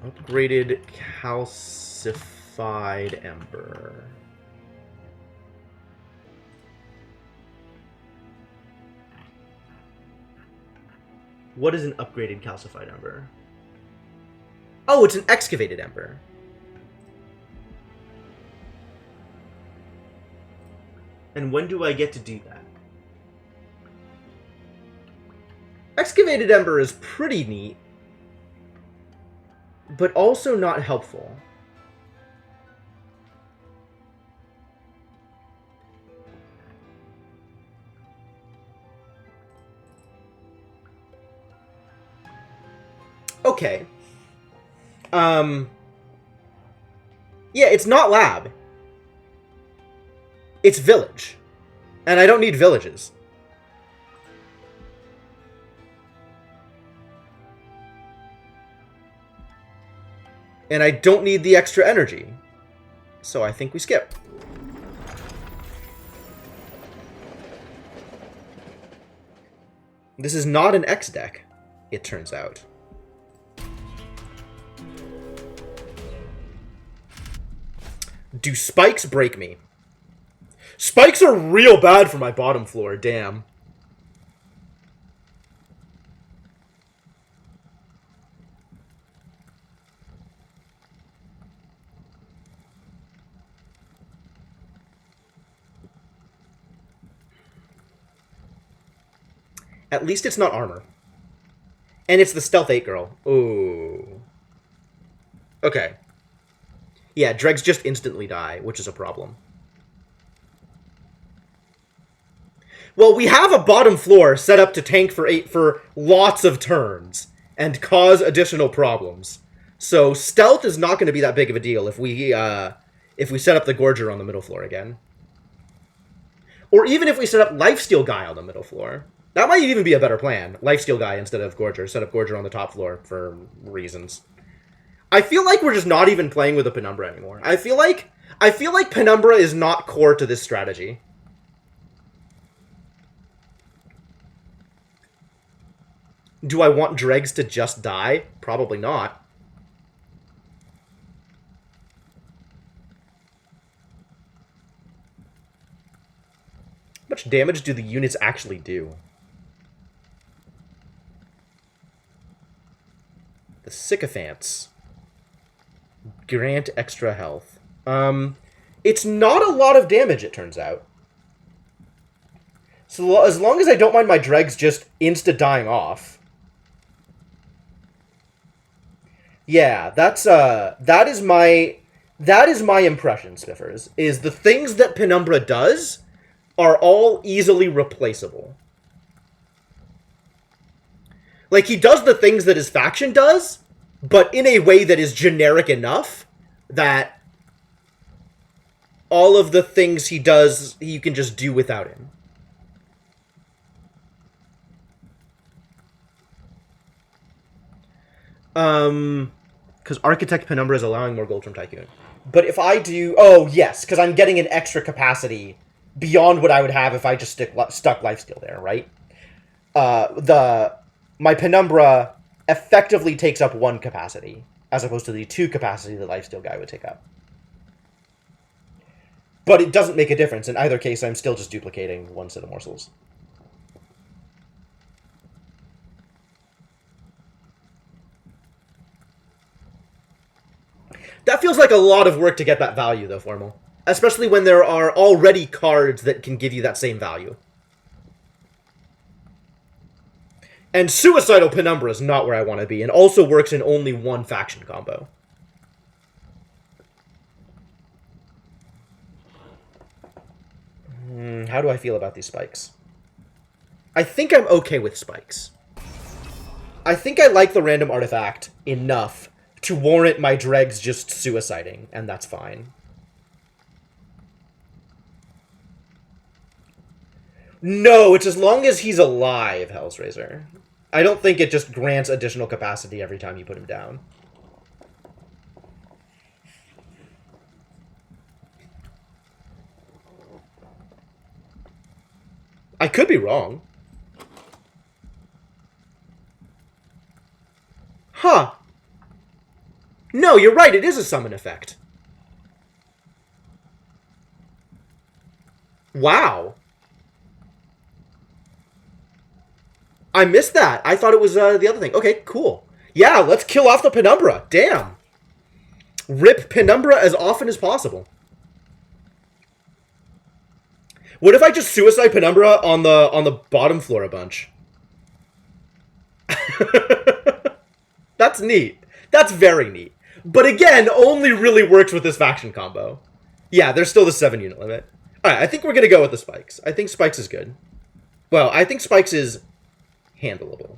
Upgraded Calcified Ember. What is an upgraded Calcified Ember? Oh, it's an Excavated Ember. And when do I get to do that? Excavated Ember is pretty neat, but also not helpful. Okay. Yeah, it's not lab. It's village. And I don't need villages. And I don't need the extra energy. So I think we skip. This is not an X deck, it turns out. Do spikes break me? Spikes are real bad for my bottom floor, damn. At least it's not armor. And it's the Stealth 8 girl. Ooh. Okay. Yeah, dregs just instantly die, which is a problem. Well, we have a bottom floor set up to tank for 8 for lots of turns and cause additional problems. So stealth is not going to be that big of a deal if we set up the Gorger on the middle floor again. Or even if we set up Lifesteal Guy on the middle floor. That might even be a better plan. Lifesteal Guy instead of Gorger. Set up Gorger on the top floor for reasons. I feel like we're just not even playing with a Penumbra anymore. I feel like Penumbra is not core to this strategy. Do I want dregs to just die? Probably not. How much damage do the units actually do? The Sycophants. Grant extra health. It's not a lot of damage, it turns out. So as long as I don't mind my dregs just insta-dying off. Yeah, that is my impression, Spiffers, is the things that Penumbra does are all easily replaceable. Like, he does the things that his faction does, but in a way that is generic enough that all of the things he does, you can just do without him. Because Architect Penumbra is allowing more gold from Tycoon. But if I do... Oh, yes, because I'm getting an extra capacity beyond what I would have if I just stuck Lifesteal there, right? My Penumbra effectively takes up 1 capacity, as opposed to the 2 capacity the Lifesteal Guy would take up. But it doesn't make a difference. In either case, I'm still just duplicating 1 set of morsels. That feels like a lot of work to get that value, though, Formal. Especially when there are already cards that can give you that same value. And Suicidal Penumbra is not where I want to be, and also works in only 1 faction combo. How do I feel about these spikes? I think I'm okay with spikes. I think I like the random artifact enough to warrant my dregs just suiciding, and that's fine. No, it's as long as he's alive, Hellsraiser. I don't think it just grants additional capacity every time you put him down. I could be wrong. Huh. No, you're right, it is a summon effect. Wow. I missed that. I thought it was the other thing. Okay, cool. Yeah, let's kill off the Penumbra. Damn. Rip Penumbra as often as possible. What if I just suicide Penumbra on the bottom floor a bunch? That's neat. That's very neat. But again, only really works with this faction combo. Yeah, there's still the 7-unit limit. Alright, I think we're going to go with the Spikes. I think Spikes is good. Well, I think Spikes is handleable.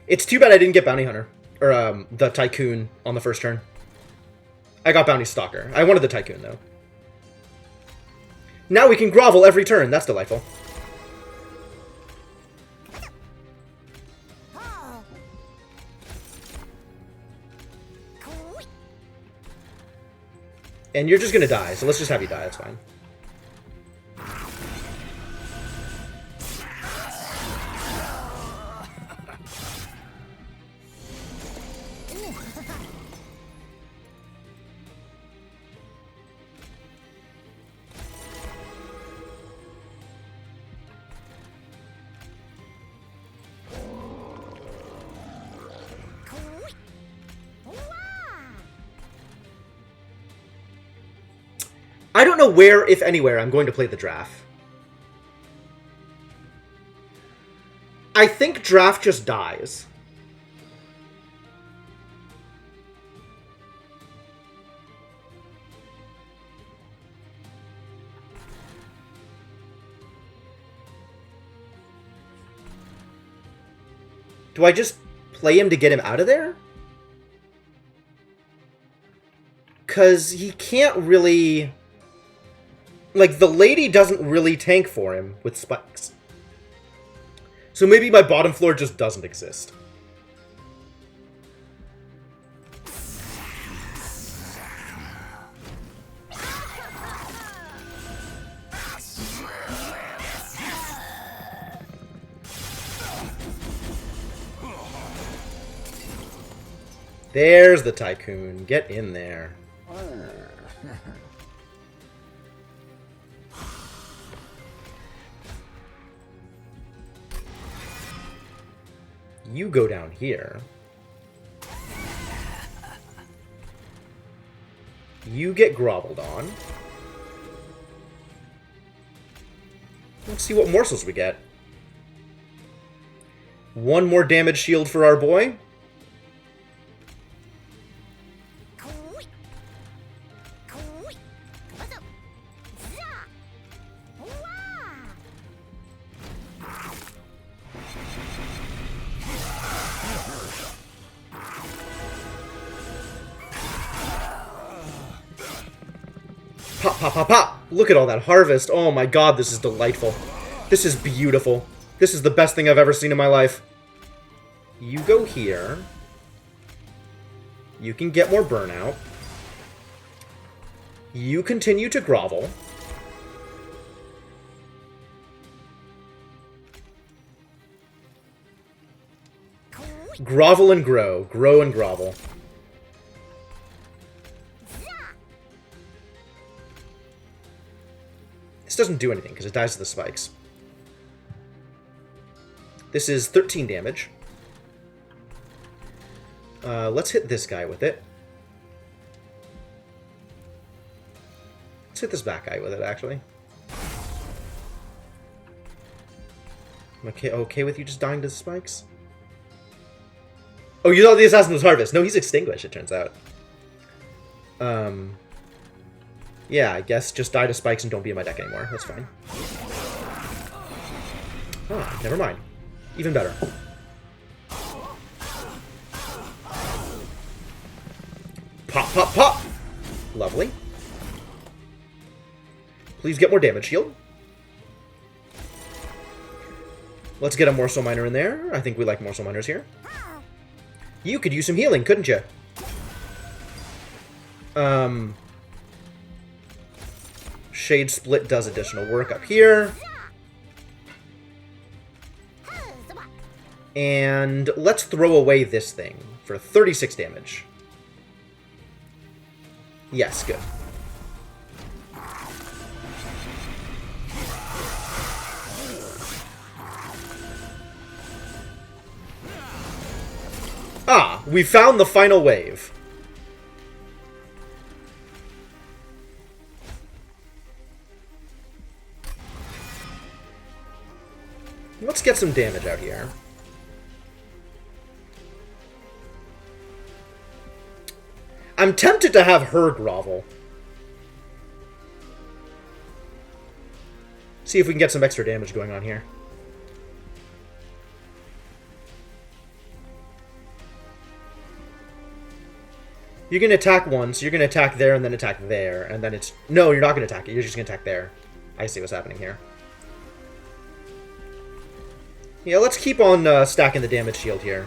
It's too bad I didn't get Bounty Hunter. Or, the Tycoon on the first turn. I got Bounty Stalker. I wanted the Tycoon, though. Now we can grovel every turn. That's delightful. And you're just gonna die, so let's just have you die. That's fine. I don't know where, if anywhere, I'm going to play the draft. I think draft just dies. Do I just play him to get him out of there? Because he can't really... Like, the lady doesn't really tank for him with spikes. So maybe my bottom floor just doesn't exist. There's the Tycoon. Get in there. You go down here. You get groveled on. Let's see what morsels we get. One more damage shield for our boy. Pop, pop, pop, pop! Look at all that harvest. Oh my god, this is delightful. This is beautiful. This is the best thing I've ever seen in my life. You go here. You can get more burnout. You continue to grovel. Grovel and grow. Grow and grovel. This doesn't do anything because it dies to the spikes. This is 13 damage. Let's hit this guy with it. Let's hit this back guy with it, actually. I'm okay with you just dying to the spikes? Oh, you thought the assassin was Harvest. No, he's extinguished, it turns out. Yeah, I guess just die to spikes and don't be in my deck anymore. That's fine. Oh, never mind. Even better. Pop, pop, pop! Lovely. Please get more damage shield. Let's get a Morsel Miner in there. I think we like Morsel Miners here. You could use some healing, couldn't you? Shade Split does additional work up here. And let's throw away this thing for 36 damage. Yes, good. Ah, we found the final wave. Let's get some damage out here. I'm tempted to have her grovel. See if we can get some extra damage going on here. You're going to attack once, you're going to attack there, and then attack there, and then it's... No, you're not going to attack it, you're just going to attack there. I see what's happening here. Yeah, let's keep on stacking the damage shield here.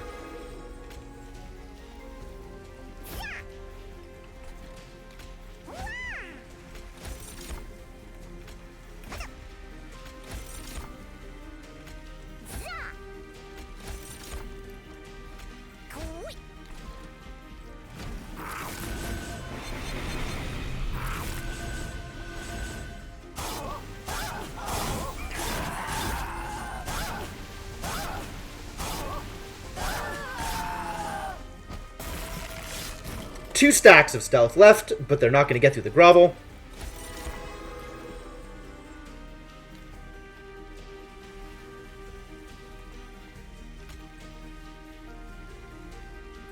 Two stacks of stealth left, but they're not going to get through the grovel.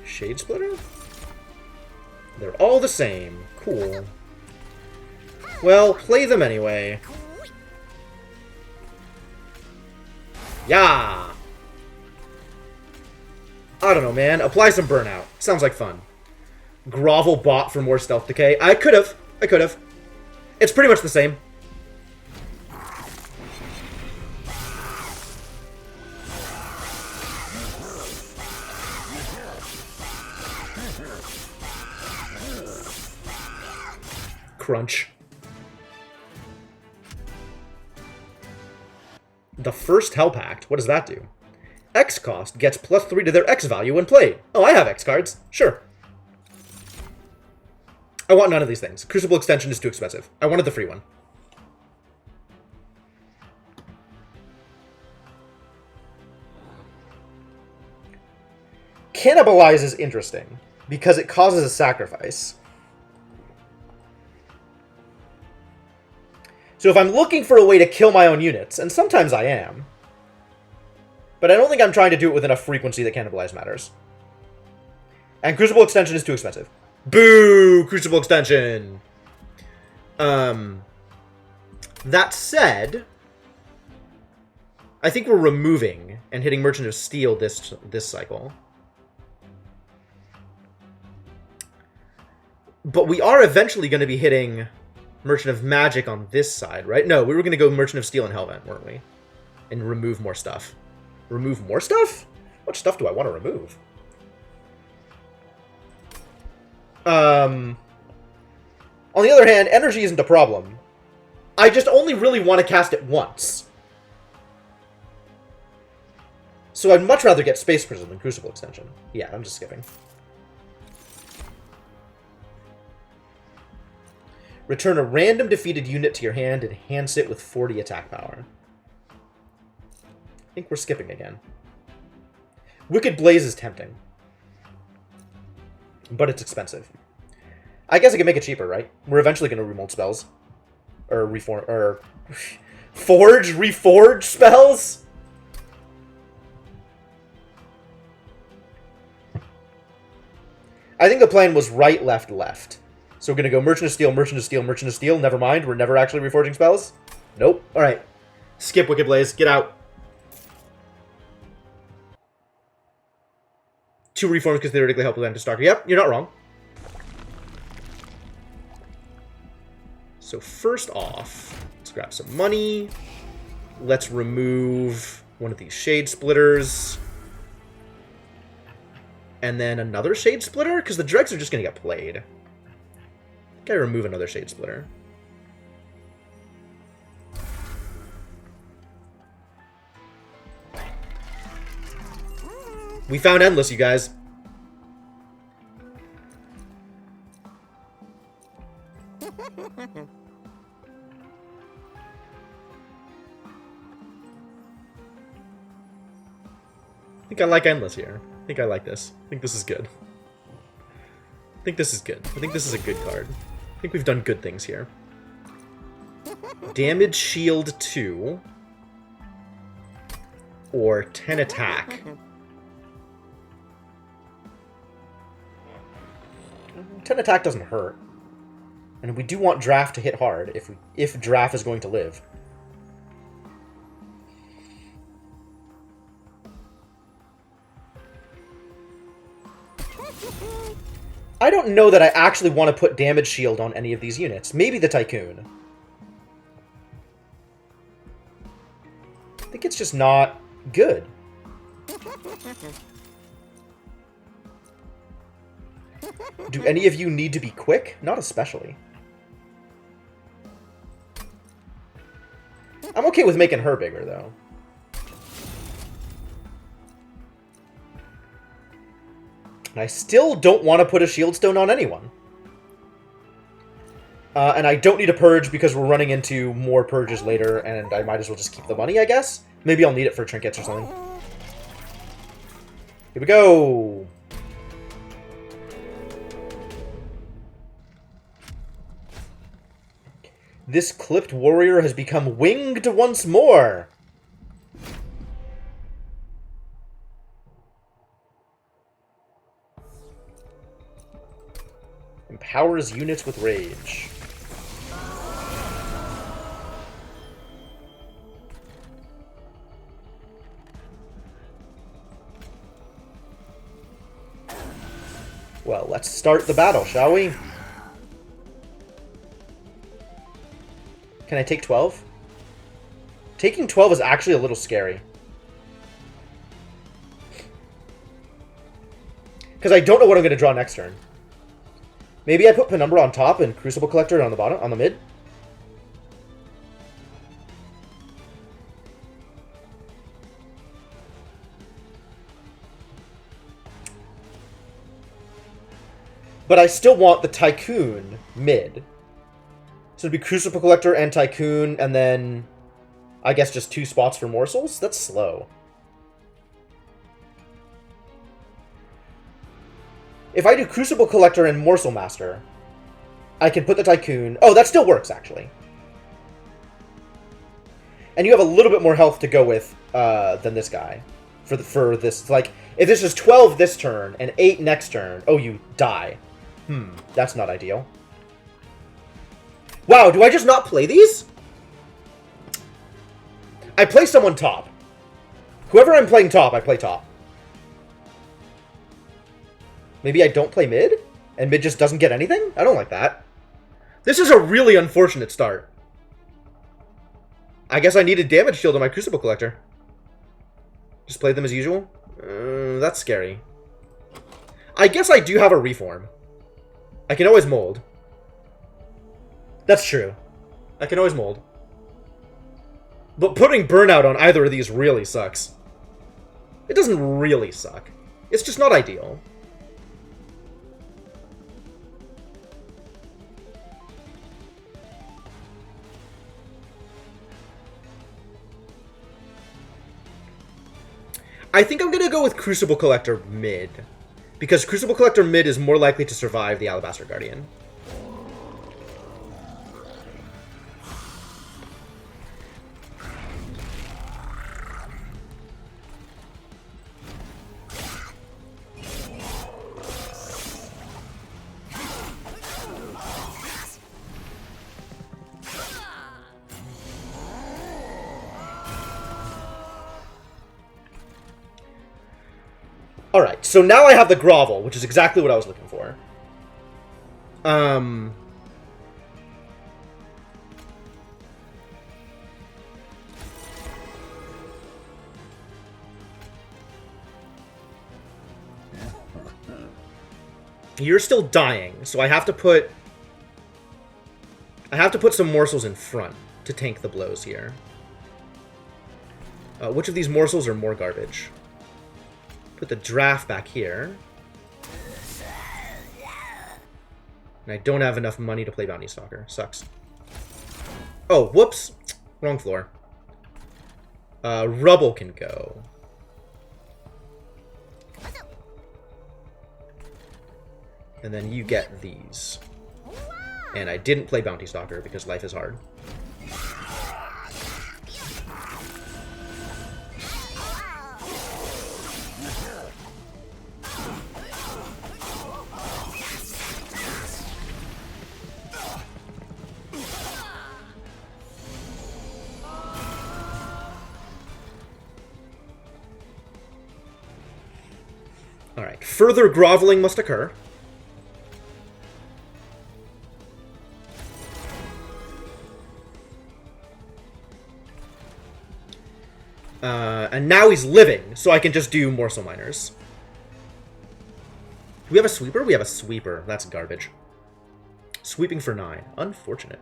Shade Splitter? They're all the same. Cool. Well, play them anyway. Yeah! I don't know, man. Apply some Burnout. Sounds like fun. Grovel bot for more stealth decay. I could have. It's pretty much the same. Crunch. The first Hell Pact. What does that do? X cost gets +3 to their X value when played. Oh, I have X cards. Sure. I want none of these things. Crucible Extension is too expensive. I wanted the free one. Cannibalize is interesting, because it causes a sacrifice. So if I'm looking for a way to kill my own units, and sometimes I am, but I don't think I'm trying to do it with enough frequency that Cannibalize matters. And Crucible Extension is too expensive. Boo! Crucible Extension! That said, I think we're removing and hitting Merchant of Steel this cycle. But we are eventually going to be hitting Merchant of Magic on this side, right? No, we were going to go Merchant of Steel and Hellvent, weren't we? And remove more stuff. Remove more stuff? What stuff do I want to remove? On the other hand, energy isn't a problem. I just only really want to cast it once. So I'd much rather get Space Prism than Crucible Extension. Yeah, I'm just skipping. Return a random defeated unit to your hand, enhance it with 40 attack power. I think we're skipping again. Wicked Blaze is tempting. But it's expensive. I guess I can make it cheaper, right? We're eventually going to remold spells. Or reform... Or... Reforge spells? I think the plan was right, left, left. So we're going to go Merchant of Steel, Merchant of Steel, Merchant of Steel. Never mind, we're never actually reforging spells. Nope. Alright. Skip Wicked Blaze. Get out. 2 reforms because theoretically help with them to start. Yep, you're not wrong. So first off, let's grab some money. Let's remove one of these Shade Splitters. And then another Shade Splitter? Because the Dregs are just going to get played. Gotta remove another Shade Splitter. We found Endless, you guys. I think I like Endless here. I think I like this. I think this is good. I think this is good. I think this is a good card. I think we've done good things here. Damage shield 2. Or 10 attack. 10 attack doesn't hurt. And we do want Draft to hit hard if Draft is going to live. I don't know that I actually want to put damage shield on any of these units. Maybe the Tycoon. I think it's just not good. Do any of you need to be quick? Not especially. I'm okay with making her bigger, though. And I still don't want to put a shield stone on anyone. And I don't need a purge because we're running into more purges later, and I might as well just keep the money, I guess. Maybe I'll need it for trinkets or something. Here we go! This clipped warrior has become winged once more! Empowers units with rage. Well, let's start the battle, shall we? Can I take 12? Taking 12 is actually a little scary. Because I don't know what I'm going to draw next turn. Maybe I put Penumbra on top and Crucible Collector on the bottom, on the mid. But I still want the Tycoon mid. So it'd be Crucible Collector and Tycoon, and then I guess just 2 spots for Morsels? That's slow. If I do Crucible Collector and Morsel Master, I can put the Tycoon... Oh, that still works, actually. And you have a little bit more health to go with than this guy. For this, like, if this is 12 this turn and 8 next turn, oh, you die. That's not ideal. Wow, do I just not play these? I play someone top. Whoever I'm playing top, I play top. Maybe I don't play mid? And mid just doesn't get anything? I don't like that. This is a really unfortunate start. I guess I needed damage shield on my Crucible Collector. Just play them as usual? That's scary. I guess I do have a reform. I can always mold. That's true. I can always mold. But putting Burnout on either of these really sucks. It doesn't really suck. It's just not ideal. I think I'm going to go with Crucible Collector mid. Because Crucible Collector mid is more likely to survive the Alabaster Guardian. Alright, so now I have the Grovel, which is exactly what I was looking for. You're still dying, so I have to put some morsels in front to tank the blows here. Which of these morsels are more garbage? Put the draft back here. And I don't have enough money to play Bounty Stalker. Sucks. Oh, whoops. Wrong floor. Rubble can go. And then you get these. And I didn't play Bounty Stalker because life is hard. Alright, further groveling must occur. And now he's living, so I can just do Morsel Miners. Do we have a sweeper? We have a sweeper. That's garbage. Sweeping for 9. Unfortunate.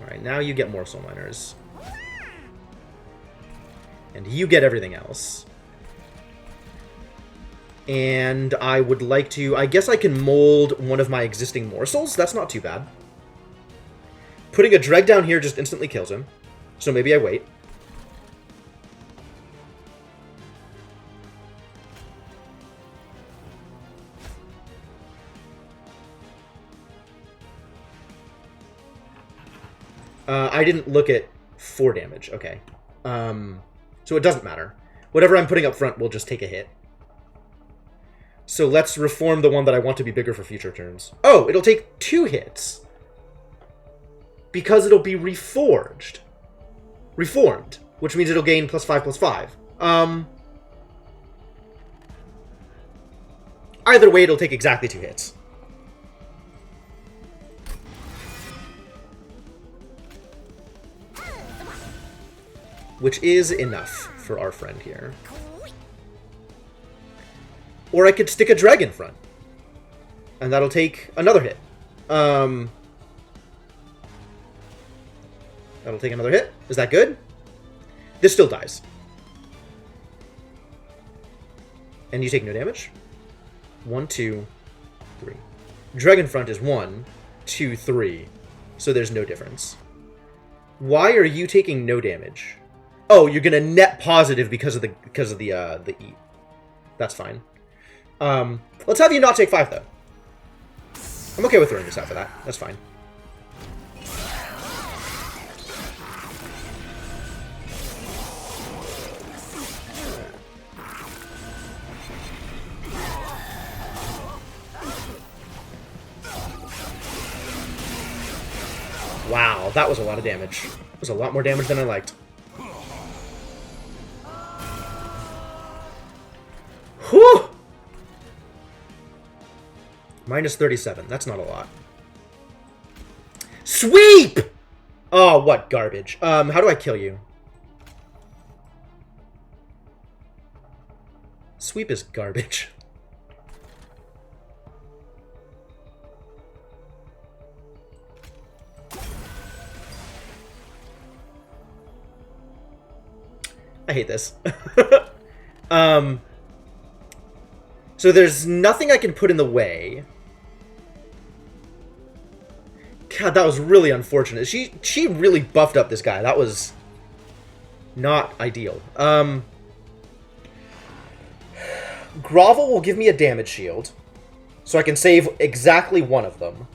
Alright, now you get Morsel Miners. And you get everything else. And I would like to... I guess I can mold one of my existing morsels. That's not too bad. Putting a Dreg down here just instantly kills him. So maybe I wait. I didn't look at 4 damage. Okay. So it doesn't matter. Whatever I'm putting up front will just take a hit. So let's reform the one that I want to be bigger for future turns. Oh, it'll take 2 hits. Because it'll be reforged. Reformed. Which means it'll gain +5/+5. Either way, it'll take exactly 2 hits. Which is enough for our friend here. Or I could stick a Dreg in front. And that'll take another hit. That'll take another hit. Is that good? This still dies. And you take no damage. 1, 2, 3. Dreg in front is 1, 2, 3. So there's no difference. Why are you taking no damage? Oh, you're gonna net positive because of the eat. That's fine. Let's have you not take 5 though. I'm okay with throwing this out for that. That's fine. Wow, that was a lot of damage. It was a lot more damage than I liked. Whew! Minus 37. That's not a lot. Sweep! Oh, what garbage. How do I kill you? Sweep is garbage. I hate this. So there's nothing I can put in the way. God, that was really unfortunate. She really buffed up this guy. That was not ideal. Grovel will give me a damage shield, so I can save exactly one of them.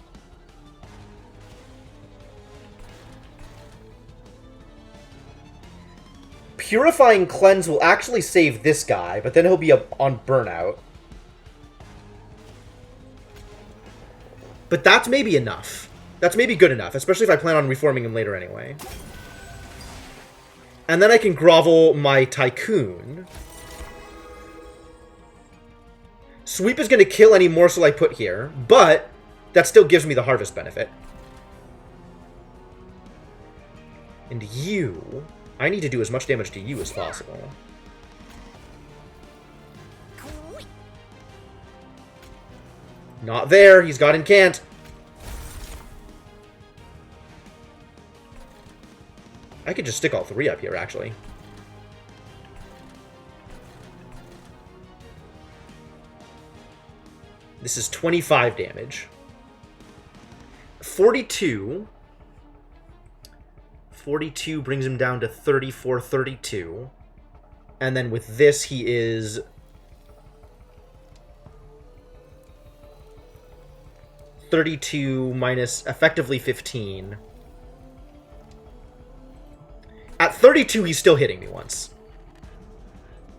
Purifying Cleanse will actually save this guy, but then he'll be on Burnout. But that's maybe enough. That's maybe good enough, especially if I plan on reforming him later anyway. And then I can grovel my Tycoon. Sweep is going to kill any morsel I put here, but that still gives me the harvest benefit. And you... I need to do as much damage to you as possible. Not there. He's got Incant. I could just stick all 3 up here, actually. This is 25 damage. 42. 42 brings him down to 34, 32. And then with this, he is... $32 minus effectively 15. At 32, he's still hitting me once.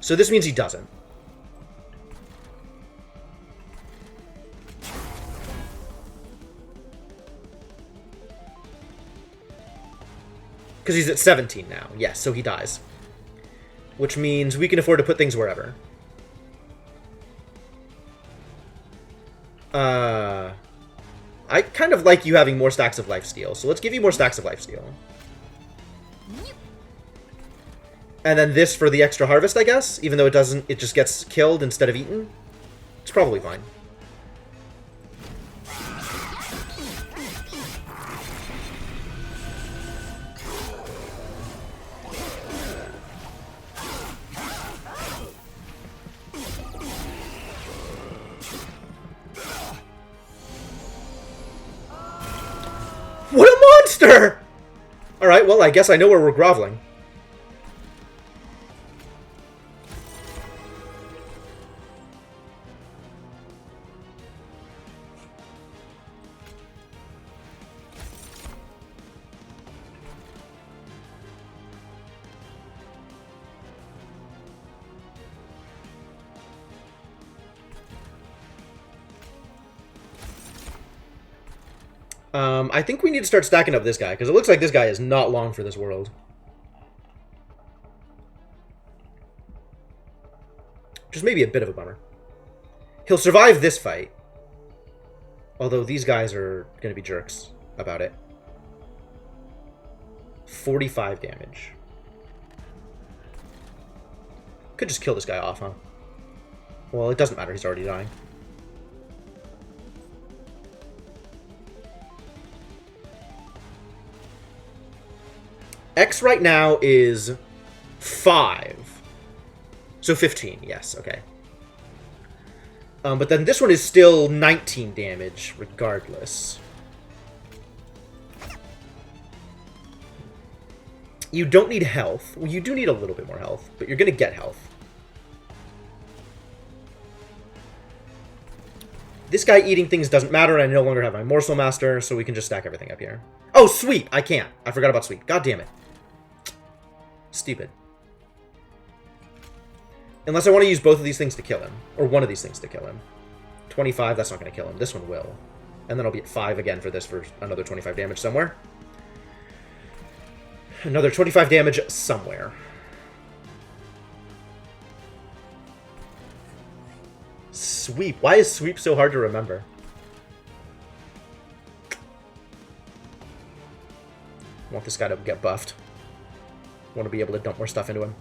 So this means he doesn't. Because he's at 17 now. Yes, so he dies. Which means we can afford to put things wherever. I kind of like you having more stacks of lifesteal, so let's give you more stacks of lifesteal. And then this for the extra harvest, I guess? Even though it doesn't, it just gets killed instead of eaten? It's probably fine. What a monster! Alright, well, I guess I know where we're groveling. I think we need to start stacking up this guy, because it looks like this guy is not long for this world. Which is maybe a bit of a bummer. He'll survive this fight. Although these guys are going to be jerks about it. 45 damage. Could just kill this guy off, huh? Well, it doesn't matter, he's already dying. X right now is 5. So 15, yes, okay. But then this one is still 19 damage, regardless. You don't need health. Well, you do need a little bit more health, but you're going to get health. This guy eating things doesn't matter. I no longer have my Morsel Master, so we can just stack everything up here. Oh, sweep! I can't. I forgot about sweep. God damn it. Stupid. Unless I want to use both of these things to kill him. Or one of these things to kill him. 25, that's not going to kill him. This one will. And then I'll be at 5 again for this for another 25 damage somewhere. Another 25 damage somewhere. Sweep. Why is sweep so hard to remember? I want this guy to get buffed. I want to be able to dump more stuff into him.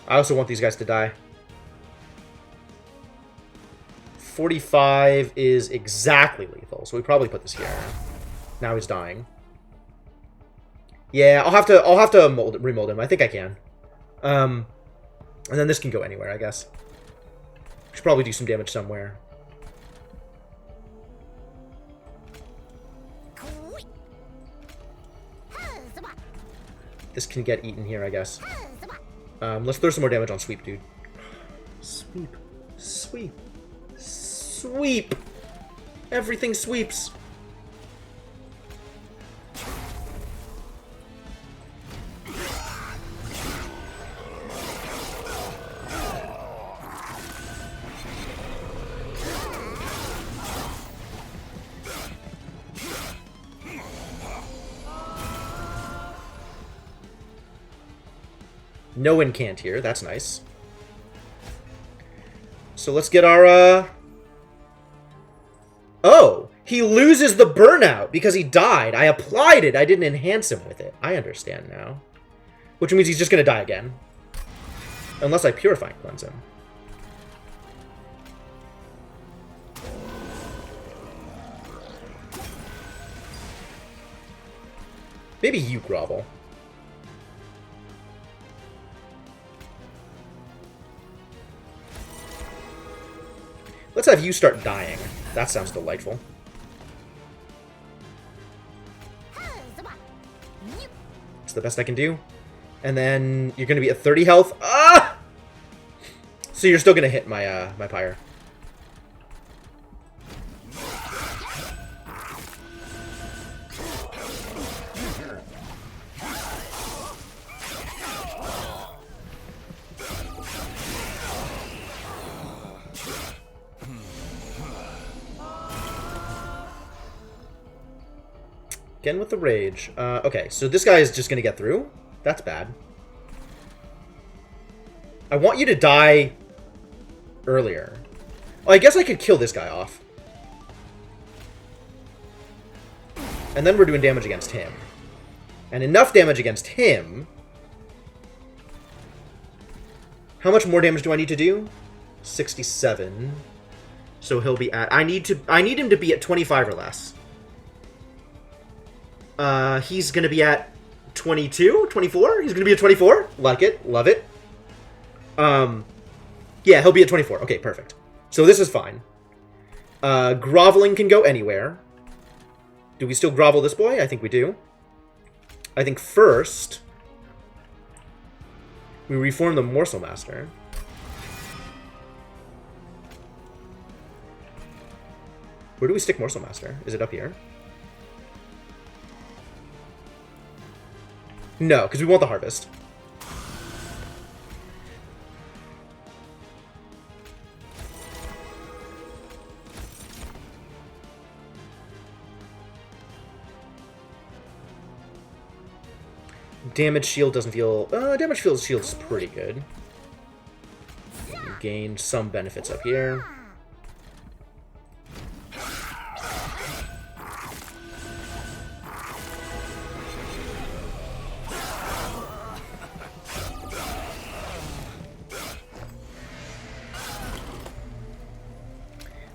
I also want these guys to die. 45 is exactly lethal, so we probably put this here. Now he's dying. Yeah, I'll have to remold him. I think I can. And then this can go anywhere, I guess. Should probably do some damage somewhere. This can get eaten here, I guess. Let's throw some more damage on Sweep, dude. Sweep. Sweep. Sweep! Everything sweeps. No incant here. That's nice. So let's get our, Oh! He loses the burnout because he died. I applied it. I didn't enhance him with it. I understand now. Which means he's just going to die again. Unless I Purify and Cleanse him. Maybe you grovel. Let's have you start dying. That sounds delightful. It's the best I can do. And then you're going to be at 30 health. Ah! So you're still going to hit my my pyre. Again with the rage. Okay, so this guy is just going to get through. That's bad. I want you to die earlier. Oh, I guess I could kill this guy off. And then we're doing damage against him. And enough damage against him. How much more damage do I need to do? 67. So he'll be at... I need him to be at 25 or less. He's going to be at 22? 24? He's going to be at 24? Like it. Love it. Yeah, he'll be at 24. Okay, perfect. So this is fine. Groveling can go anywhere. Do we still grovel this boy? I think we do. I think first we reform the Morsel Master. Where do we stick Morsel Master? Is it up here? No, because we want the harvest. Damage shield doesn't feel... damage shield's pretty good. Gain some benefits up here.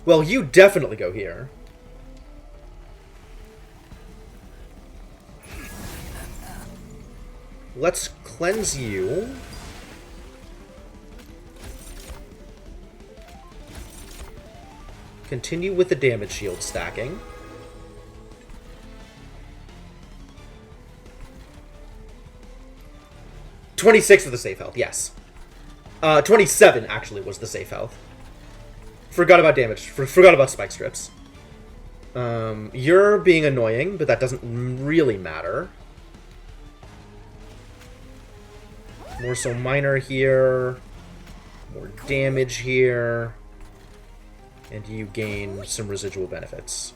Well, you definitely go here. Let's cleanse you. Continue with the damage shield stacking. $26 of the safe health, yes. 27 actually was the safe health. Forgot about damage. Forgot about spike strips. You're being annoying, but that doesn't really matter. More so minor here. More damage here. And you gain some residual benefits.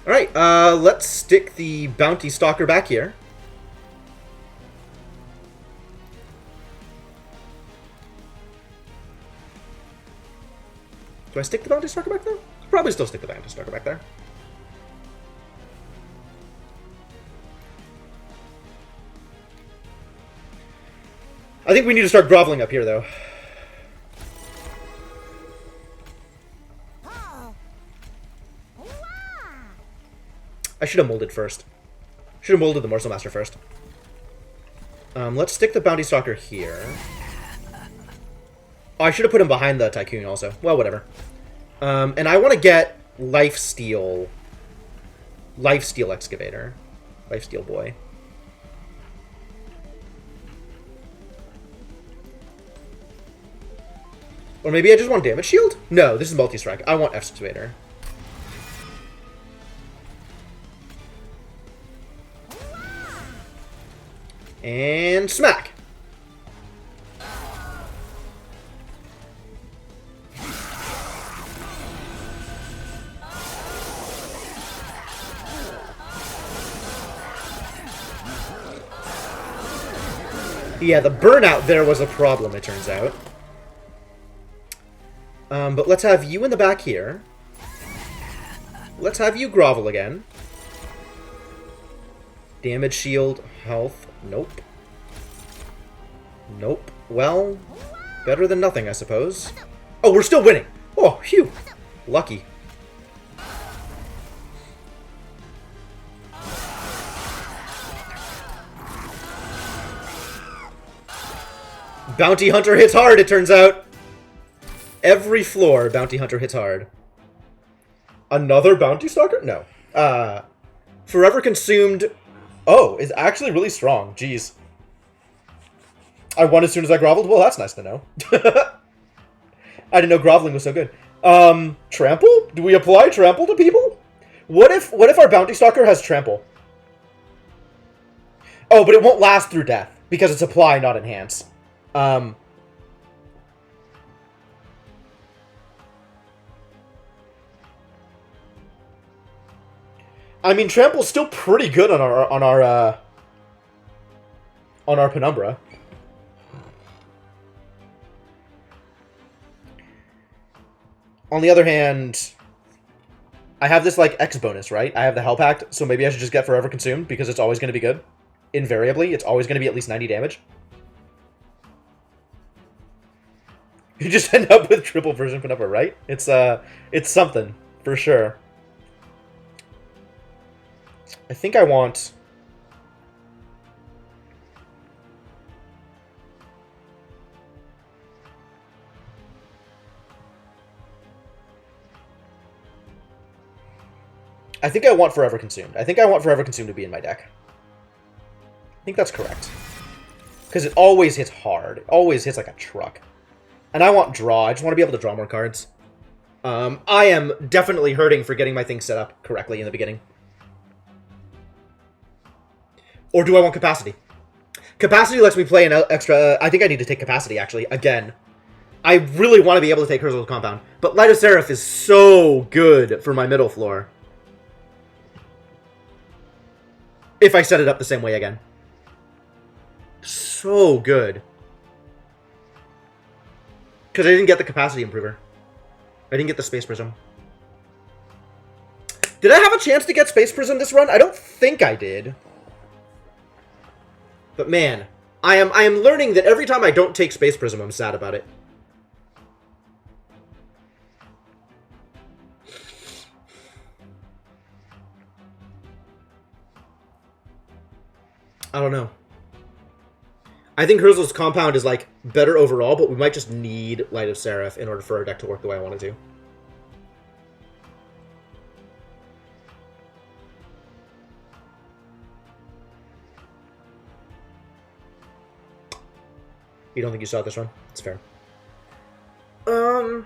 Alright, let's stick the Bounty Stalker back here. Do I stick the Bounty Stalker back there? I'll probably still stick the Bounty Stalker back there. I think we need to start groveling up here, though. I should have molded first. Should have molded the Morsel Master first. Let's stick the Bounty Stalker here. Oh, I should have put him behind the Tycoon also. Well, whatever. And I want to get Lifesteal Excavator. Lifesteal Boy. Or maybe I just want Damage Shield? No, this is Multi-Strike. I want Excavator. And smack! Yeah, the burnout there was a problem, it turns out. But let's have you in the back here. Let's have you grovel again. Damage, shield, health. Nope. Nope. Well, better than nothing, I suppose. Oh, we're still winning! Oh, phew. Lucky. Bounty Hunter hits hard, it turns out. Every floor, Bounty Hunter hits hard. Another Bounty Stalker? No. Forever Consumed... Oh, is actually really strong. Jeez. I won as soon as I groveled? Well, that's nice to know. I didn't know groveling was so good. Trample? Do we apply trample to people? What if our Bounty Stalker has trample? Oh, but it won't last through death, because it's apply, not enhance. I mean, trample's still pretty good on our Penumbra. On the other hand, I have this, like, X bonus, right? I have the Hell Pact, so maybe I should just get Forever Consumed, because it's always going to be good. Invariably, it's always going to be at least 90 damage. You just end up with triple version Penumbra, right? It's something, for sure. I think I want... I think I want Forever Consumed. I think I want Forever Consumed to be in my deck. I think that's correct. Because it always hits hard. It always hits like a truck. And I want draw. I just want to be able to draw more cards. I am definitely hurting for getting my things set up correctly in the beginning. Or do I want Capacity? Capacity lets me play an extra... I think I need to take Capacity, actually, again. I really want to be able to take Herzal's Compound. But Light of Seraph is so good for my middle floor. If I set it up the same way again. So good. Because I didn't get the Capacity Improver. I didn't get the Space Prism. Did I have a chance to get Space Prism this run? I don't think I did. But man, I am learning that every time I don't take Space Prism, I'm sad about it. I don't know. I think Herzal's Compound is, like, better overall, but we might just need Light of Seraph in order for our deck to work the way I want it to. You don't think you saw this one? It's fair. I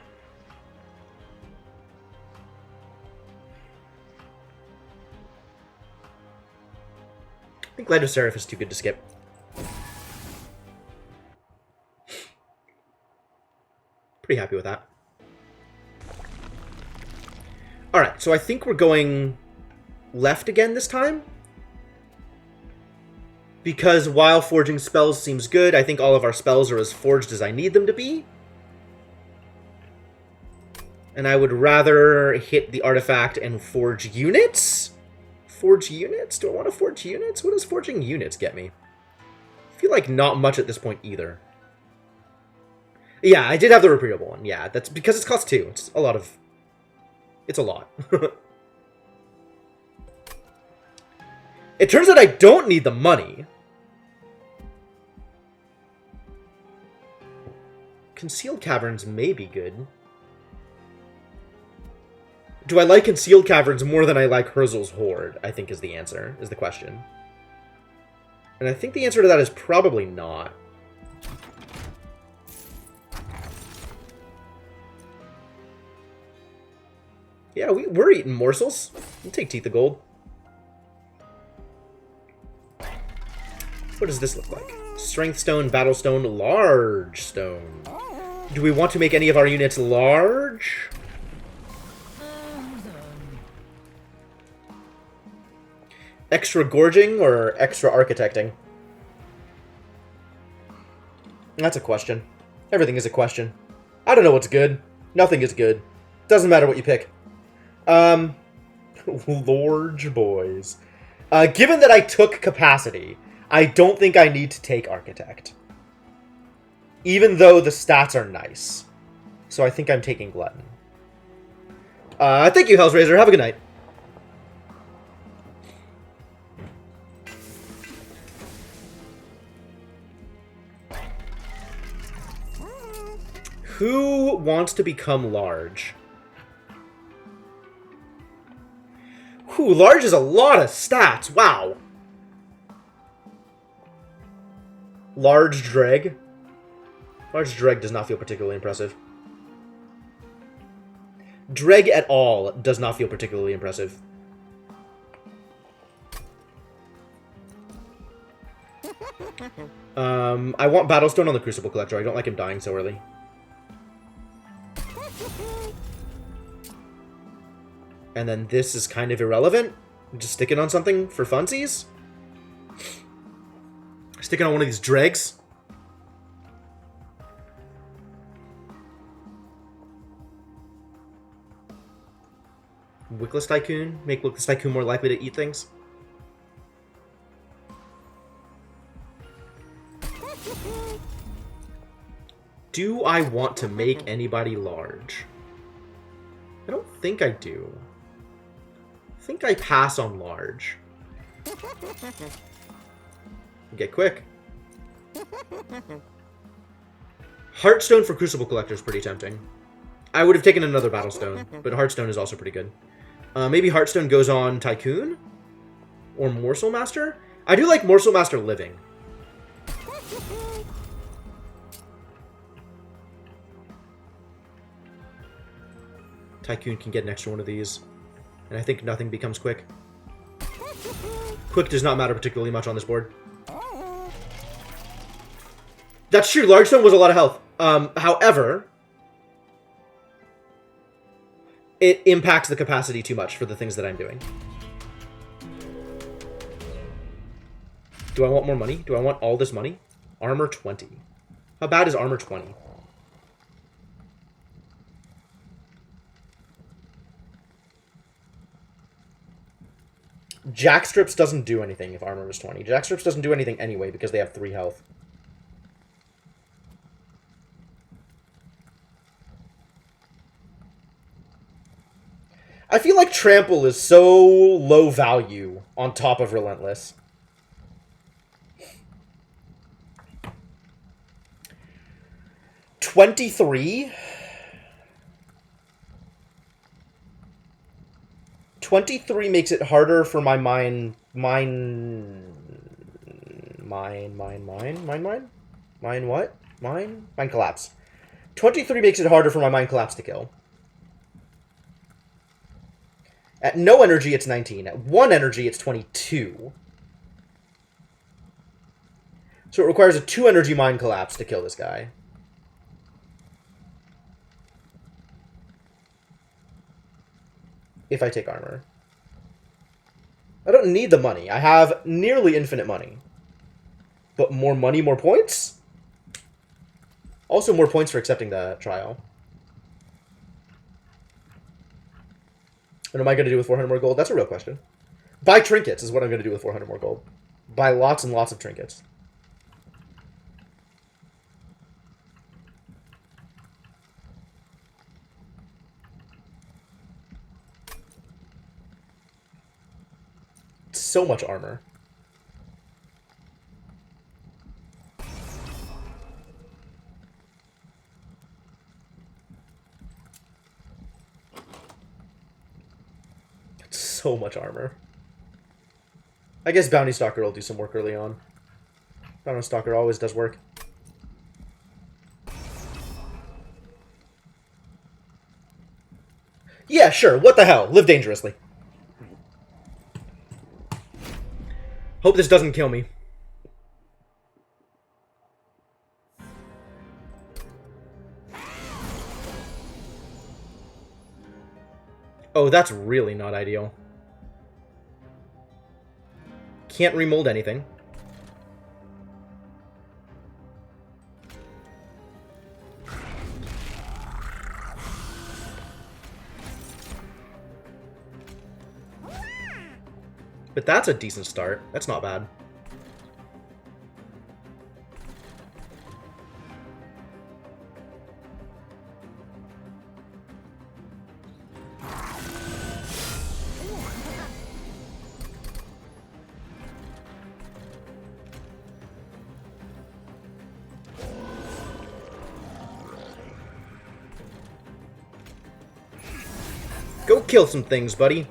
think Light of Seraph is too good to skip. Pretty happy with that. Alright, so I think we're going left again this time. Because while forging spells seems good, I think all of our spells are as forged as I need them to be. And I would rather hit the artifact and forge units? Forge units? Do I want to forge units? What does forging units get me? I feel like not much at this point either. Yeah, I did have the repeatable one. Yeah, that's because it's cost 2. It's a lot of... It's a lot. It turns out I don't need the money. Concealed Caverns may be good. Do I like Concealed Caverns more than I like Herzal's Horde, I think is the answer, is the question. And I think the answer to that is probably not. Yeah, we're eating morsels. We'll take Teeth of Gold. What does this look like? Strength Stone, Battle Stone, Large Stone. Do we want to make any of our units large? Extra Gorging or extra Architecting? That's a question. Everything is a question. I don't know what's good. Nothing is good. Doesn't matter what you pick. Large boys. Given that I took Capacity, I don't think I need to take Architect. Even though the stats are nice. So I think I'm taking Glutton. Thank you, Hellraiser. Have a good night. Who wants to become large? Whew, large is a lot of stats. Wow. Large Dreg. Large Dreg does not feel particularly impressive. Dreg at all does not feel particularly impressive. I want Battlestone on the Crucible Collector. I don't like him dying so early. And then this is kind of irrelevant. Just stick it on something for funsies. Stick it on one of these dregs. Wickless Tycoon. Make Wickless Tycoon more likely to eat things. Do I want to make anybody large? I don't think I do. I think I pass on large. Get quick. Heartstone for Crucible Collector is pretty tempting. I would have taken another Battlestone, but Heartstone is also pretty good. Maybe Heartstone goes on Tycoon? Or Morsel Master? I do like Morsel Master living. Tycoon can get an extra one of these. And I think nothing becomes quick. Quick does not matter particularly much on this board. That's true, Largestone was a lot of health. However, it impacts the capacity too much for the things that I'm doing. Do I want more money? Do I want all this money? Armor 20. How bad is armor 20? Jackstrips doesn't do anything if armor is 20. Jackstrips doesn't do anything anyway because they have 3 health. I feel like Trample is so low value on top of Relentless. $23? 23 makes it harder for my mine collapse. 23 makes it harder for my mine collapse to kill. At no energy, it's 19. At 1 energy, it's 22. So it requires a 2 energy mine collapse to kill this guy. If I take armor. I don't need the money. I have nearly infinite money. But more money, more points? Also more points for accepting the trial. What am I going to do with 400 more gold? That's a real question. Buy trinkets is what I'm going to do with 400 more gold. Buy lots and lots of trinkets. So much armor. So much armor. I guess Bounty Stalker will do some work early on. Bounty Stalker always does work. Yeah, sure. What the hell? Live dangerously. Hope this doesn't kill me. Oh, that's really not ideal. Can't remold anything. But that's a decent start. That's not bad. Go kill some things, buddy.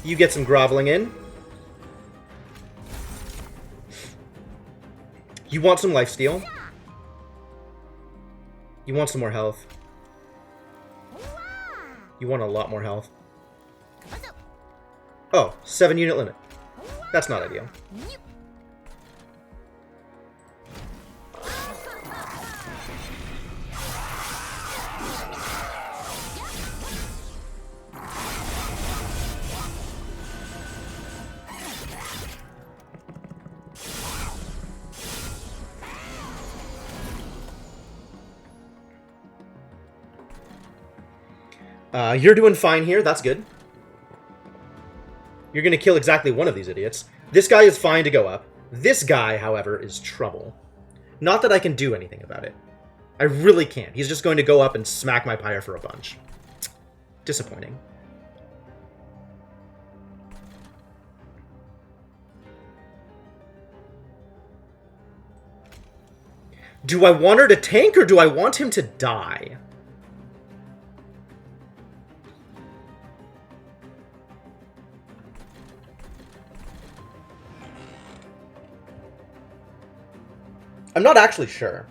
You get some groveling in. You want some lifesteal. You want some more health. You want a lot more health. Oh, 7-unit limit. That's not ideal. You're doing fine here. That's good. You're going to kill exactly one of these idiots. This guy is fine to go up. This guy, however, is trouble. Not that I can do anything about it. I really can't. He's just going to go up and smack my pyre for a bunch. Disappointing. Do I want her to tank or do I want him to die? I'm not actually sure.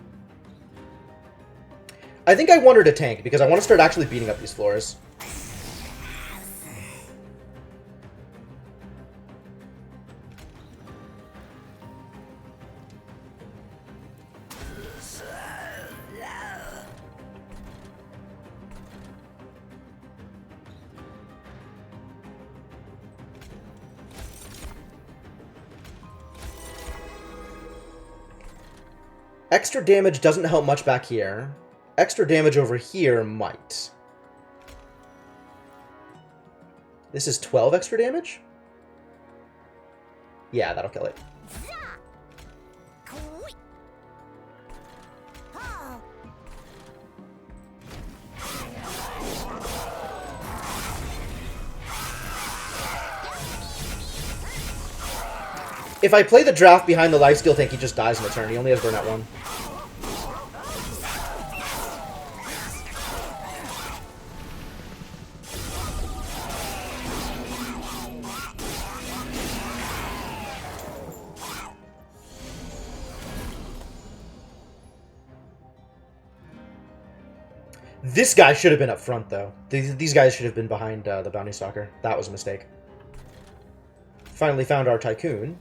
I think I want her to tank because I want to start actually beating up these floors. Extra damage doesn't help much back here. Extra damage over here might. This is 12 extra damage? Yeah, that'll kill it. If I play the draft behind the lifesteal tank, he just dies in a turn. He only has burnout 1. This guy should have been up front, though. These guys should have been behind the Bounty Stalker. That was a mistake. Finally found our Tycoon.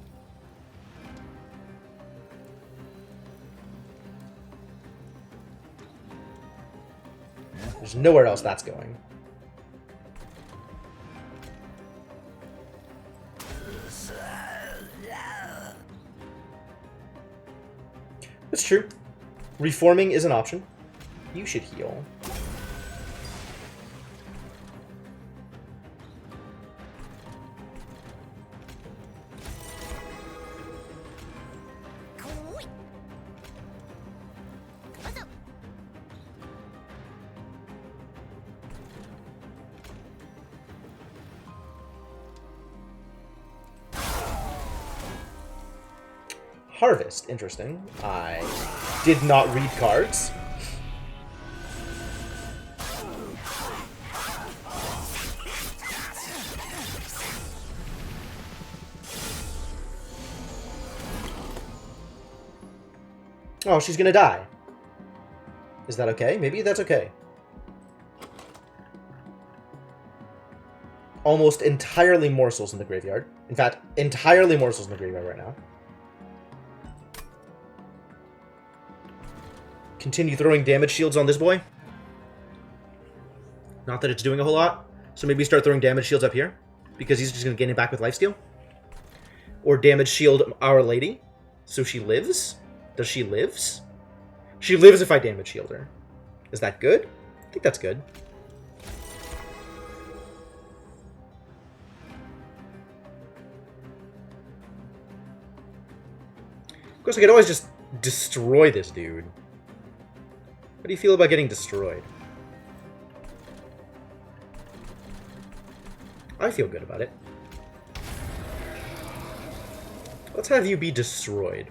There's nowhere else that's going. That's true. Reforming is an option. You should heal. Harvest, interesting. I did not read cards. Oh, she's gonna die. Is that okay? Maybe that's okay. Almost entirely morsels in the graveyard. In fact, entirely morsels in the graveyard right now. Continue throwing damage shields on this boy. Not that it's doing a whole lot. So maybe start throwing damage shields up here. Because he's just going to gain it back with lifesteal. Or damage shield Our Lady. So she lives? Does she lives? She lives if I damage shield her. Is that good? I think that's good. Of course, I could always just destroy this dude. How do you feel about getting destroyed? I feel good about it. Let's have you be destroyed.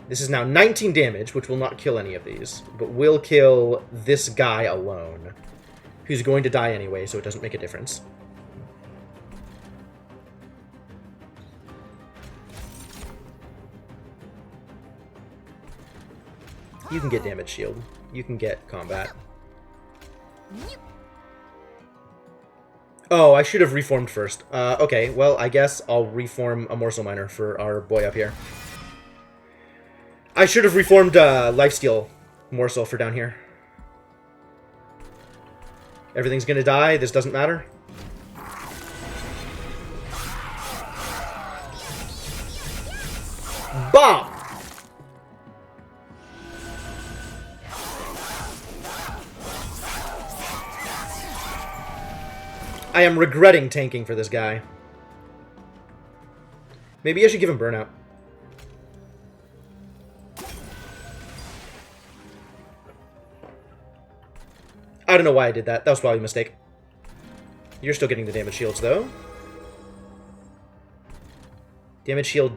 This is now 19 damage, which will not kill any of these, but will kill this guy alone, who's going to die anyway, so it doesn't make a difference. You can get damage shield. You can get combat. Oh, I should have reformed first. Okay, well, I guess I'll reform a Morsel Miner for our boy up here. I should have reformed Lifesteal Morsel for down here. Everything's gonna die. This doesn't matter. Bomb! I am regretting tanking for this guy. Maybe I should give him Burnout. I don't know why I did that. That was probably a mistake. You're still getting the damage shields, though. Damage shield,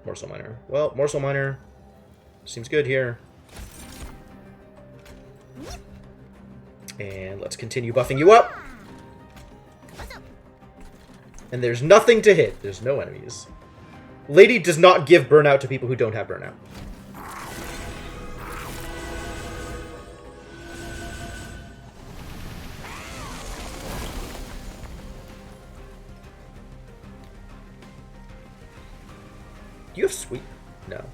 Morsel Miner. Well, Morsel Miner seems good here. And let's continue buffing you up. And there's nothing to hit. There's no enemies. Lady does not give Burnout to people who don't have Burnout. Do you have Sweep? No.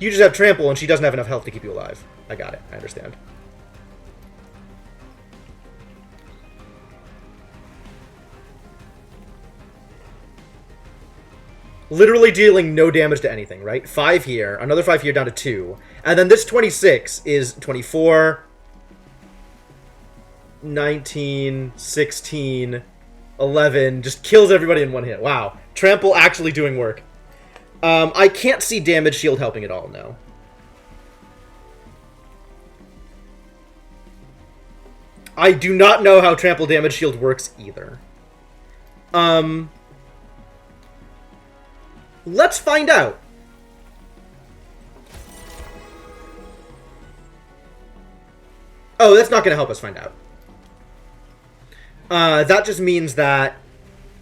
You just have Trample, and she doesn't have enough health to keep you alive. I got it. I understand. Literally dealing no damage to anything, right? 5 here, another 5 here down to 2. And then this 26 is 24, 19, 16, 11. Just kills everybody in one hit. Wow. Trample actually doing work. I can't see damage shield helping at all, no. I do not know how trample damage shield works either. Let's find out. Oh, that's not going to help us find out. That just means that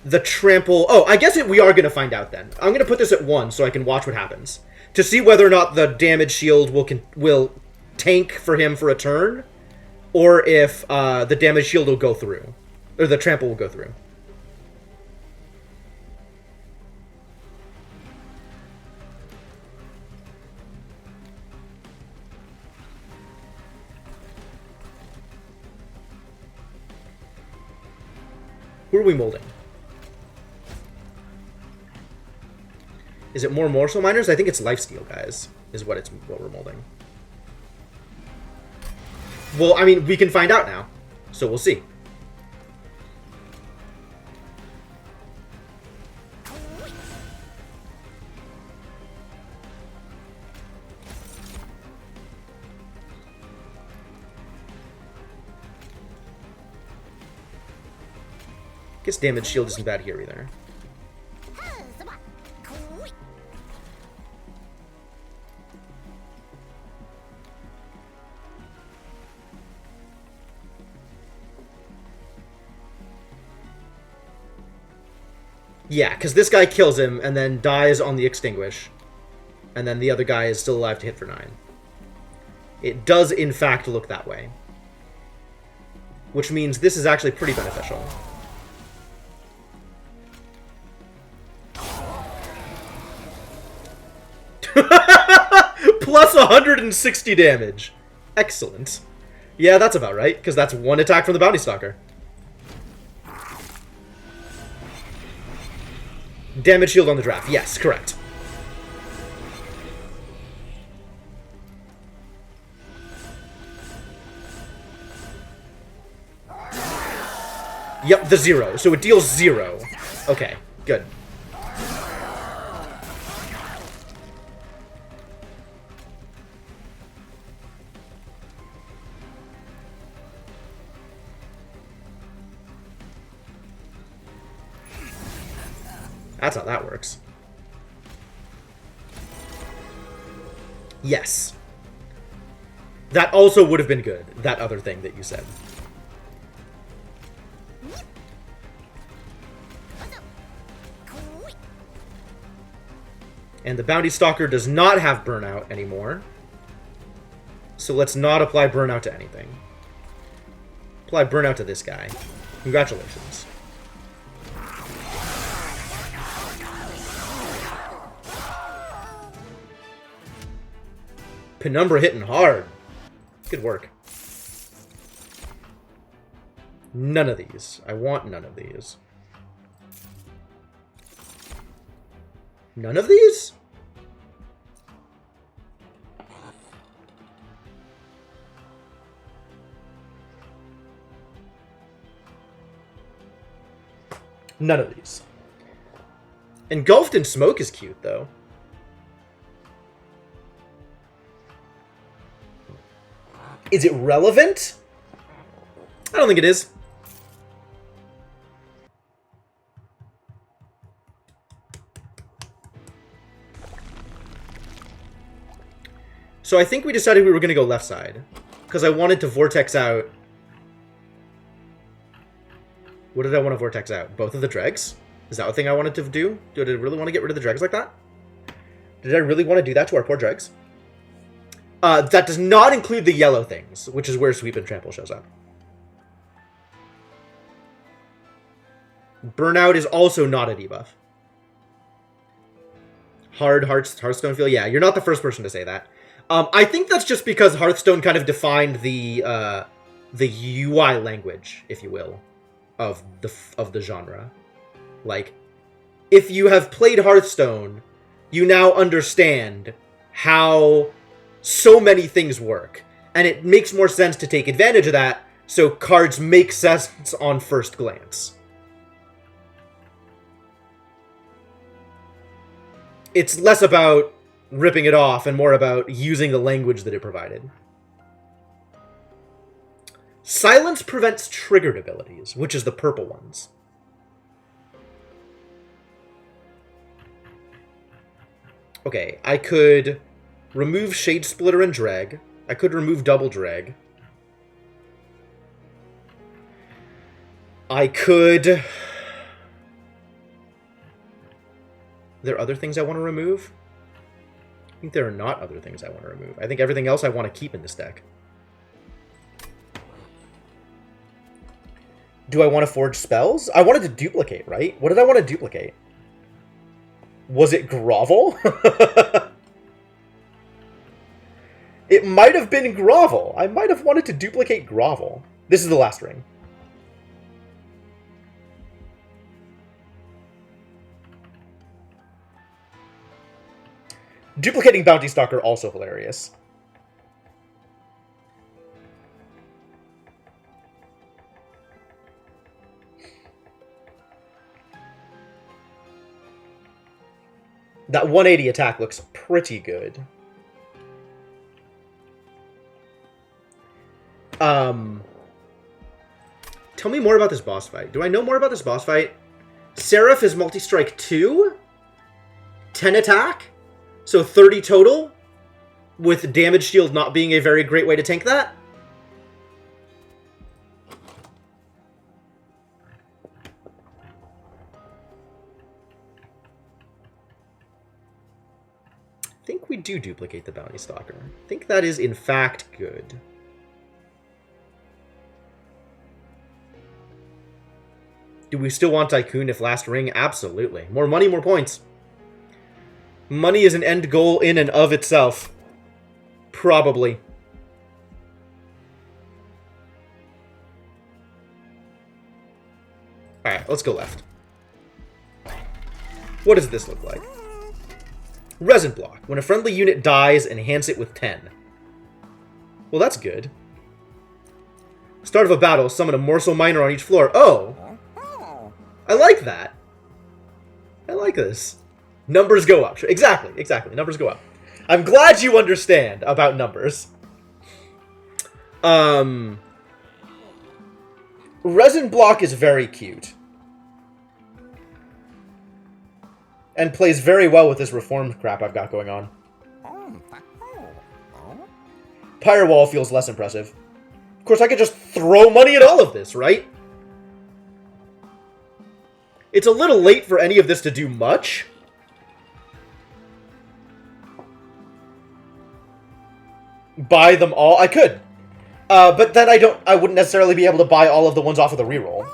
the trample... Oh, I guess we are going to find out then. I'm going to put this at 1 so I can watch what happens. To see whether or not the damage shield will tank for him for a turn, or if the damage shield will go through. Or the trample will go through. Who are we molding? Is it more Morsel Miners? I think it's Lifesteal, guys, is what we're molding. Well, I mean, we can find out now, so we'll see. Guess damage shield isn't bad here either. Yeah, because this guy kills him and then dies on the Extinguish. And then the other guy is still alive to hit for 9. It does, in fact, look that way. Which means this is actually pretty beneficial. Plus 160 damage. Excellent. Yeah, that's about right, because that's 1 attack from the Bounty Stalker. Damage shield on the draft. Yes, correct. Yep, the 0. So it deals 0. Okay, good. That's how that works. Yes. That also would have been good, that other thing that you said. And the Bounty Stalker does not have Burnout anymore. So let's not apply Burnout to anything. Apply Burnout to this guy. Congratulations. Penumbra hitting hard. Good work. None of these. I want none of these. None of these? None of these. Engulfed in Smoke is cute, though. Is it relevant? I don't think it is. So I think we decided we were going to go left side. Because I wanted to Vortex out... What did I want to Vortex out? Both of the dregs? Is that the thing I wanted to do? Did I really want to get rid of the dregs like that? Did I really want to do that to our poor dregs? That does not include the yellow things, which is where Sweep and Trample shows up. Burnout is also not a debuff. Hearthstone feel? Yeah, you're not the first person to say that. I think that's just because Hearthstone kind of defined the UI language, if you will, of the genre. Like, if you have played Hearthstone, you now understand how so many things work, and it makes more sense to take advantage of that, so cards make sense on first glance. It's less about ripping it off and more about using the language that it provided. Silence prevents triggered abilities, which is the purple ones. Okay, I could remove Shade Splitter and Drag. I could remove Double Drag. I could... There are other things I want to remove? I think there are not other things I want to remove. I think everything else I want to keep in this deck. Do I want to forge spells? I wanted to duplicate, right? What did I want to duplicate? Was it Grovel? It might have been Grovel. I might have wanted to duplicate Grovel. This is the last ring. Duplicating Bounty Stalker also hilarious. That 180 attack looks pretty good. Tell me more about this boss fight. Do I know more about this boss fight? Seraph is multi-strike 2? 10 attack? So 30 total? With damage shield not being a very great way to tank that? I think we do duplicate the Bounty Stalker. I think that is in fact good. Do we still want Tycoon if last ring? Absolutely. More money, more points. Money is an end goal in and of itself. Probably. Alright, let's go left. What does this look like? Resin block. When a friendly unit dies, enhance it with 10. Well, that's good. Start of a battle, summon a morsel miner on each floor. Oh! I like that. I like this. Numbers go up. Exactly, exactly. Numbers go up. I'm glad you understand about numbers. Resin block is very cute. And plays very well with this reform crap I've got going on. Pyre Wall feels less impressive. Of course, I could just throw money at all of this, right? It's a little late for any of this to do much. Buy them all? I could. But then I wouldn't necessarily be able to buy all of the ones off of the reroll.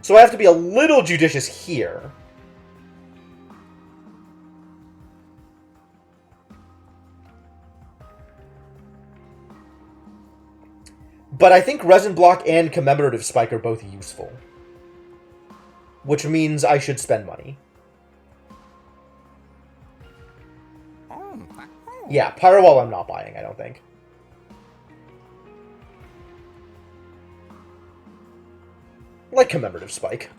So I have to be a little judicious here. But I think Resin Block and Commemorative Spike are both useful. Which means I should spend money. Yeah, Pyre Wall I'm not buying, I don't think. Like Commemorative Spike.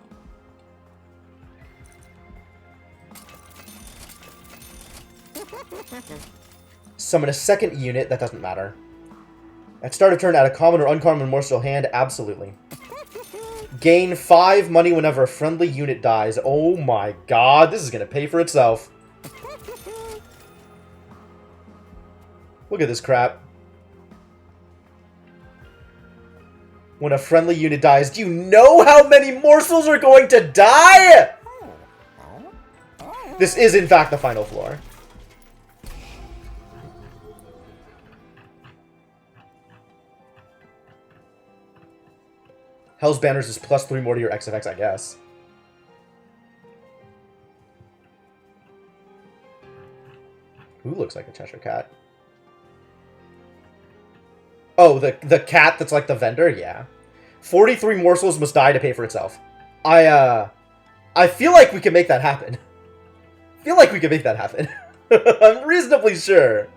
Summon a second unit, that doesn't matter. At start of turn, add a common or uncommon morsel hand, absolutely. Gain 5 money whenever a friendly unit dies. Oh my god, this is gonna pay for itself. Look at this crap. When a friendly unit dies, do you know how many morsels are going to die? This is, in fact, the final floor. Hell's Banners is +3 more to your XFX, I guess. Who looks like a Cheshire Cat? Oh, the cat that's like the vendor? Yeah. 43 morsels must die to pay for itself. I feel like we can make that happen. I'm reasonably sure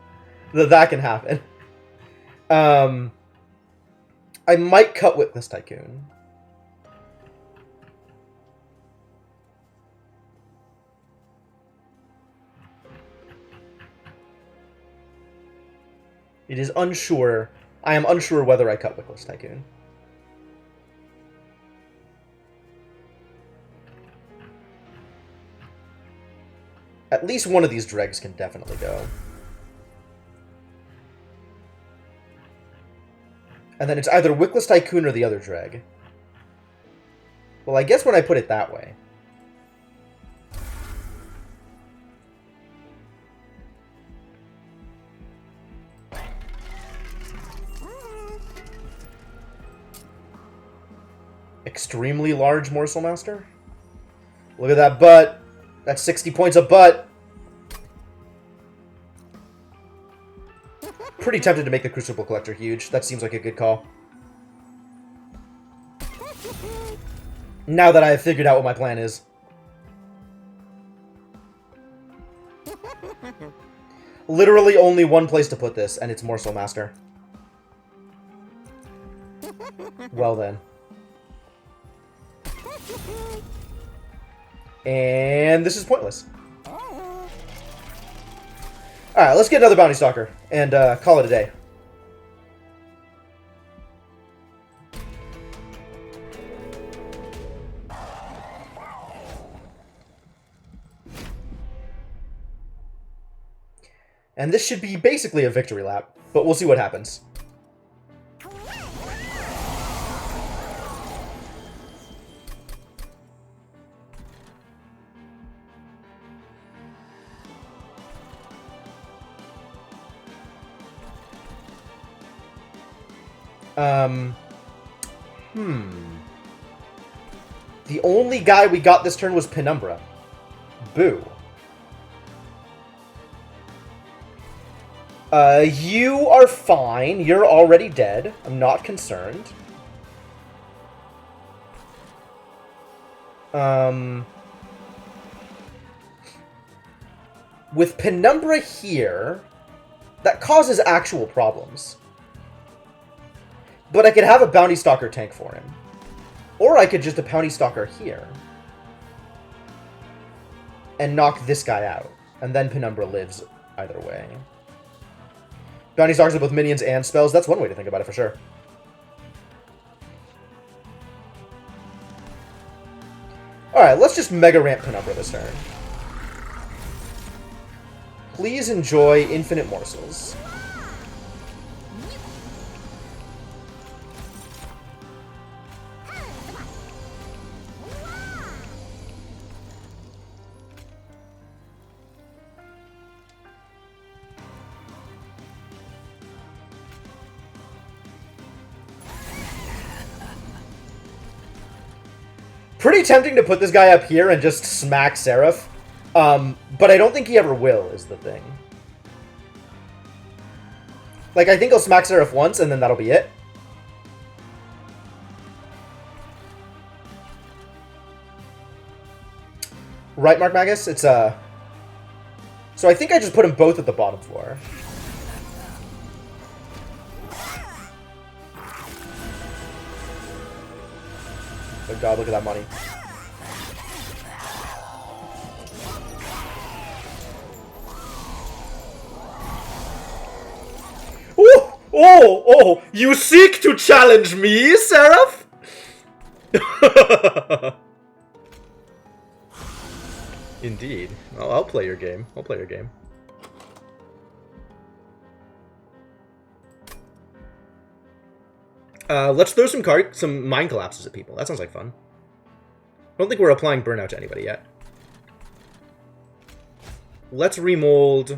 that that can happen. I might cut Witless Tycoon. It is unsure. I am unsure whether I cut Witless Tycoon. At least one of these dregs can definitely go. And then it's either Witless Tycoon or the other dreg. Well, I guess when I put it that way. Extremely large Morsel Master? Look at that butt. That's 60 points a butt. Pretty tempted to make the Crucible Collector huge. That seems like a good call. Now that I have figured out what my plan is. Literally only one place to put this, and it's Morsel Master. Well then. And this is pointless. Alright, let's get another Bounty Stalker and call it a day. And this should be basically a victory lap, but we'll see what happens. The only guy we got this turn was Penumbra. Boo. You are fine. You're already dead. I'm not concerned. With Penumbra here, that causes actual problems. But I could have a Bounty Stalker tank for him. Or I could just a Bounty Stalker here. And knock this guy out. And then Penumbra lives either way. Bounty Stalkers are both minions and spells. That's one way to think about it for sure. Alright, let's just Mega Ramp Penumbra this turn. Please enjoy infinite morsels. Pretty tempting to put this guy up here and just smack Seraph. But I don't think he ever will, is the thing. Like, I think he'll smack Seraph once, and then that'll be it. Right, Mark Magus? It's, So I think I just put them both at the bottom floor. Oh god, look at that money. Oh! Oh! Oh! You seek to challenge me, Seraph? Indeed. I'll play your game. I'll play your game. Let's throw some mind collapses at people. That sounds like fun. I don't think we're applying burnout to anybody yet. Let's remold.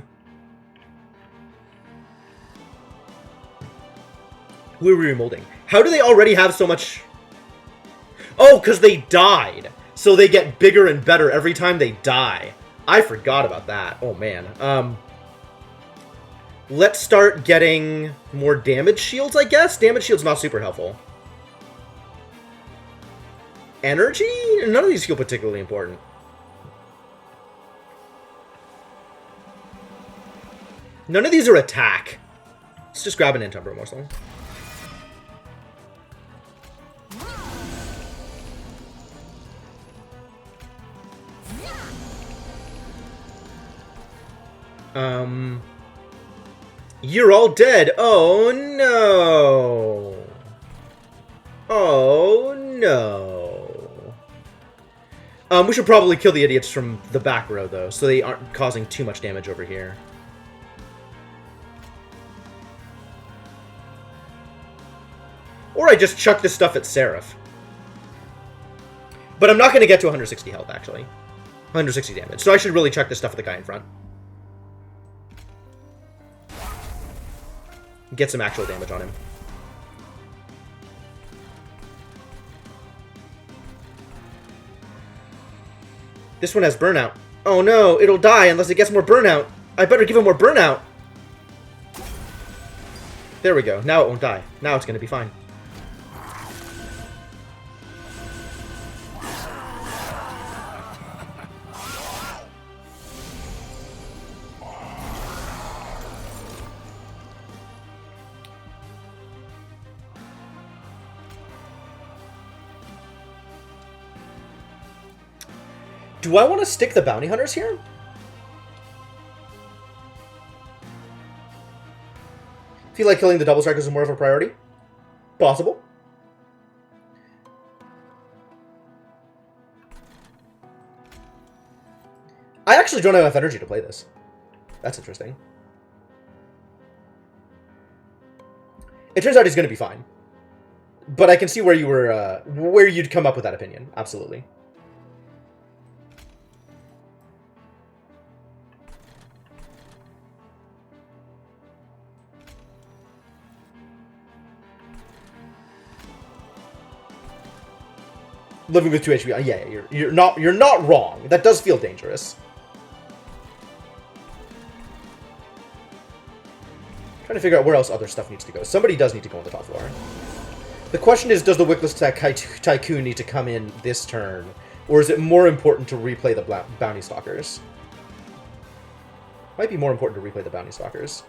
Who are we remolding? How do they already have so much? Oh, because they died. So they get bigger and better every time they die. I forgot about that. Oh, man. Let's start getting more damage shields, I guess? Damage shields not super helpful. Energy? None of these feel particularly important. None of these are attack. Let's just grab an Intumbra morsel. You're all dead. Oh, no. Oh, no. We should probably kill the idiots from the back row, though, so they aren't causing too much damage over here. Or I just chuck this stuff at Seraph. But I'm not going to get to 160 health, actually. 160 damage. So I should really chuck this stuff at the guy in front. Get some actual damage on him. This one has burnout. Oh no, it'll die unless it gets more burnout. I better give him more burnout. There we go. Now it won't die. Now it's going to be fine. Do I want to stick the bounty hunters here? Feel like killing the double strikers is more of a priority? Possible. I actually don't have enough energy to play this. That's interesting. It turns out he's going to be fine. But I can see where you were, where you'd come up with that opinion. Absolutely. Living with 2 HP. Yeah, you're not wrong. That does feel dangerous. Trying to figure out where else other stuff needs to go. Somebody does need to go on the top floor. The question is, does the Wickless Tycoon need to come in this turn? Or is it more important to replay the Bounty Stalkers? Might be more important to replay the Bounty Stalkers.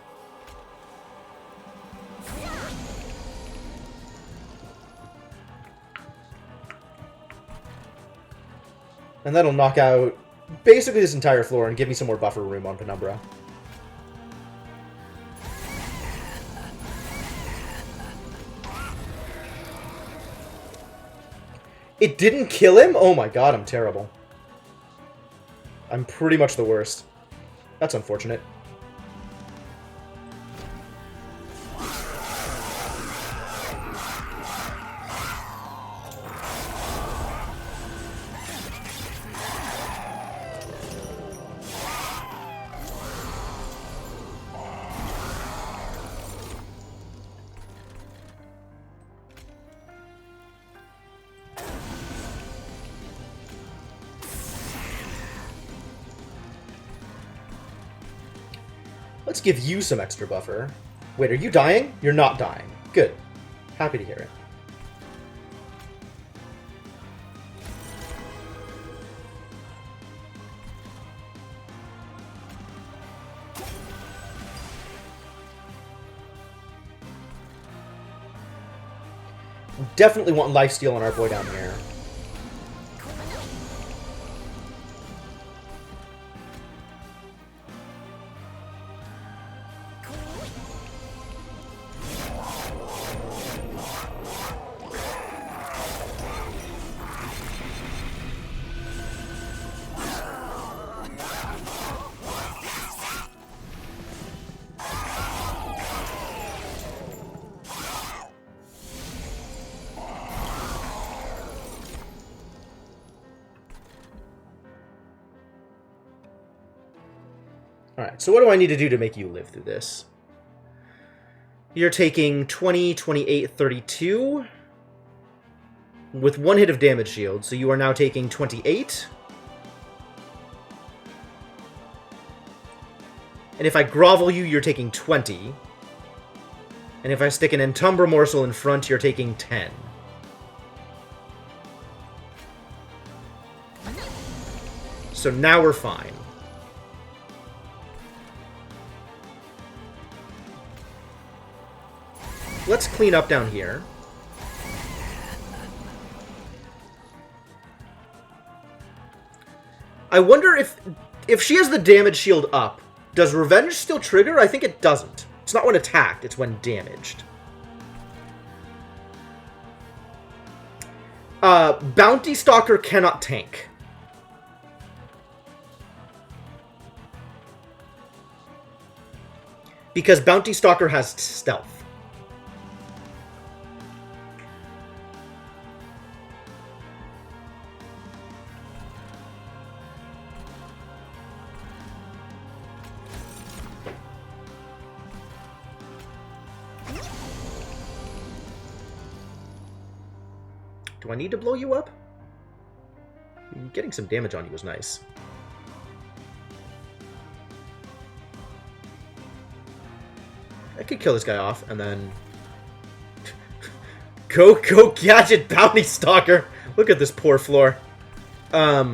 And that'll knock out basically this entire floor and give me some more buffer room on Penumbra. It didn't kill him? Oh my god, I'm terrible. I'm pretty much the worst. That's unfortunate. Let's give you some extra buffer. Wait, are you dying? You're not dying. Good. Happy to hear it. Definitely want lifesteal on our boy down here. Alright, so what do I need to do to make you live through this? You're taking 20, 28, 32 with one hit of damage shield, so you are now taking 28. And if I grovel you, you're taking 20. And if I stick an Entumbra Morsel in front, you're taking 10. So now we're fine. Let's clean up down here. I wonder if she has the damage shield up, does Revenge still trigger? I think it doesn't. It's not when attacked, it's when damaged. Bounty Stalker cannot tank. Because Bounty Stalker has stealth. Do I need to blow you up? Getting some damage on you was nice. I could kill this guy off, and then... Go Gadget Bounty Stalker! Look at this poor floor. Yeah,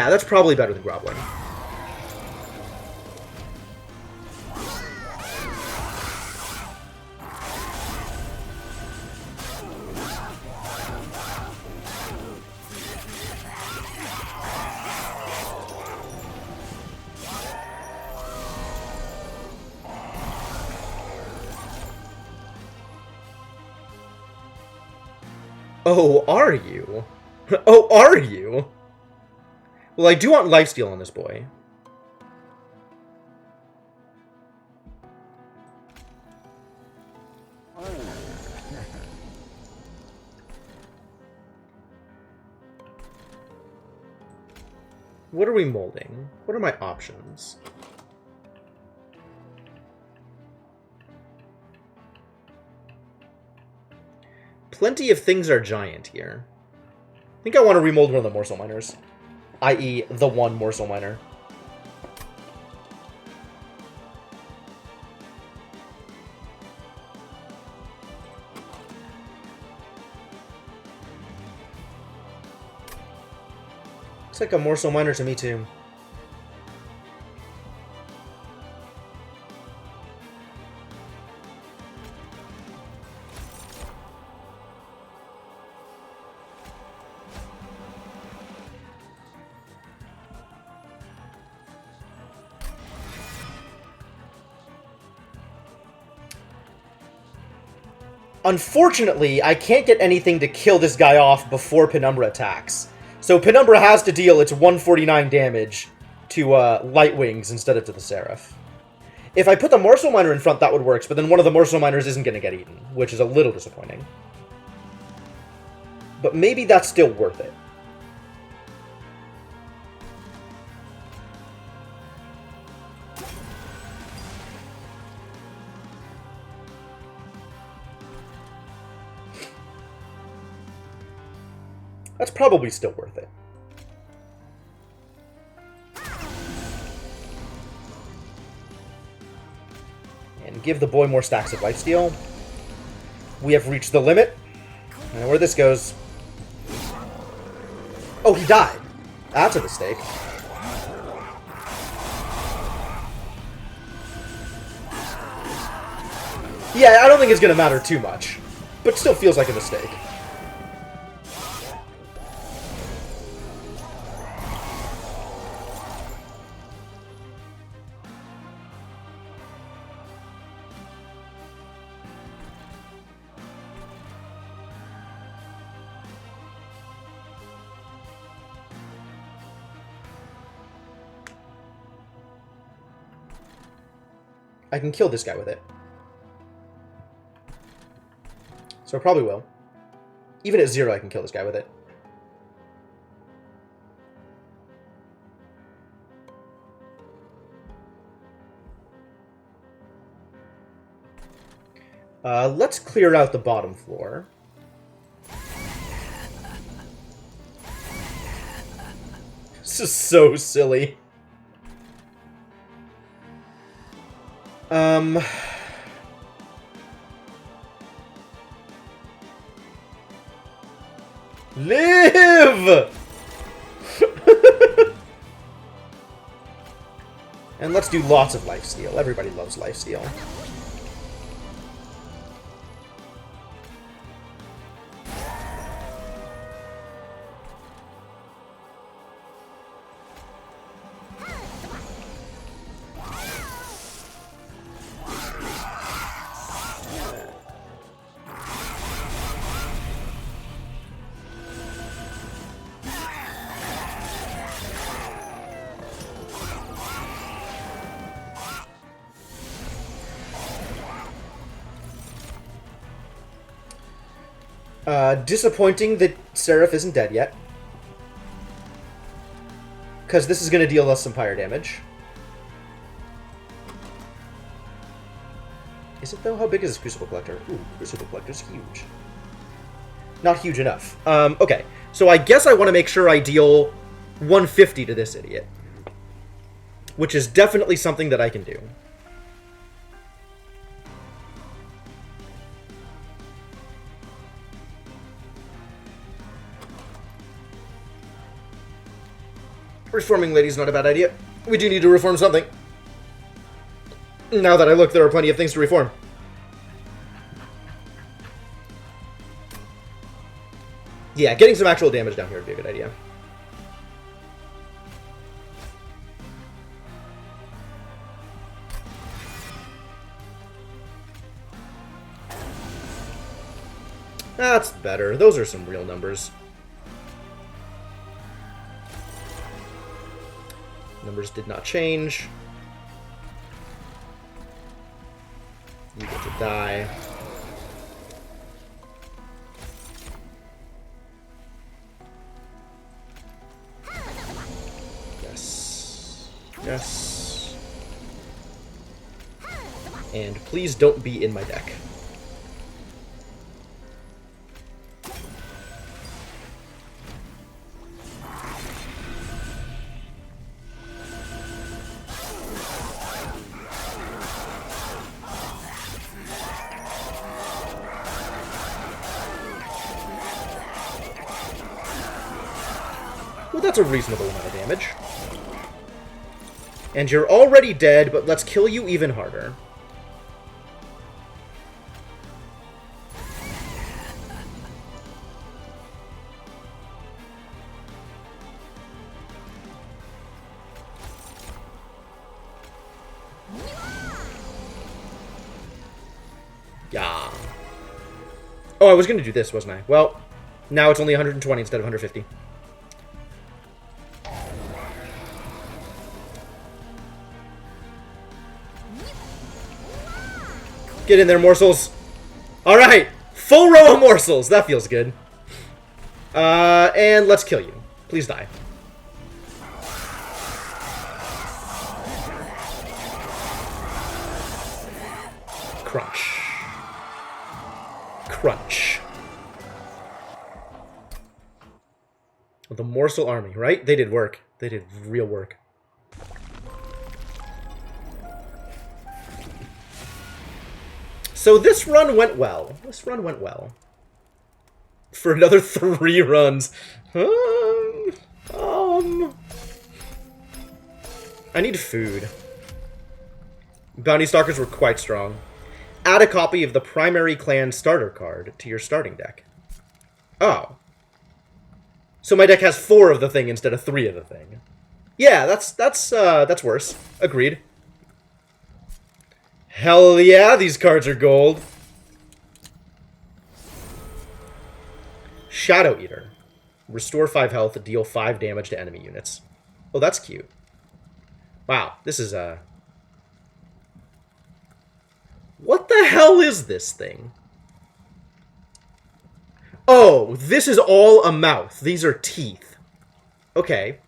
that's probably better than Groveling. Oh, are you? Oh, are you? Well, I do want lifesteal on this boy. What are we molding? What are my options? Plenty of things are giant here. I think I want to remold one of the Morsel Miners. I.e. the one Morsel Miner. Looks like a Morsel Miner to me too. Unfortunately, I can't get anything to kill this guy off before Penumbra attacks. So Penumbra has to deal its 149 damage to Light Wings instead of to the Seraph. If I put the Morsel Miner in front, that would work, but then one of the Morsel Miners isn't going to get eaten, which is a little disappointing. But maybe that's still worth it. That's probably still worth it. give the boy more stacks of lifesteal. We have reached the limit. And where this goes... Oh, he died. That's a mistake. Yeah, I don't think it's going to matter too much. But still feels like a mistake. I can kill this guy with it. So I probably will. Even at 0, I can kill this guy with it. Let's clear out the bottom floor. This is so silly. Live! And let's do lots of lifesteal. Everybody loves lifesteal. Disappointing that Seraph isn't dead yet. Because this is going to deal us some pyre damage. Is it though? How big is this Crucible Collector? Ooh, Crucible Collector's huge. Not huge enough. Okay, so I guess I want to make sure I deal 150 to this idiot. Which is definitely something that I can do. Reforming Lady's not a bad idea. We do need to reform something. Now that I look, there are plenty of things to reform. Yeah, getting some actual damage down here would be a good idea. That's better. Those are some real numbers. Numbers did not change. You get to die. Yes. Yes. And please don't be in my deck. That's a reasonable amount of damage. And you're already dead, but let's kill you even harder. Yeah. Oh, I was going to do this, wasn't I? Well, now it's only 120 instead of 150. Get in there, morsels. Alright. Full row of morsels. That feels good. And let's kill you. Please die. Crunch. Crunch. The morsel army, right? They did work. They did real work. So this run went well. This run went well. For another 3 runs. I need food. Bounty Stalkers were quite strong. Add a copy of the primary clan starter card to your starting deck. Oh. So my deck has 4 of the thing instead of 3 of the thing. Yeah, that's worse. Agreed. Hell yeah, these cards are gold. Shadow Eater. Restore 5 health, deal 5 damage to enemy units. Oh, that's cute. Wow, this is what the hell is this thing? Oh, this is all a mouth. These are teeth. Okay.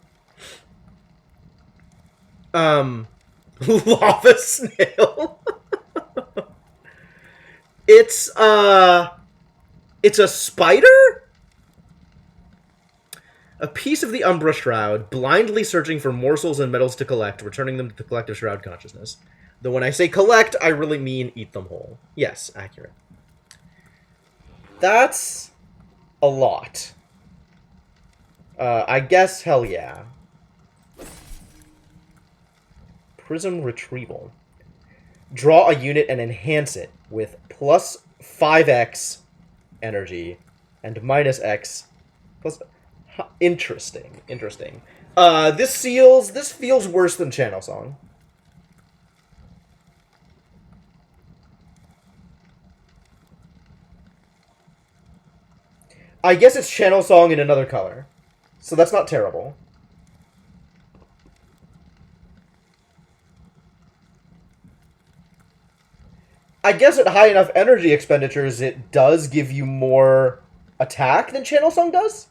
Lava snail. It's a spider? A piece of the Umbra Shroud, blindly searching for morsels and metals to collect, returning them to the collective Shroud consciousness. Though when I say collect, I really mean eat them whole. Yes, accurate. That's a lot. I guess hell yeah. Prism Retrieval. Draw a unit and enhance it with plus 5x energy and minus x plus... Interesting. Interesting. This feels worse than Channel Song. I guess it's Channel Song in another color. So that's not terrible. I guess at high enough energy expenditures, it does give you more attack than Channel Song does?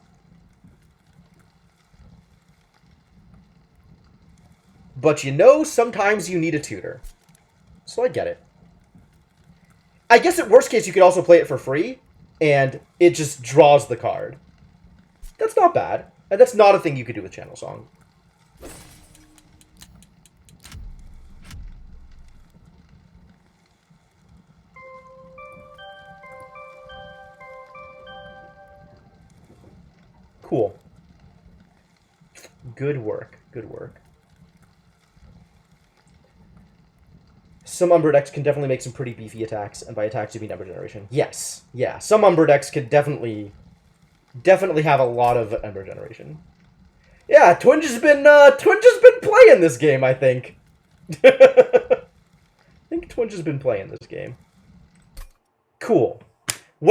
But you know, sometimes you need a tutor. So I get it. I guess at worst case, you could also play it for free, and it just draws the card. That's not bad. And that's not a thing you could do with Channel Song. Cool. Good work. Good work. Some Umbra decks can definitely make some pretty beefy attacks, and by attacks you mean Ember Generation. Yes, yeah, some Umbra decks could definitely have a lot of Ember Generation. Yeah, Twinge has been playing this game, I think. I think Twinge has been playing this game. Cool.